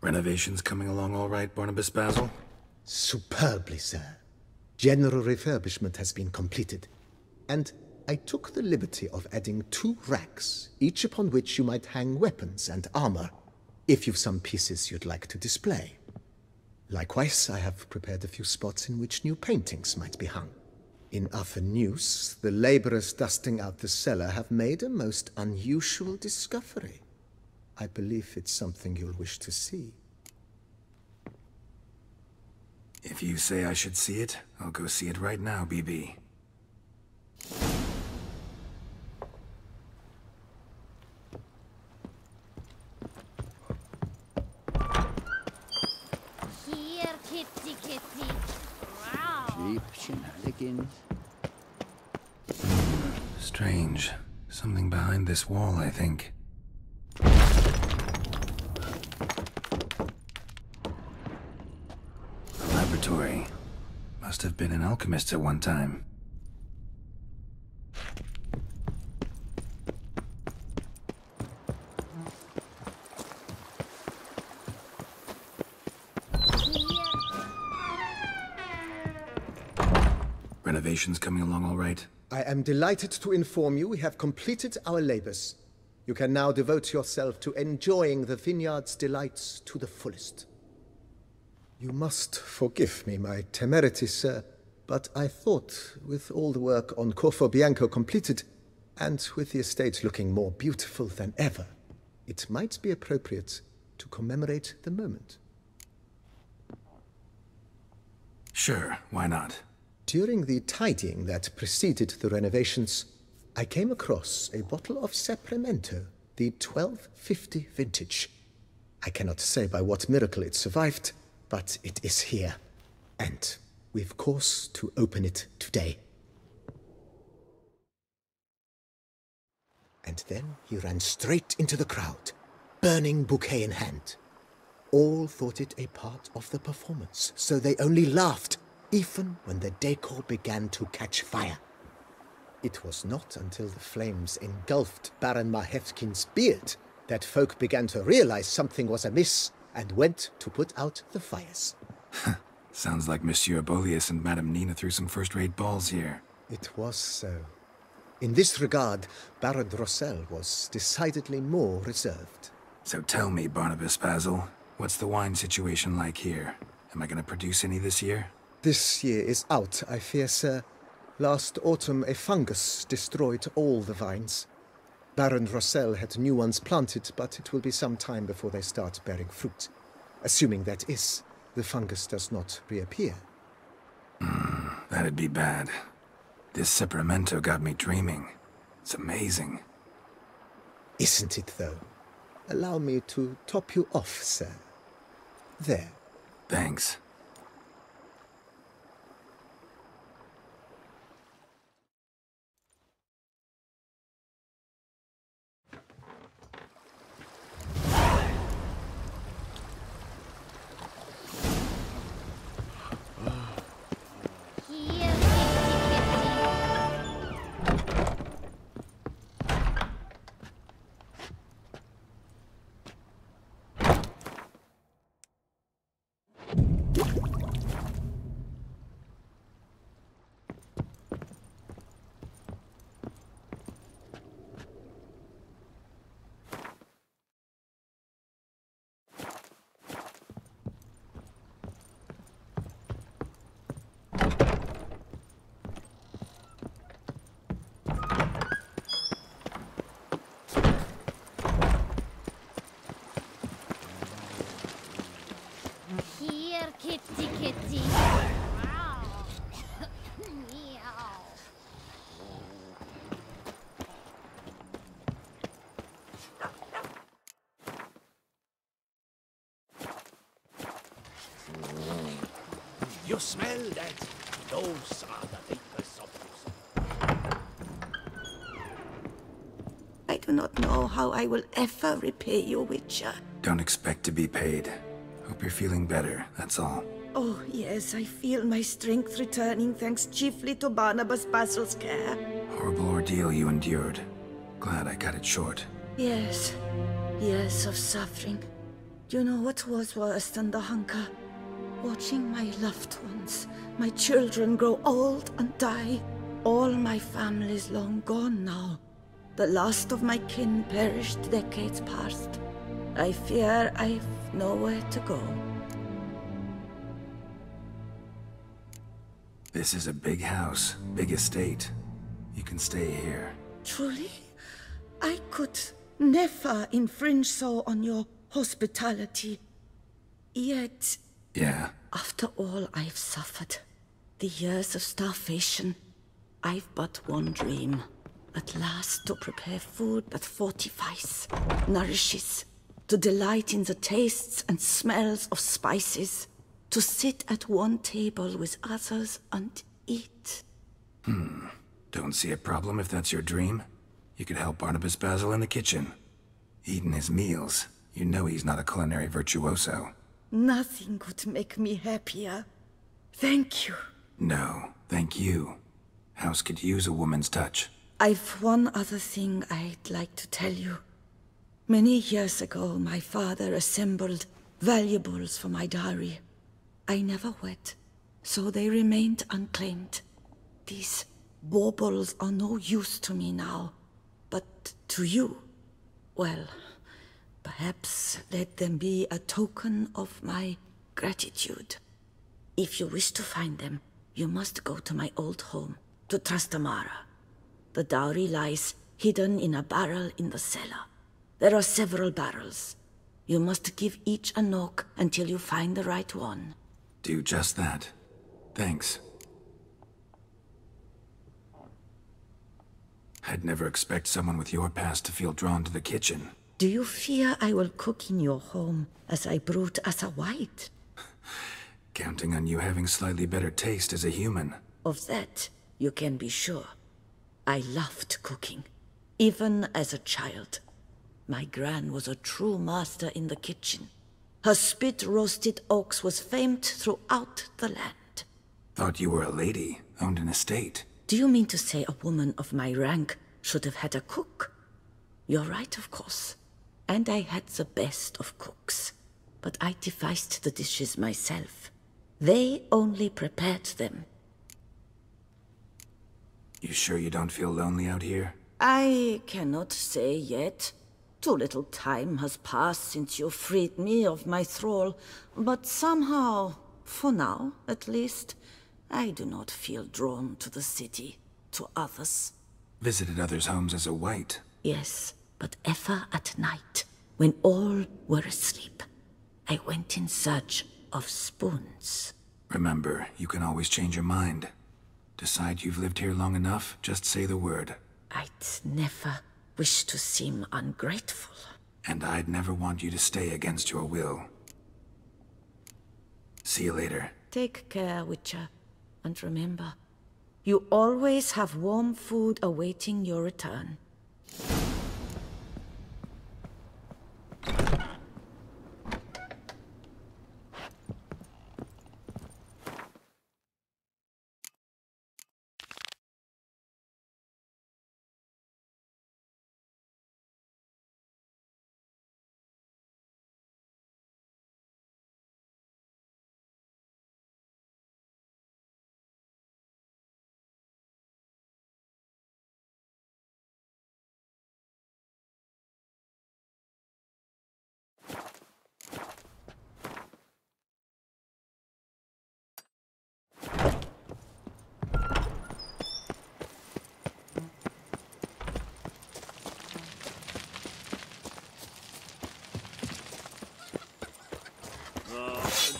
Renovations coming along all right, Barnabas Basil? Superbly, sir. General refurbishment has been completed. And I took the liberty of adding 2 racks, each upon which you might hang weapons and armor, if you've some pieces you'd like to display. Likewise, I have prepared a few spots in which new paintings might be hung. In other news, the laborers dusting out the cellar have made a most unusual discovery. I believe it's something you'll wish to see. If you say I should see it, I'll go see it right now, BB. Here, kitty, kitty. Wow. Cheap shenanigans. Strange. Something behind this wall, I think. Laboratory. Must have been an alchemist at one time. Renovations coming along all right? I am delighted to inform you we have completed our labors. You can now devote yourself to enjoying the vineyard's delights to the fullest. You must forgive me my temerity, sir, but I thought, with all the work on Corfo Bianco completed, and with the estate looking more beautiful than ever, it might be appropriate to commemorate the moment. Sure, why not? During the tidying that preceded the renovations, I came across a bottle of Sapramento, the 1250 vintage. I cannot say by what miracle it survived, but it is here. And we've cause to open it today. And then he ran straight into the crowd, burning bouquet in hand. All thought it a part of the performance, so they only laughed, even when the decor began to catch fire. It was not until the flames engulfed Baron Mahevkin's beard that folk began to realize something was amiss and went to put out the fires. Sounds like Monsieur Bolius and Madame Nina threw some first-rate balls here. It was so. In this regard, Baron Rossel was decidedly more reserved. So tell me, Barnabas Basil, what's the wine situation like here? Am I going to produce any this year? This year is out, I fear, sir. Last autumn, a fungus destroyed all the vines. Baron Rossel had new ones planted, but it will be some time before they start bearing fruit. Assuming that is, the fungus does not reappear. That'd be bad. This Sapramento got me dreaming. It's amazing. Isn't it, though? Allow me to top you off, sir. There. Thanks. Kitty. You smell that? Those are the vapors of I do not know how I will ever repay you, Witcher. Don't expect to be paid. Hope you're feeling better, that's all. Oh, yes, I feel my strength returning thanks chiefly to Barnabas Basil's care. Horrible ordeal you endured. Glad I cut it short. Yes, years of suffering. Do you know what was worse than the hunger? Watching my loved ones, my children grow old and die. All my family's long gone now. The last of my kin perished decades past. I fear I've nowhere to go. This is a big house, big estate. You can stay here. Truly? I could never infringe so on your hospitality. Yet... Yeah? After all I've suffered, the years of starvation, I've but one dream. At last to prepare food that fortifies, nourishes, to delight in the tastes and smells of spices, to sit at one table with others and eat. Don't see a problem if that's your dream. You could help Barnabas Basil in the kitchen. Eating his meals. You know he's not a culinary virtuoso. Nothing could make me happier. Thank you. No, thank you. House could use a woman's touch. I've one other thing I'd like to tell you. Many years ago, my father assembled valuables for my dowry. I never wed, so they remained unclaimed. These baubles are no use to me now, but to you, well, perhaps let them be a token of my gratitude. If you wish to find them, you must go to my old home, to Trastamara. The dowry lies hidden in a barrel in the cellar. There are several barrels. You must give each a knock until you find the right one. Do just that. Thanks. I'd never expect someone with your past to feel drawn to the kitchen. Do you fear I will cook in your home as I brewed as a white? Counting on you having slightly better taste as a human. Of that, you can be sure. I loved cooking, even as a child. My gran was a true master in the kitchen. Her spit-roasted ox was famed throughout the land. Thought you were a lady, owned an estate. Do you mean to say a woman of my rank should have had a cook? You're right, of course. And I had the best of cooks. But I devised the dishes myself. They only prepared them. You sure you don't feel lonely out here? I cannot say yet. Too little time has passed since you freed me of my thrall, but somehow, for now at least, I do not feel drawn to the city, to others. Visited others' homes as a white? Yes, but ever at night, when all were asleep, I went in search of spoons. Remember, you can always change your mind. Decide you've lived here long enough, just say the word. I'd never wish to seem ungrateful. And I'd never want you to stay against your will. See you later. Take care, Witcher. And remember, you always have warm food awaiting your return.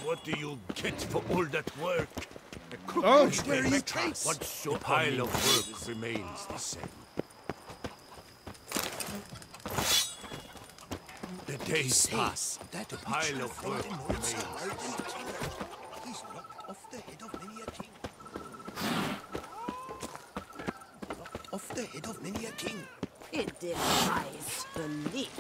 What do you get for all that work? Oh, where you trace? What so pile of work remains the same? The days pass. The pile of work remains the same. He's knocked off the head of many a king. Knocked off the head of many a king. It defies belief.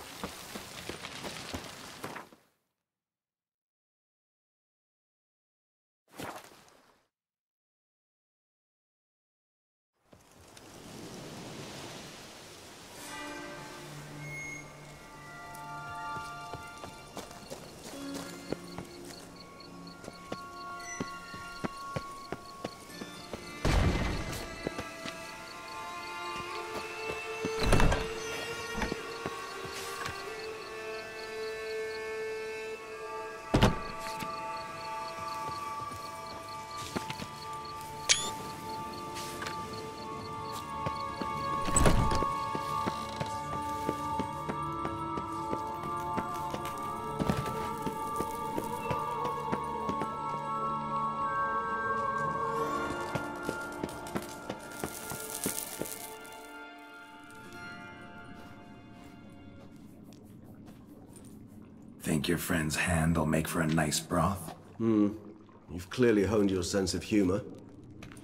Think your friend's hand will make for a nice broth? You've clearly honed your sense of humor.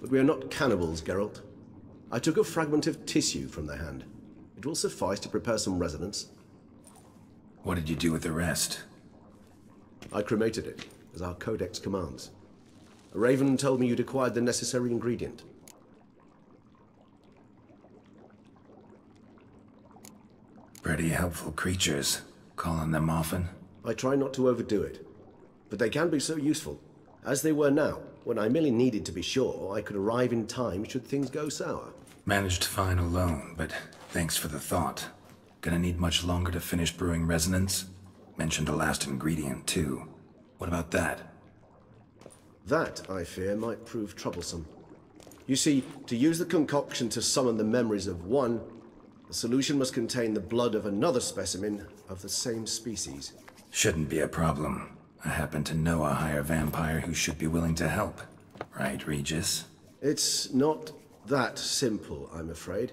But we are not cannibals, Geralt. I took a fragment of tissue from the hand. It will suffice to prepare some resonance. What did you do with the rest? I cremated it, as our codex commands. A raven told me you'd acquired the necessary ingredient. Pretty helpful creatures. Call on them often? I try not to overdo it, but they can be so useful, as they were now, when I merely needed to be sure I could arrive in time should things go sour. Managed fine alone, but thanks for the thought. Gonna need much longer to finish brewing resonance? Mentioned a last ingredient, too. What about that? That, I fear, might prove troublesome. You see, to use the concoction to summon the memories of one, The solution must contain the blood of another specimen of the same species. Shouldn't be a problem. I happen to know a higher vampire who should be willing to help. Right, Regis? It's not that simple, I'm afraid.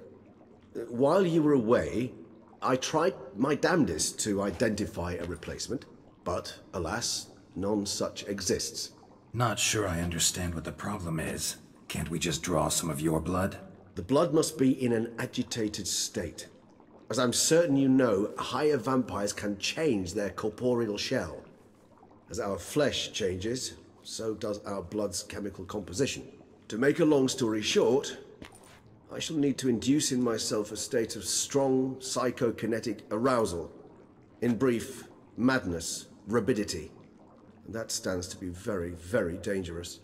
While you were away, I tried my damnedest to identify a replacement, but alas, none such exists. Not sure I understand what the problem is. Can't we just draw some of your blood? The blood must be in an agitated state. As I'm certain you know, higher vampires can change their corporeal shell. As our flesh changes, so does our blood's chemical composition. To make a long story short, I shall need to induce in myself a state of strong psychokinetic arousal. In brief, madness, rabidity. And that stands to be very, very dangerous.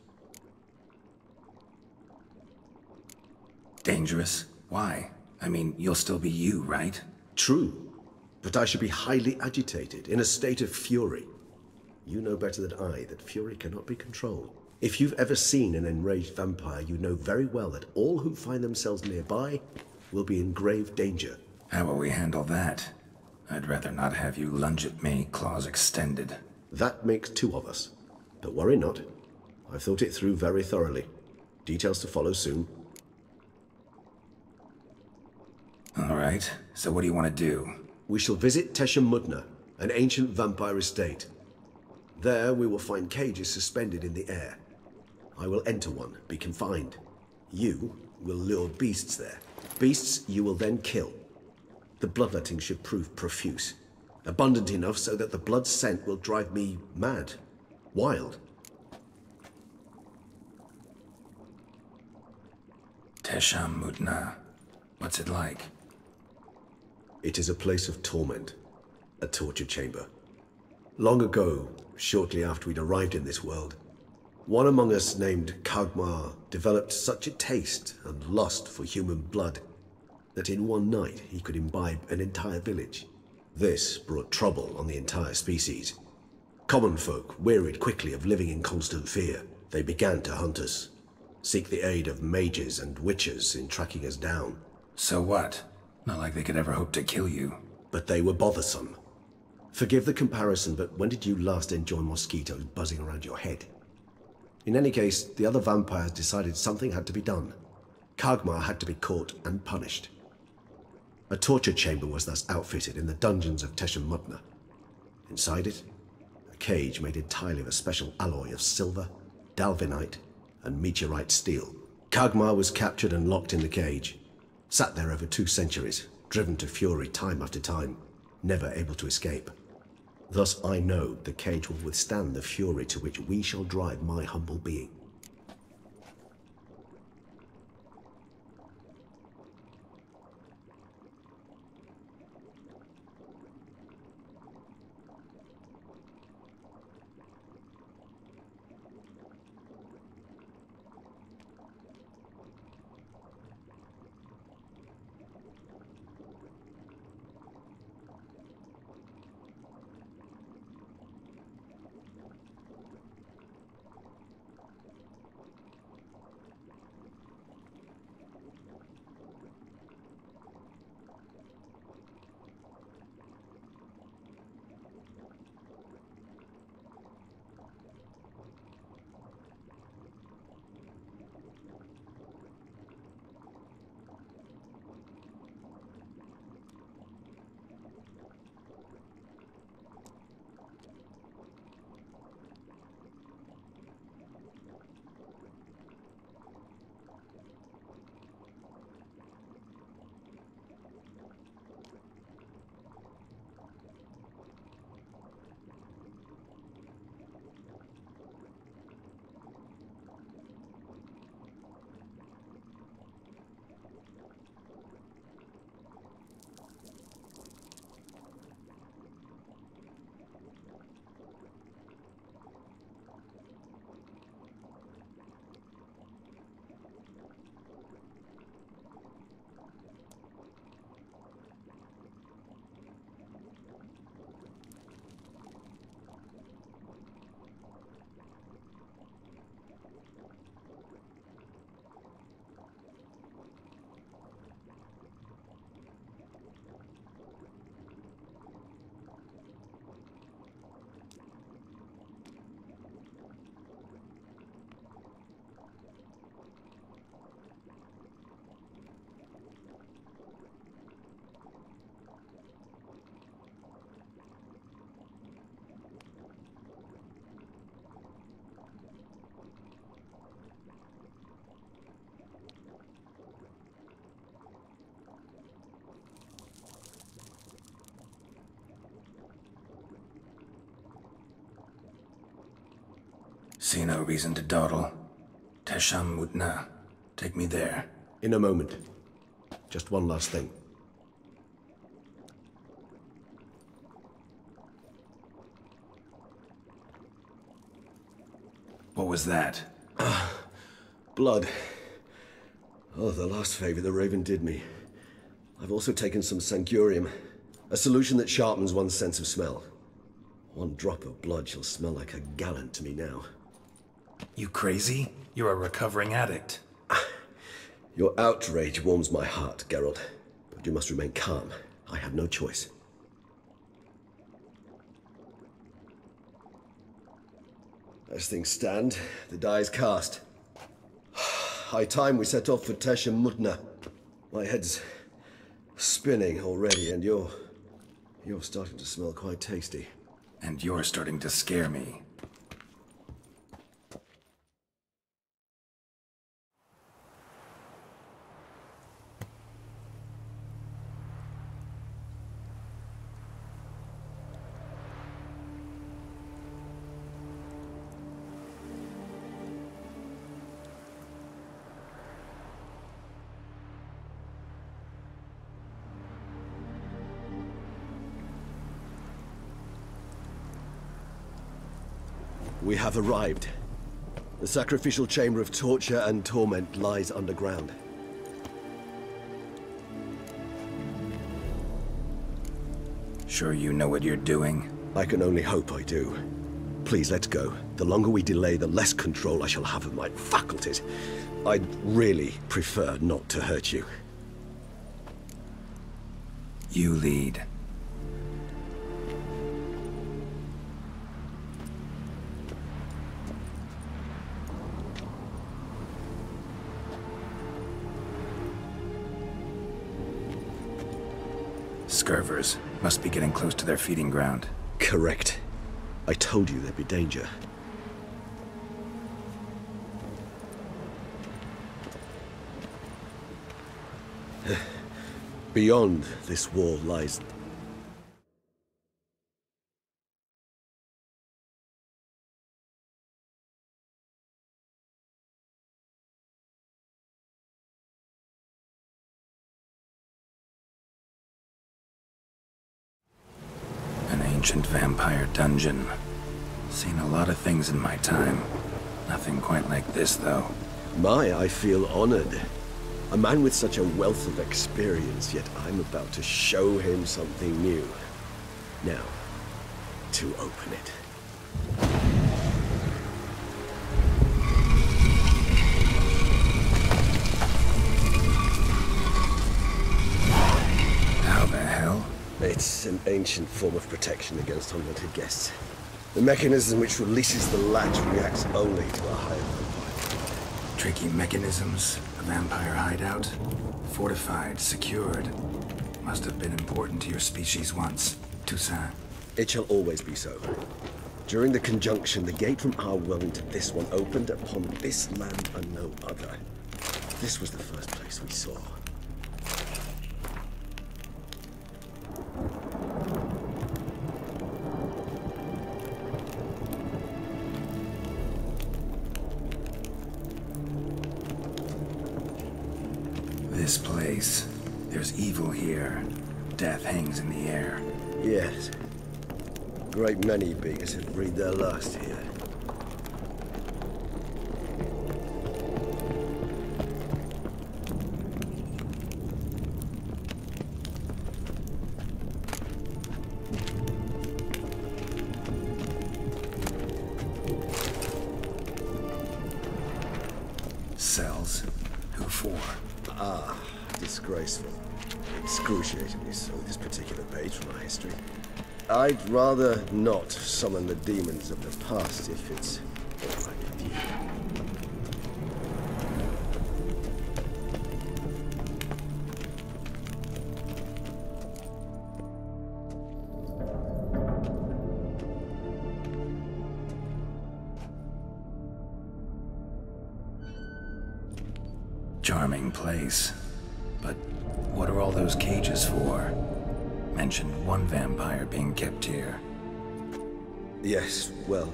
Dangerous? Why? I mean, you'll still be you, right? True. But I should be highly agitated, in a state of fury. You know better than I that fury cannot be controlled. If you've ever seen an enraged vampire, you know very well that all who find themselves nearby will be in grave danger. How will we handle that? I'd rather not have you lunge at me, claws extended. That makes two of us. But worry not. I've thought it through very thoroughly. Details to follow soon. All right, so what do you want to do? We shall visit Teshem Mudna, an ancient vampire estate. There we will find cages suspended in the air. I will enter one, be confined. You will lure beasts there. Beasts you will then kill. The bloodletting should prove profuse. Abundant enough so that the blood scent will drive me mad. Wild. Teshem Mudna. What's it like? It is a place of torment. A torture chamber. Long ago, shortly after we'd arrived in this world, one among us named Kagmar developed such a taste and lust for human blood that in one night he could imbibe an entire village. This brought trouble on the entire species. Common folk wearied quickly of living in constant fear. They began to hunt us, seek the aid of mages and witches in tracking us down. So what? Not like they could ever hope to kill you. But they were bothersome. Forgive the comparison, but when did you last enjoy mosquitoes buzzing around your head? In any case, the other vampires decided something had to be done. Kagmar had to be caught and punished. A torture chamber was thus outfitted in the dungeons of Teshem Mudna. Inside it, a cage made entirely of a special alloy of silver, dalvinite, and meteorite steel. Kagmar was captured and locked in the cage. Sat there over 2 centuries, driven to fury time after time, never able to escape. Thus I know the cage will withstand the fury to which we shall drive my humble being. See no reason to dawdle. Tesham Mutna. Take me there. In a moment. Just one last thing. What was that? Blood. Oh, the last favor the Raven did me. I've also taken some Sancurium, a solution that sharpens one's sense of smell. One drop of blood shall smell like a gallon to me now. You crazy? You're a recovering addict. Your outrage warms my heart, Geralt. But you must remain calm. I have no choice. As things stand, the die is cast. High time we set off for Tesham Mutna. My head's spinning already, and you're starting to smell quite tasty. And you're starting to scare me. We have arrived. The sacrificial chamber of torture and torment lies underground. Sure you know what you're doing? I can only hope I do. Please, let's go. The longer we delay, the less control I shall have of my faculties. I'd really prefer not to hurt you. You lead. Scurvers must be getting close to their feeding ground. Correct. I told you there'd be danger. Beyond this wall lies... An ancient vampire dungeon. Seen a lot of things in my time. Nothing quite like this, though. I feel honored. A man with such a wealth of experience, yet I'm about to show him something new. Now, to open it. How the hell? It's an ancient form of protection against unwanted guests. The mechanism which releases the latch reacts only to a higher vampire. Tricky mechanisms, a vampire hideout. Fortified, secured. Must have been important to your species once, Toussaint. It shall always be so. During the conjunction, the gate from our world into this one opened upon this land and no other. This was the first place we saw. This place. There's evil here. Death hangs in the air. Yes. A great many beings have breathed their last here. Cells. Who for? Ah, disgraceful. Excruciatingly so, this particular page from our history. I'd rather not summon the demons of the past if it's all right with you. Charming place. But what are all those cages for? Mentioned one vampire being kept here. Yes, well,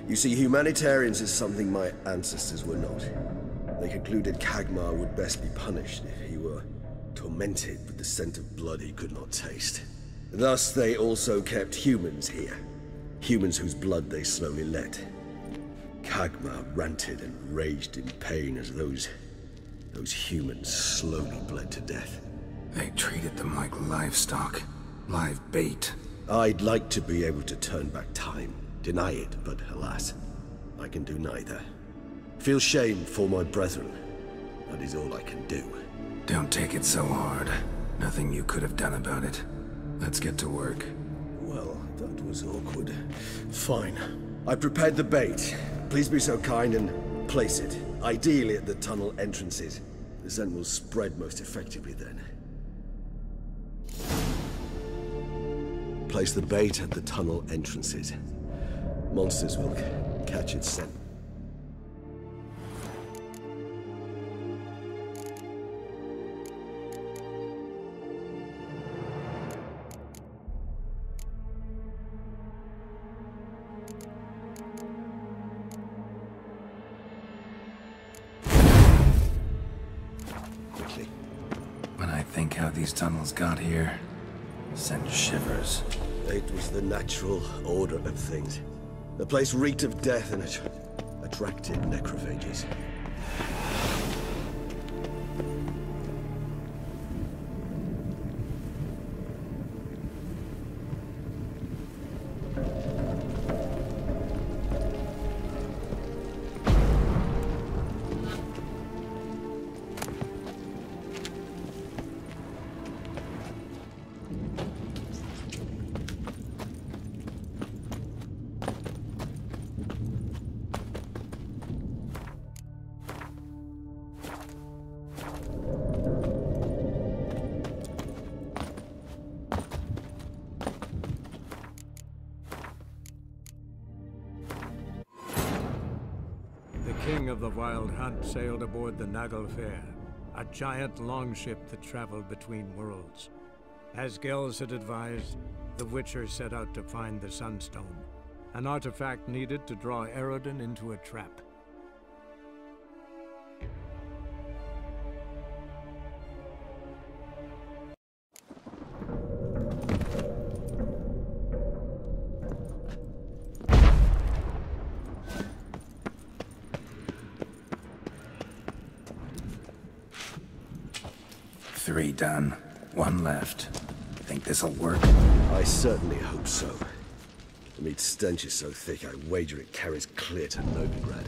You see, humanitarians is something my ancestors were not. They concluded Kagmar would best be punished if he were tormented with the scent of blood he could not taste. Thus, they also kept humans here. Humans whose blood they slowly let. Kagmar ranted and raged in pain as those humans slowly bled to death. They treated them like livestock. Live bait. I'd like to be able to turn back time. Deny it, but alas, I can do neither. Feel shame for my brethren. That is all I can do. Don't take it so hard. Nothing you could have done about it. Let's get to work. Well, that was awkward. Fine. I prepared the bait. Please be so kind and place it. Ideally at the tunnel entrances. The scent will spread most effectively then. Place the bait at the tunnel entrances. Monsters will catch its scent. Quickly. When I think how these tunnels got here, send shivers. It was the natural order of things. The place reeked of death and it attracted necrophages. The king of the Wild Hunt sailed aboard the Naglfar, a giant longship that traveled between worlds. As Gels had advised, the Witcher set out to find the Sunstone, an artifact needed to draw Eredin into a trap. Three done. One left. Think this'll work? I certainly hope so. The meat's stench is so thick, I wager it carries clear to Novigrad.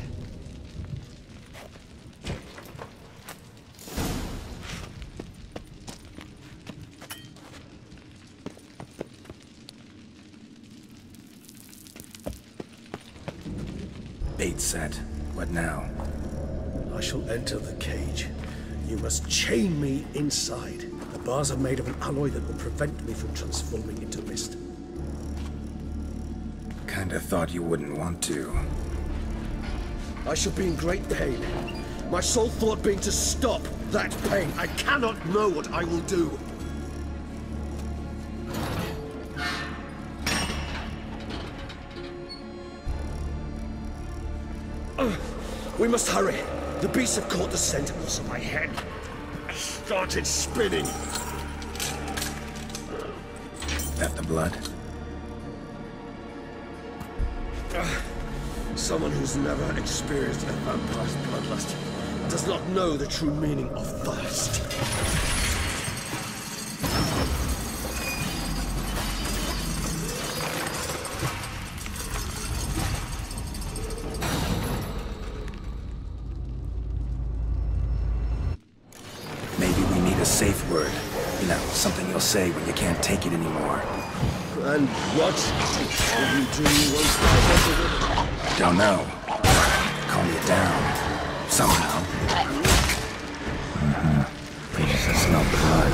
Bait set. What now? I shall enter the cage. You must chain me inside. The bars are made of an alloy that will prevent me from transforming into mist. Kinda thought you wouldn't want to. I shall be in great pain. My sole thought being to stop that pain. I cannot know what I will do. We must hurry. The beasts have caught the sentinels of my head. I started spinning. That the blood? Someone who's never experienced a vampire's bloodlust does not know the true meaning of thirst. A safe word. You know, something you'll say when you can't take it anymore. And what will you do once the professor with it? Don't know. Calm you down. Somehow. I smell blood.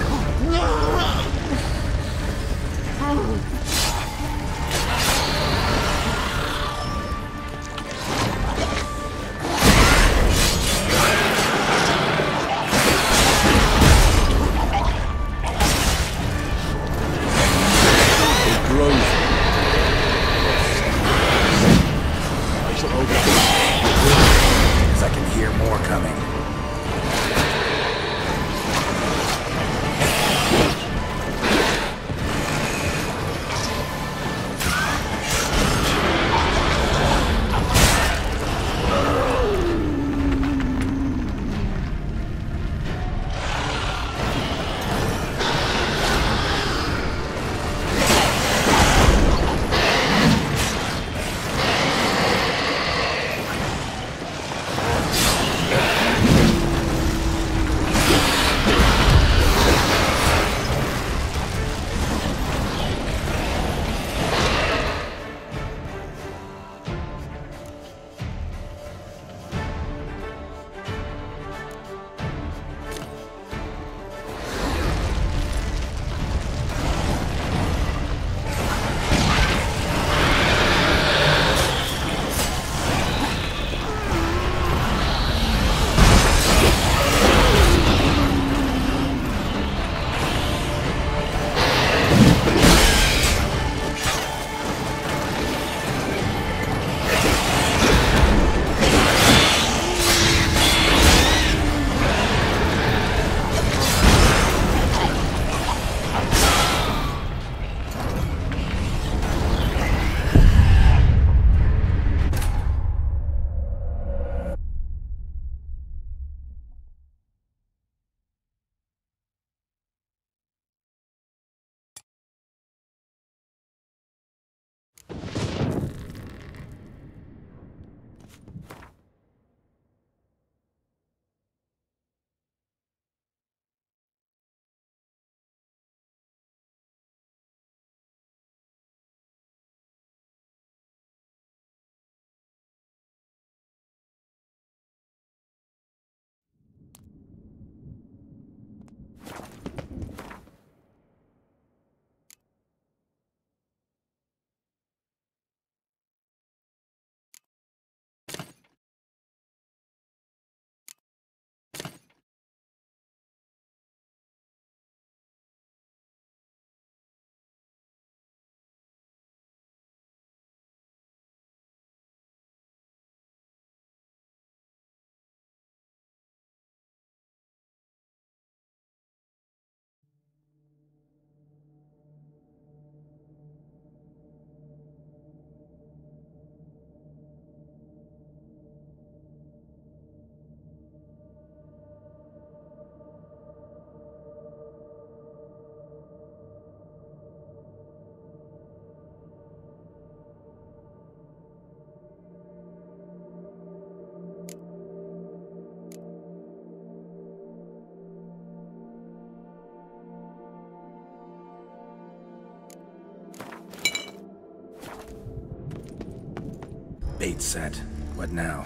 Bait set. What now?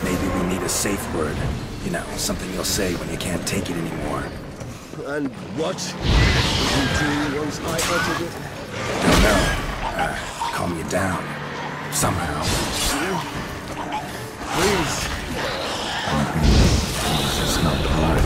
Maybe we need a safe word. You know, something you'll say when you can't take it anymore. And what did you do once I uttered it? Don't know. Calm you down. Somehow. Please. It's not hard.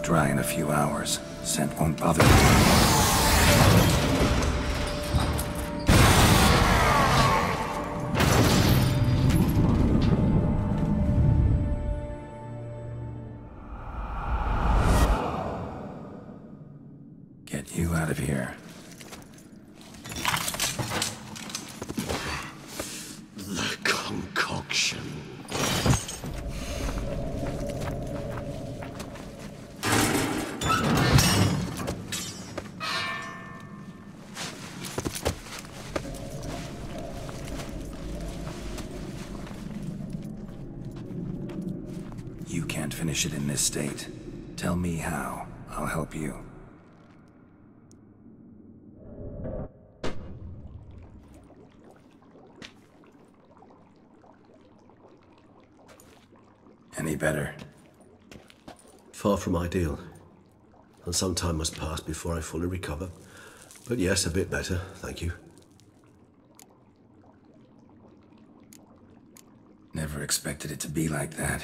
Dry in a few hours. Scent won't bother me. Get you out of here. The concoction. You can't finish it in this state. Tell me how. I'll help you. Any better? Far from ideal. And some time must pass before I fully recover. But yes, a bit better, thank you. Never expected it to be like that.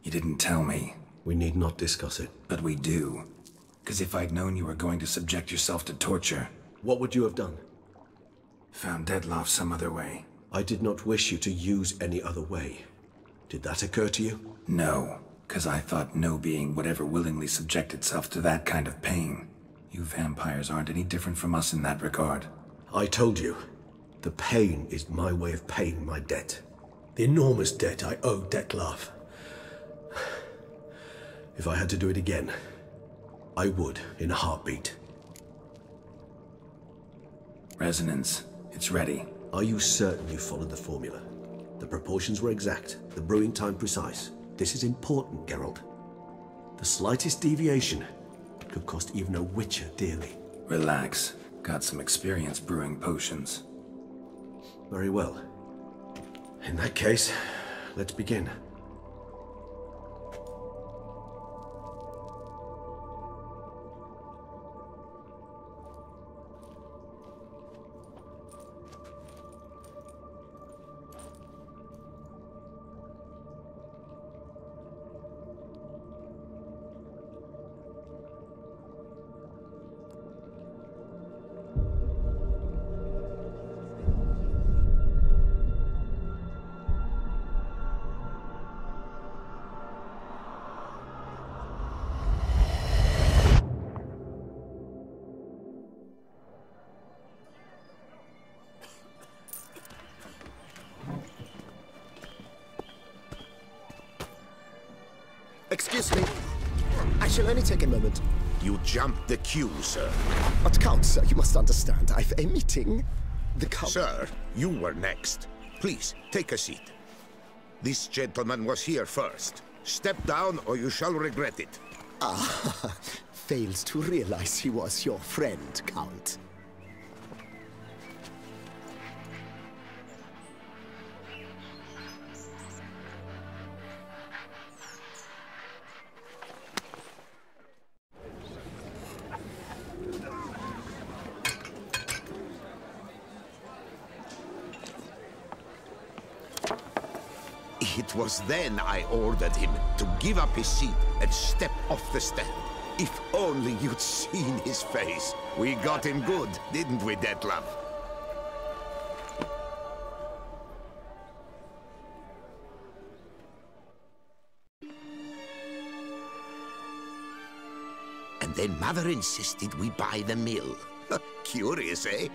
You didn't tell me. We need not discuss it. But we do. Because if I'd known you were going to subject yourself to torture... What would you have done? Found Dettlaff some other way. I did not wish you to use any other way. Did that occur to you? No, because I thought no being would ever willingly subject itself to that kind of pain. You vampires aren't any different from us in that regard. I told you, the pain is my way of paying my debt. The enormous debt I owe Dettlaff. If I had to do it again, I would in a heartbeat. Resonance. It's ready. Are you certain you followed the formula? The proportions were exact, the brewing time precise. This is important, Geralt. The slightest deviation could cost even a Witcher dearly. Relax. Got some experience brewing potions. Very well. In that case, let's begin. Excuse me. I shall only take a moment. You jumped the queue, sir. But Count, sir, you must understand. I've a meeting. The Count... Sir, you were next. Please, take a seat. This gentleman was here first. Step down or you shall regret it. Ah, fails to realize he was your friend, Count. It was then I ordered him to give up his seat and step off the stand. If only you'd seen his face. We got him good, didn't we, Detlef? And then Mother insisted we buy the mill. Curious, eh?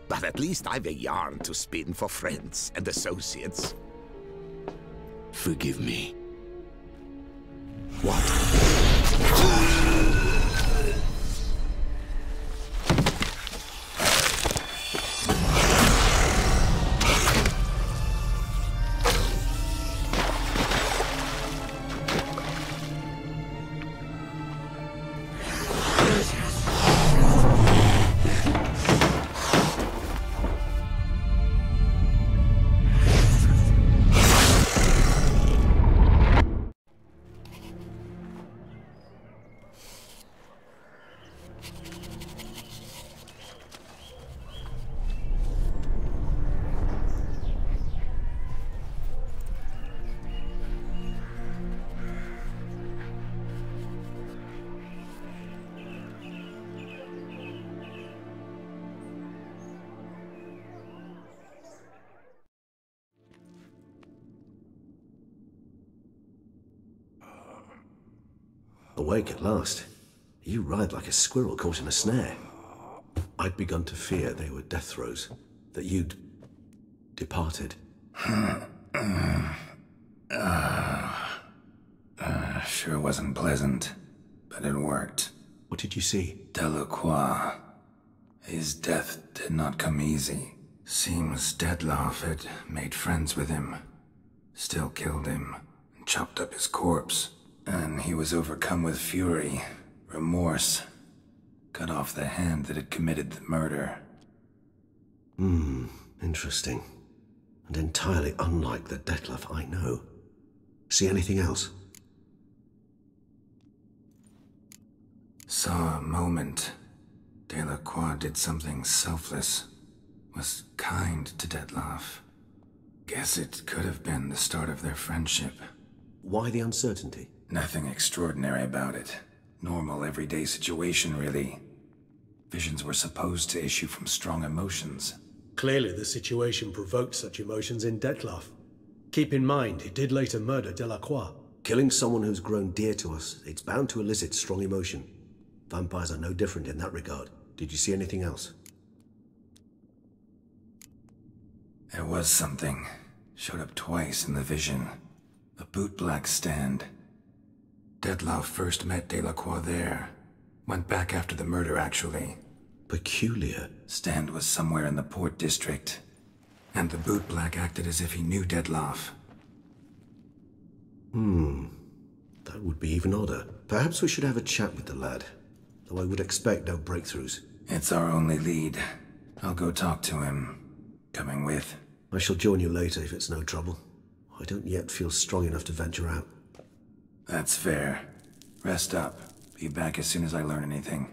But at least I've a yarn to spin for friends and associates. Forgive me. What? Awake at last. You ride like a squirrel caught in a snare. I'd begun to fear they were death throes, that you'd departed. Sure wasn't pleasant, but it worked. What did you see? Delacroix. His death did not come easy. Seems Detlef had made friends with him, still killed him, and chopped up his corpse. And he was overcome with fury, remorse, cut off the hand that had committed the murder. Interesting. And entirely unlike the Detlef I know. See anything else? Saw a moment. Delacroix did something selfless. Was kind to Detlef. Guess it could have been the start of their friendship. Why the uncertainty? Nothing extraordinary about it. Normal, everyday situation, really. Visions were supposed to issue from strong emotions. Clearly the situation provoked such emotions in Detlef. Keep in mind, he did later murder Delacroix. Killing someone who's grown dear to us, it's bound to elicit strong emotion. Vampires are no different in that regard. Did you see anything else? There was something. Showed up twice in the vision. The bootblack stand. Detlav first met Delacroix there. Went back after the murder, actually. Peculiar. Stand was somewhere in the port district. And the bootblack acted as if he knew Detlav. That would be even odder. Perhaps we should have a chat with the lad. Though I would expect no breakthroughs. It's our only lead. I'll go talk to him. Coming with? I shall join you later if it's no trouble. I don't yet feel strong enough to venture out. That's fair. Rest up. Be back as soon as I learn anything.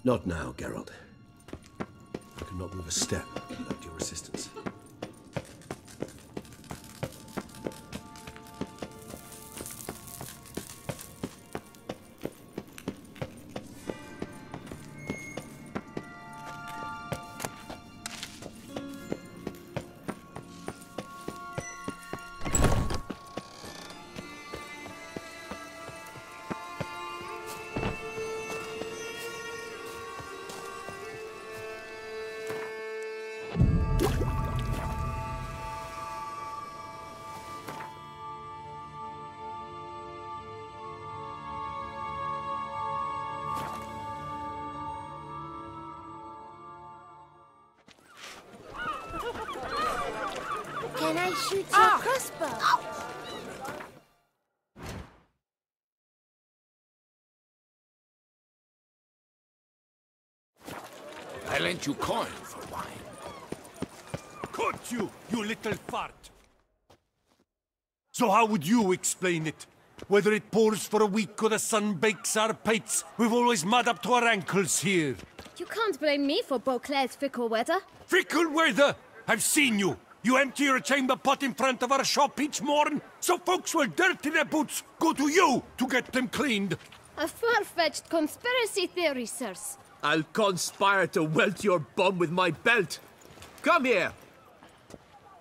Not now, Geralt. I cannot move a step without your assistance. Can I shoot your crossbow? I lent you coin for wine. Could you, you little fart? So how would you explain it? Whether it pours for a week or the sun bakes our pipes, we've always mud up to our ankles here. You can't blame me for Beauclair's fickle weather. Fickle weather? I've seen you. You empty your chamber pot in front of our shop each morn, so folks will dirty their boots, go to you to get them cleaned. A far-fetched conspiracy theory, sirs. I'll conspire to welt your bum with my belt. Come here.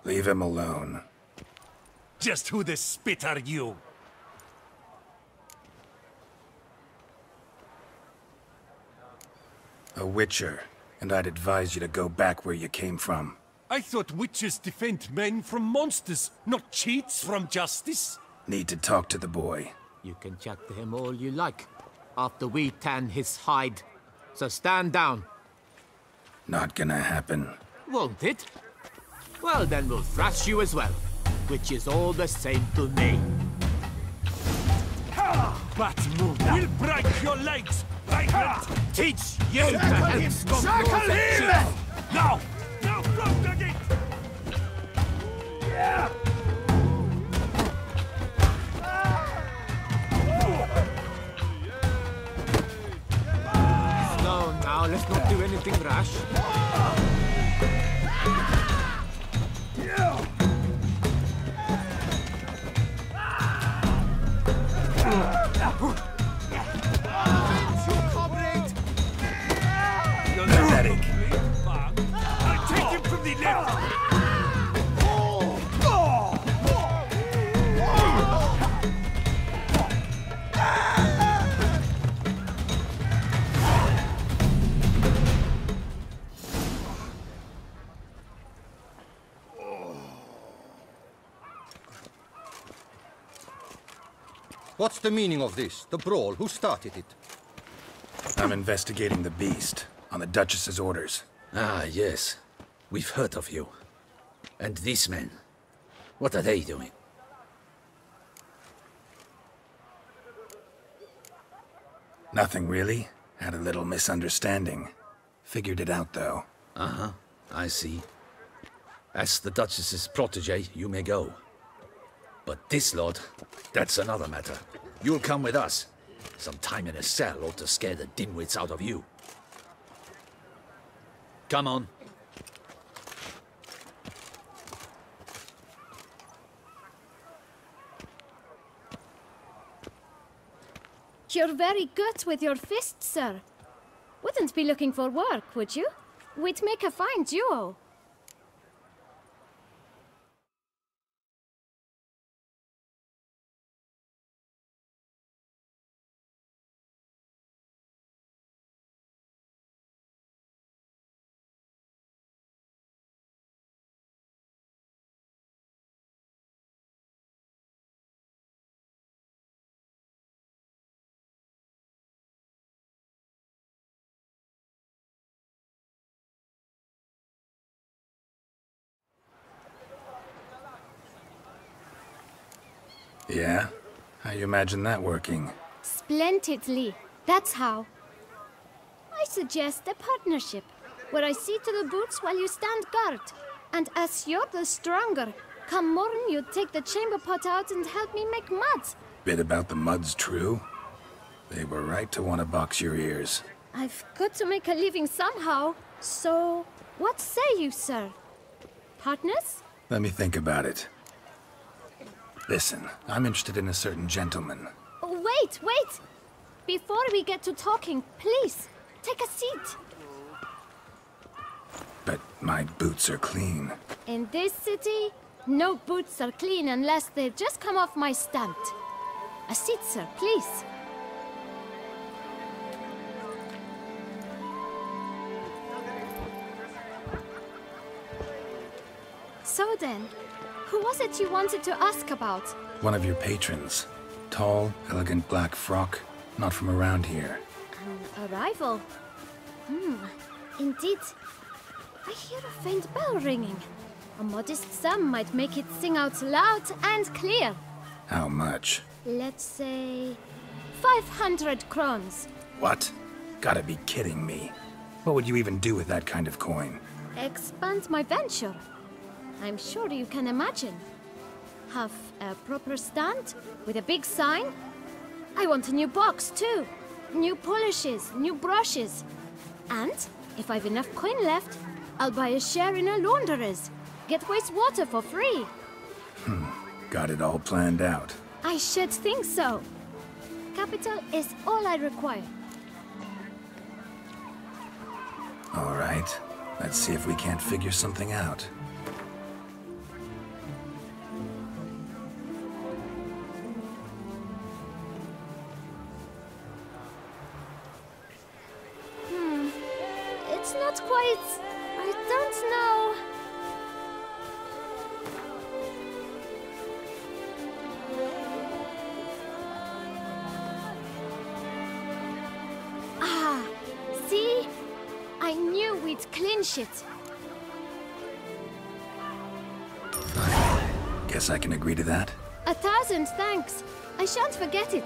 Leave him alone. Just who the spit are you? A witcher, and I'd advise you to go back where you came from. I thought witches defend men from monsters, not cheats from justice. Need to talk to the boy. You can chat to him all you like, after we tan his hide. So stand down. Not gonna happen. Won't it? Well, then we'll thrash you as well, which is all the same to me. Bad move. We'll break your legs. Vagrant! Teach you to help Shackle him! Now! Now, from the gate! Yeah! Slow now, let's not do anything rash. Pathetic. I'll take him from the left. What's the meaning of this? The brawl? Who started it? I'm investigating the beast, on the Duchess's orders. Ah, yes. We've heard of you. And these men, what are they doing? Nothing really. Had a little misunderstanding. Figured it out, though. Uh-huh, I see. As the Duchess's protege, you may go. But this lord, that's another matter. You'll come with us. Some time in a cell ought to scare the dimwits out of you. Come on. You're very good with your fists, sir. Wouldn't be looking for work, would you? We'd make a fine duo. Yeah? How you imagine that working? Splendidly. That's how. I suggest a partnership, where I see to the boots while you stand guard. And as you're the stronger, come morn you take the chamber pot out and help me make mud. Bit about the mud's true? They were right to want to box your ears. I've got to make a living somehow, so what say you, sir? Partners? Let me think about it. Listen, I'm interested in a certain gentleman. Wait, wait! Before we get to talking, please, take a seat. But my boots are clean. In this city, no boots are clean unless they just come off my stand. A seat, sir, please. So then, who was it you wanted to ask about? One of your patrons. Tall, elegant black frock. Not from around here. An arrival? Indeed. I hear a faint bell ringing. A modest sum might make it sing out loud and clear. How much? Let's say 500 crowns. What? Gotta be kidding me. What would you even do with that kind of coin? Expand my venture. I'm sure you can imagine. Have a proper stand with a big sign. I want a new box too. New polishes, new brushes. And if I've enough coin left, I'll buy a share in a launderer's. Get wastewater for free. Got it all planned out. I should think so. Capital is all I require. All right. Let's see if we can't figure something out. It's not quite... I don't know... Ah, see? I knew we'd clinch it. Guess I can agree to that. 1,000 thanks. I shan't forget it.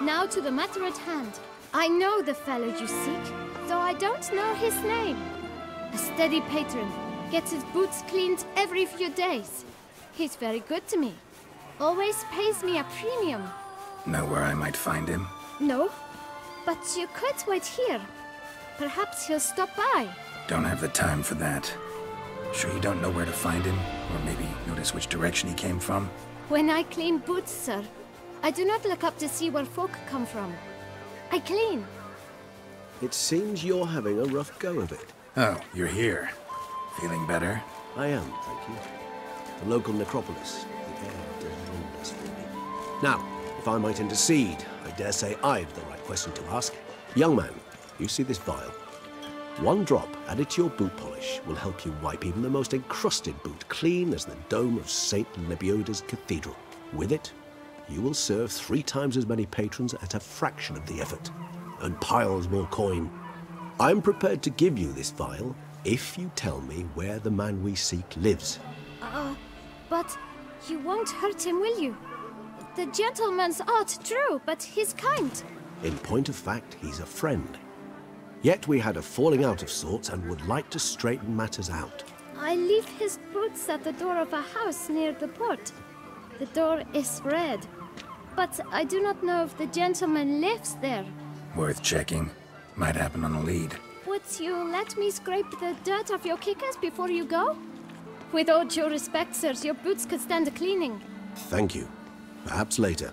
Now to the matter at hand. I know the fellow you seek, though I don't know his name. A steady patron, gets his boots cleaned every few days. He's very good to me. Always pays me a premium. Know where I might find him? No, but you could wait here. Perhaps he'll stop by. Don't have the time for that. Sure you don't know where to find him? Or maybe notice which direction he came from? When I clean boots, sir, I do not look up to see where folk come from. I clean. It seems you're having a rough go of it. Oh, you're here. Feeling better? I am, thank you. The local necropolis. The air does wonders for me. Now, if I might intercede, I dare say I've the right question to ask. Young man, you see this vial? One drop added to your boot polish will help you wipe even the most encrusted boot clean as the dome of St. Lebioda's Cathedral. With it, you will serve 3 times as many patrons at a fraction of the effort, and piles more coin. I'm prepared to give you this vial if you tell me where the man we seek lives. But you won't hurt him, will you? The gentleman's art true, but he's kind. In point of fact, he's a friend. Yet we had a falling out of sorts and would like to straighten matters out. I leave his boots at the door of a house near the port. The door is red, but I do not know if the gentleman lives there. Worth checking. Might happen on a lead. Would you let me scrape the dirt off your kickers before you go? With all due respect, sirs, your boots could stand a cleaning. Thank you. Perhaps later.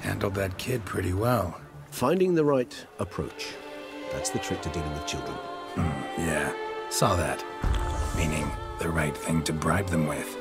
Handled that kid pretty well. Finding the right approach. That's the trick to dealing with children. Yeah, saw that. Meaning, the right thing to bribe them with.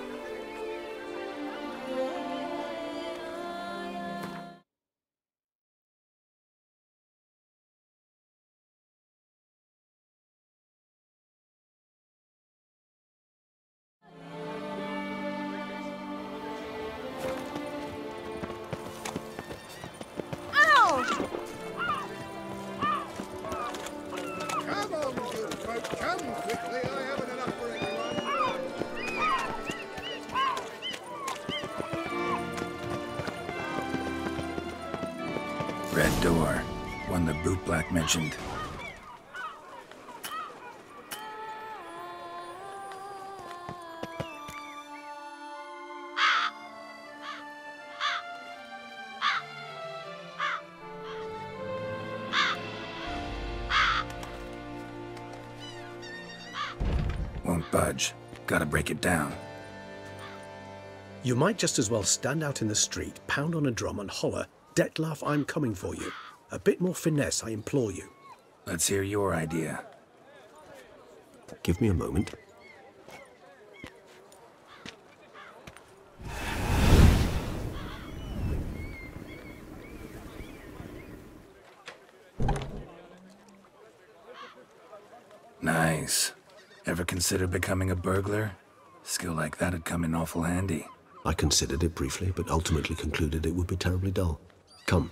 Red door. One the bootblack mentioned. Won't budge. Gotta break it down. You might just as well stand out in the street, pound on a drum and holler, "Detlef, I'm coming for you." A bit more finesse, I implore you. Let's hear your idea. Give me a moment. Nice. Ever consider becoming a burglar? Skill like that'd come in awful handy. I considered it briefly, but ultimately concluded it would be terribly dull. Come.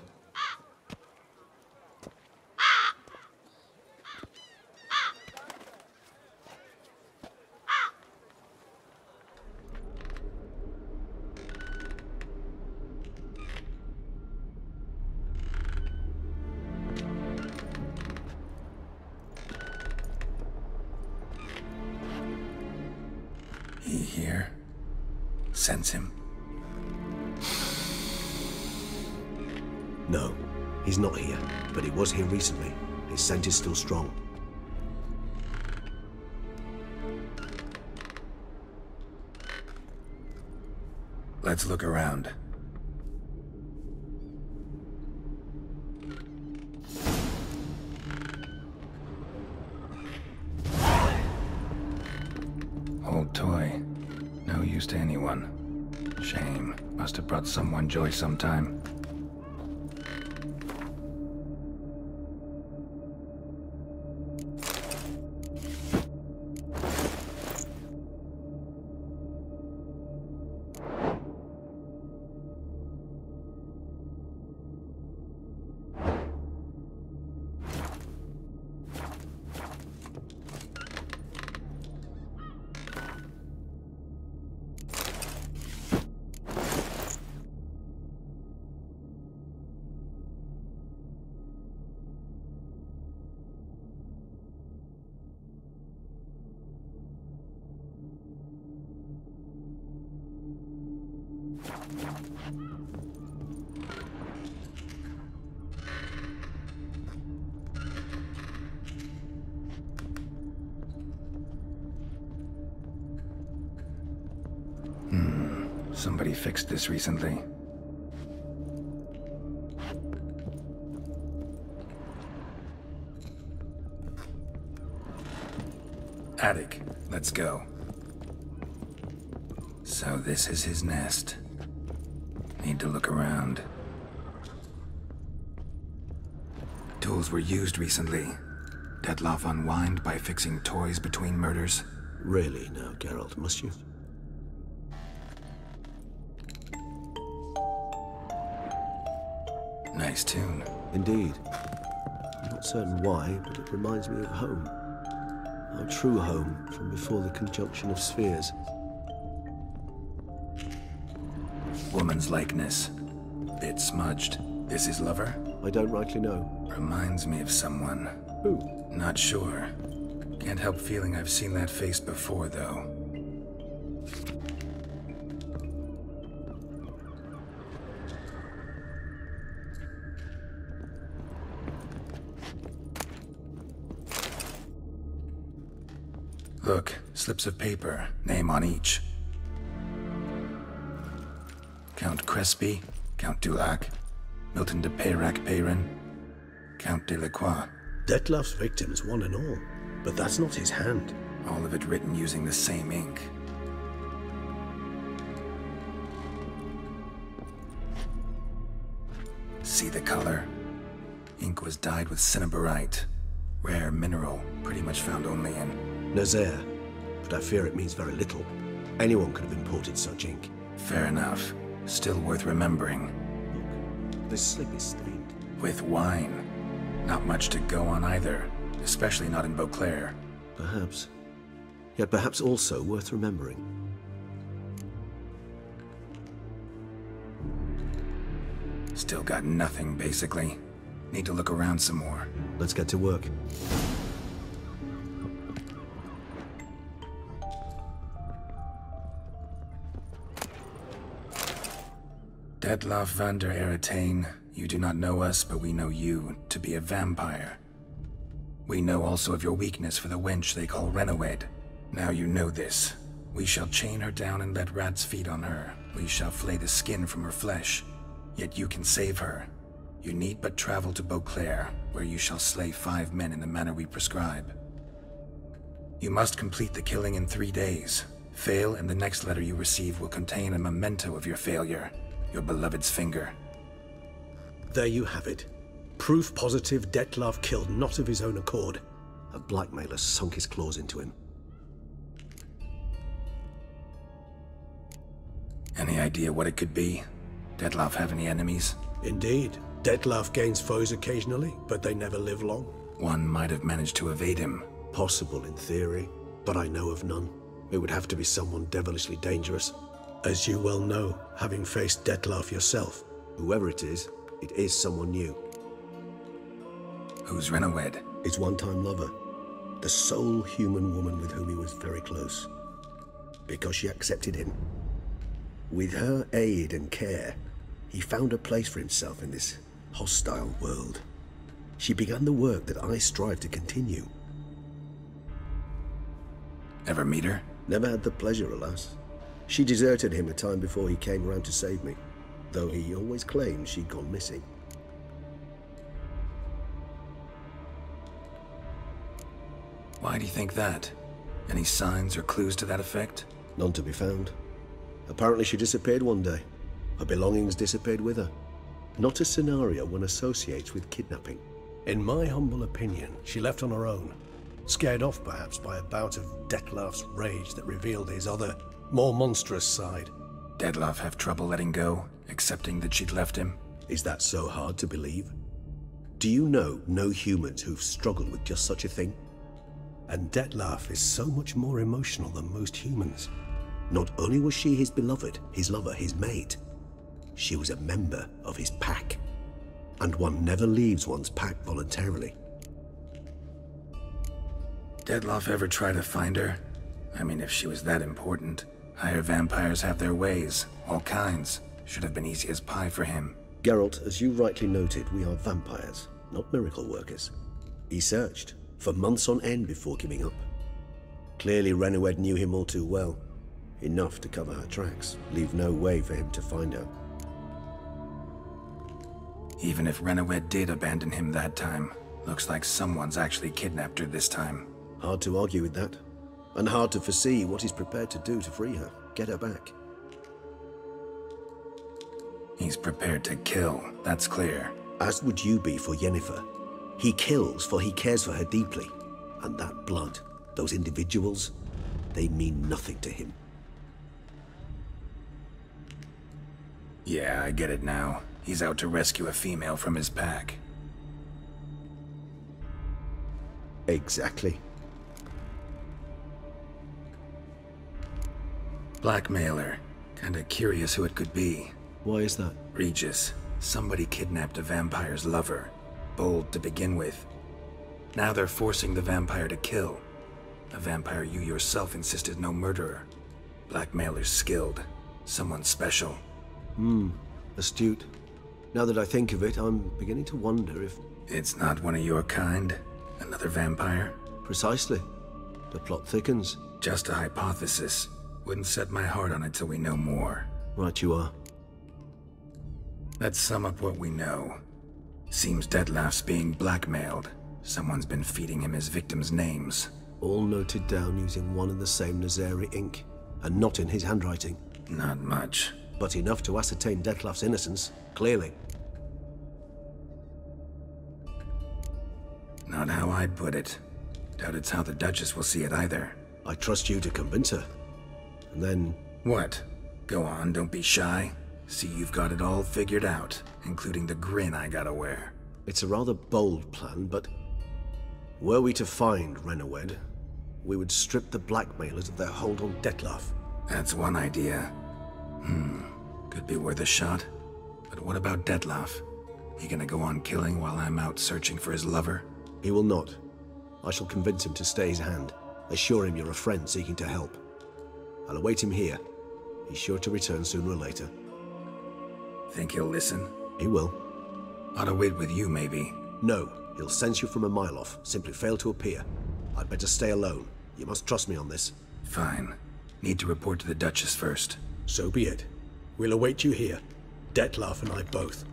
He here? Sense him? No, he's not here, but he was here recently. His scent is still strong. Let's look around. Old toy. No use to anyone. Shame. Must have brought someone joy sometime. Somebody fixed this recently. Attic, let's go. So this is his nest. Need to look around. Tools were used recently. Detlef unwind by fixing toys between murders. Really now, Geralt, must you? Nice tune. Indeed. I'm not certain why, but it reminds me of home. Our true home from before the conjunction of spheres. Woman's likeness. Bit smudged. This his lover? I don't rightly know. Reminds me of someone. Who? Not sure. Can't help feeling I've seen that face before, though. Look, slips of paper, name on each. Count Crespi, Count Dulac, Milton de Peyrac-Peyrin, Count de Lacroix. Detlef's victims, one and all. But that's not his hand. All of it written using the same ink. See the color? Ink was dyed with cinnabarite. Rare mineral, pretty much found only in Nazaire, but I fear it means very little. Anyone could have imported such ink. Fair enough. Still worth remembering. Look, this slip is stained. With wine. Not much to go on either, especially not in Beauclair. Perhaps. Yet perhaps also worth remembering. Still got nothing, basically. Need to look around some more. Let's get to work. Detlaff van der Eretain, you do not know us, but we know you to be a vampire. We know also of your weakness for the wench they call Renowed. Now you know this. We shall chain her down and let rats feed on her. We shall flay the skin from her flesh. Yet you can save her. You need but travel to Beauclair, where you shall slay 5 men in the manner we prescribe. You must complete the killing in 3 days. Fail, and the next letter you receive will contain a memento of your failure. Your beloved's finger. There you have it. Proof positive Detlaff killed not of his own accord. A blackmailer sunk his claws into him. Any idea what it could be? Detlaff have any enemies? Indeed. Detlaff gains foes occasionally, but they never live long. One might have managed to evade him. Possible in theory, but I know of none. It would have to be someone devilishly dangerous. As you well know, having faced Detlaff yourself, whoever it is someone new. Who's Renowed? His one-time lover. The sole human woman with whom he was very close. Because she accepted him. With her aid and care, he found a place for himself in this hostile world. She began the work that I strive to continue. Ever meet her? Never had the pleasure, alas. She deserted him a time before he came around to save me, though he always claimed she'd gone missing. Why do you think that? Any signs or clues to that effect? None to be found. Apparently she disappeared one day. Her belongings disappeared with her. Not a scenario one associates with kidnapping. In my humble opinion, she left on her own. Scared off perhaps by a bout of Detlaff's rage that revealed his other, more monstrous side. Detlaff have trouble letting go, accepting that she'd left him? Is that so hard to believe? Do you know no humans who've struggled with just such a thing? And Detlaff is so much more emotional than most humans. Not only was she his beloved, his lover, his mate, she was a member of his pack. And one never leaves one's pack voluntarily. Detlaff ever try to find her? I mean, if she was that important. Higher vampires have their ways, all kinds. Should have been easy as pie for him. Geralt, as you rightly noted, we are vampires, not miracle workers. He searched, for months on end before giving up. Clearly Renowed knew him all too well. Enough to cover her tracks, leave no way for him to find her. Even if Renowed did abandon him that time, looks like someone's actually kidnapped her this time. Hard to argue with that. And hard to foresee what he's prepared to do to free her, get her back. He's prepared to kill, that's clear. As would you be for Yennefer. He kills for he cares for her deeply. And that blood, those individuals, they mean nothing to him. Yeah, I get it now. He's out to rescue a female from his pack. Exactly. Blackmailer. Kinda curious who it could be. Why is that? Regis. Somebody kidnapped a vampire's lover. Bold to begin with. Now they're forcing the vampire to kill. A vampire you yourself insisted no murderer. Blackmailer's skilled. Someone special. Astute. Now that I think of it, I'm beginning to wonder if... It's not one of your kind? Another vampire? Precisely. The plot thickens. Just a hypothesis. Wouldn't set my heart on it till we know more. Right you are. Let's sum up what we know. Seems Detlef's being blackmailed. Someone's been feeding him his victims' names. All noted down using one and the same Nazeri ink, and not in his handwriting. Not much. But enough to ascertain Detlef's innocence, clearly. Not how I'd put it. Doubt it's how the Duchess will see it either. I trust you to convince her. And then... What? Go on, don't be shy. See, you've got it all figured out, including the grin I gotta wear. It's a rather bold plan, but... Were we to find Renawed, we would strip the blackmailers of their hold on Detlef. That's one idea. Could be worth a shot. But what about Detlef? He gonna go on killing while I'm out searching for his lover? He will not. I shall convince him to stay his hand. Assure him you're a friend seeking to help. I'll await him here. He's sure to return sooner or later. Think he'll listen? He will. Ought to wait with you, maybe. No, he'll sense you from a mile off. Simply fail to appear. I'd better stay alone. You must trust me on this. Fine. Need to report to the Duchess first. So be it. We'll await you here. Detlef and I both.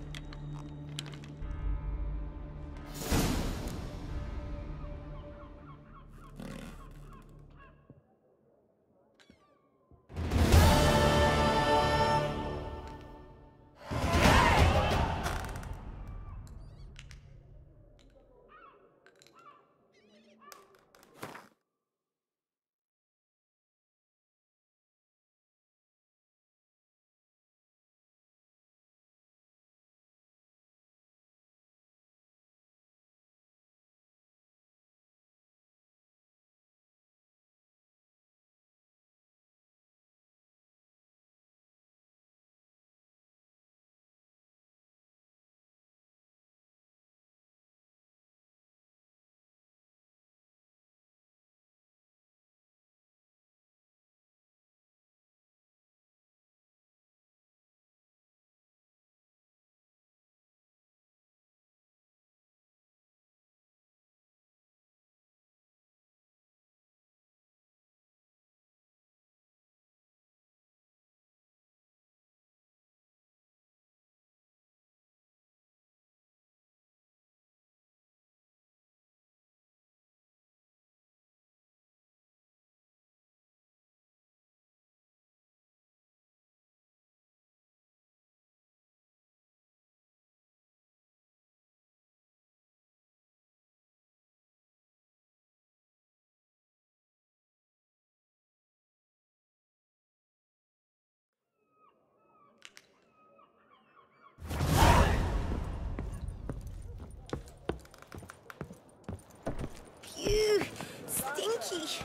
Ew, stinky.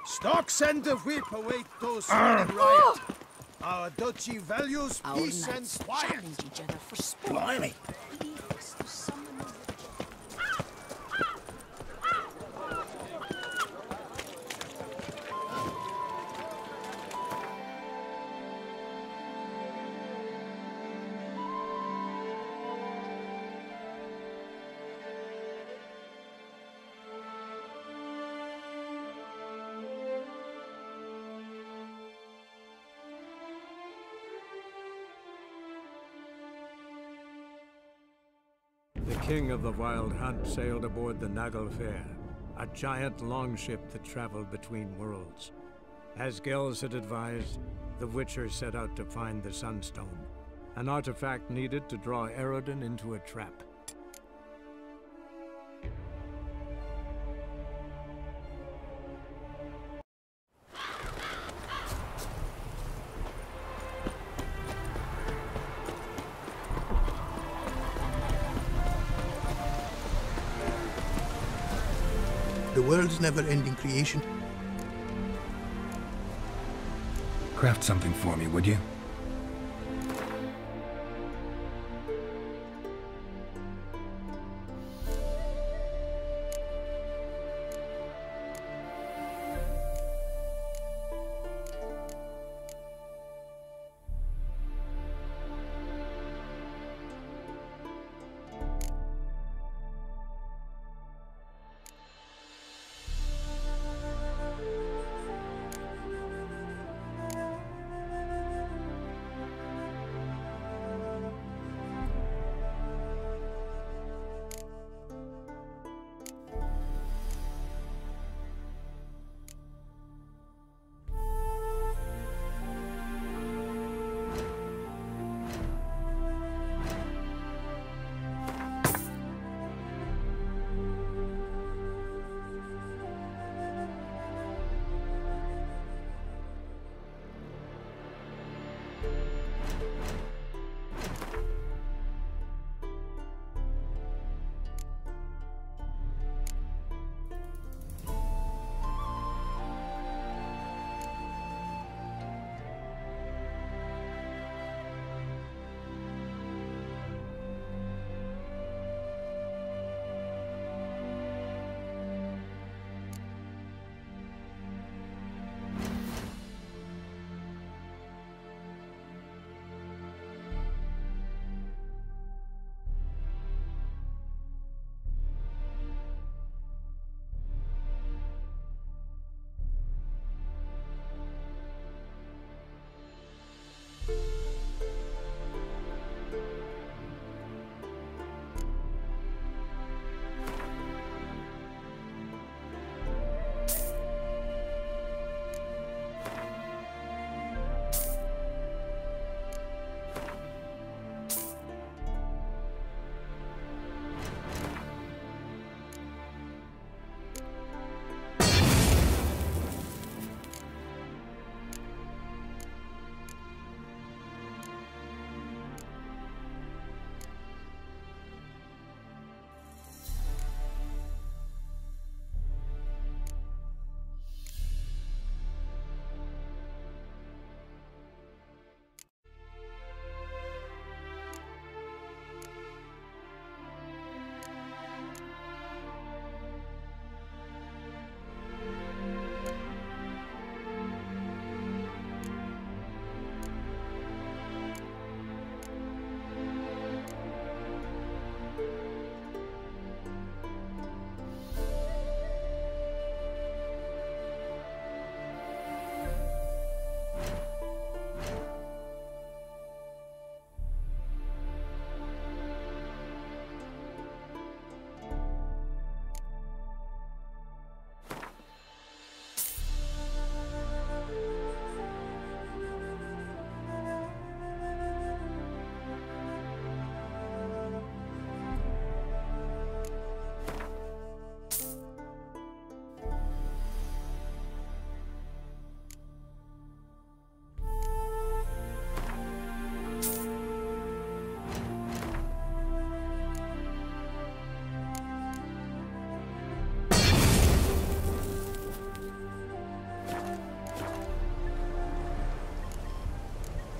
Stocks and the whip await those who riot. Our duchy values peace and quiet. Challenge each other for sport. Blimey. The king of the Wild Hunt sailed aboard the Naglfar, a giant longship that traveled between worlds. As Gels had advised, the Witcher set out to find the Sunstone. an artifact needed to draw Eredin into a trap. The world's never-ending creation. Craft something for me, would you?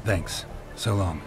Thanks. So long.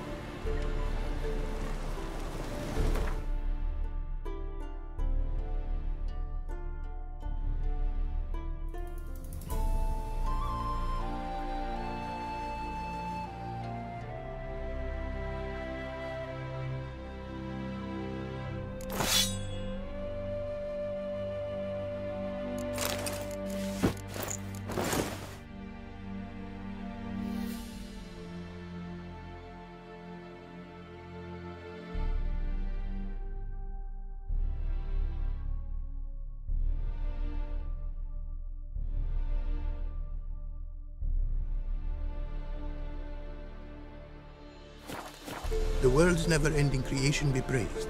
world's never-ending creation be praised.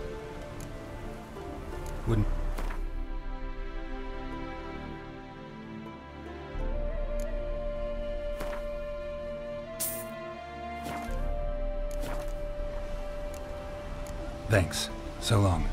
Wouldn't... Thanks. So long.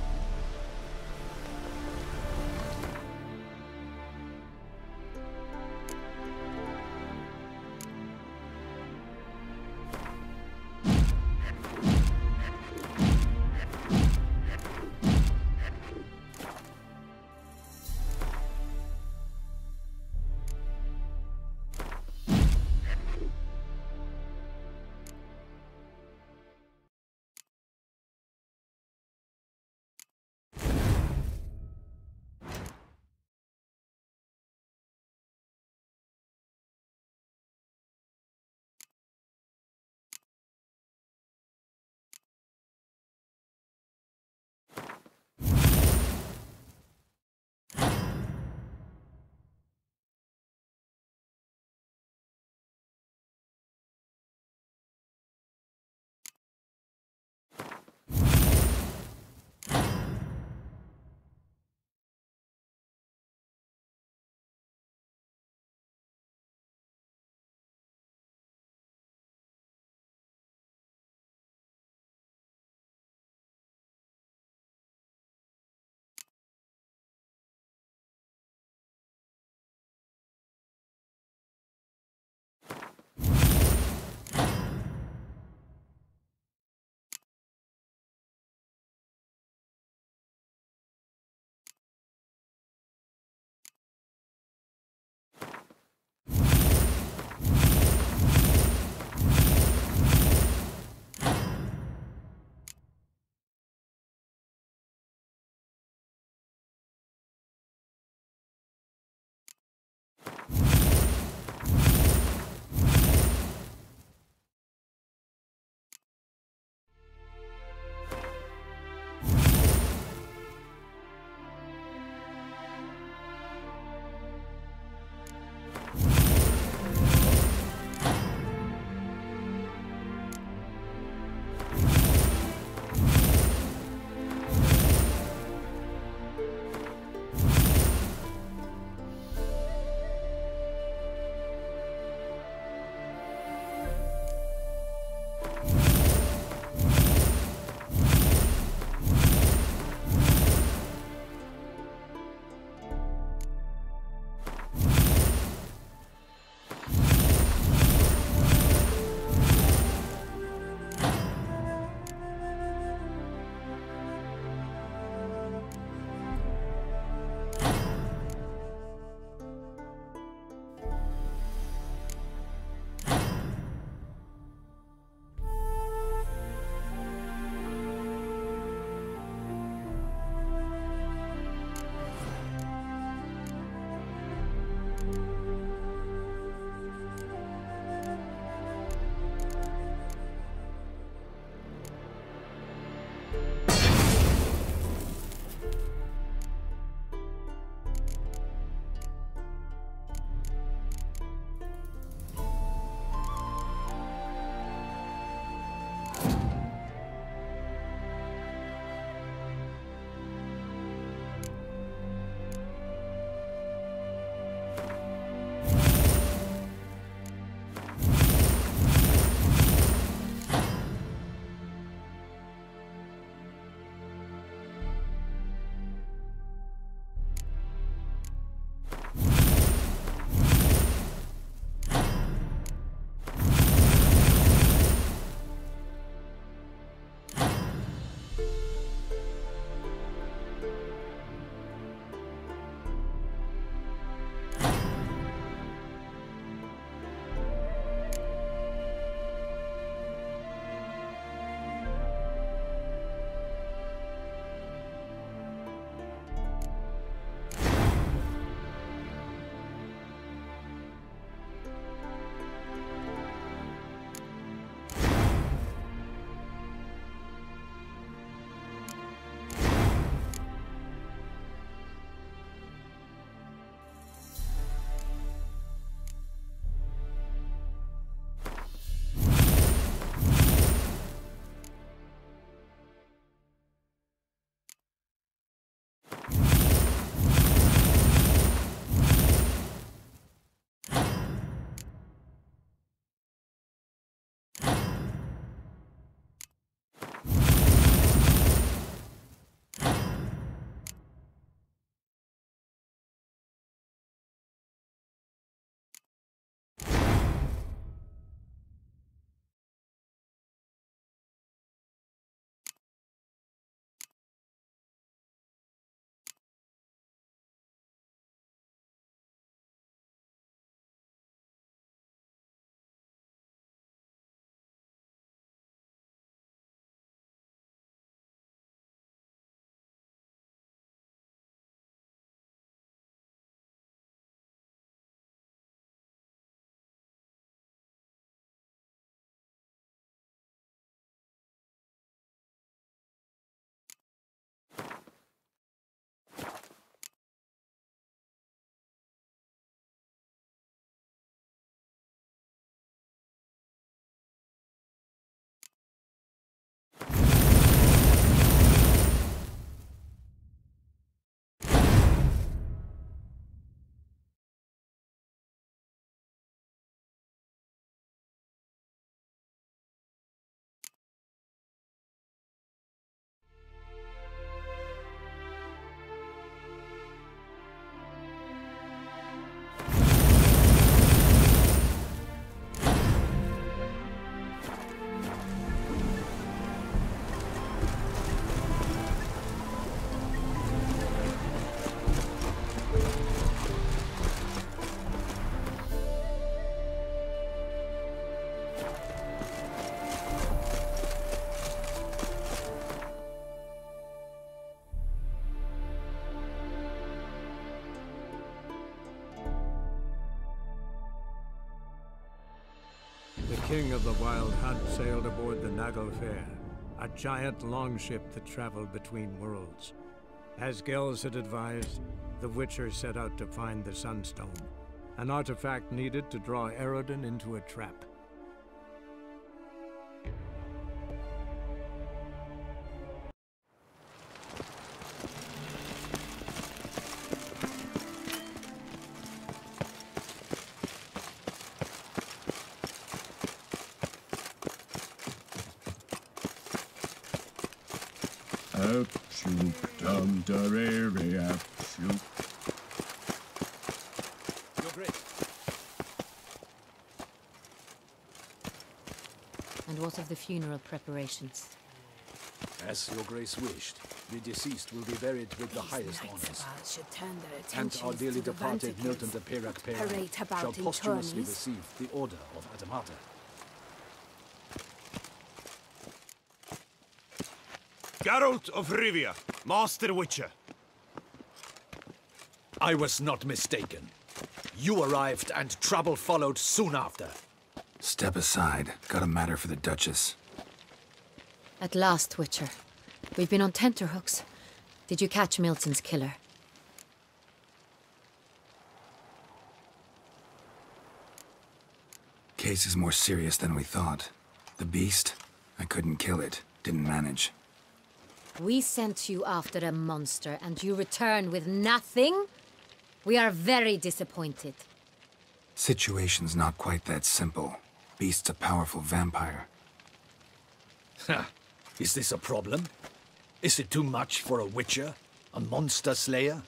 king of the Wild Hunt sailed aboard the Naglfar, a giant longship that traveled between worlds. As Gels had advised, the Witcher set out to find the Sunstone, an artifact needed to draw Eredin into a trap. And what of the funeral preparations? As your grace wished, the deceased will be buried with the highest honors. Should turn their And attentions our dearly to the departed Vantikins. Milton de Peyrac Parade about shall in posthumously tourneys. receive the Order of Adamata. Geralt of Rivia, Master Witcher. I was not mistaken. You arrived and trouble followed soon after. Step aside. Got a matter for the Duchess. At last, Witcher. We've been on tenterhooks. Did you catch Milton's killer? Case is more serious than we thought. The beast? I couldn't kill it. Didn't manage. We sent you after a monster, and you return with nothing? We are very disappointed. Situation's not quite that simple. Beast's a powerful vampire. Ha! Is this a problem? Is it too much for a Witcher? A monster slayer?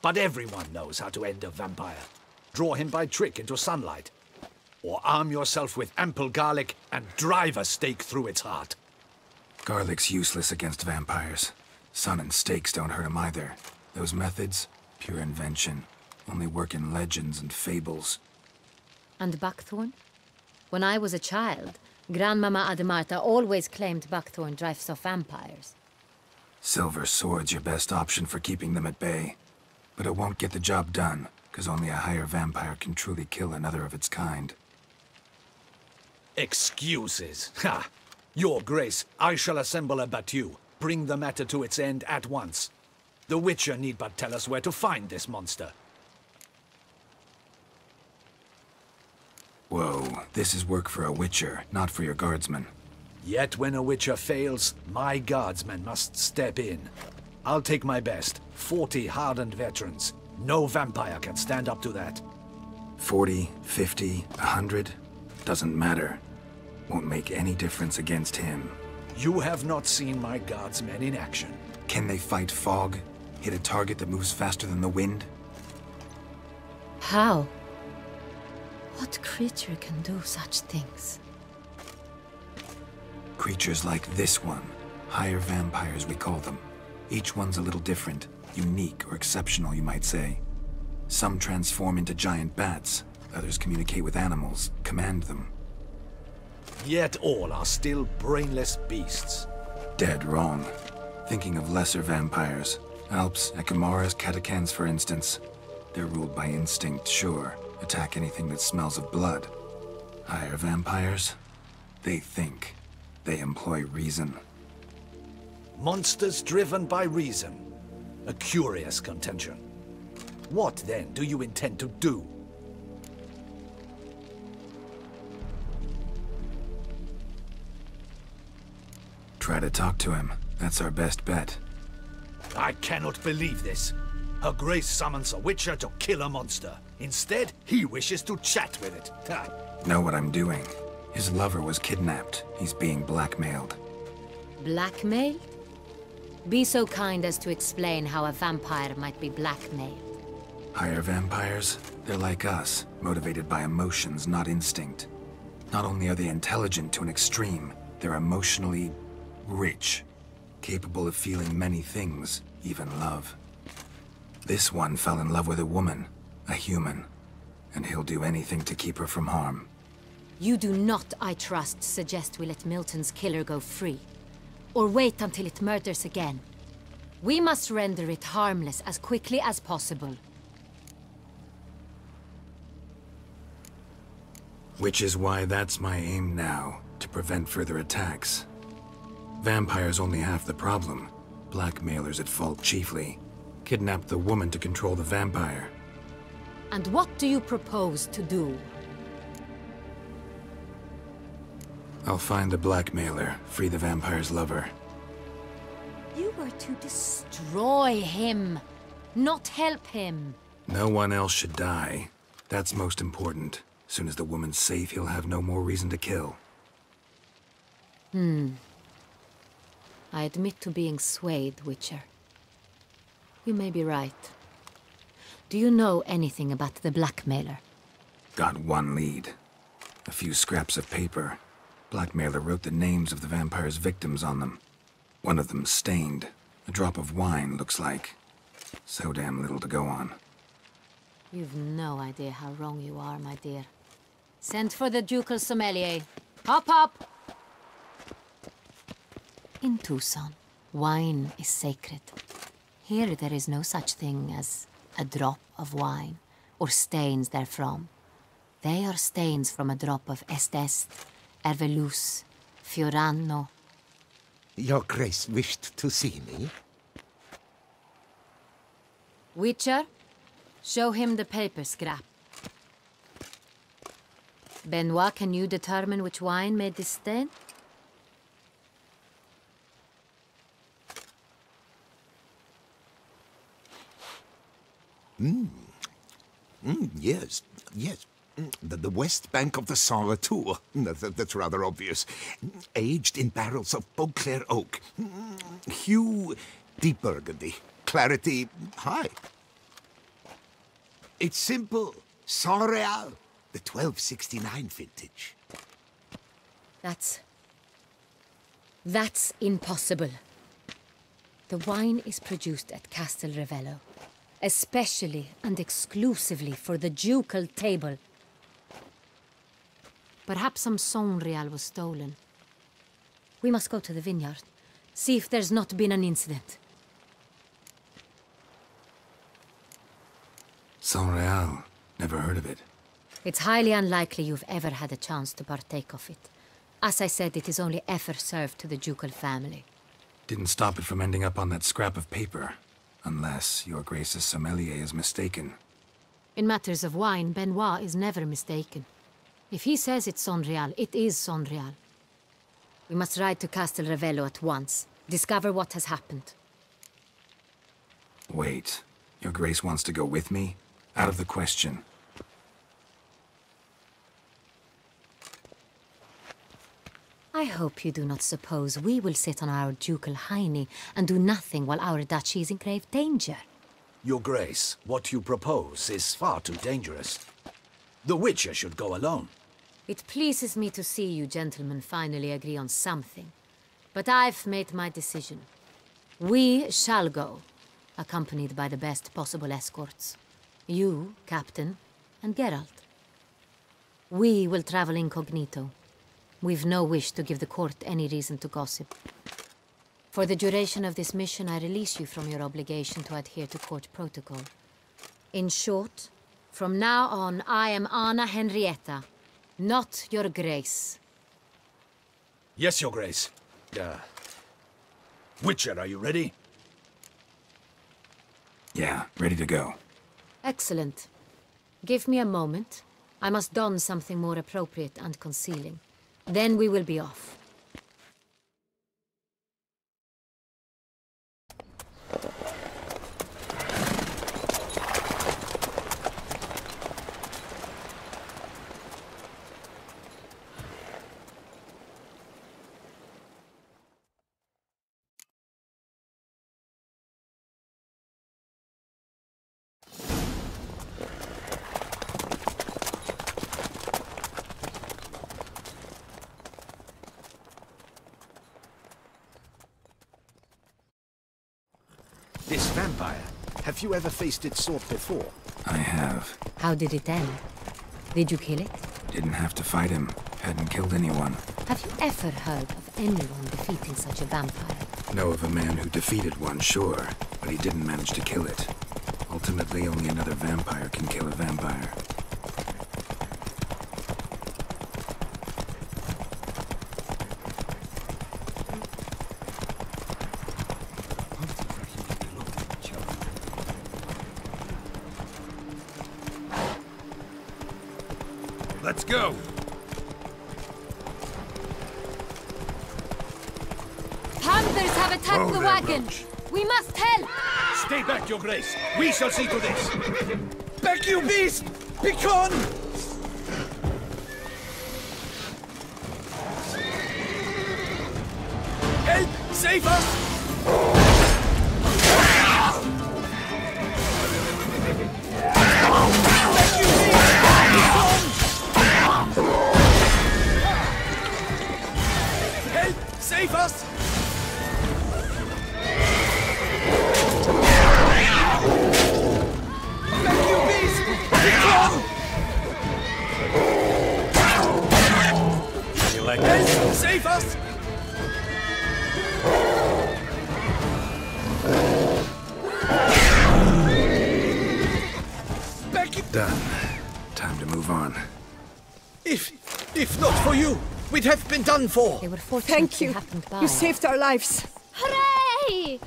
But everyone knows how to end a vampire. Draw him by trick into sunlight. Or arm yourself with ample garlic and drive a stake through its heart. Garlic's useless against vampires. Sun and stakes don't hurt him either. Those methods, pure invention. Only work in legends and fables. And buckthorn? When I was a child, Grandmama Adamarta always claimed buckthorn drives off vampires. Silver sword's your best option for keeping them at bay. But it won't get the job done, because only a higher vampire can truly kill another of its kind. Excuses. Ha! Your Grace, I shall assemble a battue. Bring the matter to its end at once. The Witcher need but tell us where to find this monster. Whoa, this is work for a Witcher, not for your guardsmen. Yet when a Witcher fails, my guardsmen must step in. I'll take my best. 40 hardened veterans. No vampire can stand up to that. 40, 50, 100? Doesn't matter. Won't make any difference against him. You have not seen my guardsmen in action. Can they fight fog? Hit a target that moves faster than the wind? How? What creature can do such things? Creatures like this one. Higher vampires, we call them. Each one's a little different. Unique or exceptional, you might say. Some transform into giant bats. Others communicate with animals, command them. Yet all are still brainless beasts. Dead wrong. Thinking of lesser vampires. Alps, Ekamaras, Catacans, for instance. They're ruled by instinct, sure. Attack anything that smells of blood. Higher vampires? They think. They employ reason. Monsters driven by reason. A curious contention. What, then, do you intend to do? Try to talk to him. That's our best bet. I cannot believe this. Her Grace summons a Witcher to kill a monster. Instead, he wishes to chat with it. Ha. Know what I'm doing. His lover was kidnapped. He's being blackmailed. Blackmailed? Be so kind as to explain how a vampire might be blackmailed. Higher vampires? They're like us, motivated by emotions, not instinct. Not only are they intelligent to an extreme, they're emotionally rich, capable of feeling many things, even love. This one fell in love with a woman, a human, and he'll do anything to keep her from harm. You do not, I trust, suggest we let Milton's killer go free. Or wait until it murders again. We must render it harmless as quickly as possible. Which is why that's my aim now, to prevent further attacks. Vampires only half the problem. Blackmailers at fault chiefly. Kidnapped the woman to control the vampire. And what do you propose to do? I'll find the blackmailer, free the vampire's lover. You were to destroy him, not help him. No one else should die. That's most important. As soon as the woman's safe, he'll have no more reason to kill. I admit to being swayed, Witcher. You may be right. Do you know anything about the blackmailer? Got one lead. A few scraps of paper. Blackmailer wrote the names of the vampire's victims on them. One of them stained. A drop of wine, looks like. So damn little to go on. You've no idea how wrong you are, my dear. Send for the ducal sommelier. Hop, hop! In Tucson, wine is sacred. Here there is no such thing as a drop of wine, or stains therefrom. They are stains from a drop of Estest, Ervelus, Fiorano. Your Grace wished to see me? Witcher, show him the paper scrap. Benoit, can you determine which wine made this stain? Yes, yes. The west bank of the Saint Retour. That's rather obvious. Aged in barrels of Beauclair oak. Hue, deep burgundy. Clarity, high. It's simple. Saint Real, the 1269 vintage. That's impossible. The wine is produced at Castel Ravello, especially and exclusively for the ducal table. Perhaps some Saint Real was stolen. We must go to the vineyard, see if there's not been an incident. Saint Real. Never heard of it. It's highly unlikely you've ever had a chance to partake of it. As I said, it is only ever served to the ducal family. Didn't stop it from ending up on that scrap of paper. Unless your Grace's sommelier is mistaken. In matters of wine, Benoit is never mistaken. If he says it's Saint Real, it is Saint Real. We must ride to Castel Ravello at once. Discover what has happened. Wait. Your Grace wants to go with me? Out of the question. I hope you do not suppose we will sit on our ducal hiney and do nothing while our duchy is in grave danger. Your Grace, what you propose is far too dangerous. The Witcher should go alone. It pleases me to see you gentlemen finally agree on something. But I've made my decision. We shall go, accompanied by the best possible escorts. You, Captain, and Geralt. We will travel incognito. We've no wish to give the court any reason to gossip. For the duration of this mission, I release you from your obligation to adhere to court protocol. In short, from now on, I am Anna Henrietta, not your Grace. Yes, Your Grace. Witcher, are you ready? Yeah, ready to go. Excellent. Give me a moment. I must don something more appropriate and concealing. Then we will be off. This vampire, have you ever faced its sort before? I have. How did it end? Did you kill it? Didn't have to fight him. Hadn't killed anyone. Have you ever heard of anyone defeating such a vampire? Know of a man who defeated one, sure, but he didn't manage to kill it. Ultimately, only another vampire can kill a vampire. Let's go! Panthers have attacked the wagon! We must help! Stay back, Your Grace! We shall see to this! Back, you beast! Begone! Help! Save us! Help! Save us! Back, you beast! Begone! You like Help! that? Save us! Done. Time to move on. If not for you, we'd have been done for. They were fortunate Thank you. happened by. You saved our lives. Hooray!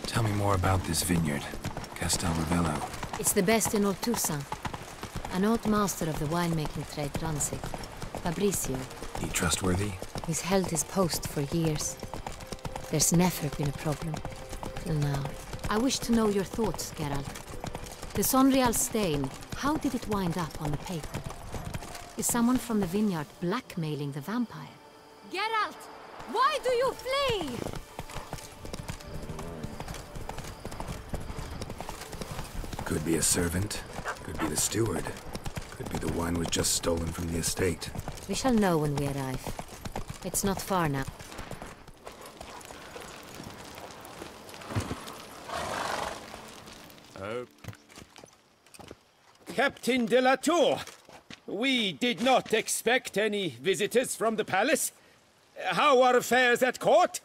Tell me more about this vineyard, Castel Ravello. It's the best in all Toussaint. An old master of the winemaking trade runs it, Fabrizio. He trustworthy? He's held his post for years. There's never been a problem, till now. I wish to know your thoughts, Geralt. The Sonreal stain, how did it wind up on the paper? Is someone from the vineyard blackmailing the vampire? Geralt! Why do you flee? Could be a servant, could be the steward, could be the wine was just stolen from the estate. We shall know when we arrive. It's not far now. Captain de la Tour, we did not expect any visitors from the palace. How are affairs at court?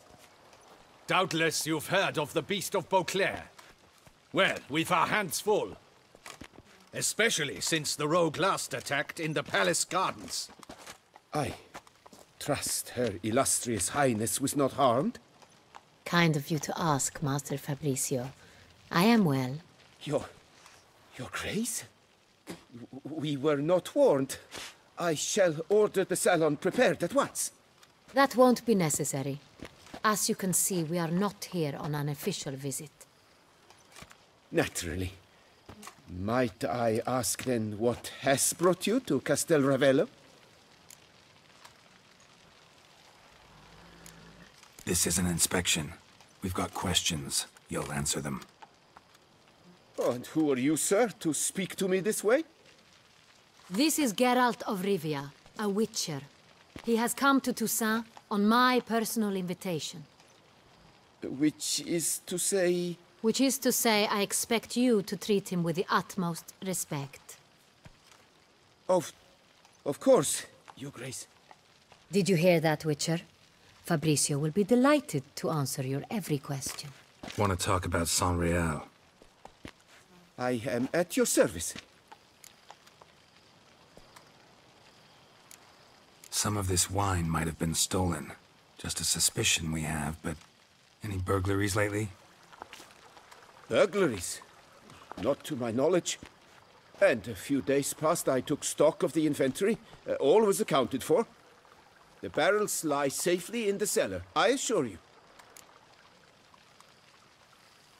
Doubtless you've heard of the Beast of Beauclair. Well, we've our hands full. Especially since the rogue last attacked in the palace gardens. I trust Her Illustrious Highness was not harmed? Kind of you to ask, Master Fabrizio. I am well. Your Grace? We were not warned. I shall order the salon prepared at once. That won't be necessary. As you can see, we are not here on an official visit. Naturally. Might I ask then what has brought you to Castel Ravello? This is an inspection. We've got questions. You'll answer them. Oh, and who are you, sir, to speak to me this way? This is Geralt of Rivia, a witcher. He has come to Toussaint on my personal invitation. Which is to say... Which is to say, I expect you to treat him with the utmost respect. Of course, Your Grace. Did you hear that, Witcher? Fabricio will be delighted to answer your every question. Want to talk about San Real? I am at your service. Some of this wine might have been stolen. Just a suspicion we have, but any burglaries lately? Burglaries? Not to my knowledge. And a few days past I took stock of the inventory. All was accounted for. The barrels lie safely in the cellar, I assure you.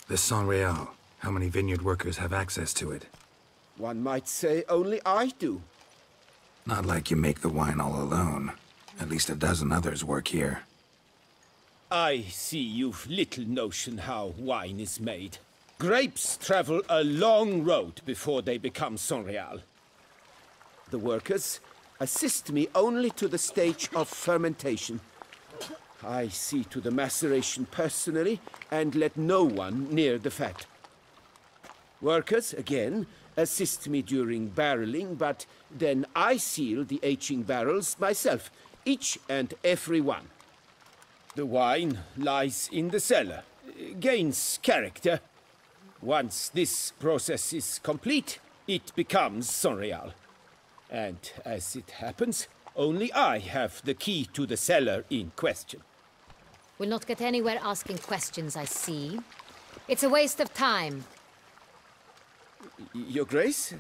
The San Real. How many vineyard workers have access to it? One might say only I do. Not like you make the wine all alone. At least a dozen others work here. I see you've little notion how wine is made. Grapes travel a long road before they become San Real. The workers assist me only to the stage of fermentation. I see to the maceration personally and let no one near the fat. Workers, again, assist me during barreling, but then I seal the aging barrels myself, each and every one. The wine lies in the cellar, gains character. Once this process is complete, it becomes San Real. And as it happens, only I have the key to the cellar in question. We'll not get anywhere asking questions, I see. It's a waste of time. Your Grace?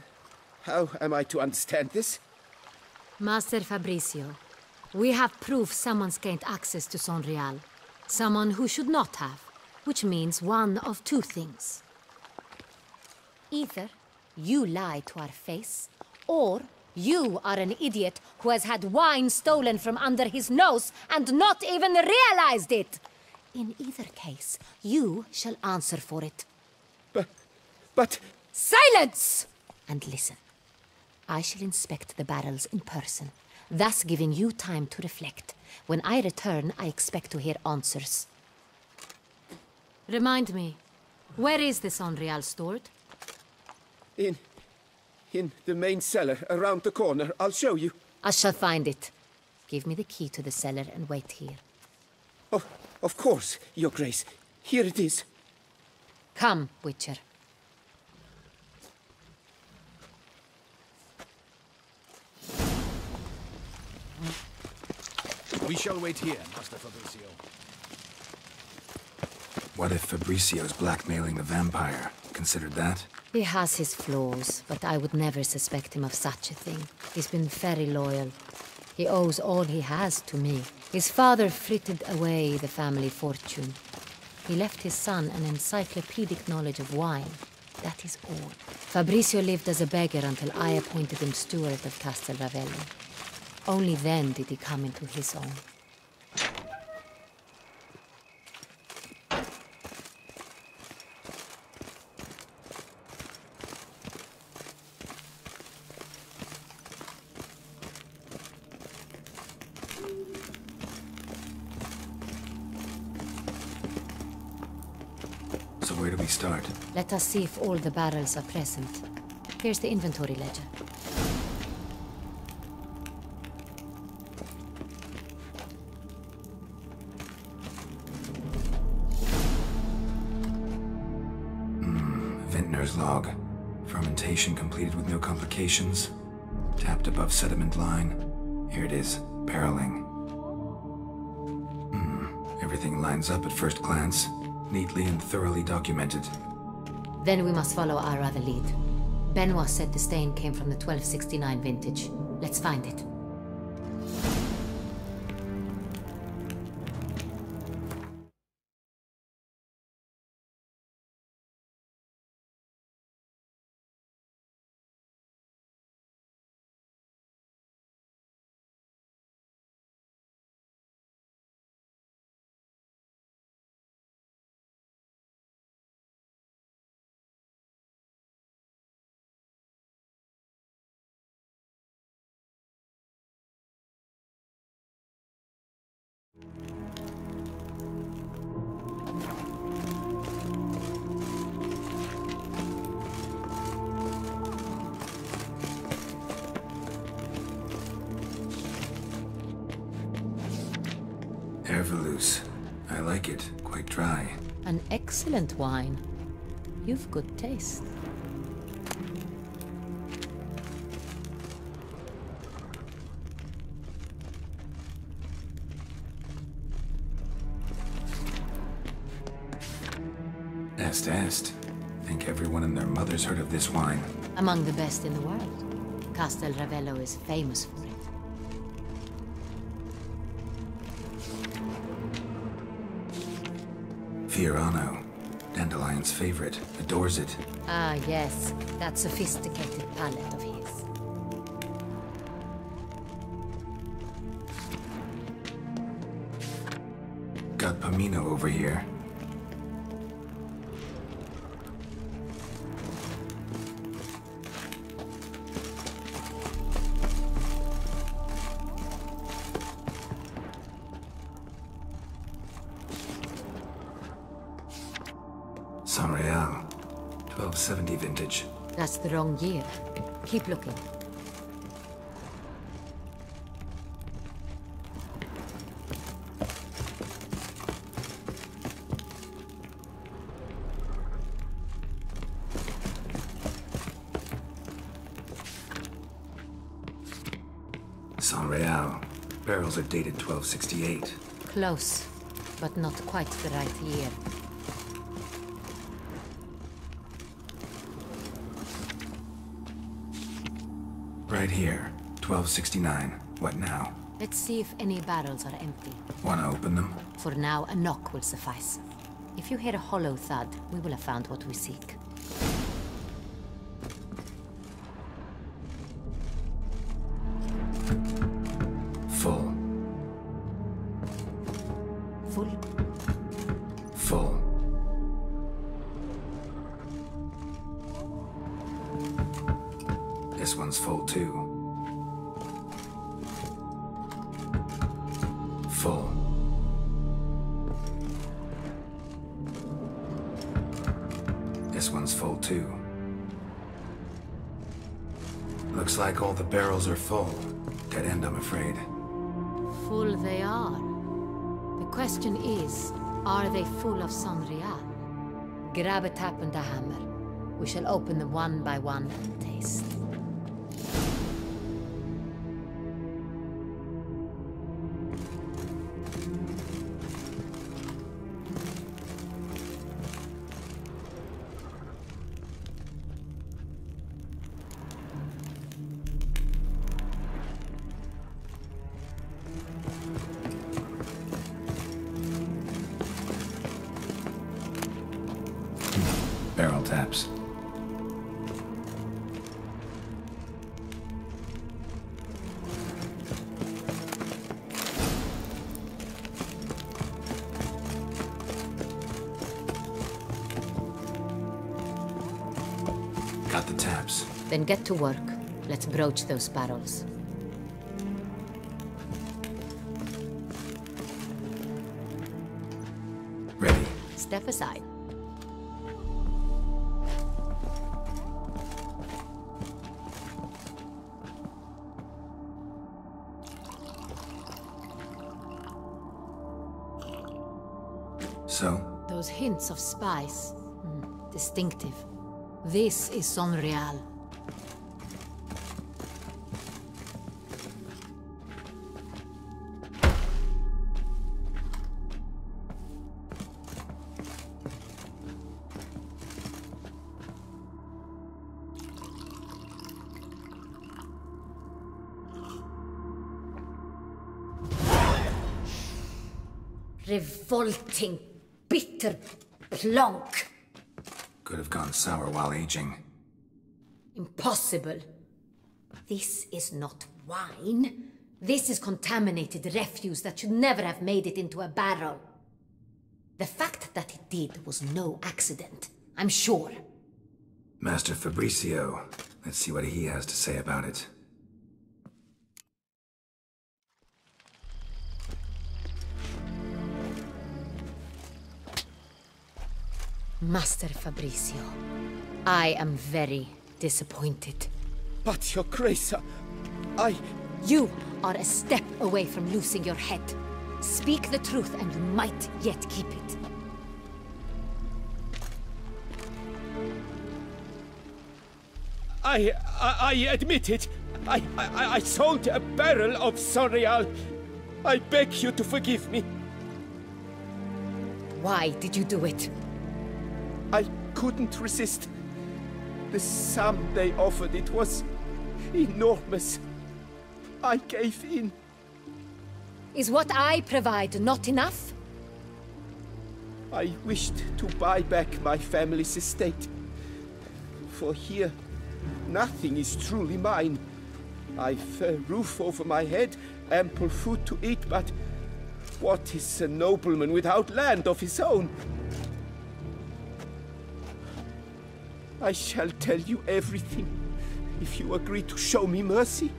How am I to understand this? Master Fabricio, we have proof someone's gained access to San Real. Someone who should not have, which means one of two things. Either you lie to our face, or you are an idiot who has had wine stolen from under his nose and not even realized it. In either case, you shall answer for it. But... Silence! And listen. I shall inspect the barrels in person, thus giving you time to reflect. When I return, I expect to hear answers. Remind me, where is the San Real stored? In the main cellar, around the corner. I'll show you. I shall find it. Give me the key to the cellar and wait here. Oh, of course, Your Grace. Here it is. Come, Witcher. We shall wait here, Master Fabricio. What if Fabricio's blackmailing the vampire? Considered that? He has his flaws, but I would never suspect him of such a thing. He's been very loyal. He owes all he has to me. His father frittered away the family fortune. He left his son an encyclopedic knowledge of wine. That is all. Fabricio lived as a beggar until I appointed him steward of Castel Ravello. Only then did he come into his own. So where do we start? Let us see if all the barrels are present. Here's the inventory ledger. Vintner's log. Fermentation completed with no complications. Tapped above sediment line. Here it is. Barreling. Everything lines up at first glance. Neatly and thoroughly documented. Then we must follow our other lead. Benoit said the stain came from the 1269 vintage. Let's find it. juice. I like it. Quite dry. An excellent wine. You've good taste. Est. Think everyone and their mother's heard of this wine. Among the best in the world. Castel Ravello is famous for it. Fiorano. Dandelion's favorite. Adores it. Ah, yes. That sophisticated palate of his. Got Pomino over here. Sanreal. 1270 vintage. That's the wrong year. Keep looking. Sanreal. Barrels are dated 1268. Close, but not quite the right year. Right here. 1269. What now? Let's see if any barrels are empty. Wanna open them? For now, a knock will suffice. If you hear a hollow thud, we will have found what we seek. Full. Full? Full. This one's full too. Full. This one's full too. Looks like all the barrels are full. Dead end, I'm afraid. Full they are. The question is, are they full of Sanreal? Grab a tap and a hammer. We shall open them one by one and taste. Barrel taps. Got the taps. Then get to work. Let's broach those barrels. Ready. Step aside. So? Those hints of spice. Distinctive. This is Sanreal. Revolting, bitter plonk. Could have gone sour while aging. Impossible. This is not wine. This is contaminated refuse that should never have made it into a barrel. The fact that it did was no accident, I'm sure. Master Fabricio. Let's see what he has to say about it. Master Fabricio, I am very disappointed. But, Your Grace, You are a step away from losing your head. Speak the truth, and you might yet keep it. I admit it. I sold a barrel of Sonreal. I beg you to forgive me. Why did you do it? I couldn't resist. The sum they offered, it was enormous. I gave in. Is what I provide not enough? I wished to buy back my family's estate. For here, nothing is truly mine. I've a roof over my head, ample food to eat, but what is a nobleman without land of his own? I shall tell you everything, if you agree to show me mercy.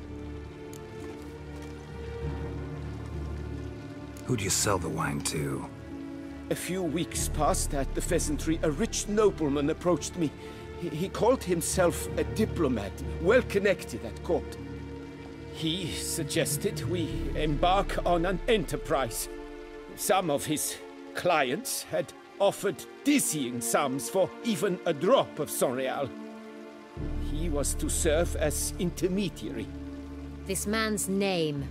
Who'd you sell the wine to? A few weeks past at the pheasantry, a rich nobleman approached me. He called himself a diplomat, well connected at court. He suggested we embark on an enterprise. Some of his clients had offered dizzying sums for even a drop of Sonreal. He was to serve as intermediary. This man's name?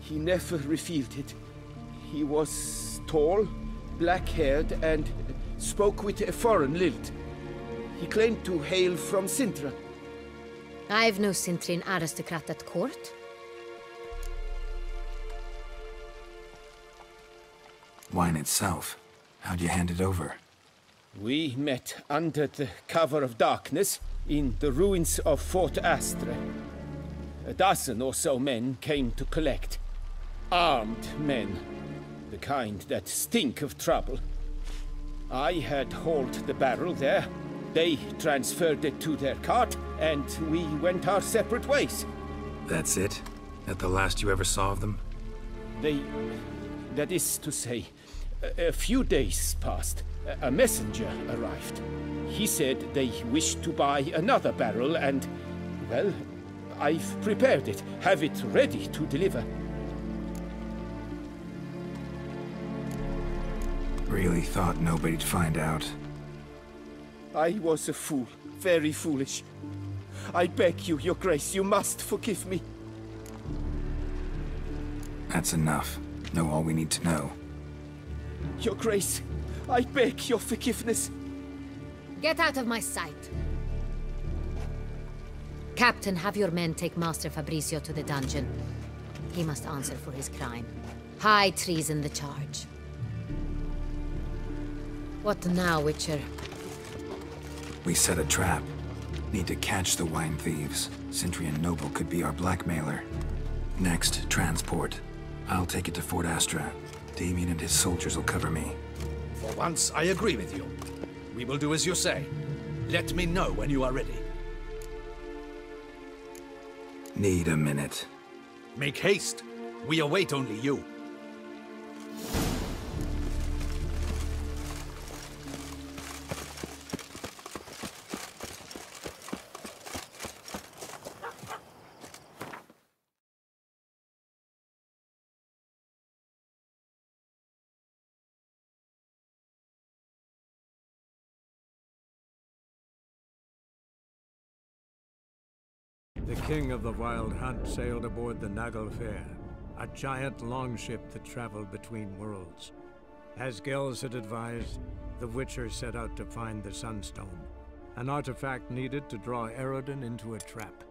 He never revealed it. He was tall, black-haired, and spoke with a foreign lilt. He claimed to hail from Sintra. I've no Sintrin aristocrat at court. Wine itself. How'd you hand it over? We met under the cover of darkness in the ruins of Fort Astre. A dozen or so men came to collect. Armed men. The kind that stink of trouble. I had hauled the barrel there. They transferred it to their cart, and we went our separate ways. That's it? That the last you ever saw of them? That is to say, a few days passed. A messenger arrived. He said they wished to buy another barrel and, well, I've prepared it. Have it ready to deliver. Really thought nobody'd find out. I was a fool. Very foolish. I beg you, Your Grace, you must forgive me. That's enough. Know all we need to know. Your Grace, I beg your forgiveness. Get out of my sight. Captain, have your men take Master Fabrizio to the dungeon. He must answer for his crime. High treason the charge. What now, Witcher? We set a trap. Need to catch the wine thieves. Cintrian Noble could be our blackmailer. Next, transport. I'll take it to Fort Astra. Damien and his soldiers will cover me. For once, I agree with you. We will do as you say. Let me know when you are ready. Need a minute. Make haste. We await only you. The king of the Wild Hunt sailed aboard the Naglfar, a giant longship that traveled between worlds. As Gels had advised, the Witcher set out to find the Sunstone, an artifact needed to draw Eredin into a trap.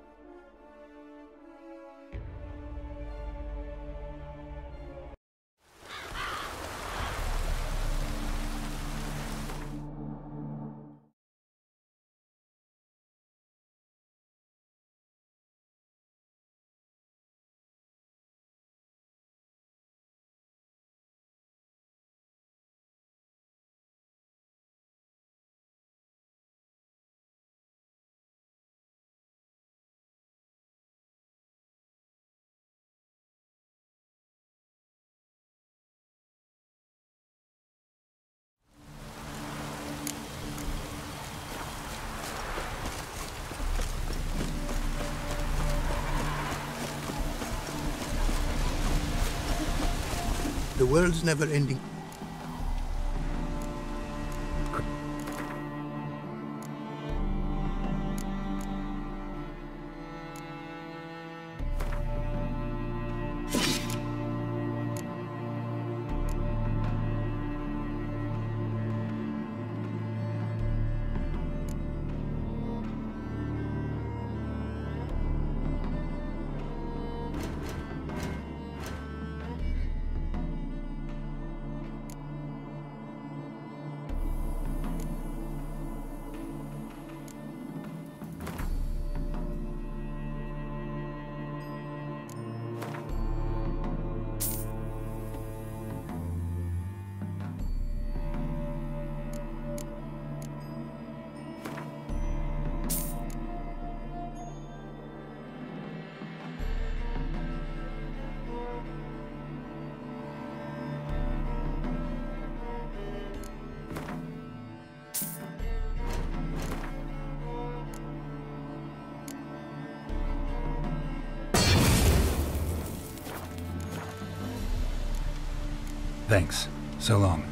world's never-ending. Thanks. So long.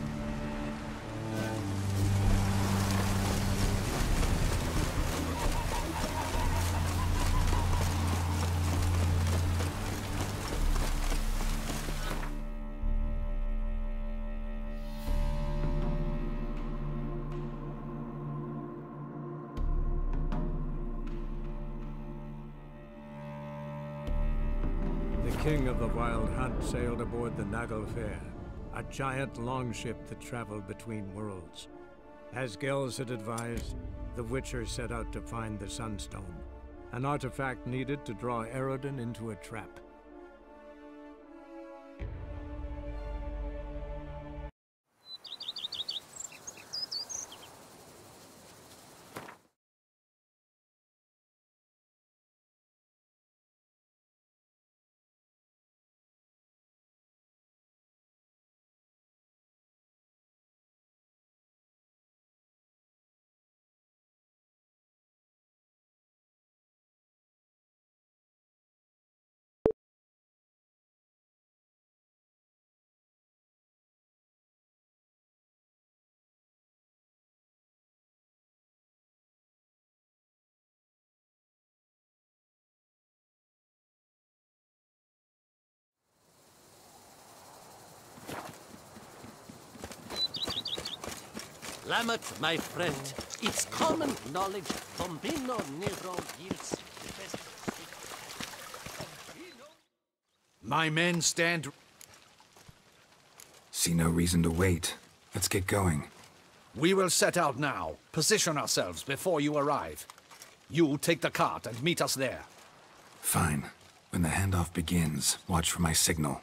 The king of the Wild Hunt sailed aboard the Naglfar, a giant longship that traveled between worlds. As Gels had advised, the Witcher set out to find the Sunstone, an artifact needed to draw Eredin into a trap. Lamet, my friend, it's common knowledge Bombino Nero yields the best. My men stand... See no reason to wait. Let's get going. We will set out now. Position ourselves before you arrive. You take the cart and meet us there. Fine. When the handoff begins, watch for my signal.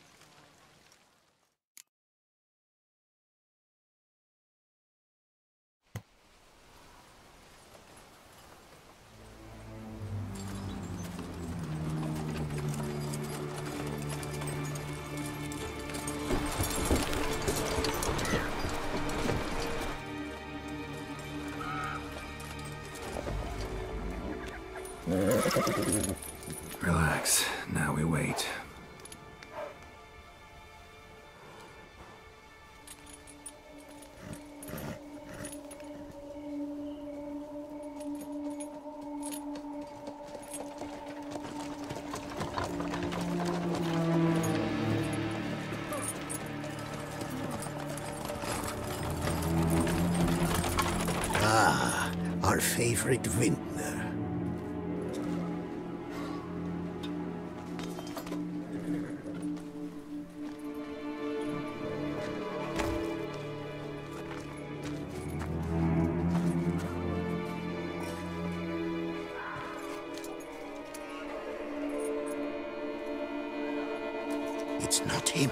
Relax. Now we wait. Ah, our favorite vintner. It's not him.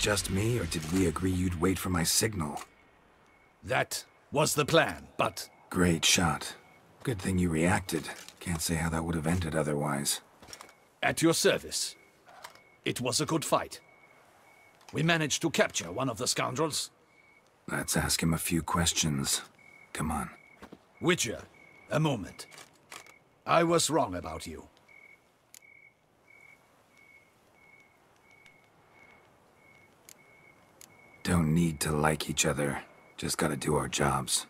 just me, or did we agree you'd wait for my signal? That was the plan, but... Great shot. Good thing you reacted. Can't say how that would have ended otherwise. At your service. It was a good fight. We managed to capture one of the scoundrels. Let's ask him a few questions. Come on. Witcher, a moment. I was wrong about you. Don't need to like each other. Just gotta do our jobs.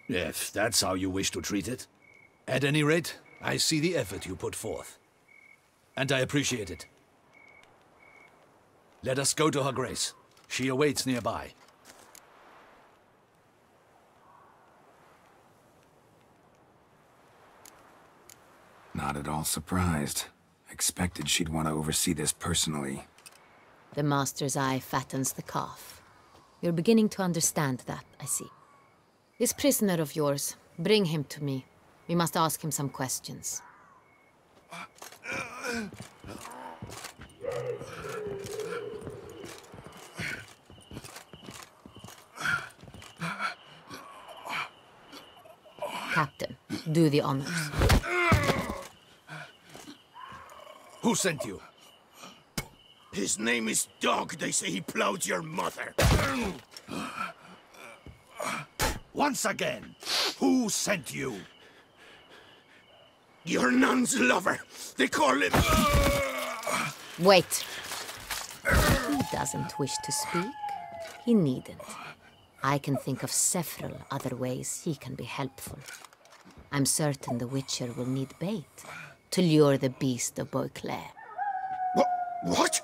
If that's how you wish to treat it. At any rate, I see the effort you put forth. And I appreciate it. Let us go to her grace. She awaits nearby. Not at all surprised. Expected she'd want to oversee this personally. The master's eye fattens the calf. You're beginning to understand that, I see. This prisoner of yours, bring him to me. We must ask him some questions. Captain, do the honors. Who sent you? His name is Dog. They say he plowed your mother. Once again, who sent you? Your nun's lover. They call him... Wait. He doesn't wish to speak. He needn't. I can think of several other ways he can be helpful. I'm certain the Witcher will need bait to lure the beast of Beauclair. What?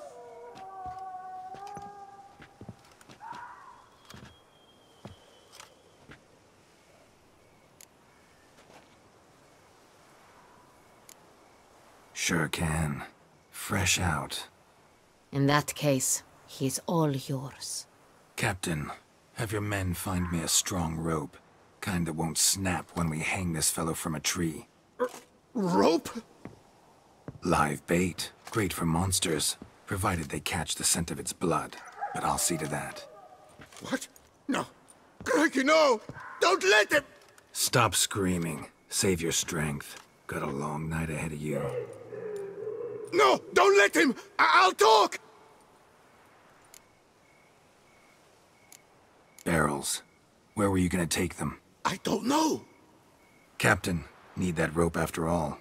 Sure can. Fresh out. In that case, he's all yours. Captain, have your men find me a strong rope. Kind that won't snap when we hang this fellow from a tree. Rope? Live bait. Great for monsters, provided they catch the scent of its blood. But I'll see to that. What? No. Crikey, no! Don't let him! Stop screaming. Save your strength. Got a long night ahead of you. No! Don't let him! I'll talk! Barrels. Where were you gonna take them? I don't know. Captain, need that rope after all.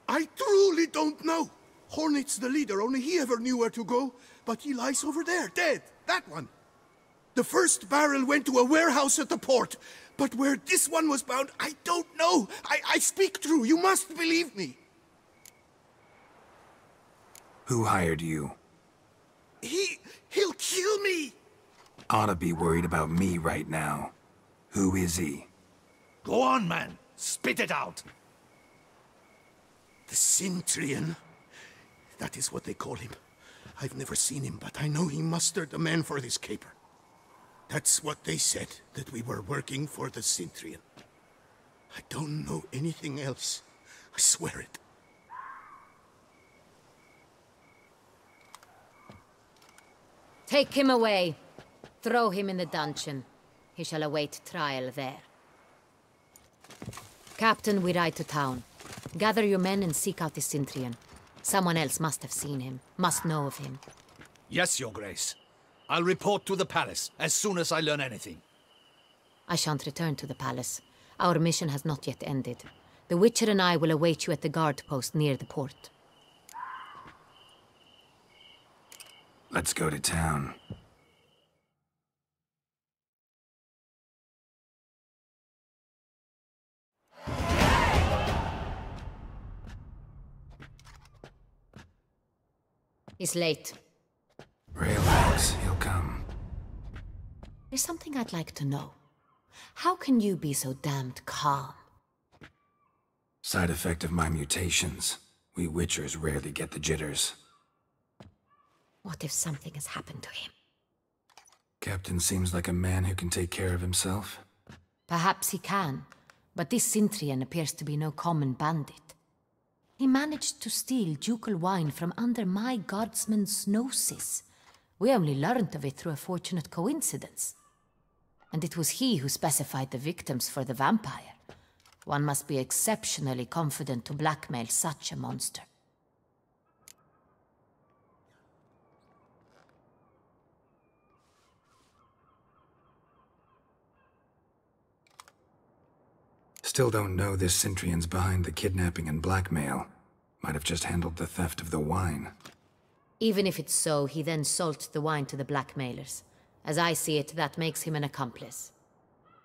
I truly don't know. Hornet's the leader, only he ever knew where to go. But he lies over there, dead. That one. The first barrel went to a warehouse at the port. But where this one was bound, I don't know. I speak true. You must believe me. Who hired you? He'll kill me. Oughta be worried about me right now. Who is he? Go on, man. Spit it out. The Cintrian. That is what they call him. I've never seen him, but I know he mustered the men for this caper. That's what they said, that we were working for the Cintrian. I don't know anything else. I swear it. Take him away. Throw him in the dungeon. He shall await trial there. Captain, we ride to town. Gather your men and seek out the Cintrian. Someone else must have seen him, must know of him. Yes, Your Grace. I'll report to the palace as soon as I learn anything. I shan't return to the palace. Our mission has not yet ended. The Witcher and I will await you at the guard post near the port. Let's go to town. He's late. Relax, he'll come. There's something I'd like to know. How can you be so damned calm? Side effect of my mutations. We Witchers rarely get the jitters. What if something has happened to him? Captain seems like a man who can take care of himself. Perhaps he can, but this Cintrian appears to be no common bandit. He managed to steal ducal wine from under my guardsman's noses. We only learned of it through a fortunate coincidence. And it was he who specified the victims for the vampire. One must be exceptionally confident to blackmail such a monster. Still don't know this Centrion's behind the kidnapping and blackmail. Might have just handled the theft of the wine. Even if it's so, he then sold the wine to the blackmailers. As I see it, that makes him an accomplice.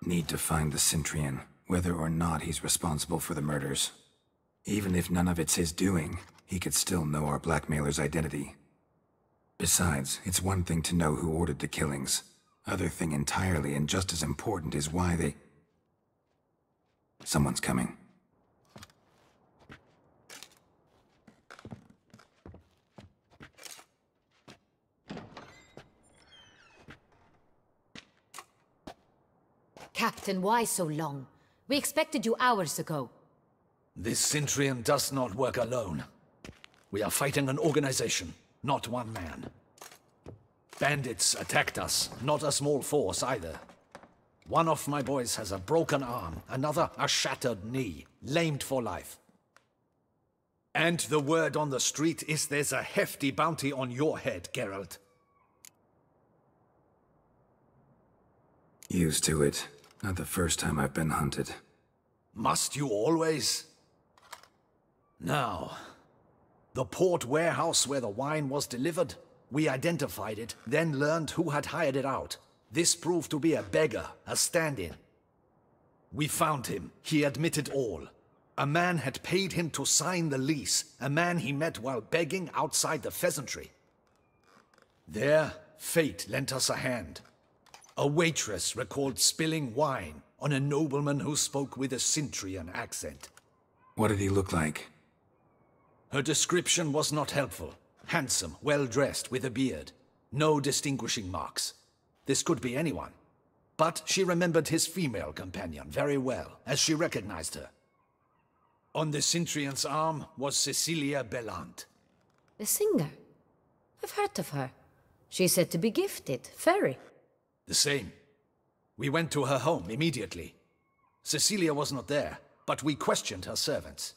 Need to find the Centrion, whether or not he's responsible for the murders. Even if none of it's his doing, he could still know our blackmailer's identity. Besides, it's one thing to know who ordered the killings. Other thing entirely, and just as important, is why they... Someone's coming. Captain, why so long? We expected you hours ago. This Centrion does not work alone. We are fighting an organization, not one man. Bandits attacked us, not a small force either. One of my boys has a broken arm, another a shattered knee, lamed for life. And the word on the street is there's a hefty bounty on your head, Geralt. Used to it. Not the first time I've been hunted. Must you always? Now, the port warehouse where the wine was delivered, we identified it, then learned who had hired it out. This proved to be a beggar, a stand-in. We found him. He admitted all. A man had paid him to sign the lease, a man he met while begging outside the pheasantry. There, fate lent us a hand. A waitress recalled spilling wine on a nobleman who spoke with a Centrion accent. What did he look like? Her description was not helpful. Handsome, well-dressed, with a beard. No distinguishing marks. This could be anyone. But she remembered his female companion very well, as she recognized her. On the Centrion's arm was Cecilia Bellant. The singer? I've heard of her. She's said to be gifted, fairy. The same. We went to her home immediately. Cecilia was not there, but we questioned her servants.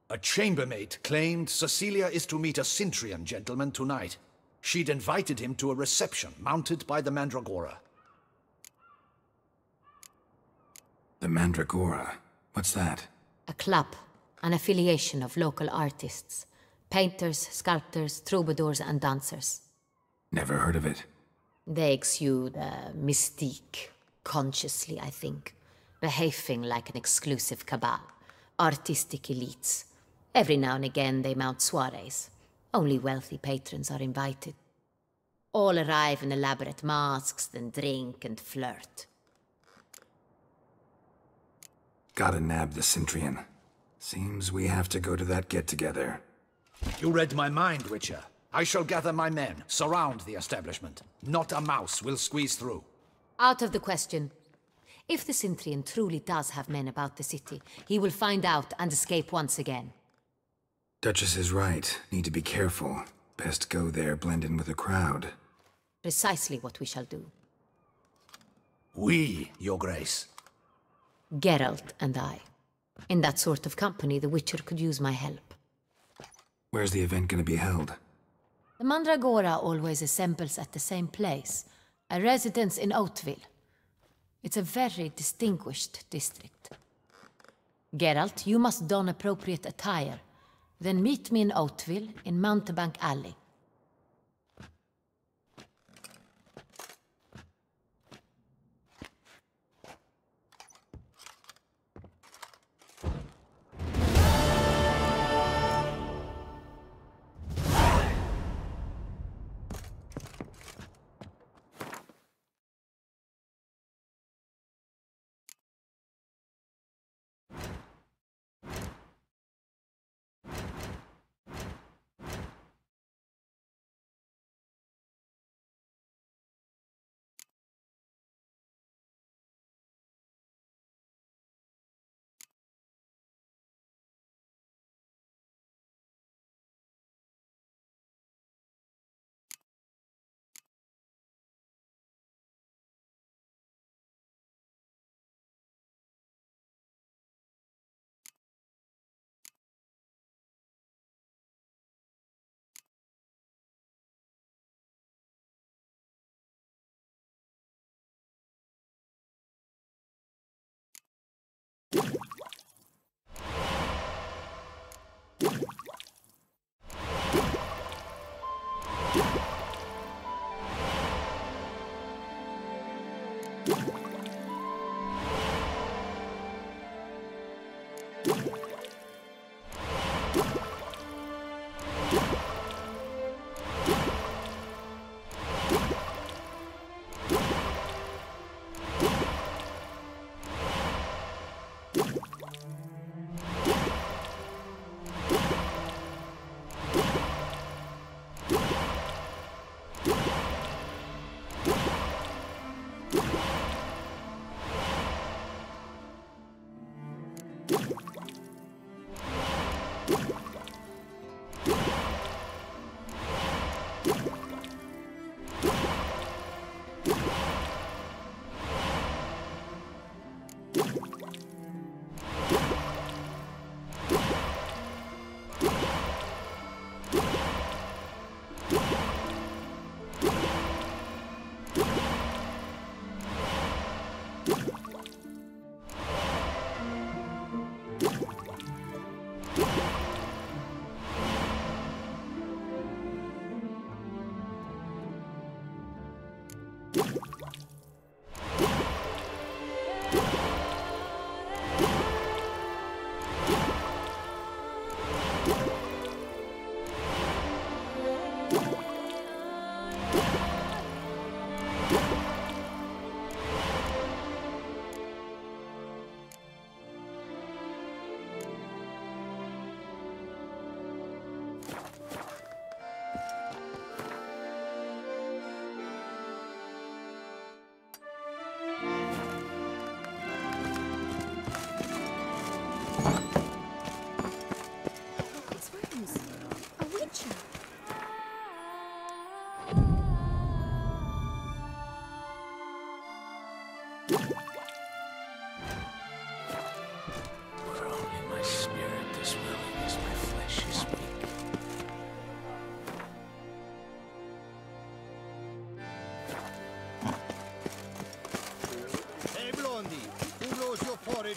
A chambermaid claimed Cecilia is to meet a Centrion gentleman tonight. She'd invited him to a reception mounted by the Mandragora. The Mandragora? What's that? A club, an affiliation of local artists. Painters, sculptors, troubadours and dancers. Never heard of it. They exude mystique, consciously, I think. Behaving like an exclusive cabal. Artistic elites. Every now and again they mount soirees. Only wealthy patrons are invited. All arrive in elaborate masks, then drink and flirt. Gotta nab the Centrion. Seems we have to go to that get-together. You read my mind, Witcher. I shall gather my men, surround the establishment. Not a mouse will squeeze through. Out of the question. If the Centrion truly does have men about the city, he will find out and escape once again. Duchess is right. Need to be careful. Best go there, blend in with the crowd. Precisely what we shall do. We, Your Grace. Geralt and I. In that sort of company, the Witcher could use my help. Where's the event gonna be held? The Mandragora always assembles at the same place. A residence in Oatville. It's a very distinguished district. Geralt, you must don appropriate attire. Then meet me in Oatville, in Mountebank Alley.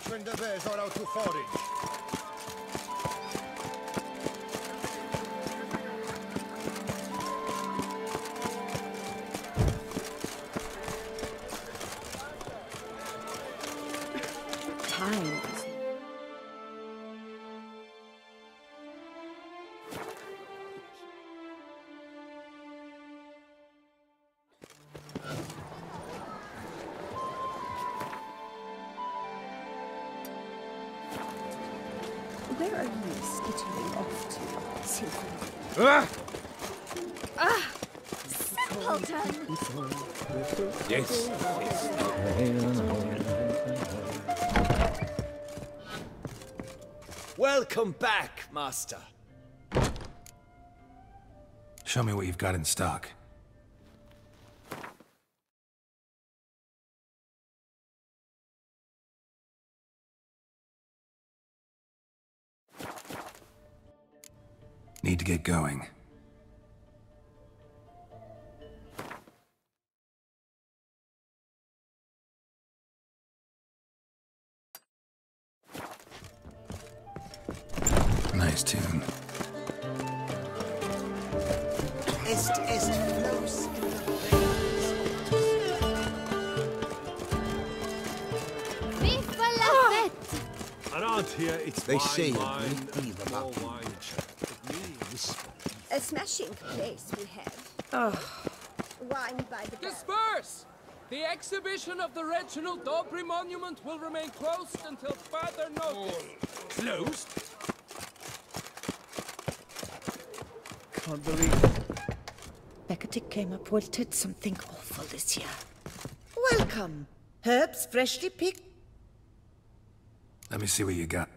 When the bears are out to forage. Time. Where are you skittering off to, Symphony? Ah! Ah! Simpleton! Yes. Welcome back, Master. Show me what you've got in stock. Need to get going. Nice tune. Est flows in the veins. Vive la fête! Around here, it's They wine, say a wine, great deal and about more wine. A smashing place we have. Wine by the Disperse! The exhibition of the Reginald Dobry monument will remain closed until further notice. Closed? Can't believe it. Becketic came up wilted something awful this year. Welcome. Herbs freshly picked. Let me see what you got.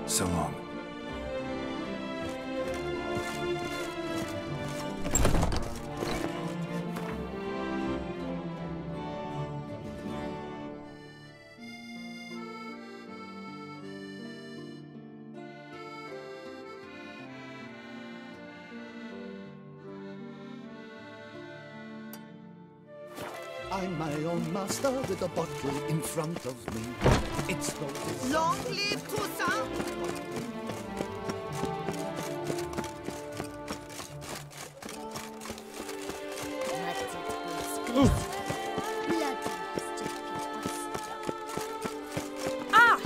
So long. I'm my own master with a bottle in front of me. It's the... Long live Toussaint! Ah!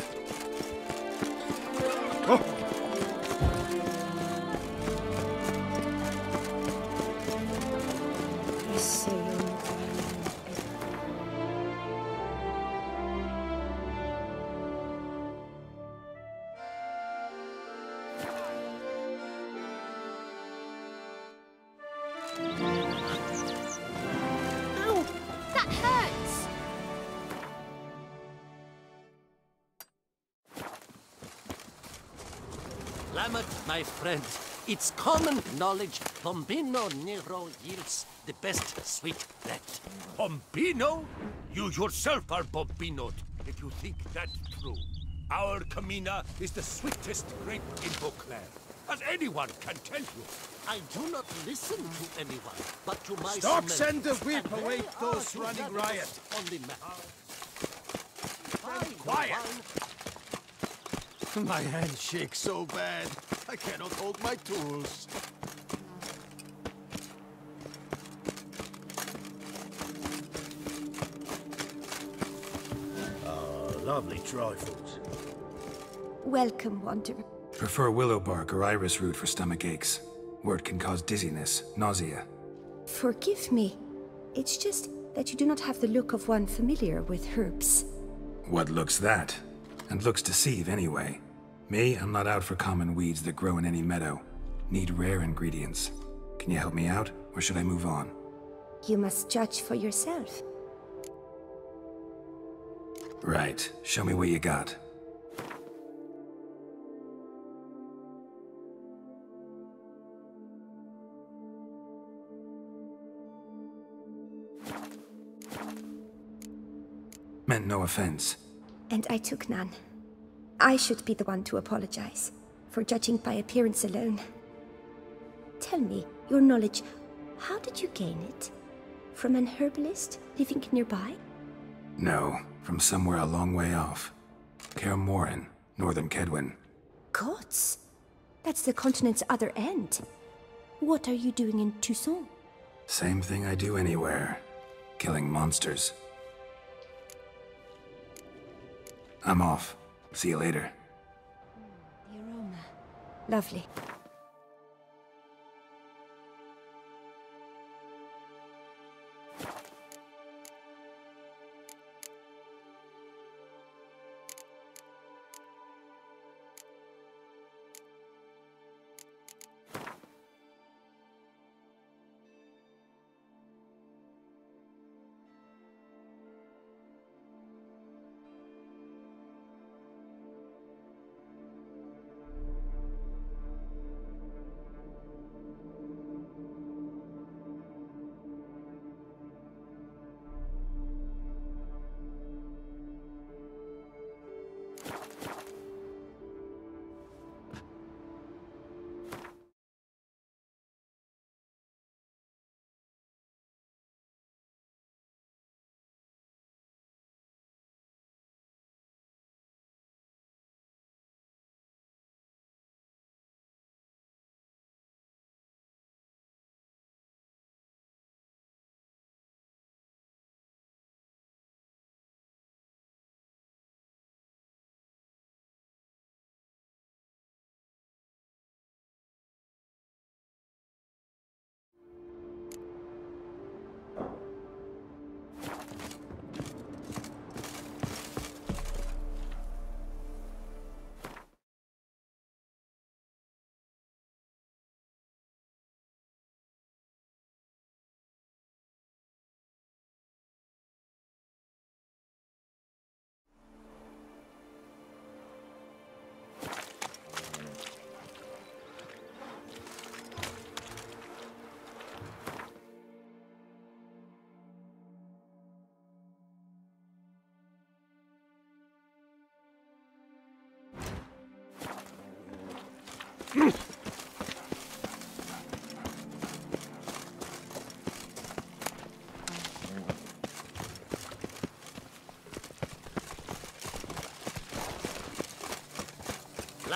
Ow! That hurts! Lamet, my friend, it's common knowledge Bombino Nero yields the best sweet bread. Bombino? You yourself are Bombinoed, if you think that's true. Our Camina is the sweetest grape in Beauclair, as anyone can tell you. I do not listen to anyone, but to my Stocks smell. and the whip And await they are those running unanimous riot. on the matter. Quiet! My hand shakes so bad, I cannot hold my tools. Lovely trifles. Welcome, Wanderer. Prefer willow bark or iris root for stomach aches. Wort can cause dizziness, nausea. Forgive me. It's just that you do not have the look of one familiar with herbs. What looks that? And looks deceive anyway. Me, I'm not out for common weeds that grow in any meadow. Need rare ingredients. Can you help me out, or should I move on? You must judge for yourself. Right. Show me what you got. Meant no offense. And I took none. I should be the one to apologize for judging by appearance alone. Tell me, your knowledge, how did you gain it? From an herbalist living nearby? No, from somewhere a long way off. Kaer Morhen, northern Kedwin. Gods! That's the continent's other end. What are you doing in Toussaint? Same thing I do anywhere. Killing monsters. I'm off. See you later. The aroma. Lovely.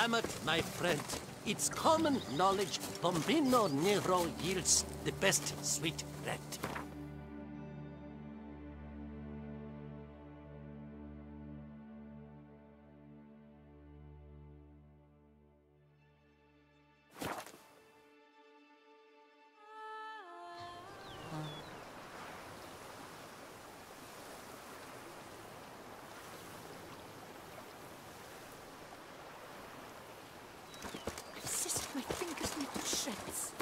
damn it, my friend. It's common knowledge Bombino Nero yields the best sweet red. My fingers need to shreds.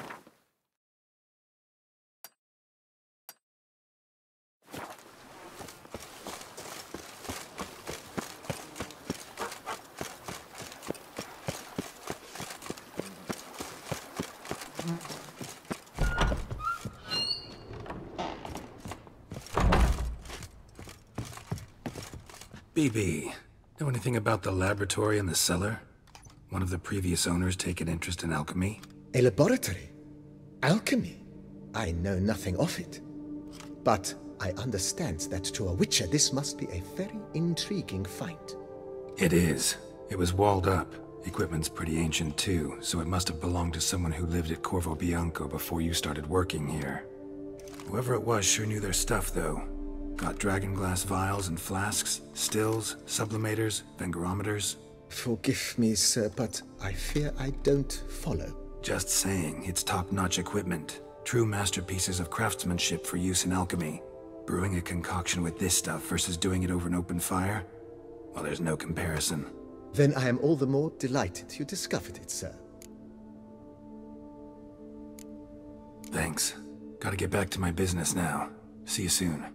BB, know anything about the laboratory in the cellar? One of the previous owners take an interest in alchemy? A laboratory? Alchemy? I know nothing of it. But I understand that to a witcher this must be a very intriguing find. It is. It was walled up. Equipment's pretty ancient too, so it must have belonged to someone who lived at Corvo Bianco before you started working here. Whoever it was sure knew their stuff though. Got dragonglass vials and flasks, stills, sublimators, vengerometers. Forgive me, sir, but I fear I don't follow. Just saying, it's top-notch equipment. True masterpieces of craftsmanship for use in alchemy. Brewing a concoction with this stuff versus doing it over an open fire? Well, there's no comparison. Then I am all the more delighted you discovered it, sir. Thanks. Gotta get back to my business now. See you soon.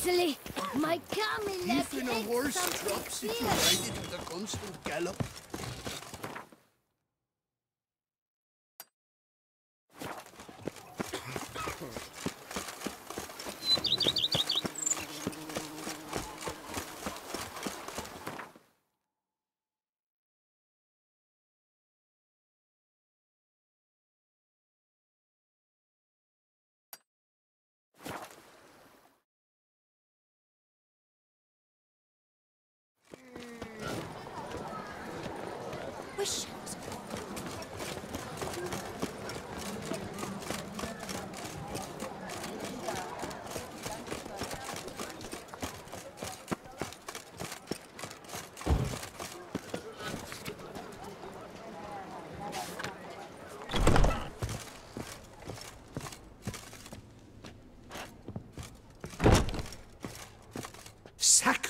Italy, my camel Even a horse drops if you ride it with a constant gallop.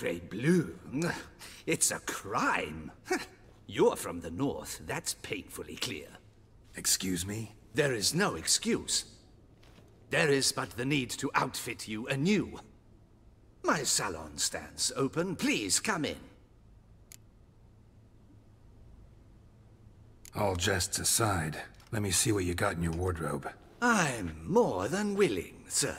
Sacre bleu. It's a crime. You're from the north, that's painfully clear. Excuse me? There is no excuse. There is but the need to outfit you anew. My salon stands open. Please come in. All jests aside, let me see what you got in your wardrobe. I'm more than willing, sir.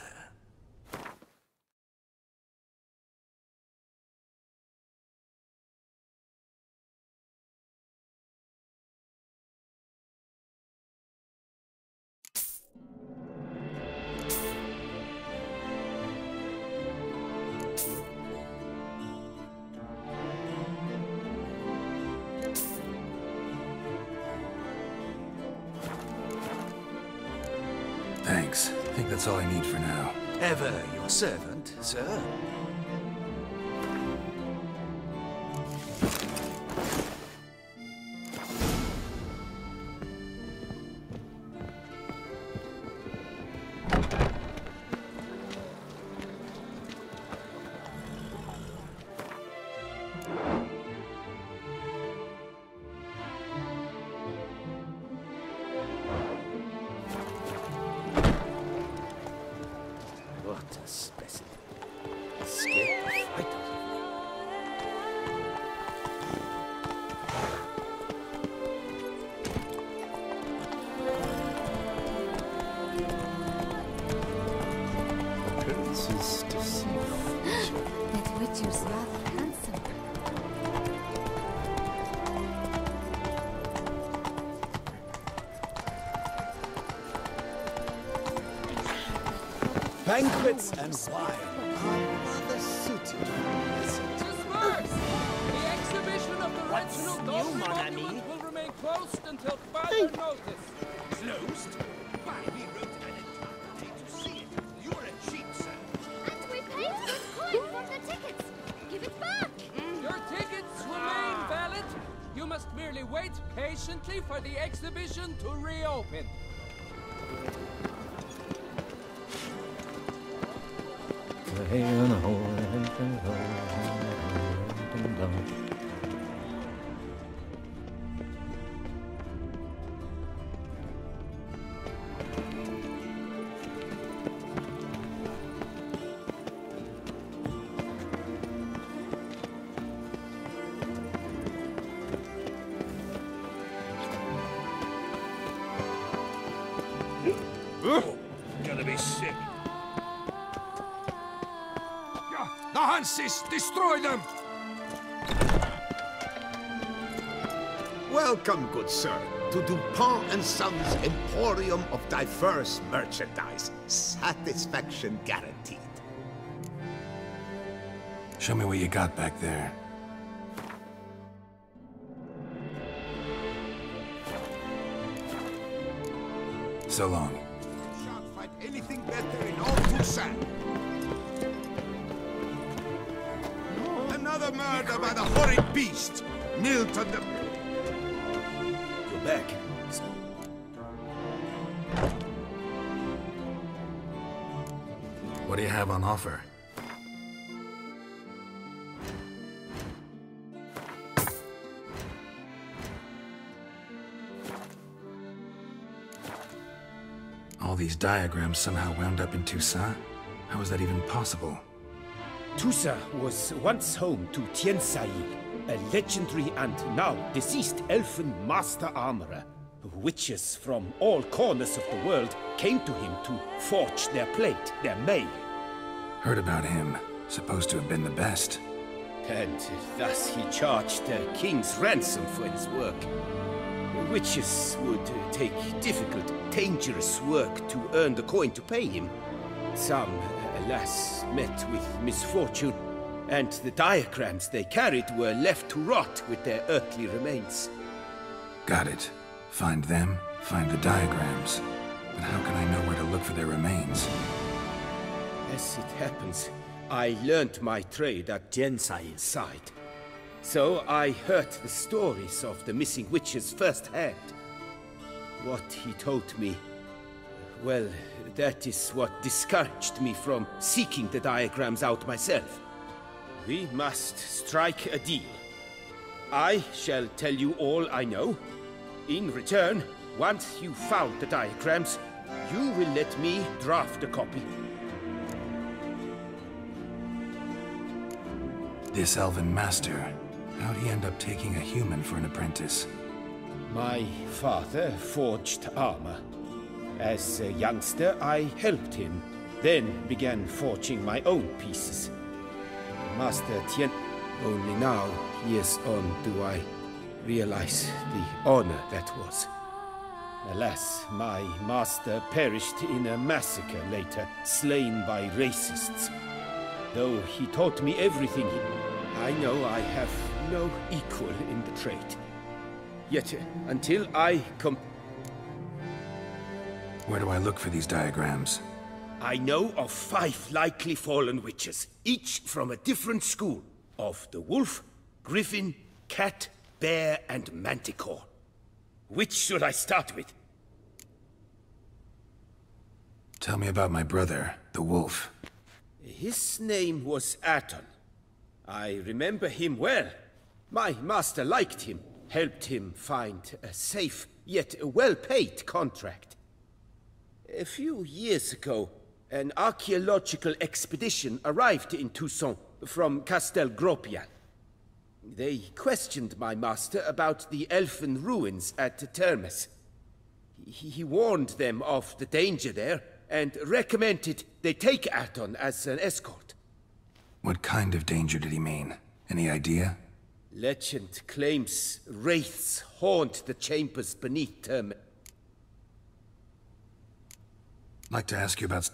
Thanks. I think that's all I need for now. Ever your servant, sir. What a specimen. Scared the fight out of me. Appearances deceive. That Witcher's rather handsome. Banquets and wine are rather suited to Disperse! The exhibition of the regional Dauphin monument will remain closed until further notice. Closed? Why, we wrote an entire day to see it. You're a cheat, sir. And we paid good coin for the tickets. Give it back. Your tickets remain valid. You must merely wait patiently for the exhibition to reopen. Gonna be sick. The Hanses! Destroy them! Welcome, good sir, to Dupont and Sons' Emporium of Diverse Merchandise. Satisfaction guaranteed. Show me what you got back there. So long. Shan't find anything better in all Toussaint. Another murder by the horrid beast! Milton the... You're back. What do you have on offer? All these diagrams somehow wound up in Toussaint? How is that even possible? Toussaint was once home to Tiensail, a legendary and now deceased elfin master armorer. Witches from all corners of the world came to him to forge their plate, their mail. Heard about him. Supposed to have been the best. And thus he charged the king's ransom for his work. Witches would take difficult, dangerous work to earn the coin to pay him. Some, alas, met with misfortune, and the diagrams they carried were left to rot with their earthly remains. Got it. Find them, find the diagrams. But how can I know where to look for their remains? As it happens, I learned my trade at Tiensail's side. So I heard the stories of the missing witches firsthand. What he told me, well, that is what discouraged me from seeking the diagrams out myself. We must strike a deal. I shall tell you all I know. In return, once you've found the diagrams, you will let me draft a copy. This elven master, how'd he end up taking a human for an apprentice? My father forged armor. As a youngster, I helped him, then began forging my own pieces. Master Tien... Only now, years on, do I realize the honor that was. Alas, my master perished in a massacre later, slain by racists. Though he taught me everything, I know I have no equal in the trade. Yet, until I Where do I look for these diagrams? I know of 5 likely fallen witches, each from a different school. Of the wolf, griffin, cat, bear, and manticore. Which should I start with? Tell me about my brother, the wolf. His name was Aton. I remember him well. My master liked him, helped him find a safe, yet well-paid contract. A few years ago, an archaeological expedition arrived in Toussaint from Castel Gropian. They questioned my master about the elfin ruins at Termes. He warned them of the danger there and recommended they take Aton as an escort. What kind of danger did he mean? Any idea? Legend claims wraiths haunt the chambers beneath Termes. I'd like to ask you about...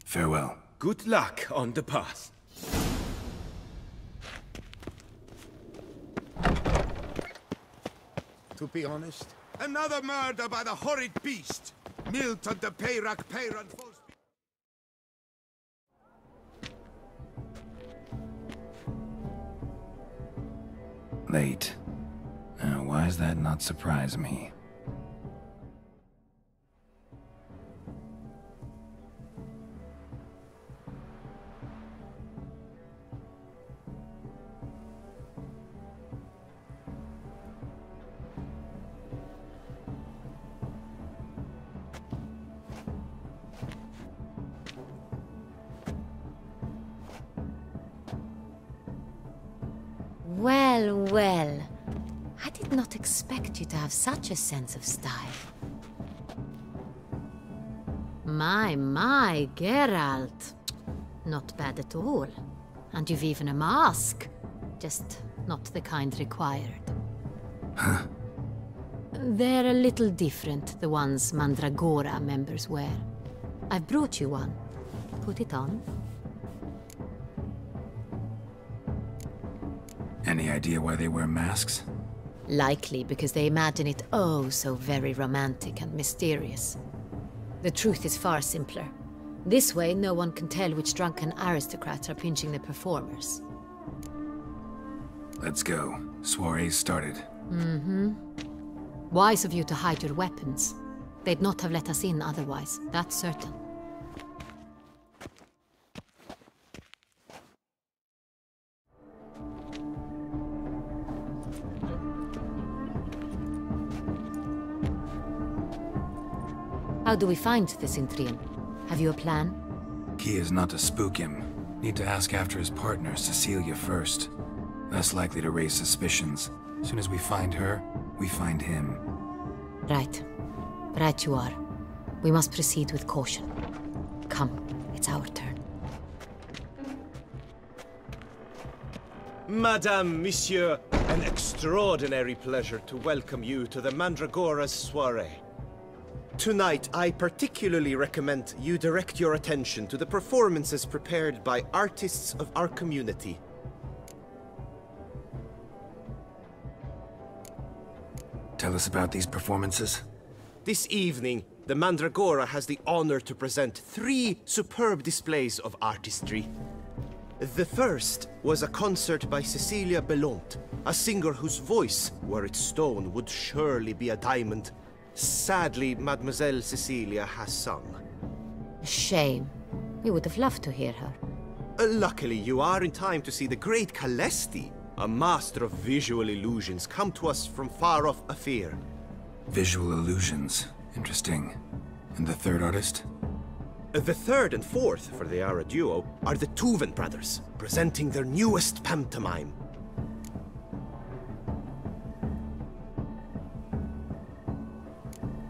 Farewell. Good luck on the path. To be honest, another murder by the horrid beast! Milton the Peyrak Peyran falls... Late. Why does that not surprise me? Well, well. I did not expect you to have such a sense of style. My, Geralt. Not bad at all. And you've even a mask. Just not the kind required. Huh? They're a little different, the ones Mandragora members wear. I've brought you one. Put it on. Any idea why they wear masks? Likely because they imagine it oh so very romantic and mysterious. The truth is far simpler. This way, no one can tell which drunken aristocrats are pinching the performers. Let's go. Soiree's started. Mm-hmm. Wise of you to hide your weapons. They'd not have let us in otherwise, that's certain. How do we find the Cintrian? Have you a plan? Key is not to spook him. Need to ask after his partner, Cecilia, first. Less likely to raise suspicions. As soon as we find her, we find him. Right. Right you are. We must proceed with caution. Come, it's our turn. Madame, Monsieur, an extraordinary pleasure to welcome you to the Mandragora's soiree. Tonight, I particularly recommend you direct your attention to the performances prepared by artists of our community. Tell us about these performances. This evening, the Mandragora has the honor to present 3 superb displays of artistry. The first was a concert by Cecilia Belont, a singer whose voice, were it stone, would surely be a diamond. Sadly, Mademoiselle Cecilia has sung. A shame. We would have loved to hear her. Luckily, you are in time to see the great Calesti, a master of visual illusions, come to us from far off Afir. Visual illusions. Interesting. And the third artist? The third and fourth, for they are a duo, are the Tuven brothers, presenting their newest pantomime.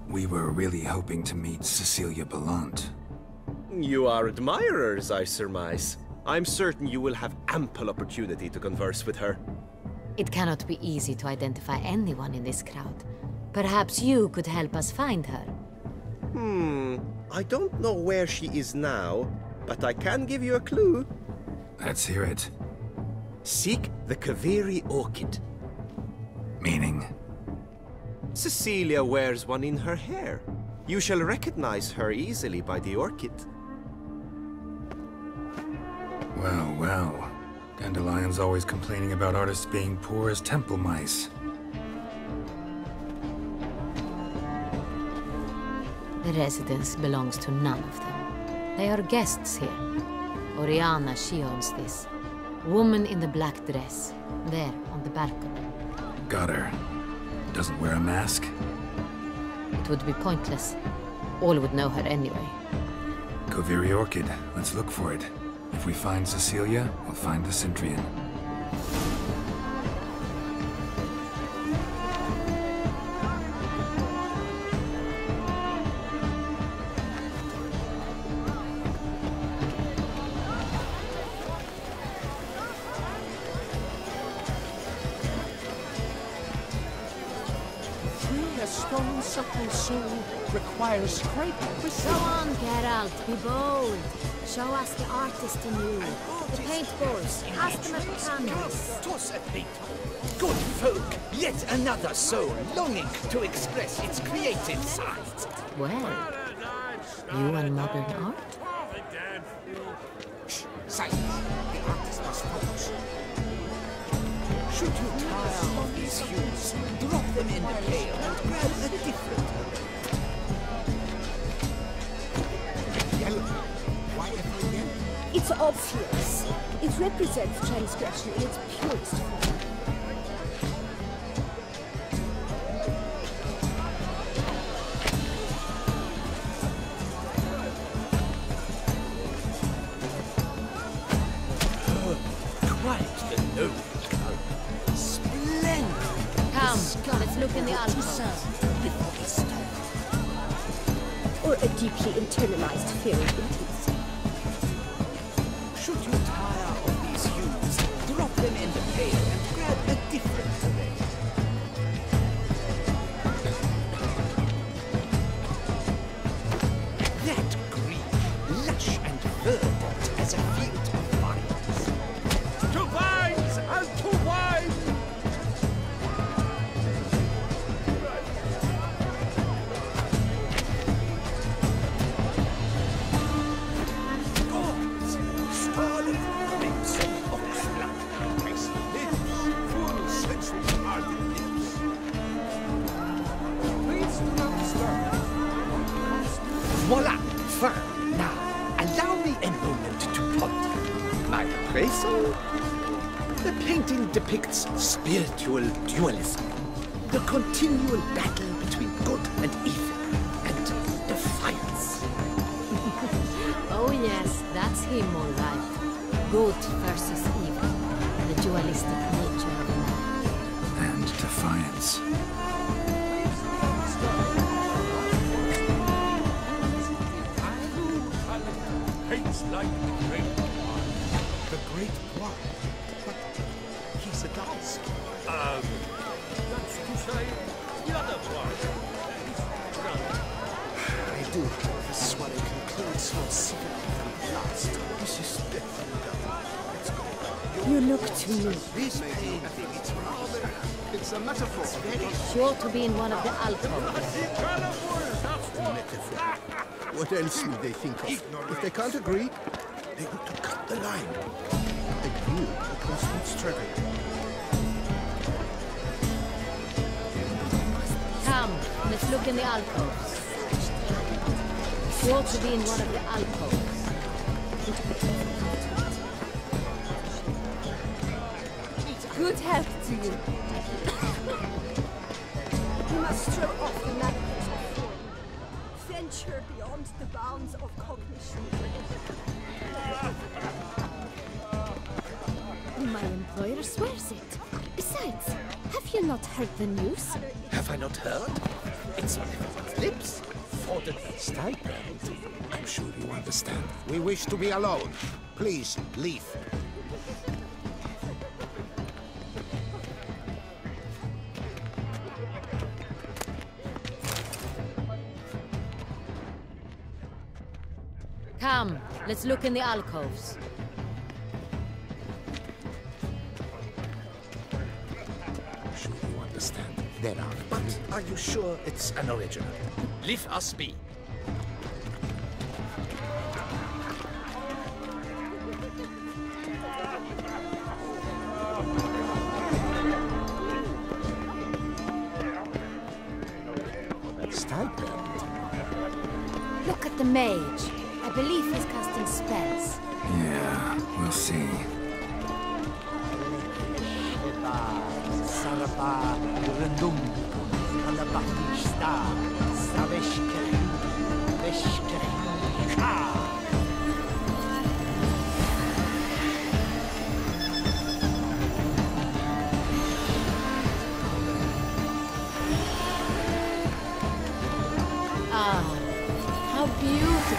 We were really hoping to meet Cecilia Belant. You are admirers, I surmise. I'm certain you will have ample opportunity to converse with her. It cannot be easy to identify anyone in this crowd. Perhaps you could help us find her. I don't know where she is now, but I can give you a clue. Let's hear it. Seek the Kaveri orchid. Meaning? Cecilia wears one in her hair. You shall recognize her easily by the orchid. Well, well. Dandelion's always complaining about artists being poor as temple mice. The residence belongs to none of them. They are guests here. Oriana, she owns this. Woman in the black dress. There, on the balcony. Got her. Doesn't wear a mask? It would be pointless. All would know her anyway. Kaveri Orchid. Let's look for it. If we find Cecilia, we'll find the Centrian. A stone supple soul requires great precision. Go on, Geralt, be bold. Show us the artist in you. The paintballs, cast them at the canvas. Toss a paintball. Good folk, yet another soul longing to express its creative side. Well, you and modern art? Shh, silence. The artist must focus. Should you tire of these hues, drop them in the pail and grab a different array. Yellow. Why ever yellow? It's obvious. It represents transgression in its purest form. Quite the noble color. Splendid. Come, let's look in the alcove. Before we stop. Or a deeply internalized fear of intimacy. Should you tire of these hues, drop them in the pail and grab a different array. That green, lush and verdant as a field of vines. To vines and to wine! Scarlet grapes of oxblood, ice lips, full sensual ardent lips. Please do not disturb. Voila! Fine. Now, allow me a moment to ponder. My appraisal? The painting depicts spiritual dualism. The continual battle between good and evil, and defiance. Oh yes, that's him all right. Good versus evil. The dualistic nature of man. And defiance. Hates like the great one. The Great One? But he's a dance. That's to say, the other one. I do hope the swallow concludes more civilly than last. This is definitely done. Let's go. You look to me. This painting, it's a metaphor. Sure to be in one of the alcoves. Metaphor. What else would they think of? If they can't agree, they ought to cut the line. A view a constant struggle. Come, let's look in the alcoves. Sure to be in one of the alcoves. Good health to you. You must throw off the manacles of form. Venture beyond the bounds of cognition. My employer swears it. Besides, have you not heard the news? Have I not heard? It's on everyone's lips. For the stipend. I'm sure you understand. We wish to be alone. Please, leave. Come, let's look in the alcoves. I'm sure you understand. There are. But are you sure it's an original? Leave us be. Look at the mage. I believe he's casting spells. Yeah, we'll see. Ah, how beautiful.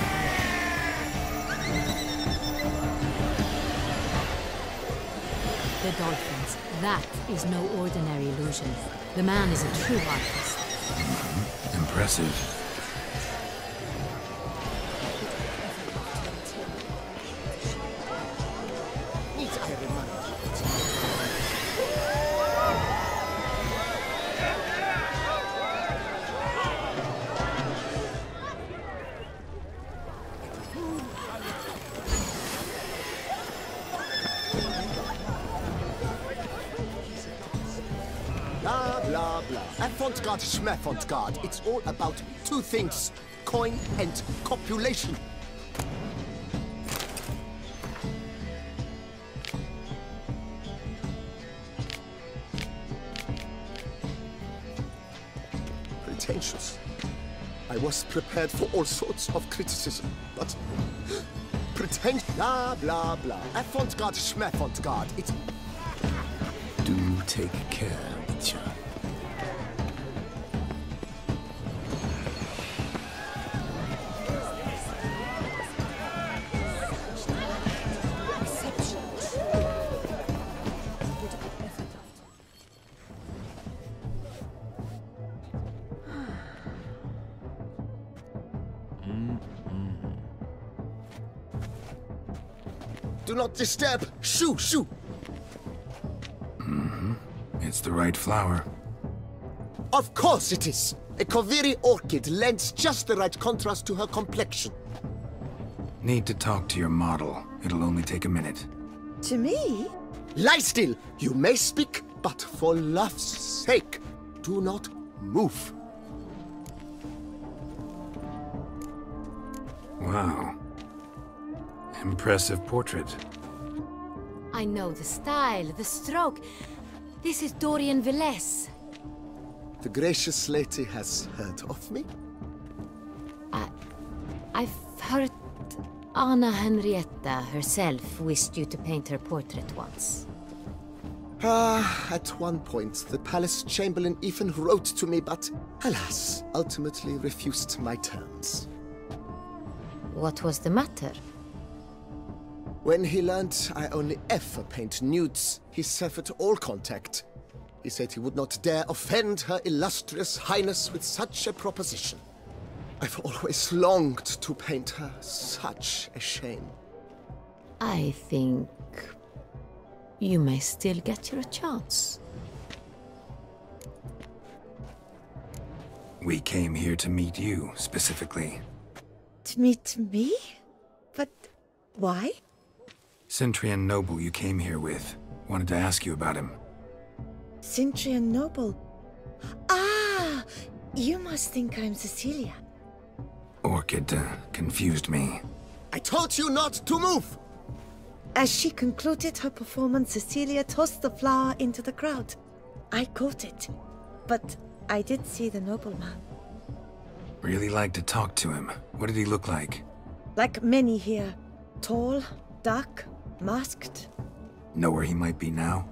The dolphins. That is no ordinary illusion. The man is a true artist. Impressive. Blah, blah, blah. Avant-garde, schmavant-garde. It's all about two things. Coin and copulation. Pretentious. I was prepared for all sorts of criticism, but... pretend... Blah, blah, blah. Avant-garde, schmavant-garde. It's... Do take care, Witcher. Do not disturb! Shoo, shoo! It's the right flower. Of course it is! A Koviri orchid lends just the right contrast to her complexion. Need to talk to your model. It'll only take a minute. To me? Lie still! You may speak, but for love's sake, do not move. Wow. Impressive portrait. I know the style, the stroke. This is Dorian Velez. The gracious lady has heard of me? I've heard Anna Henrietta herself wished you to paint her portrait once. At one point, the palace chamberlain even wrote to me, but alas, ultimately refused my terms. What was the matter? When he learned I only ever paint nudes, he severed all contact. He said he would not dare offend her illustrious highness with such a proposition. I've always longed to paint her. Such a shame. I think you may still get your chance. We came here to meet you, specifically. To meet me? But why? Centrian Noble you came here with. Wanted to ask you about him. Centrian Noble? Ah! You must think I'm Cecilia. Orchid confused me. I told you not to move! As she concluded her performance, Cecilia tossed the flower into the crowd. I caught it, but I did see the nobleman. Really like to talk to him. What did he look like? Like many here. Tall, dark, masked. Know where he might be now?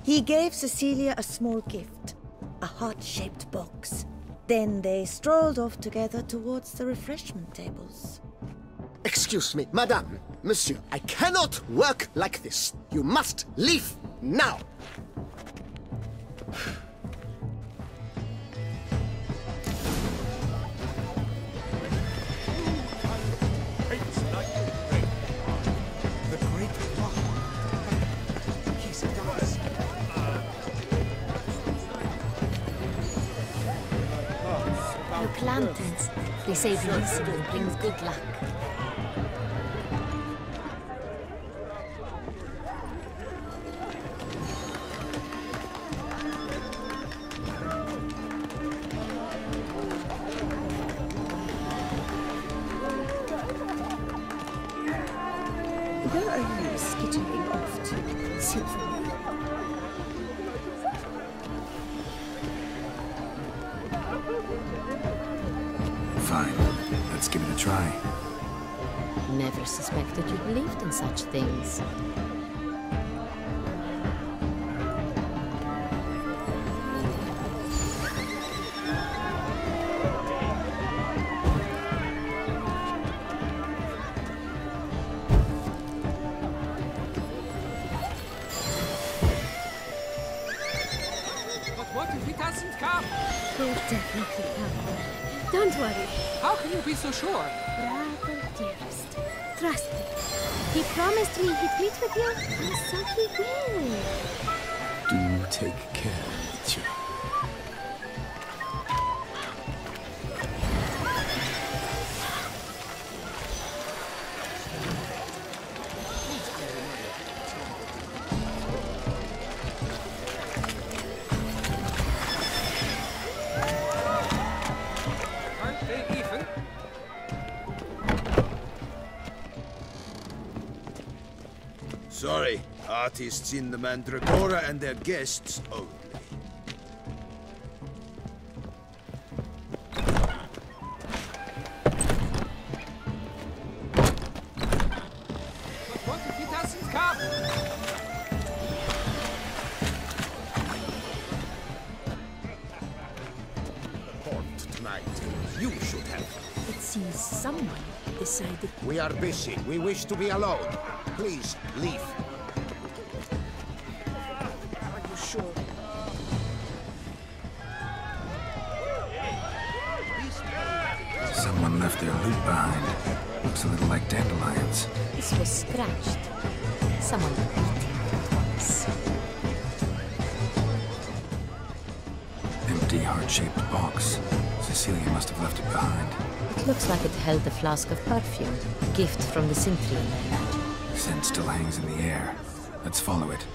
He gave Cecilia a small gift, a heart-shaped box. Then they strolled off together towards the refreshment tables. Excuse me, madame, monsieur, I cannot work like this. You must leave now. Look, lanterns. They say the incident brings good luck. Where are you skittering off to, Sylvia? Fine. Let's give it a try. Never suspected you believed in such things. But what if he doesn't come? He'll definitely come. Don't worry. How can you be so sure? Brother dearest, trust me. He promised me he'd meet with you, and so he will. Do take care, Mitchell. Aren't they even? Sorry, artists in the Mandragora and their guests only. But what if he doesn't come? Port tonight. You should have. It seems someone decided. We are busy. We wish to be alone. Please, leave. Are you sure? Someone left their loot behind. Looks a little like dandelions. This was scratched. Someone eating tops. Empty heart-shaped box. Cecilia must have left it behind. It looks like it held a flask of perfume. A gift from the Synthrian, I imagine. Scent still hangs in the air. Let's follow it.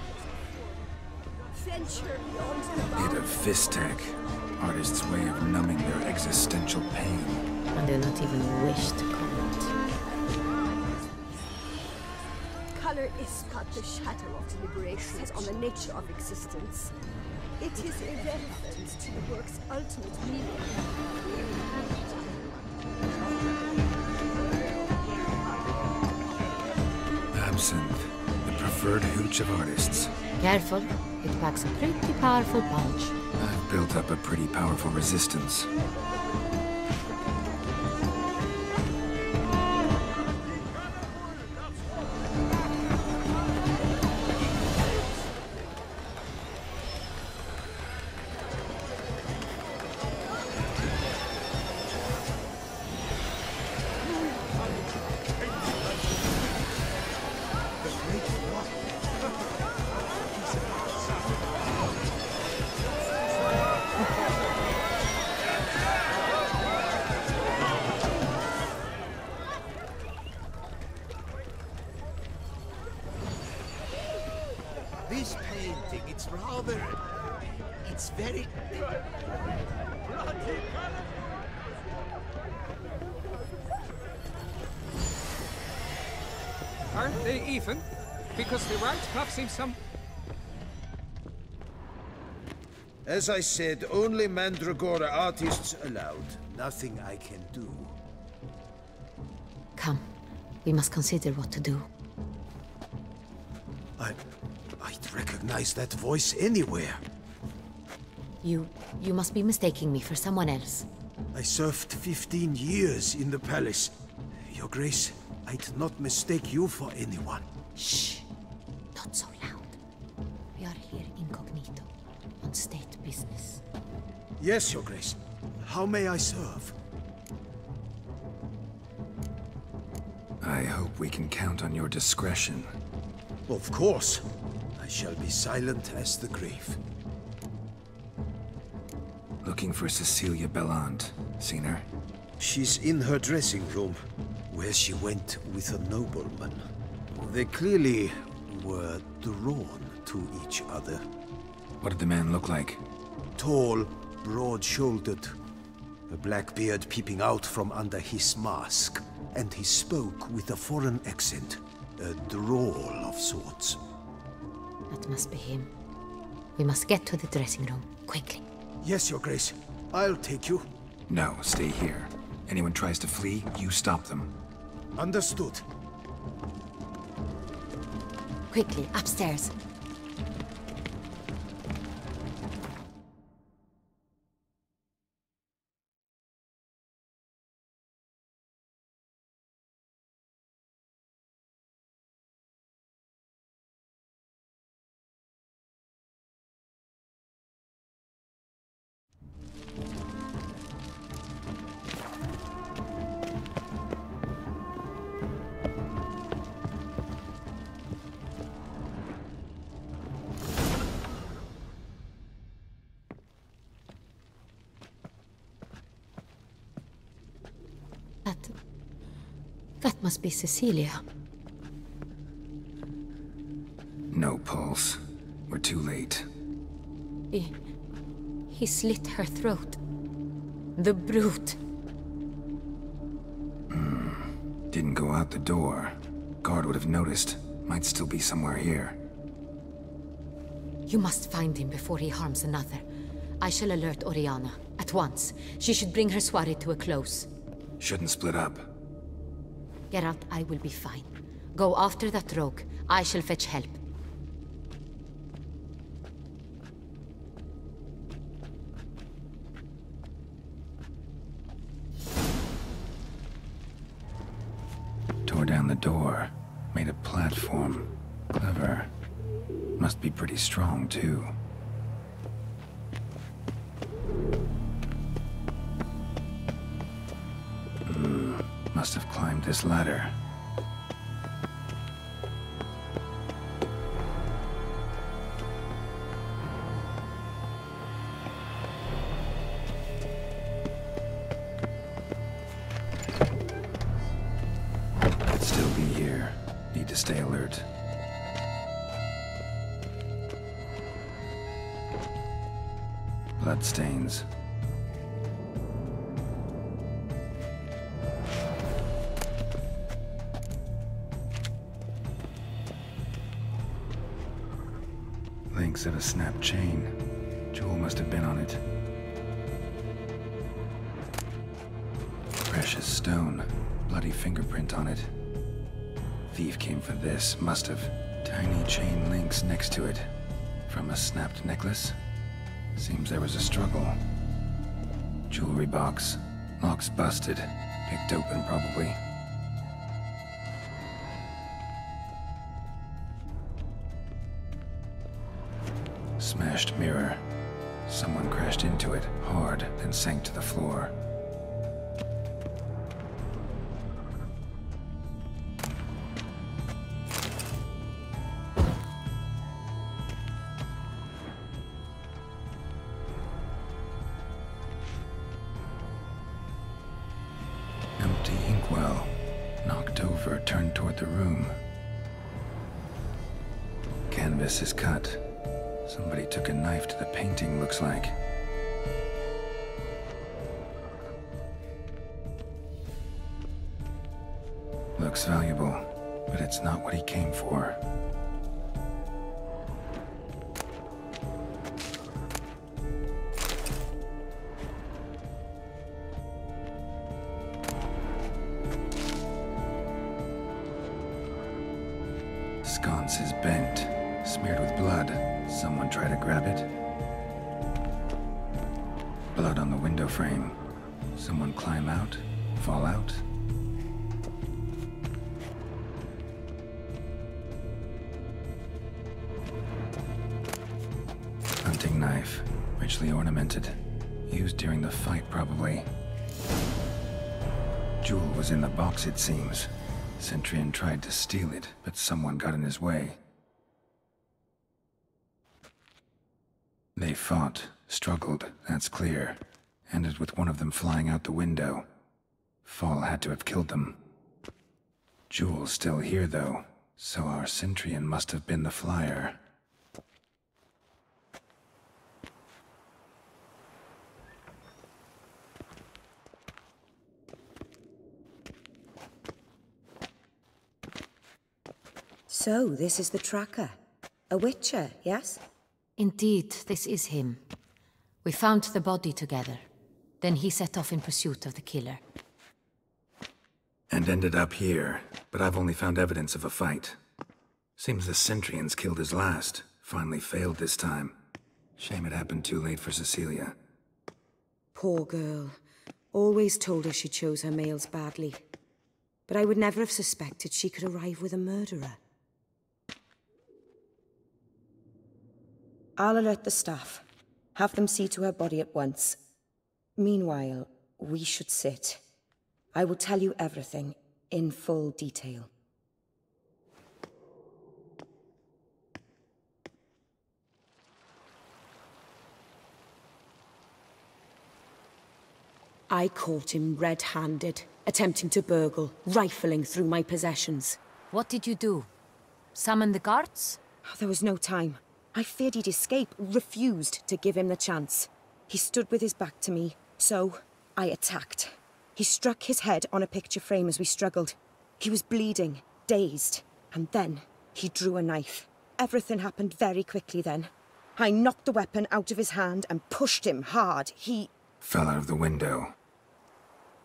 Venture beyond the Bit of Fistek. Artists' way of numbing their existential pain. And do not even wish to comment. color is but the shadow of deliberations on the nature of existence. It is irrelevant to the work's ultimate meaning. Absinthe, the preferred hooch of artists. Careful, it packs a pretty powerful punch. I've built up a pretty powerful resistance. This painting, it's rather... It's very... Aren't they even? Because the right half seems some... As I said, only Mandragora artists allowed. Nothing I can do. Come. We must consider what to do. I'd recognize that voice anywhere. You must be mistaking me for someone else. I served 15 years in the palace. Your Grace, I'd not mistake you for anyone. Shh. Not so loud. We are here incognito, on state business. Yes, Your Grace. How may I serve? I hope we can count on your discretion. Of course. I shall be silent as the grave. Looking for Cecilia Bellant. Seen her? She's in her dressing room, where she went with a nobleman. They clearly were drawn to each other. What did the man look like? Tall, broad-shouldered, a black beard peeping out from under his mask, and he spoke with a foreign accent, a drawl of sorts. That must be him. We must get to the dressing room, quickly. Yes, Your Grace. I'll take you. No, stay here. Anyone tries to flee, you stop them. Understood. Quickly, upstairs. That must be Cecilia. No pulse. We're too late. He slit her throat. The brute. Didn't go out the door. Guard would have noticed. Might still be somewhere here. You must find him before he harms another. I shall alert Oriana. At once. She should bring her soirée to a close. Shouldn't split up. Geralt, I will be fine. Go after that rogue. I shall fetch help. Tore down the door. Made a platform. Clever. Must be pretty strong, too. Must have climbed this ladder. Could still be here. Need to stay alert. Bloodstains. Links of a snapped chain. Jewel must have been on it. Precious stone. Bloody fingerprint on it. Thief came for this. Must have. Tiny chain links next to it. From a snapped necklace? Seems there was a struggle. Jewelry box. Lock's busted. Picked open, probably. Smashed mirror. Someone crashed into it, hard, then sank to the floor. Empty inkwell. Knocked over, turned toward the room. Canvas is cut. Somebody took a knife to the painting, looks like. Looks valuable. but it's not what he came for. Sconce is bent, smeared with blood. Someone try to grab it? Blood on the window frame. Someone climb out? Fall out? Hunting knife, richly ornamented. Used during the fight, probably. Jewel was in the box, it seems. Centurion tried to steal it, but someone got in his way. They fought, struggled, that's clear. Ended with one of them flying out the window. Fall had to have killed them. Jewel's still here, though, so our Centurion must have been the flyer. So, this is the tracker. A witcher, yes? Indeed, this is him. We found the body together. Then he set off in pursuit of the killer. And ended up here, but I've only found evidence of a fight. Seems the Centurions killed his last. Finally failed this time. Shame it happened too late for Cecilia. Poor girl. Always told her she chose her males badly. But I would never have suspected she could arrive with a murderer. I'll alert the staff. Have them see to her body at once. Meanwhile, we should sit. I will tell you everything, in full detail. I caught him red-handed, attempting to burgle, rifling through my possessions. What did you do? Summon the guards? There was no time. I feared he'd escape, refused to give him the chance. He stood with his back to me, so I attacked. He struck his head on a picture frame as we struggled. He was bleeding, dazed, and then he drew a knife. Everything happened very quickly then. I knocked the weapon out of his hand and pushed him hard. He fell out of the window.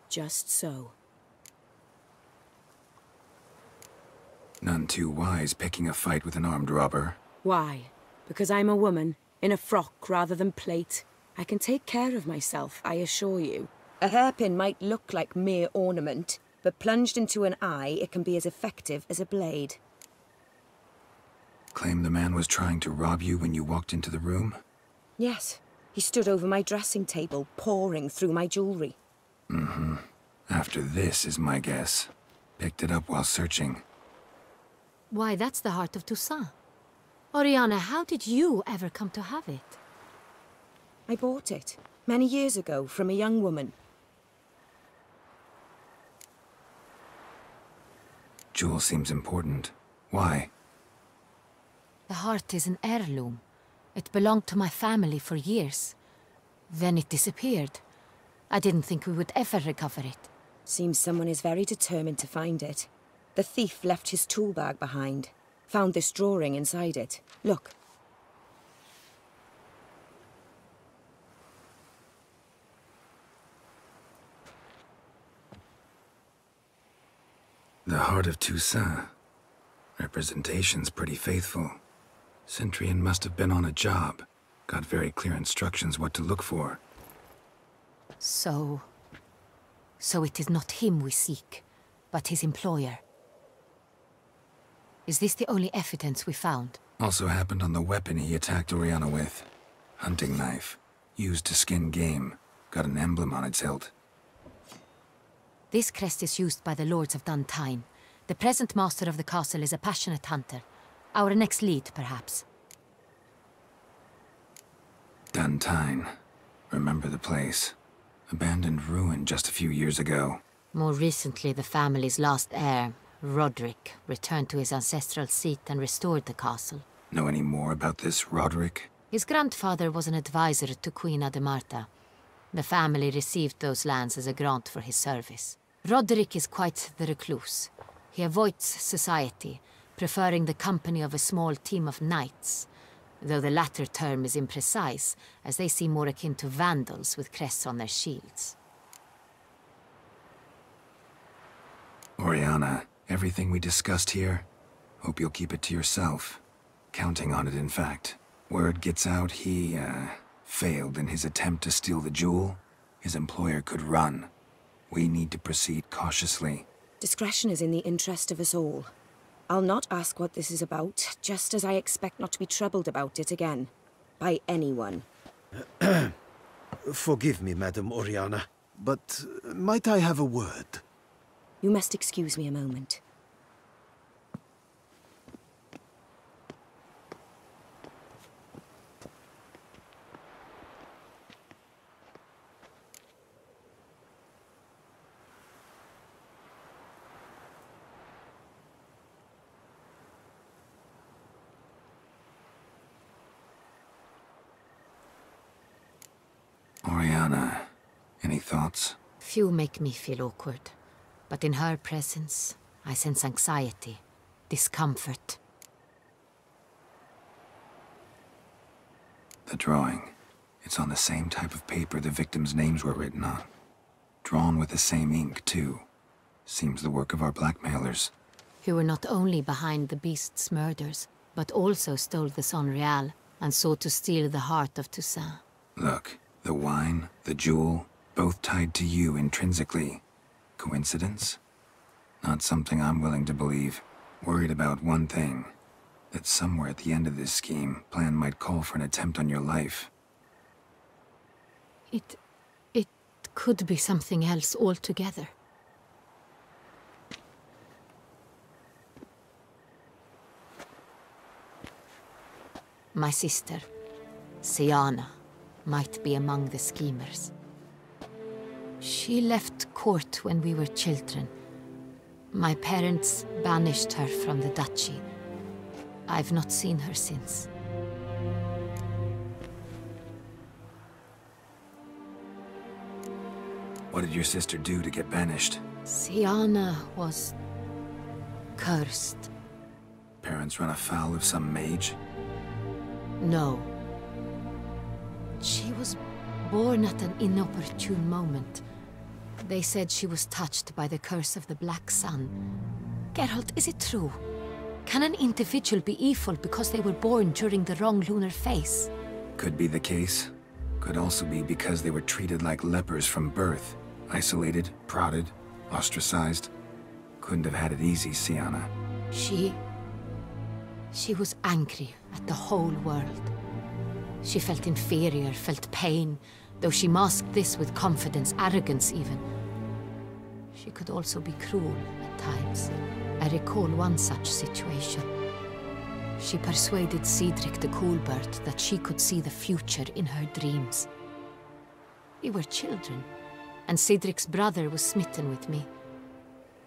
Just so. None too wise picking a fight with an armed robber. Why? Because I'm a woman, in a frock rather than plate. I can take care of myself, I assure you. A hairpin might look like mere ornament, but plunged into an eye, it can be as effective as a blade. Claim the man was trying to rob you when you walked into the room? Yes. He stood over my dressing table, pouring through my jewelry. Mm-hmm. After this is my guess. Picked it up while searching. Why, that's the heart of Toussaint. Oriana, how did you ever come to have it? I bought it, many years ago, from a young woman. Jewel seems important. Why? The heart is an heirloom. It belonged to my family for years. Then it disappeared. I didn't think we would ever recover it. Seems someone is very determined to find it. The thief left his tool bag behind. Found this drawing inside it. Look. The heart of Toussaint. Representation's pretty faithful. Centurion must have been on a job. Got very clear instructions what to look for. So it is not him we seek, but his employer. Is this the only evidence we found? Also happened on the weapon he attacked Oriana with. Hunting knife. Used to skin game. Got an emblem on its hilt. This crest is used by the Lords of Duntine. The present master of the castle is a passionate hunter. Our next lead, perhaps. Duntine. Remember the place. Abandoned ruin just a few years ago. More recently, the family's last heir, Roderick, returned to his ancestral seat and restored the castle. Know any more about this Roderick? His grandfather was an advisor to Queen Ademarta. The family received those lands as a grant for his service. Roderick is quite the recluse. He avoids society, preferring the company of a small team of knights, though the latter term is imprecise, as they seem more akin to vandals with crests on their shields. Oriana, everything we discussed here, hope you'll keep it to yourself. Counting on it, in fact. Word gets out he, failed in his attempt to steal the jewel. His employer could run. We need to proceed cautiously. Discretion is in the interest of us all. I'll not ask what this is about, just as I expect not to be troubled about it again. By anyone. Forgive me, Madam Oriana, but might I have a word? You must excuse me a moment. Oriana, any thoughts? Few make me feel awkward, but in her presence, I sense anxiety, discomfort. The drawing. It's on the same type of paper the victims' names were written on. Drawn with the same ink, too. Seems the work of our blackmailers. Who were not only behind the beast's murders, but also stole the Sonreal and sought to steal the heart of Toussaint. Look. The wine, the jewel, both tied to you intrinsically. Coincidence? Not something I'm willing to believe. Worried about one thing. That somewhere at the end of this scheme, plan might call for an attempt on your life. It could be something else altogether. My sister, Siana, might be among the schemers. She left court when we were children. My parents banished her from the duchy. I've not seen her since. What did your sister do to get banished? Siana was cursed. Parents run afoul of some mage? No. She was born at an inopportune moment. They said she was touched by the curse of the Black Sun. Geralt, is it true? Can an individual be evil because they were born during the wrong lunar phase? Could be the case. Could also be because they were treated like lepers from birth. Isolated, prodded, ostracized. Couldn't have had it easy, Siana. She was angry at the whole world. She felt inferior, felt pain, though she masked this with confidence, arrogance even. She could also be cruel at times. I recall one such situation. She persuaded Cedric the Coolbird that she could see the future in her dreams. We were children, and Cedric's brother was smitten with me.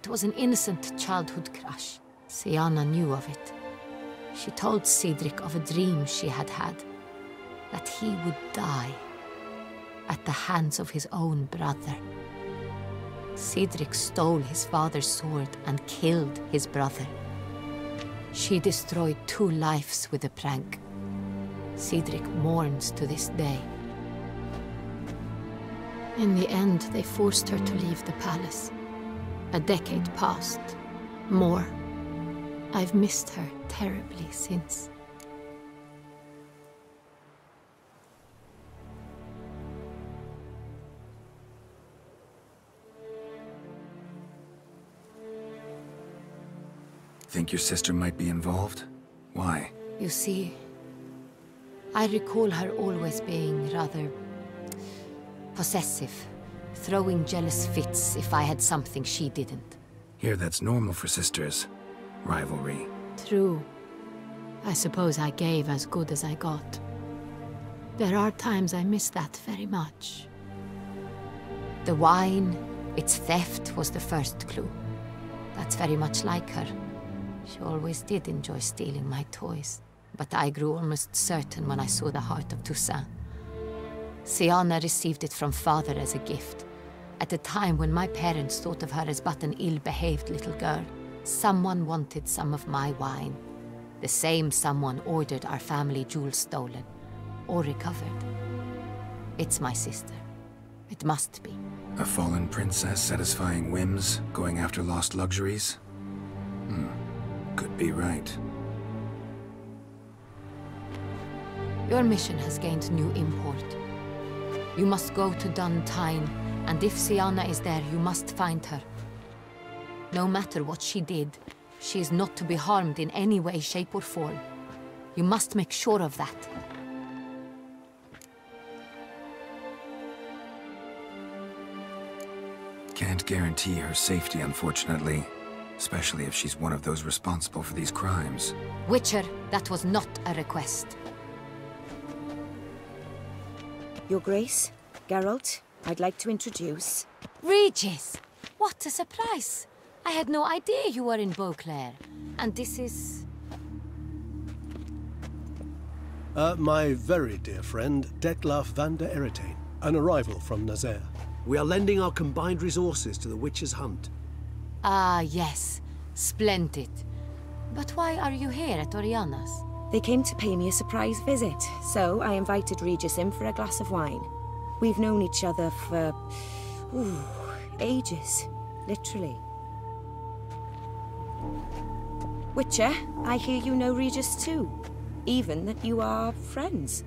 It was an innocent childhood crush. Siana knew of it. She told Cedric of a dream she had had. That he would die at the hands of his own brother. Cedric stole his father's sword and killed his brother. She destroyed 2 lives with a prank. Cedric mourns to this day. In the end, they forced her to leave the palace. A decade passed. More. I've missed her terribly since. Think your sister might be involved? Why? You see, I recall her always being rather possessive, throwing jealous fits if I had something she didn't. Here, that's normal for sisters. Rivalry. True. I suppose I gave as good as I got. There are times I miss that very much. The wine, its theft was the first clue. That's very much like her. She always did enjoy stealing my toys, but I grew almost certain when I saw the heart of Toussaint. Siana received it from father as a gift, at a time when my parents thought of her as but an ill-behaved little girl. Someone wanted some of my wine. The same someone ordered our family jewels stolen. Or recovered. It's my sister. It must be. A fallen princess satisfying whims, going after lost luxuries? Could be right. Your mission has gained new import. You must go to Dun Tyne, and if Sienna is there, you must find her. No matter what she did, she is not to be harmed in any way, shape, or form. You must make sure of that. Can't guarantee her safety, unfortunately. Especially if she's one of those responsible for these crimes. Witcher, that was not a request. Your Grace, Geralt, I'd like to introduce... Regis! What a surprise! I had no idea you were in Beauclair. And this is... My very dear friend, Detlaf van der Eretain, an arrival from Nazaire. We are lending our combined resources to the Witcher's hunt. Ah, yes. Splendid. But why are you here at Oriana's? They came to pay me a surprise visit, so I invited Regis in for a glass of wine. We've known each other for... ages. Literally. Witcher, I hear you know Regis too. Even that you are friends.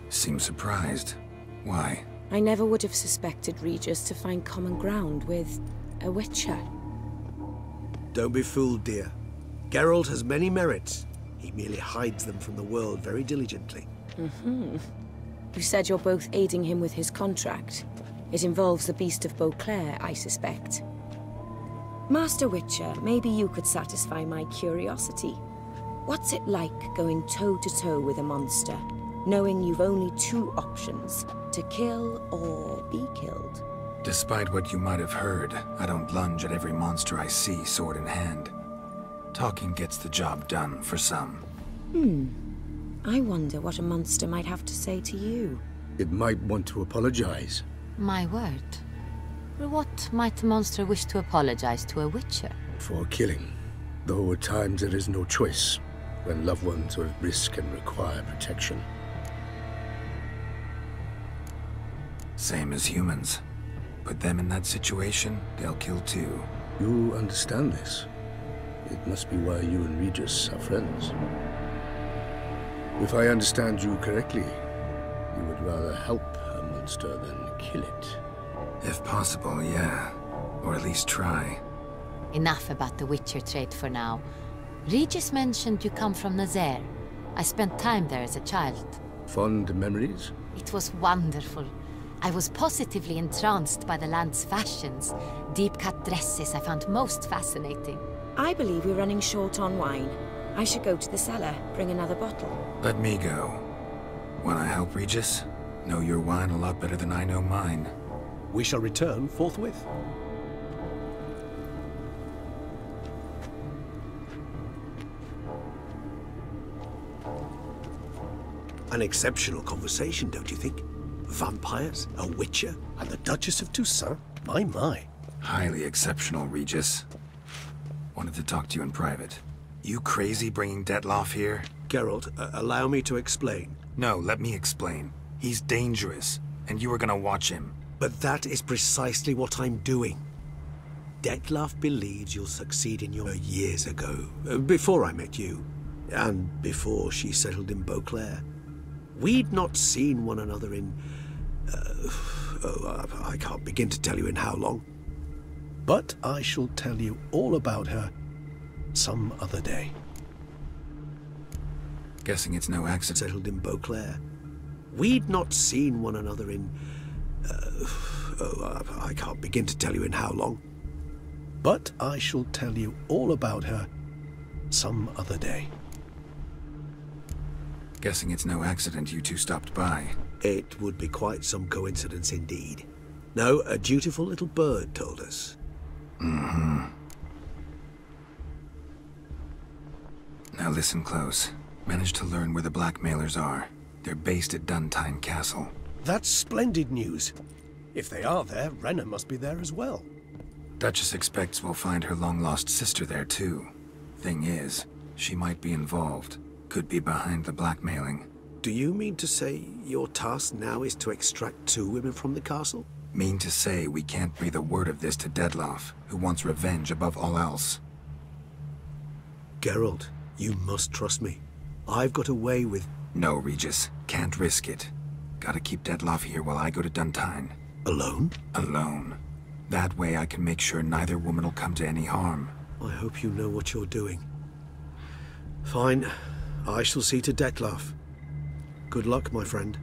Seems surprised. Why? I never would have suspected Regis to find common ground with a Witcher. Don't be fooled, dear. Geralt has many merits. He merely hides them from the world very diligently. You said you're both aiding him with his contract. It involves the Beast of Beauclair, I suspect. Master Witcher, maybe you could satisfy my curiosity. What's it like going toe-to-toe with a monster, knowing you've only two options, to kill or be killed? Despite what you might have heard, I don't lunge at every monster I see sword in hand. Talking gets the job done for some. I wonder what a monster might have to say to you. It might want to apologize. My word. For what might a monster wish to apologize to a Witcher? For killing. Though at times there is no choice, when loved ones are at risk and require protection. Same as humans. Put them in that situation, they'll kill too. You understand this. It must be why you and Regis are friends. If I understand you correctly, you would rather help a monster than kill it. If possible, yeah. Or at least try. Enough about the Witcher trade for now. Regis mentioned you come from Nazaire. I spent time there as a child. Fond memories? It was wonderful. I was positively entranced by the land's fashions. Deep-cut dresses I found most fascinating. I believe we're running short on wine. I should go to the cellar, bring another bottle. Let me go. Wanna help, Regis? Know your wine a lot better than I know mine. We shall return forthwith. An exceptional conversation, don't you think? Vampires, a Witcher, and the Duchess of Toussaint? My. Highly exceptional, Regis. Wanted to talk to you in private. You crazy bringing Detlaf here? Geralt, allow me to explain. No, let me explain. He's dangerous, and you were gonna watch him. But that is precisely what I'm doing. Detlaf believes you'll succeed in your years ago, before I met you, and before she settled in Beauclair. We'd not seen one another in... I can't begin to tell you in how long. But I shall tell you all about her some other day. Guessing it's no accident. Settled in Beauclair. We'd not seen one another in... I can't begin to tell you in how long. But I shall tell you all about her some other day. Guessing it's no accident you two stopped by. It would be quite some coincidence indeed. No, a dutiful little bird told us. Now listen close. Managed to learn where the blackmailers are. They're based at Dun Tyne Castle. That's splendid news. If they are there, Renna must be there as well. Duchess expects we'll find her long-lost sister there, too. Thing is, she might be involved. Could be behind the blackmailing. Do you mean to say your task now is to extract 2 women from the castle? Mean to say we can't breathe a word of this to Dettlaff, who wants revenge above all else. Geralt, you must trust me. I've got away with... No, Regis. Can't risk it. Gotta keep Dettlaff here while I go to Duntine. Alone? Alone. That way I can make sure neither woman will come to any harm. I hope you know what you're doing. Fine. I shall see to Dettlaff. Good luck, my friend.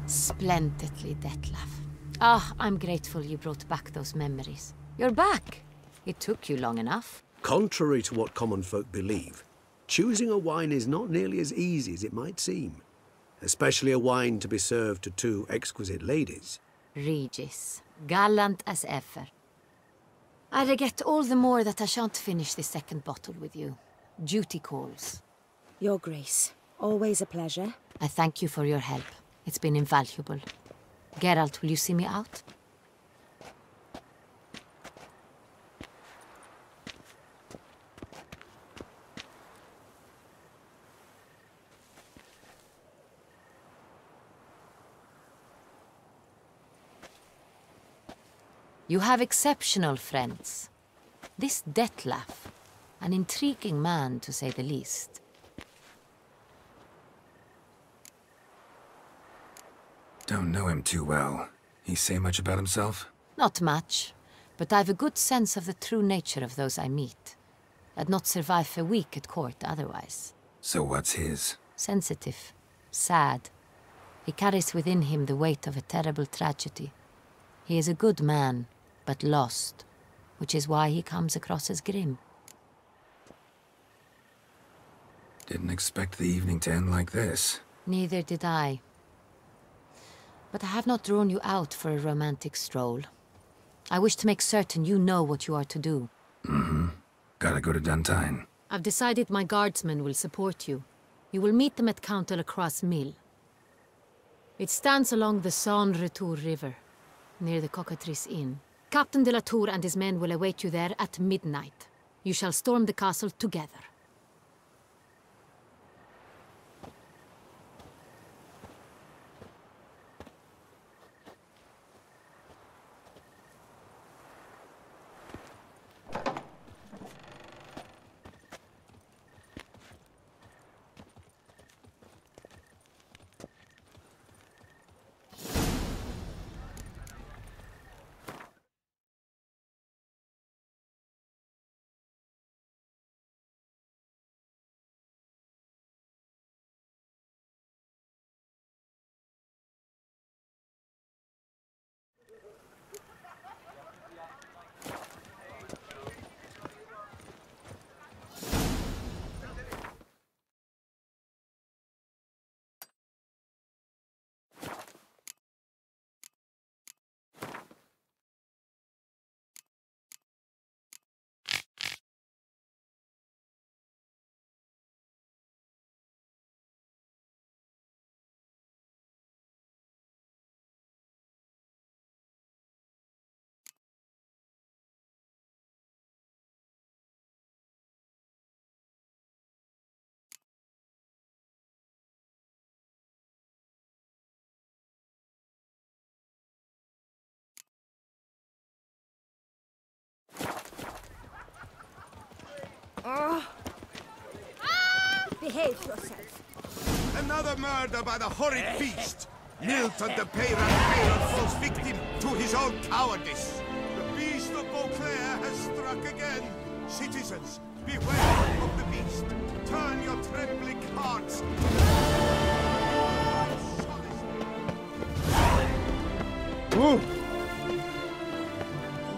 Splendidly, Dettlaff. Ah, I'm grateful you brought back those memories. You're back. It took you long enough. Contrary to what common folk believe, choosing a wine is not nearly as easy as it might seem. Especially a wine to be served to 2 exquisite ladies. Regis, gallant as ever. I regret all the more that I shan't finish the 2nd bottle with you. Duty calls. Your Grace, always a pleasure. I thank you for your help. It's been invaluable. Geralt, will you see me out? You have exceptional friends. This Dettlaff, an intriguing man to say the least. Don't know him too well. He say much about himself? Not much, but I've a good sense of the true nature of those I meet. I'd not survive a week at court otherwise. So what's his? Sensitive, sad. He carries within him the weight of a terrible tragedy. He is a good man, but lost, which is why he comes across as grim. Didn't expect the evening to end like this. Neither did I. But I have not drawn you out for a romantic stroll. I wish to make certain you know what you are to do. Mm-hmm. Gotta go to Duntine. I've decided my guardsmen will support you. You will meet them at Count Delacroix' mill. It stands along the Saône-Retour River, near the Cockatrice Inn. Captain de la Tour and his men will await you there at midnight. You shall storm the castle together. Behave yourself. Another murder by the horrid beast! Milton the Peyran falls victim to his own cowardice. The beast of Beauclair has struck again. Citizens, beware of the beast. Turn your trembling hearts.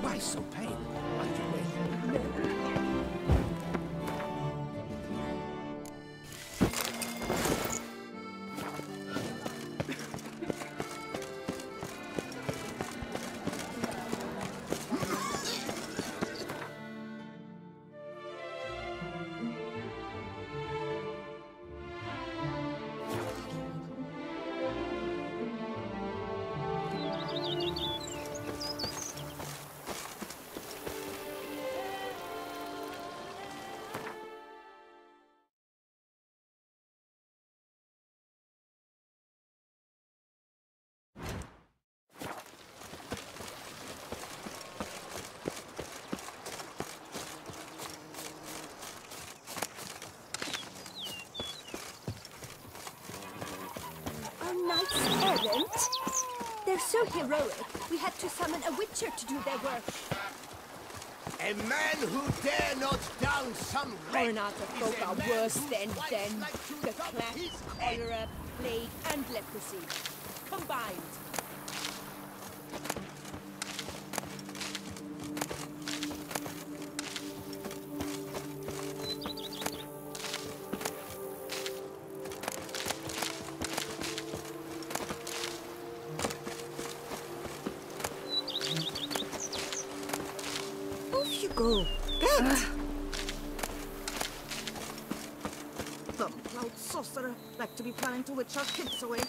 Why so pale? so heroic, we had to summon a witcher to do their work. A man who dare not down some Foreign folk are worse than them. The plague, cholera, plague, and leprosy. Combined. Off you go. Get! Some proud sorcerer, like to be planning to witch our kids away.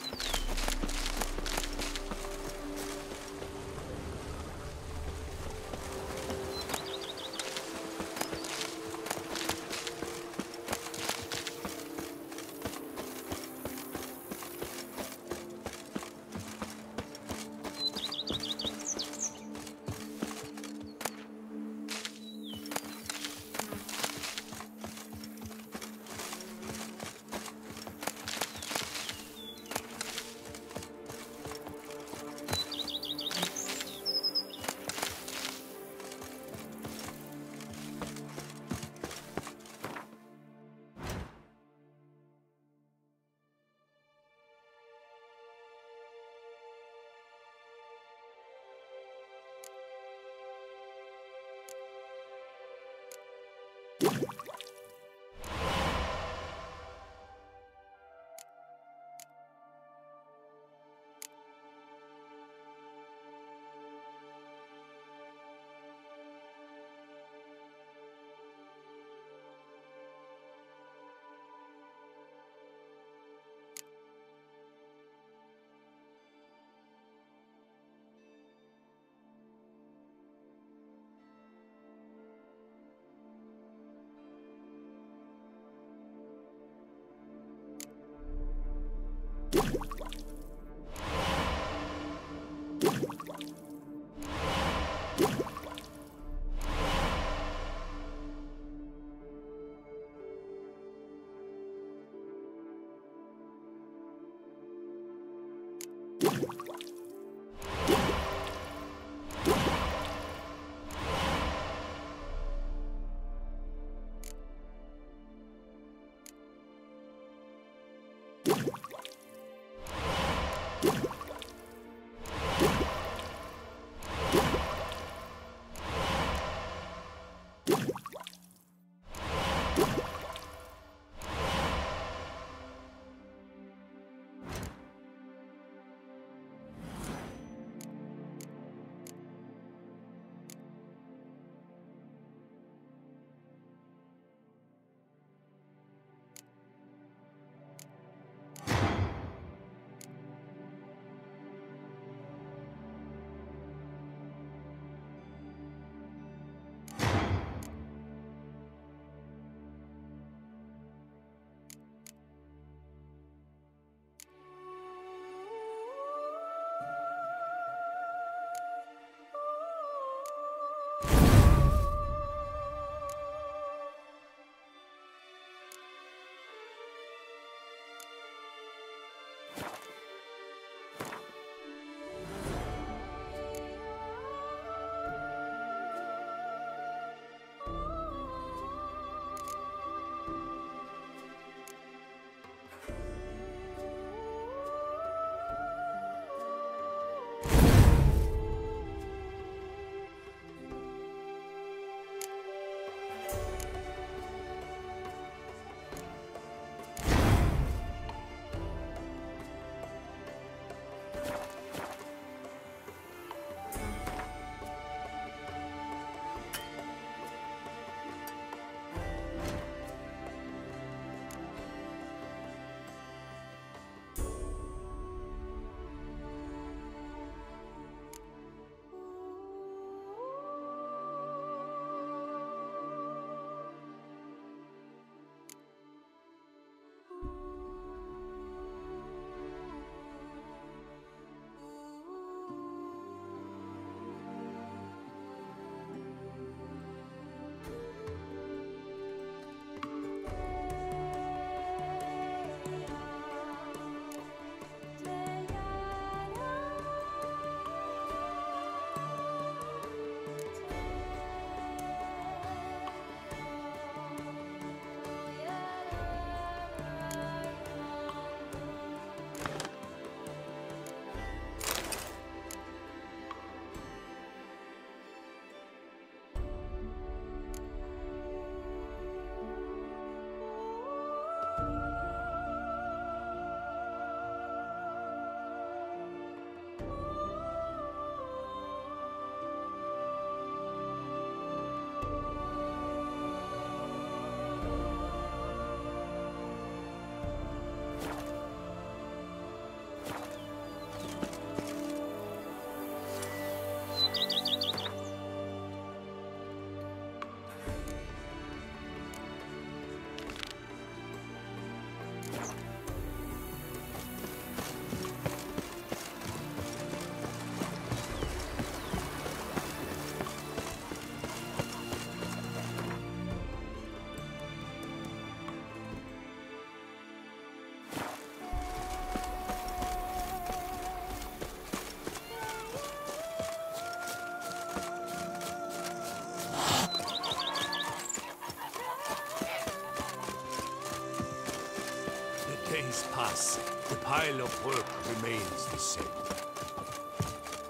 pass, the pile of work remains the same.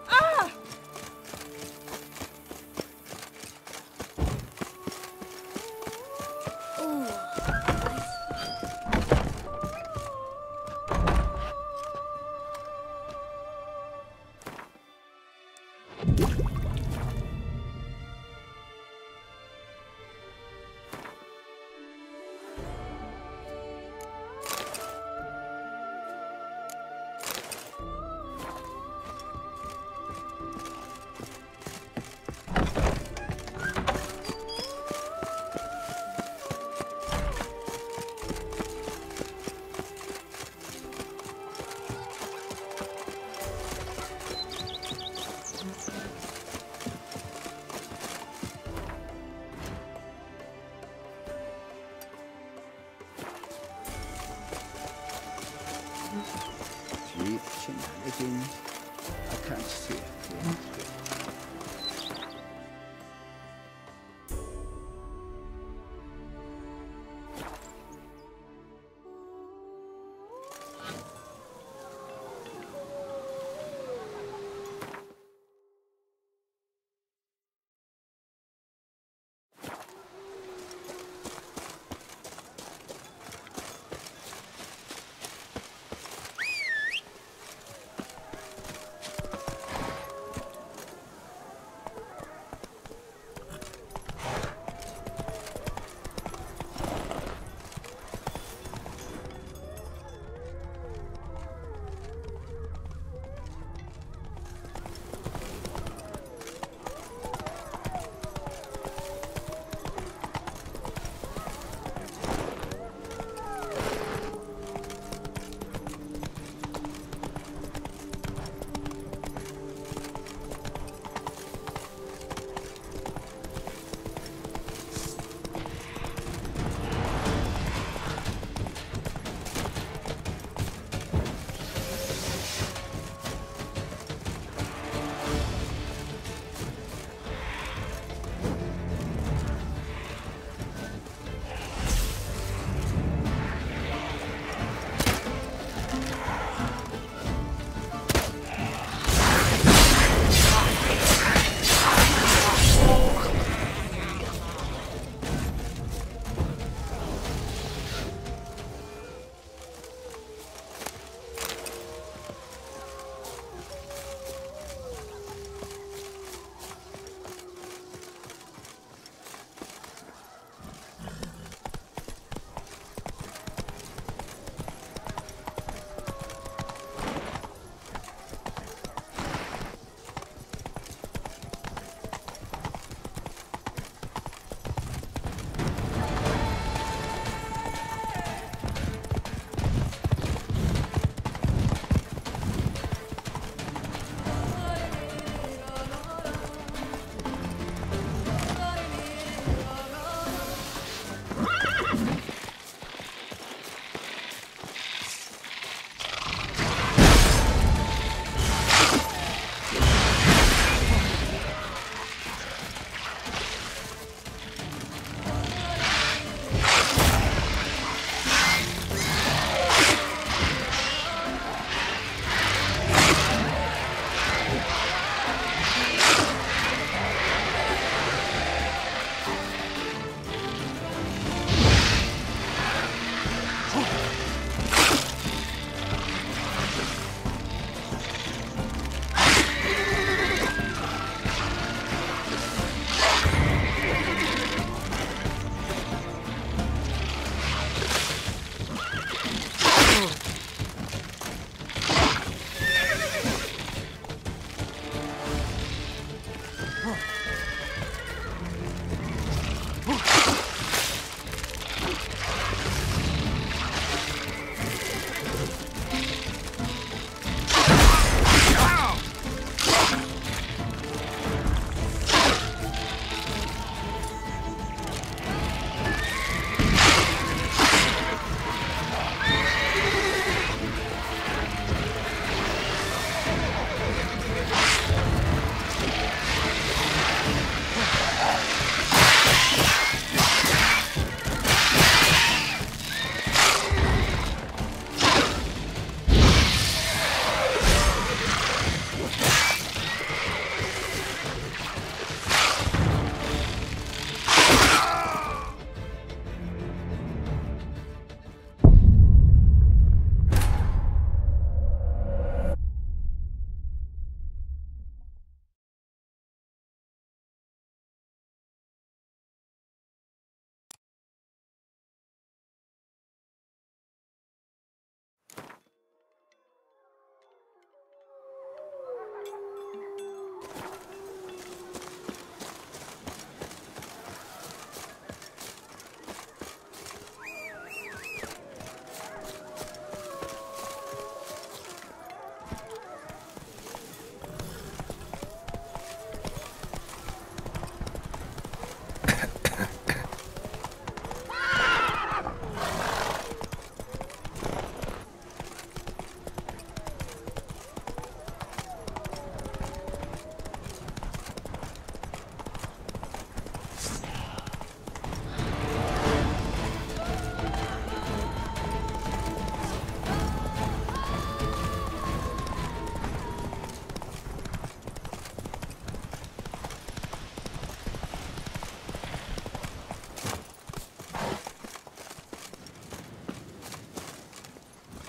Ah! Shenanigans. I can't see it.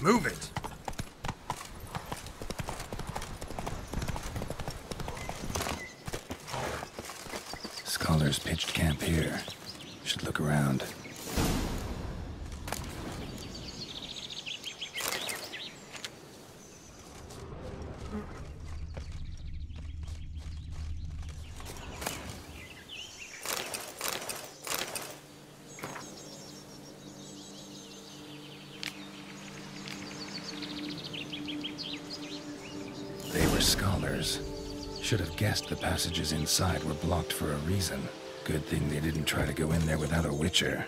Move it! Scholars pitched camp here. Should look around. They were scholars. Should have guessed the passages inside were blocked for a reason. Good thing they didn't try to go in there without a witcher.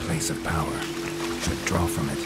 Place of power. Should draw from it.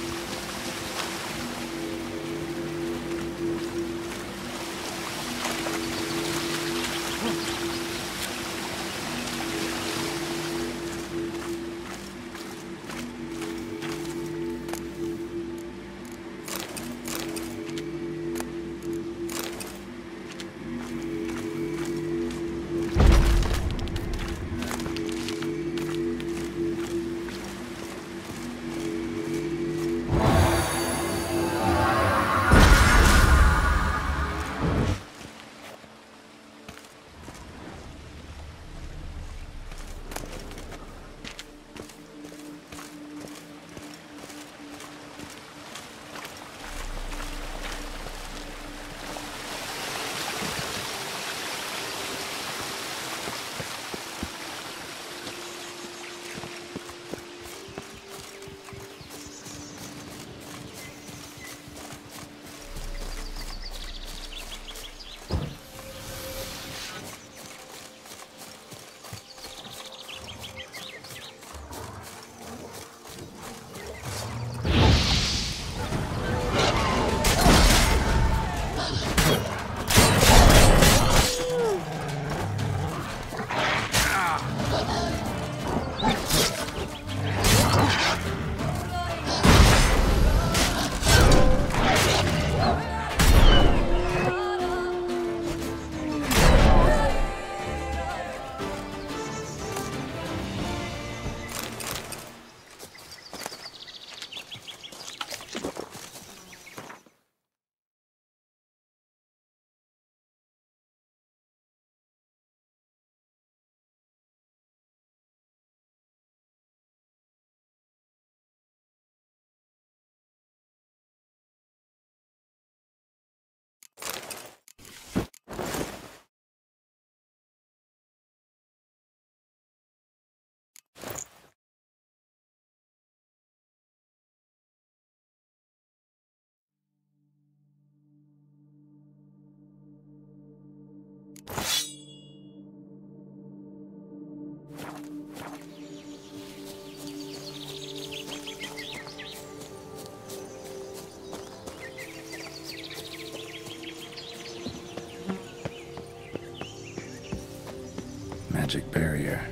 Magic barrier.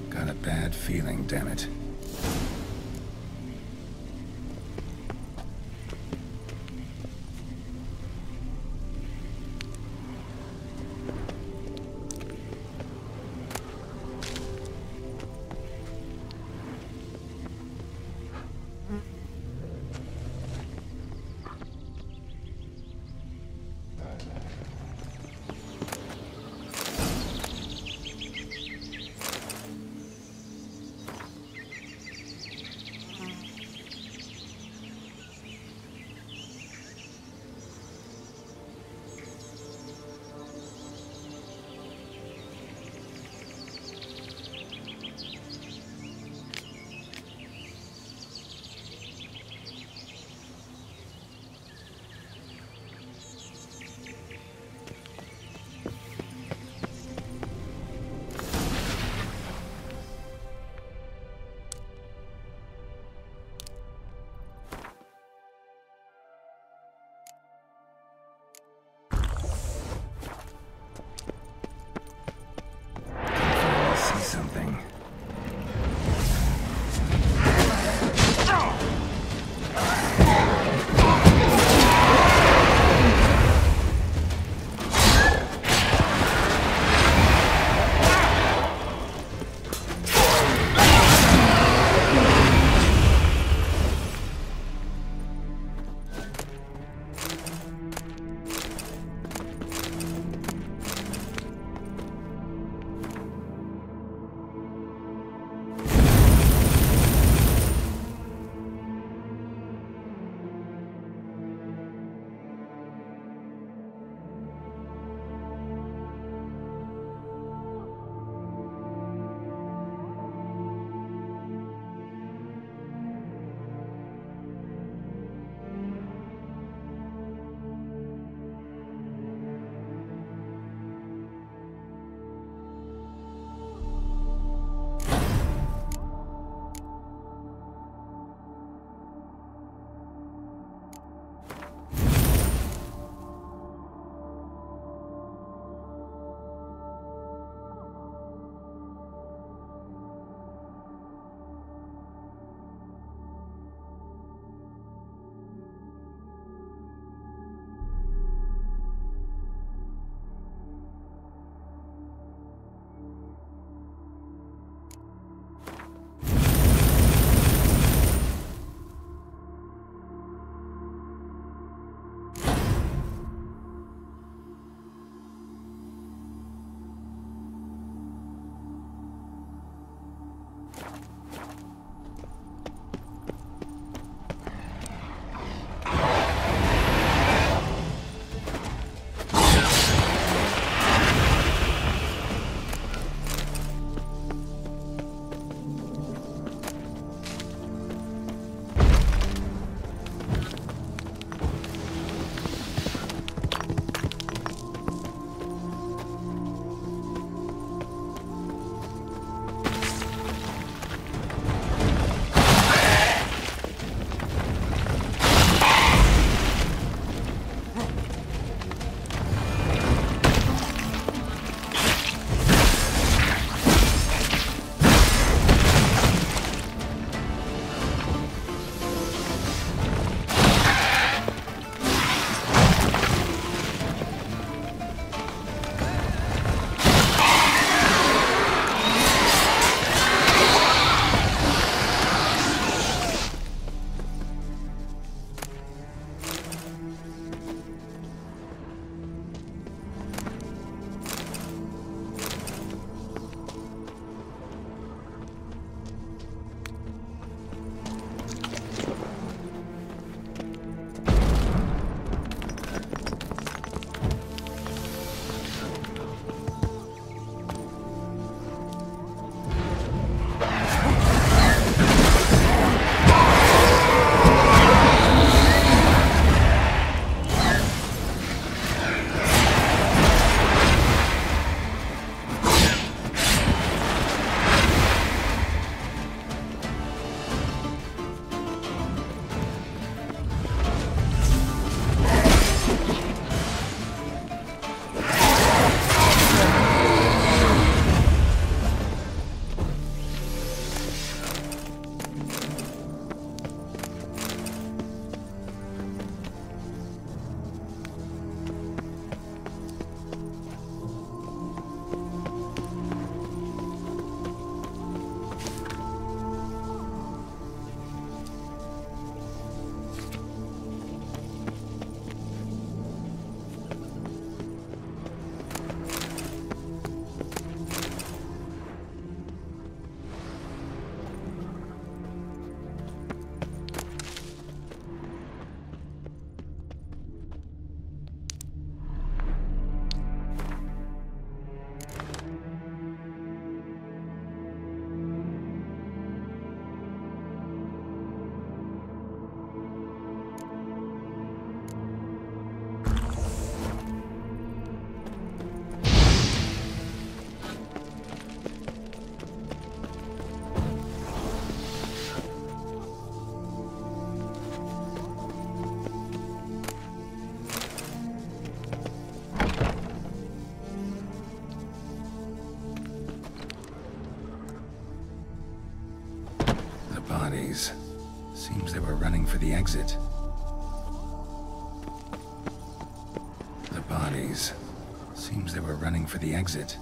Got a bad feeling, damn it. bodies. Seems they were running for the exit. The bodies. Seems they were running for the exit.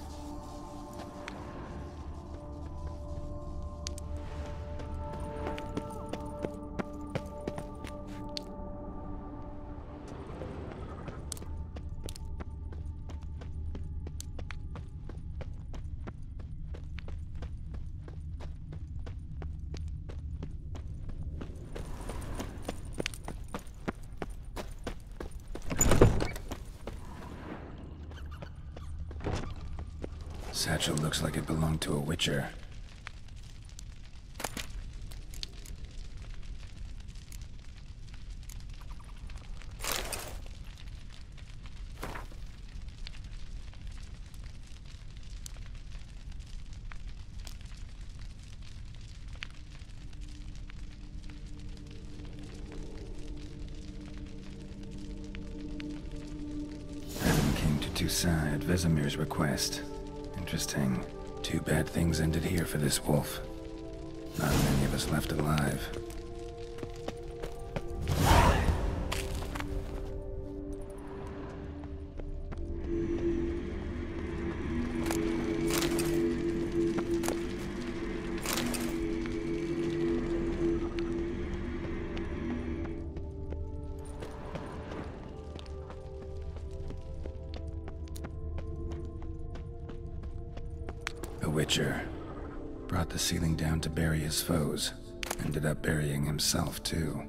Satchel looks like it belonged to a witcher. Adam came to Toussaint at Vesemir's request. Interesting. Too bad things ended here for this wolf. Not many of us left alive. A witcher. Brought the ceiling down to bury his foes. Ended up burying himself, too.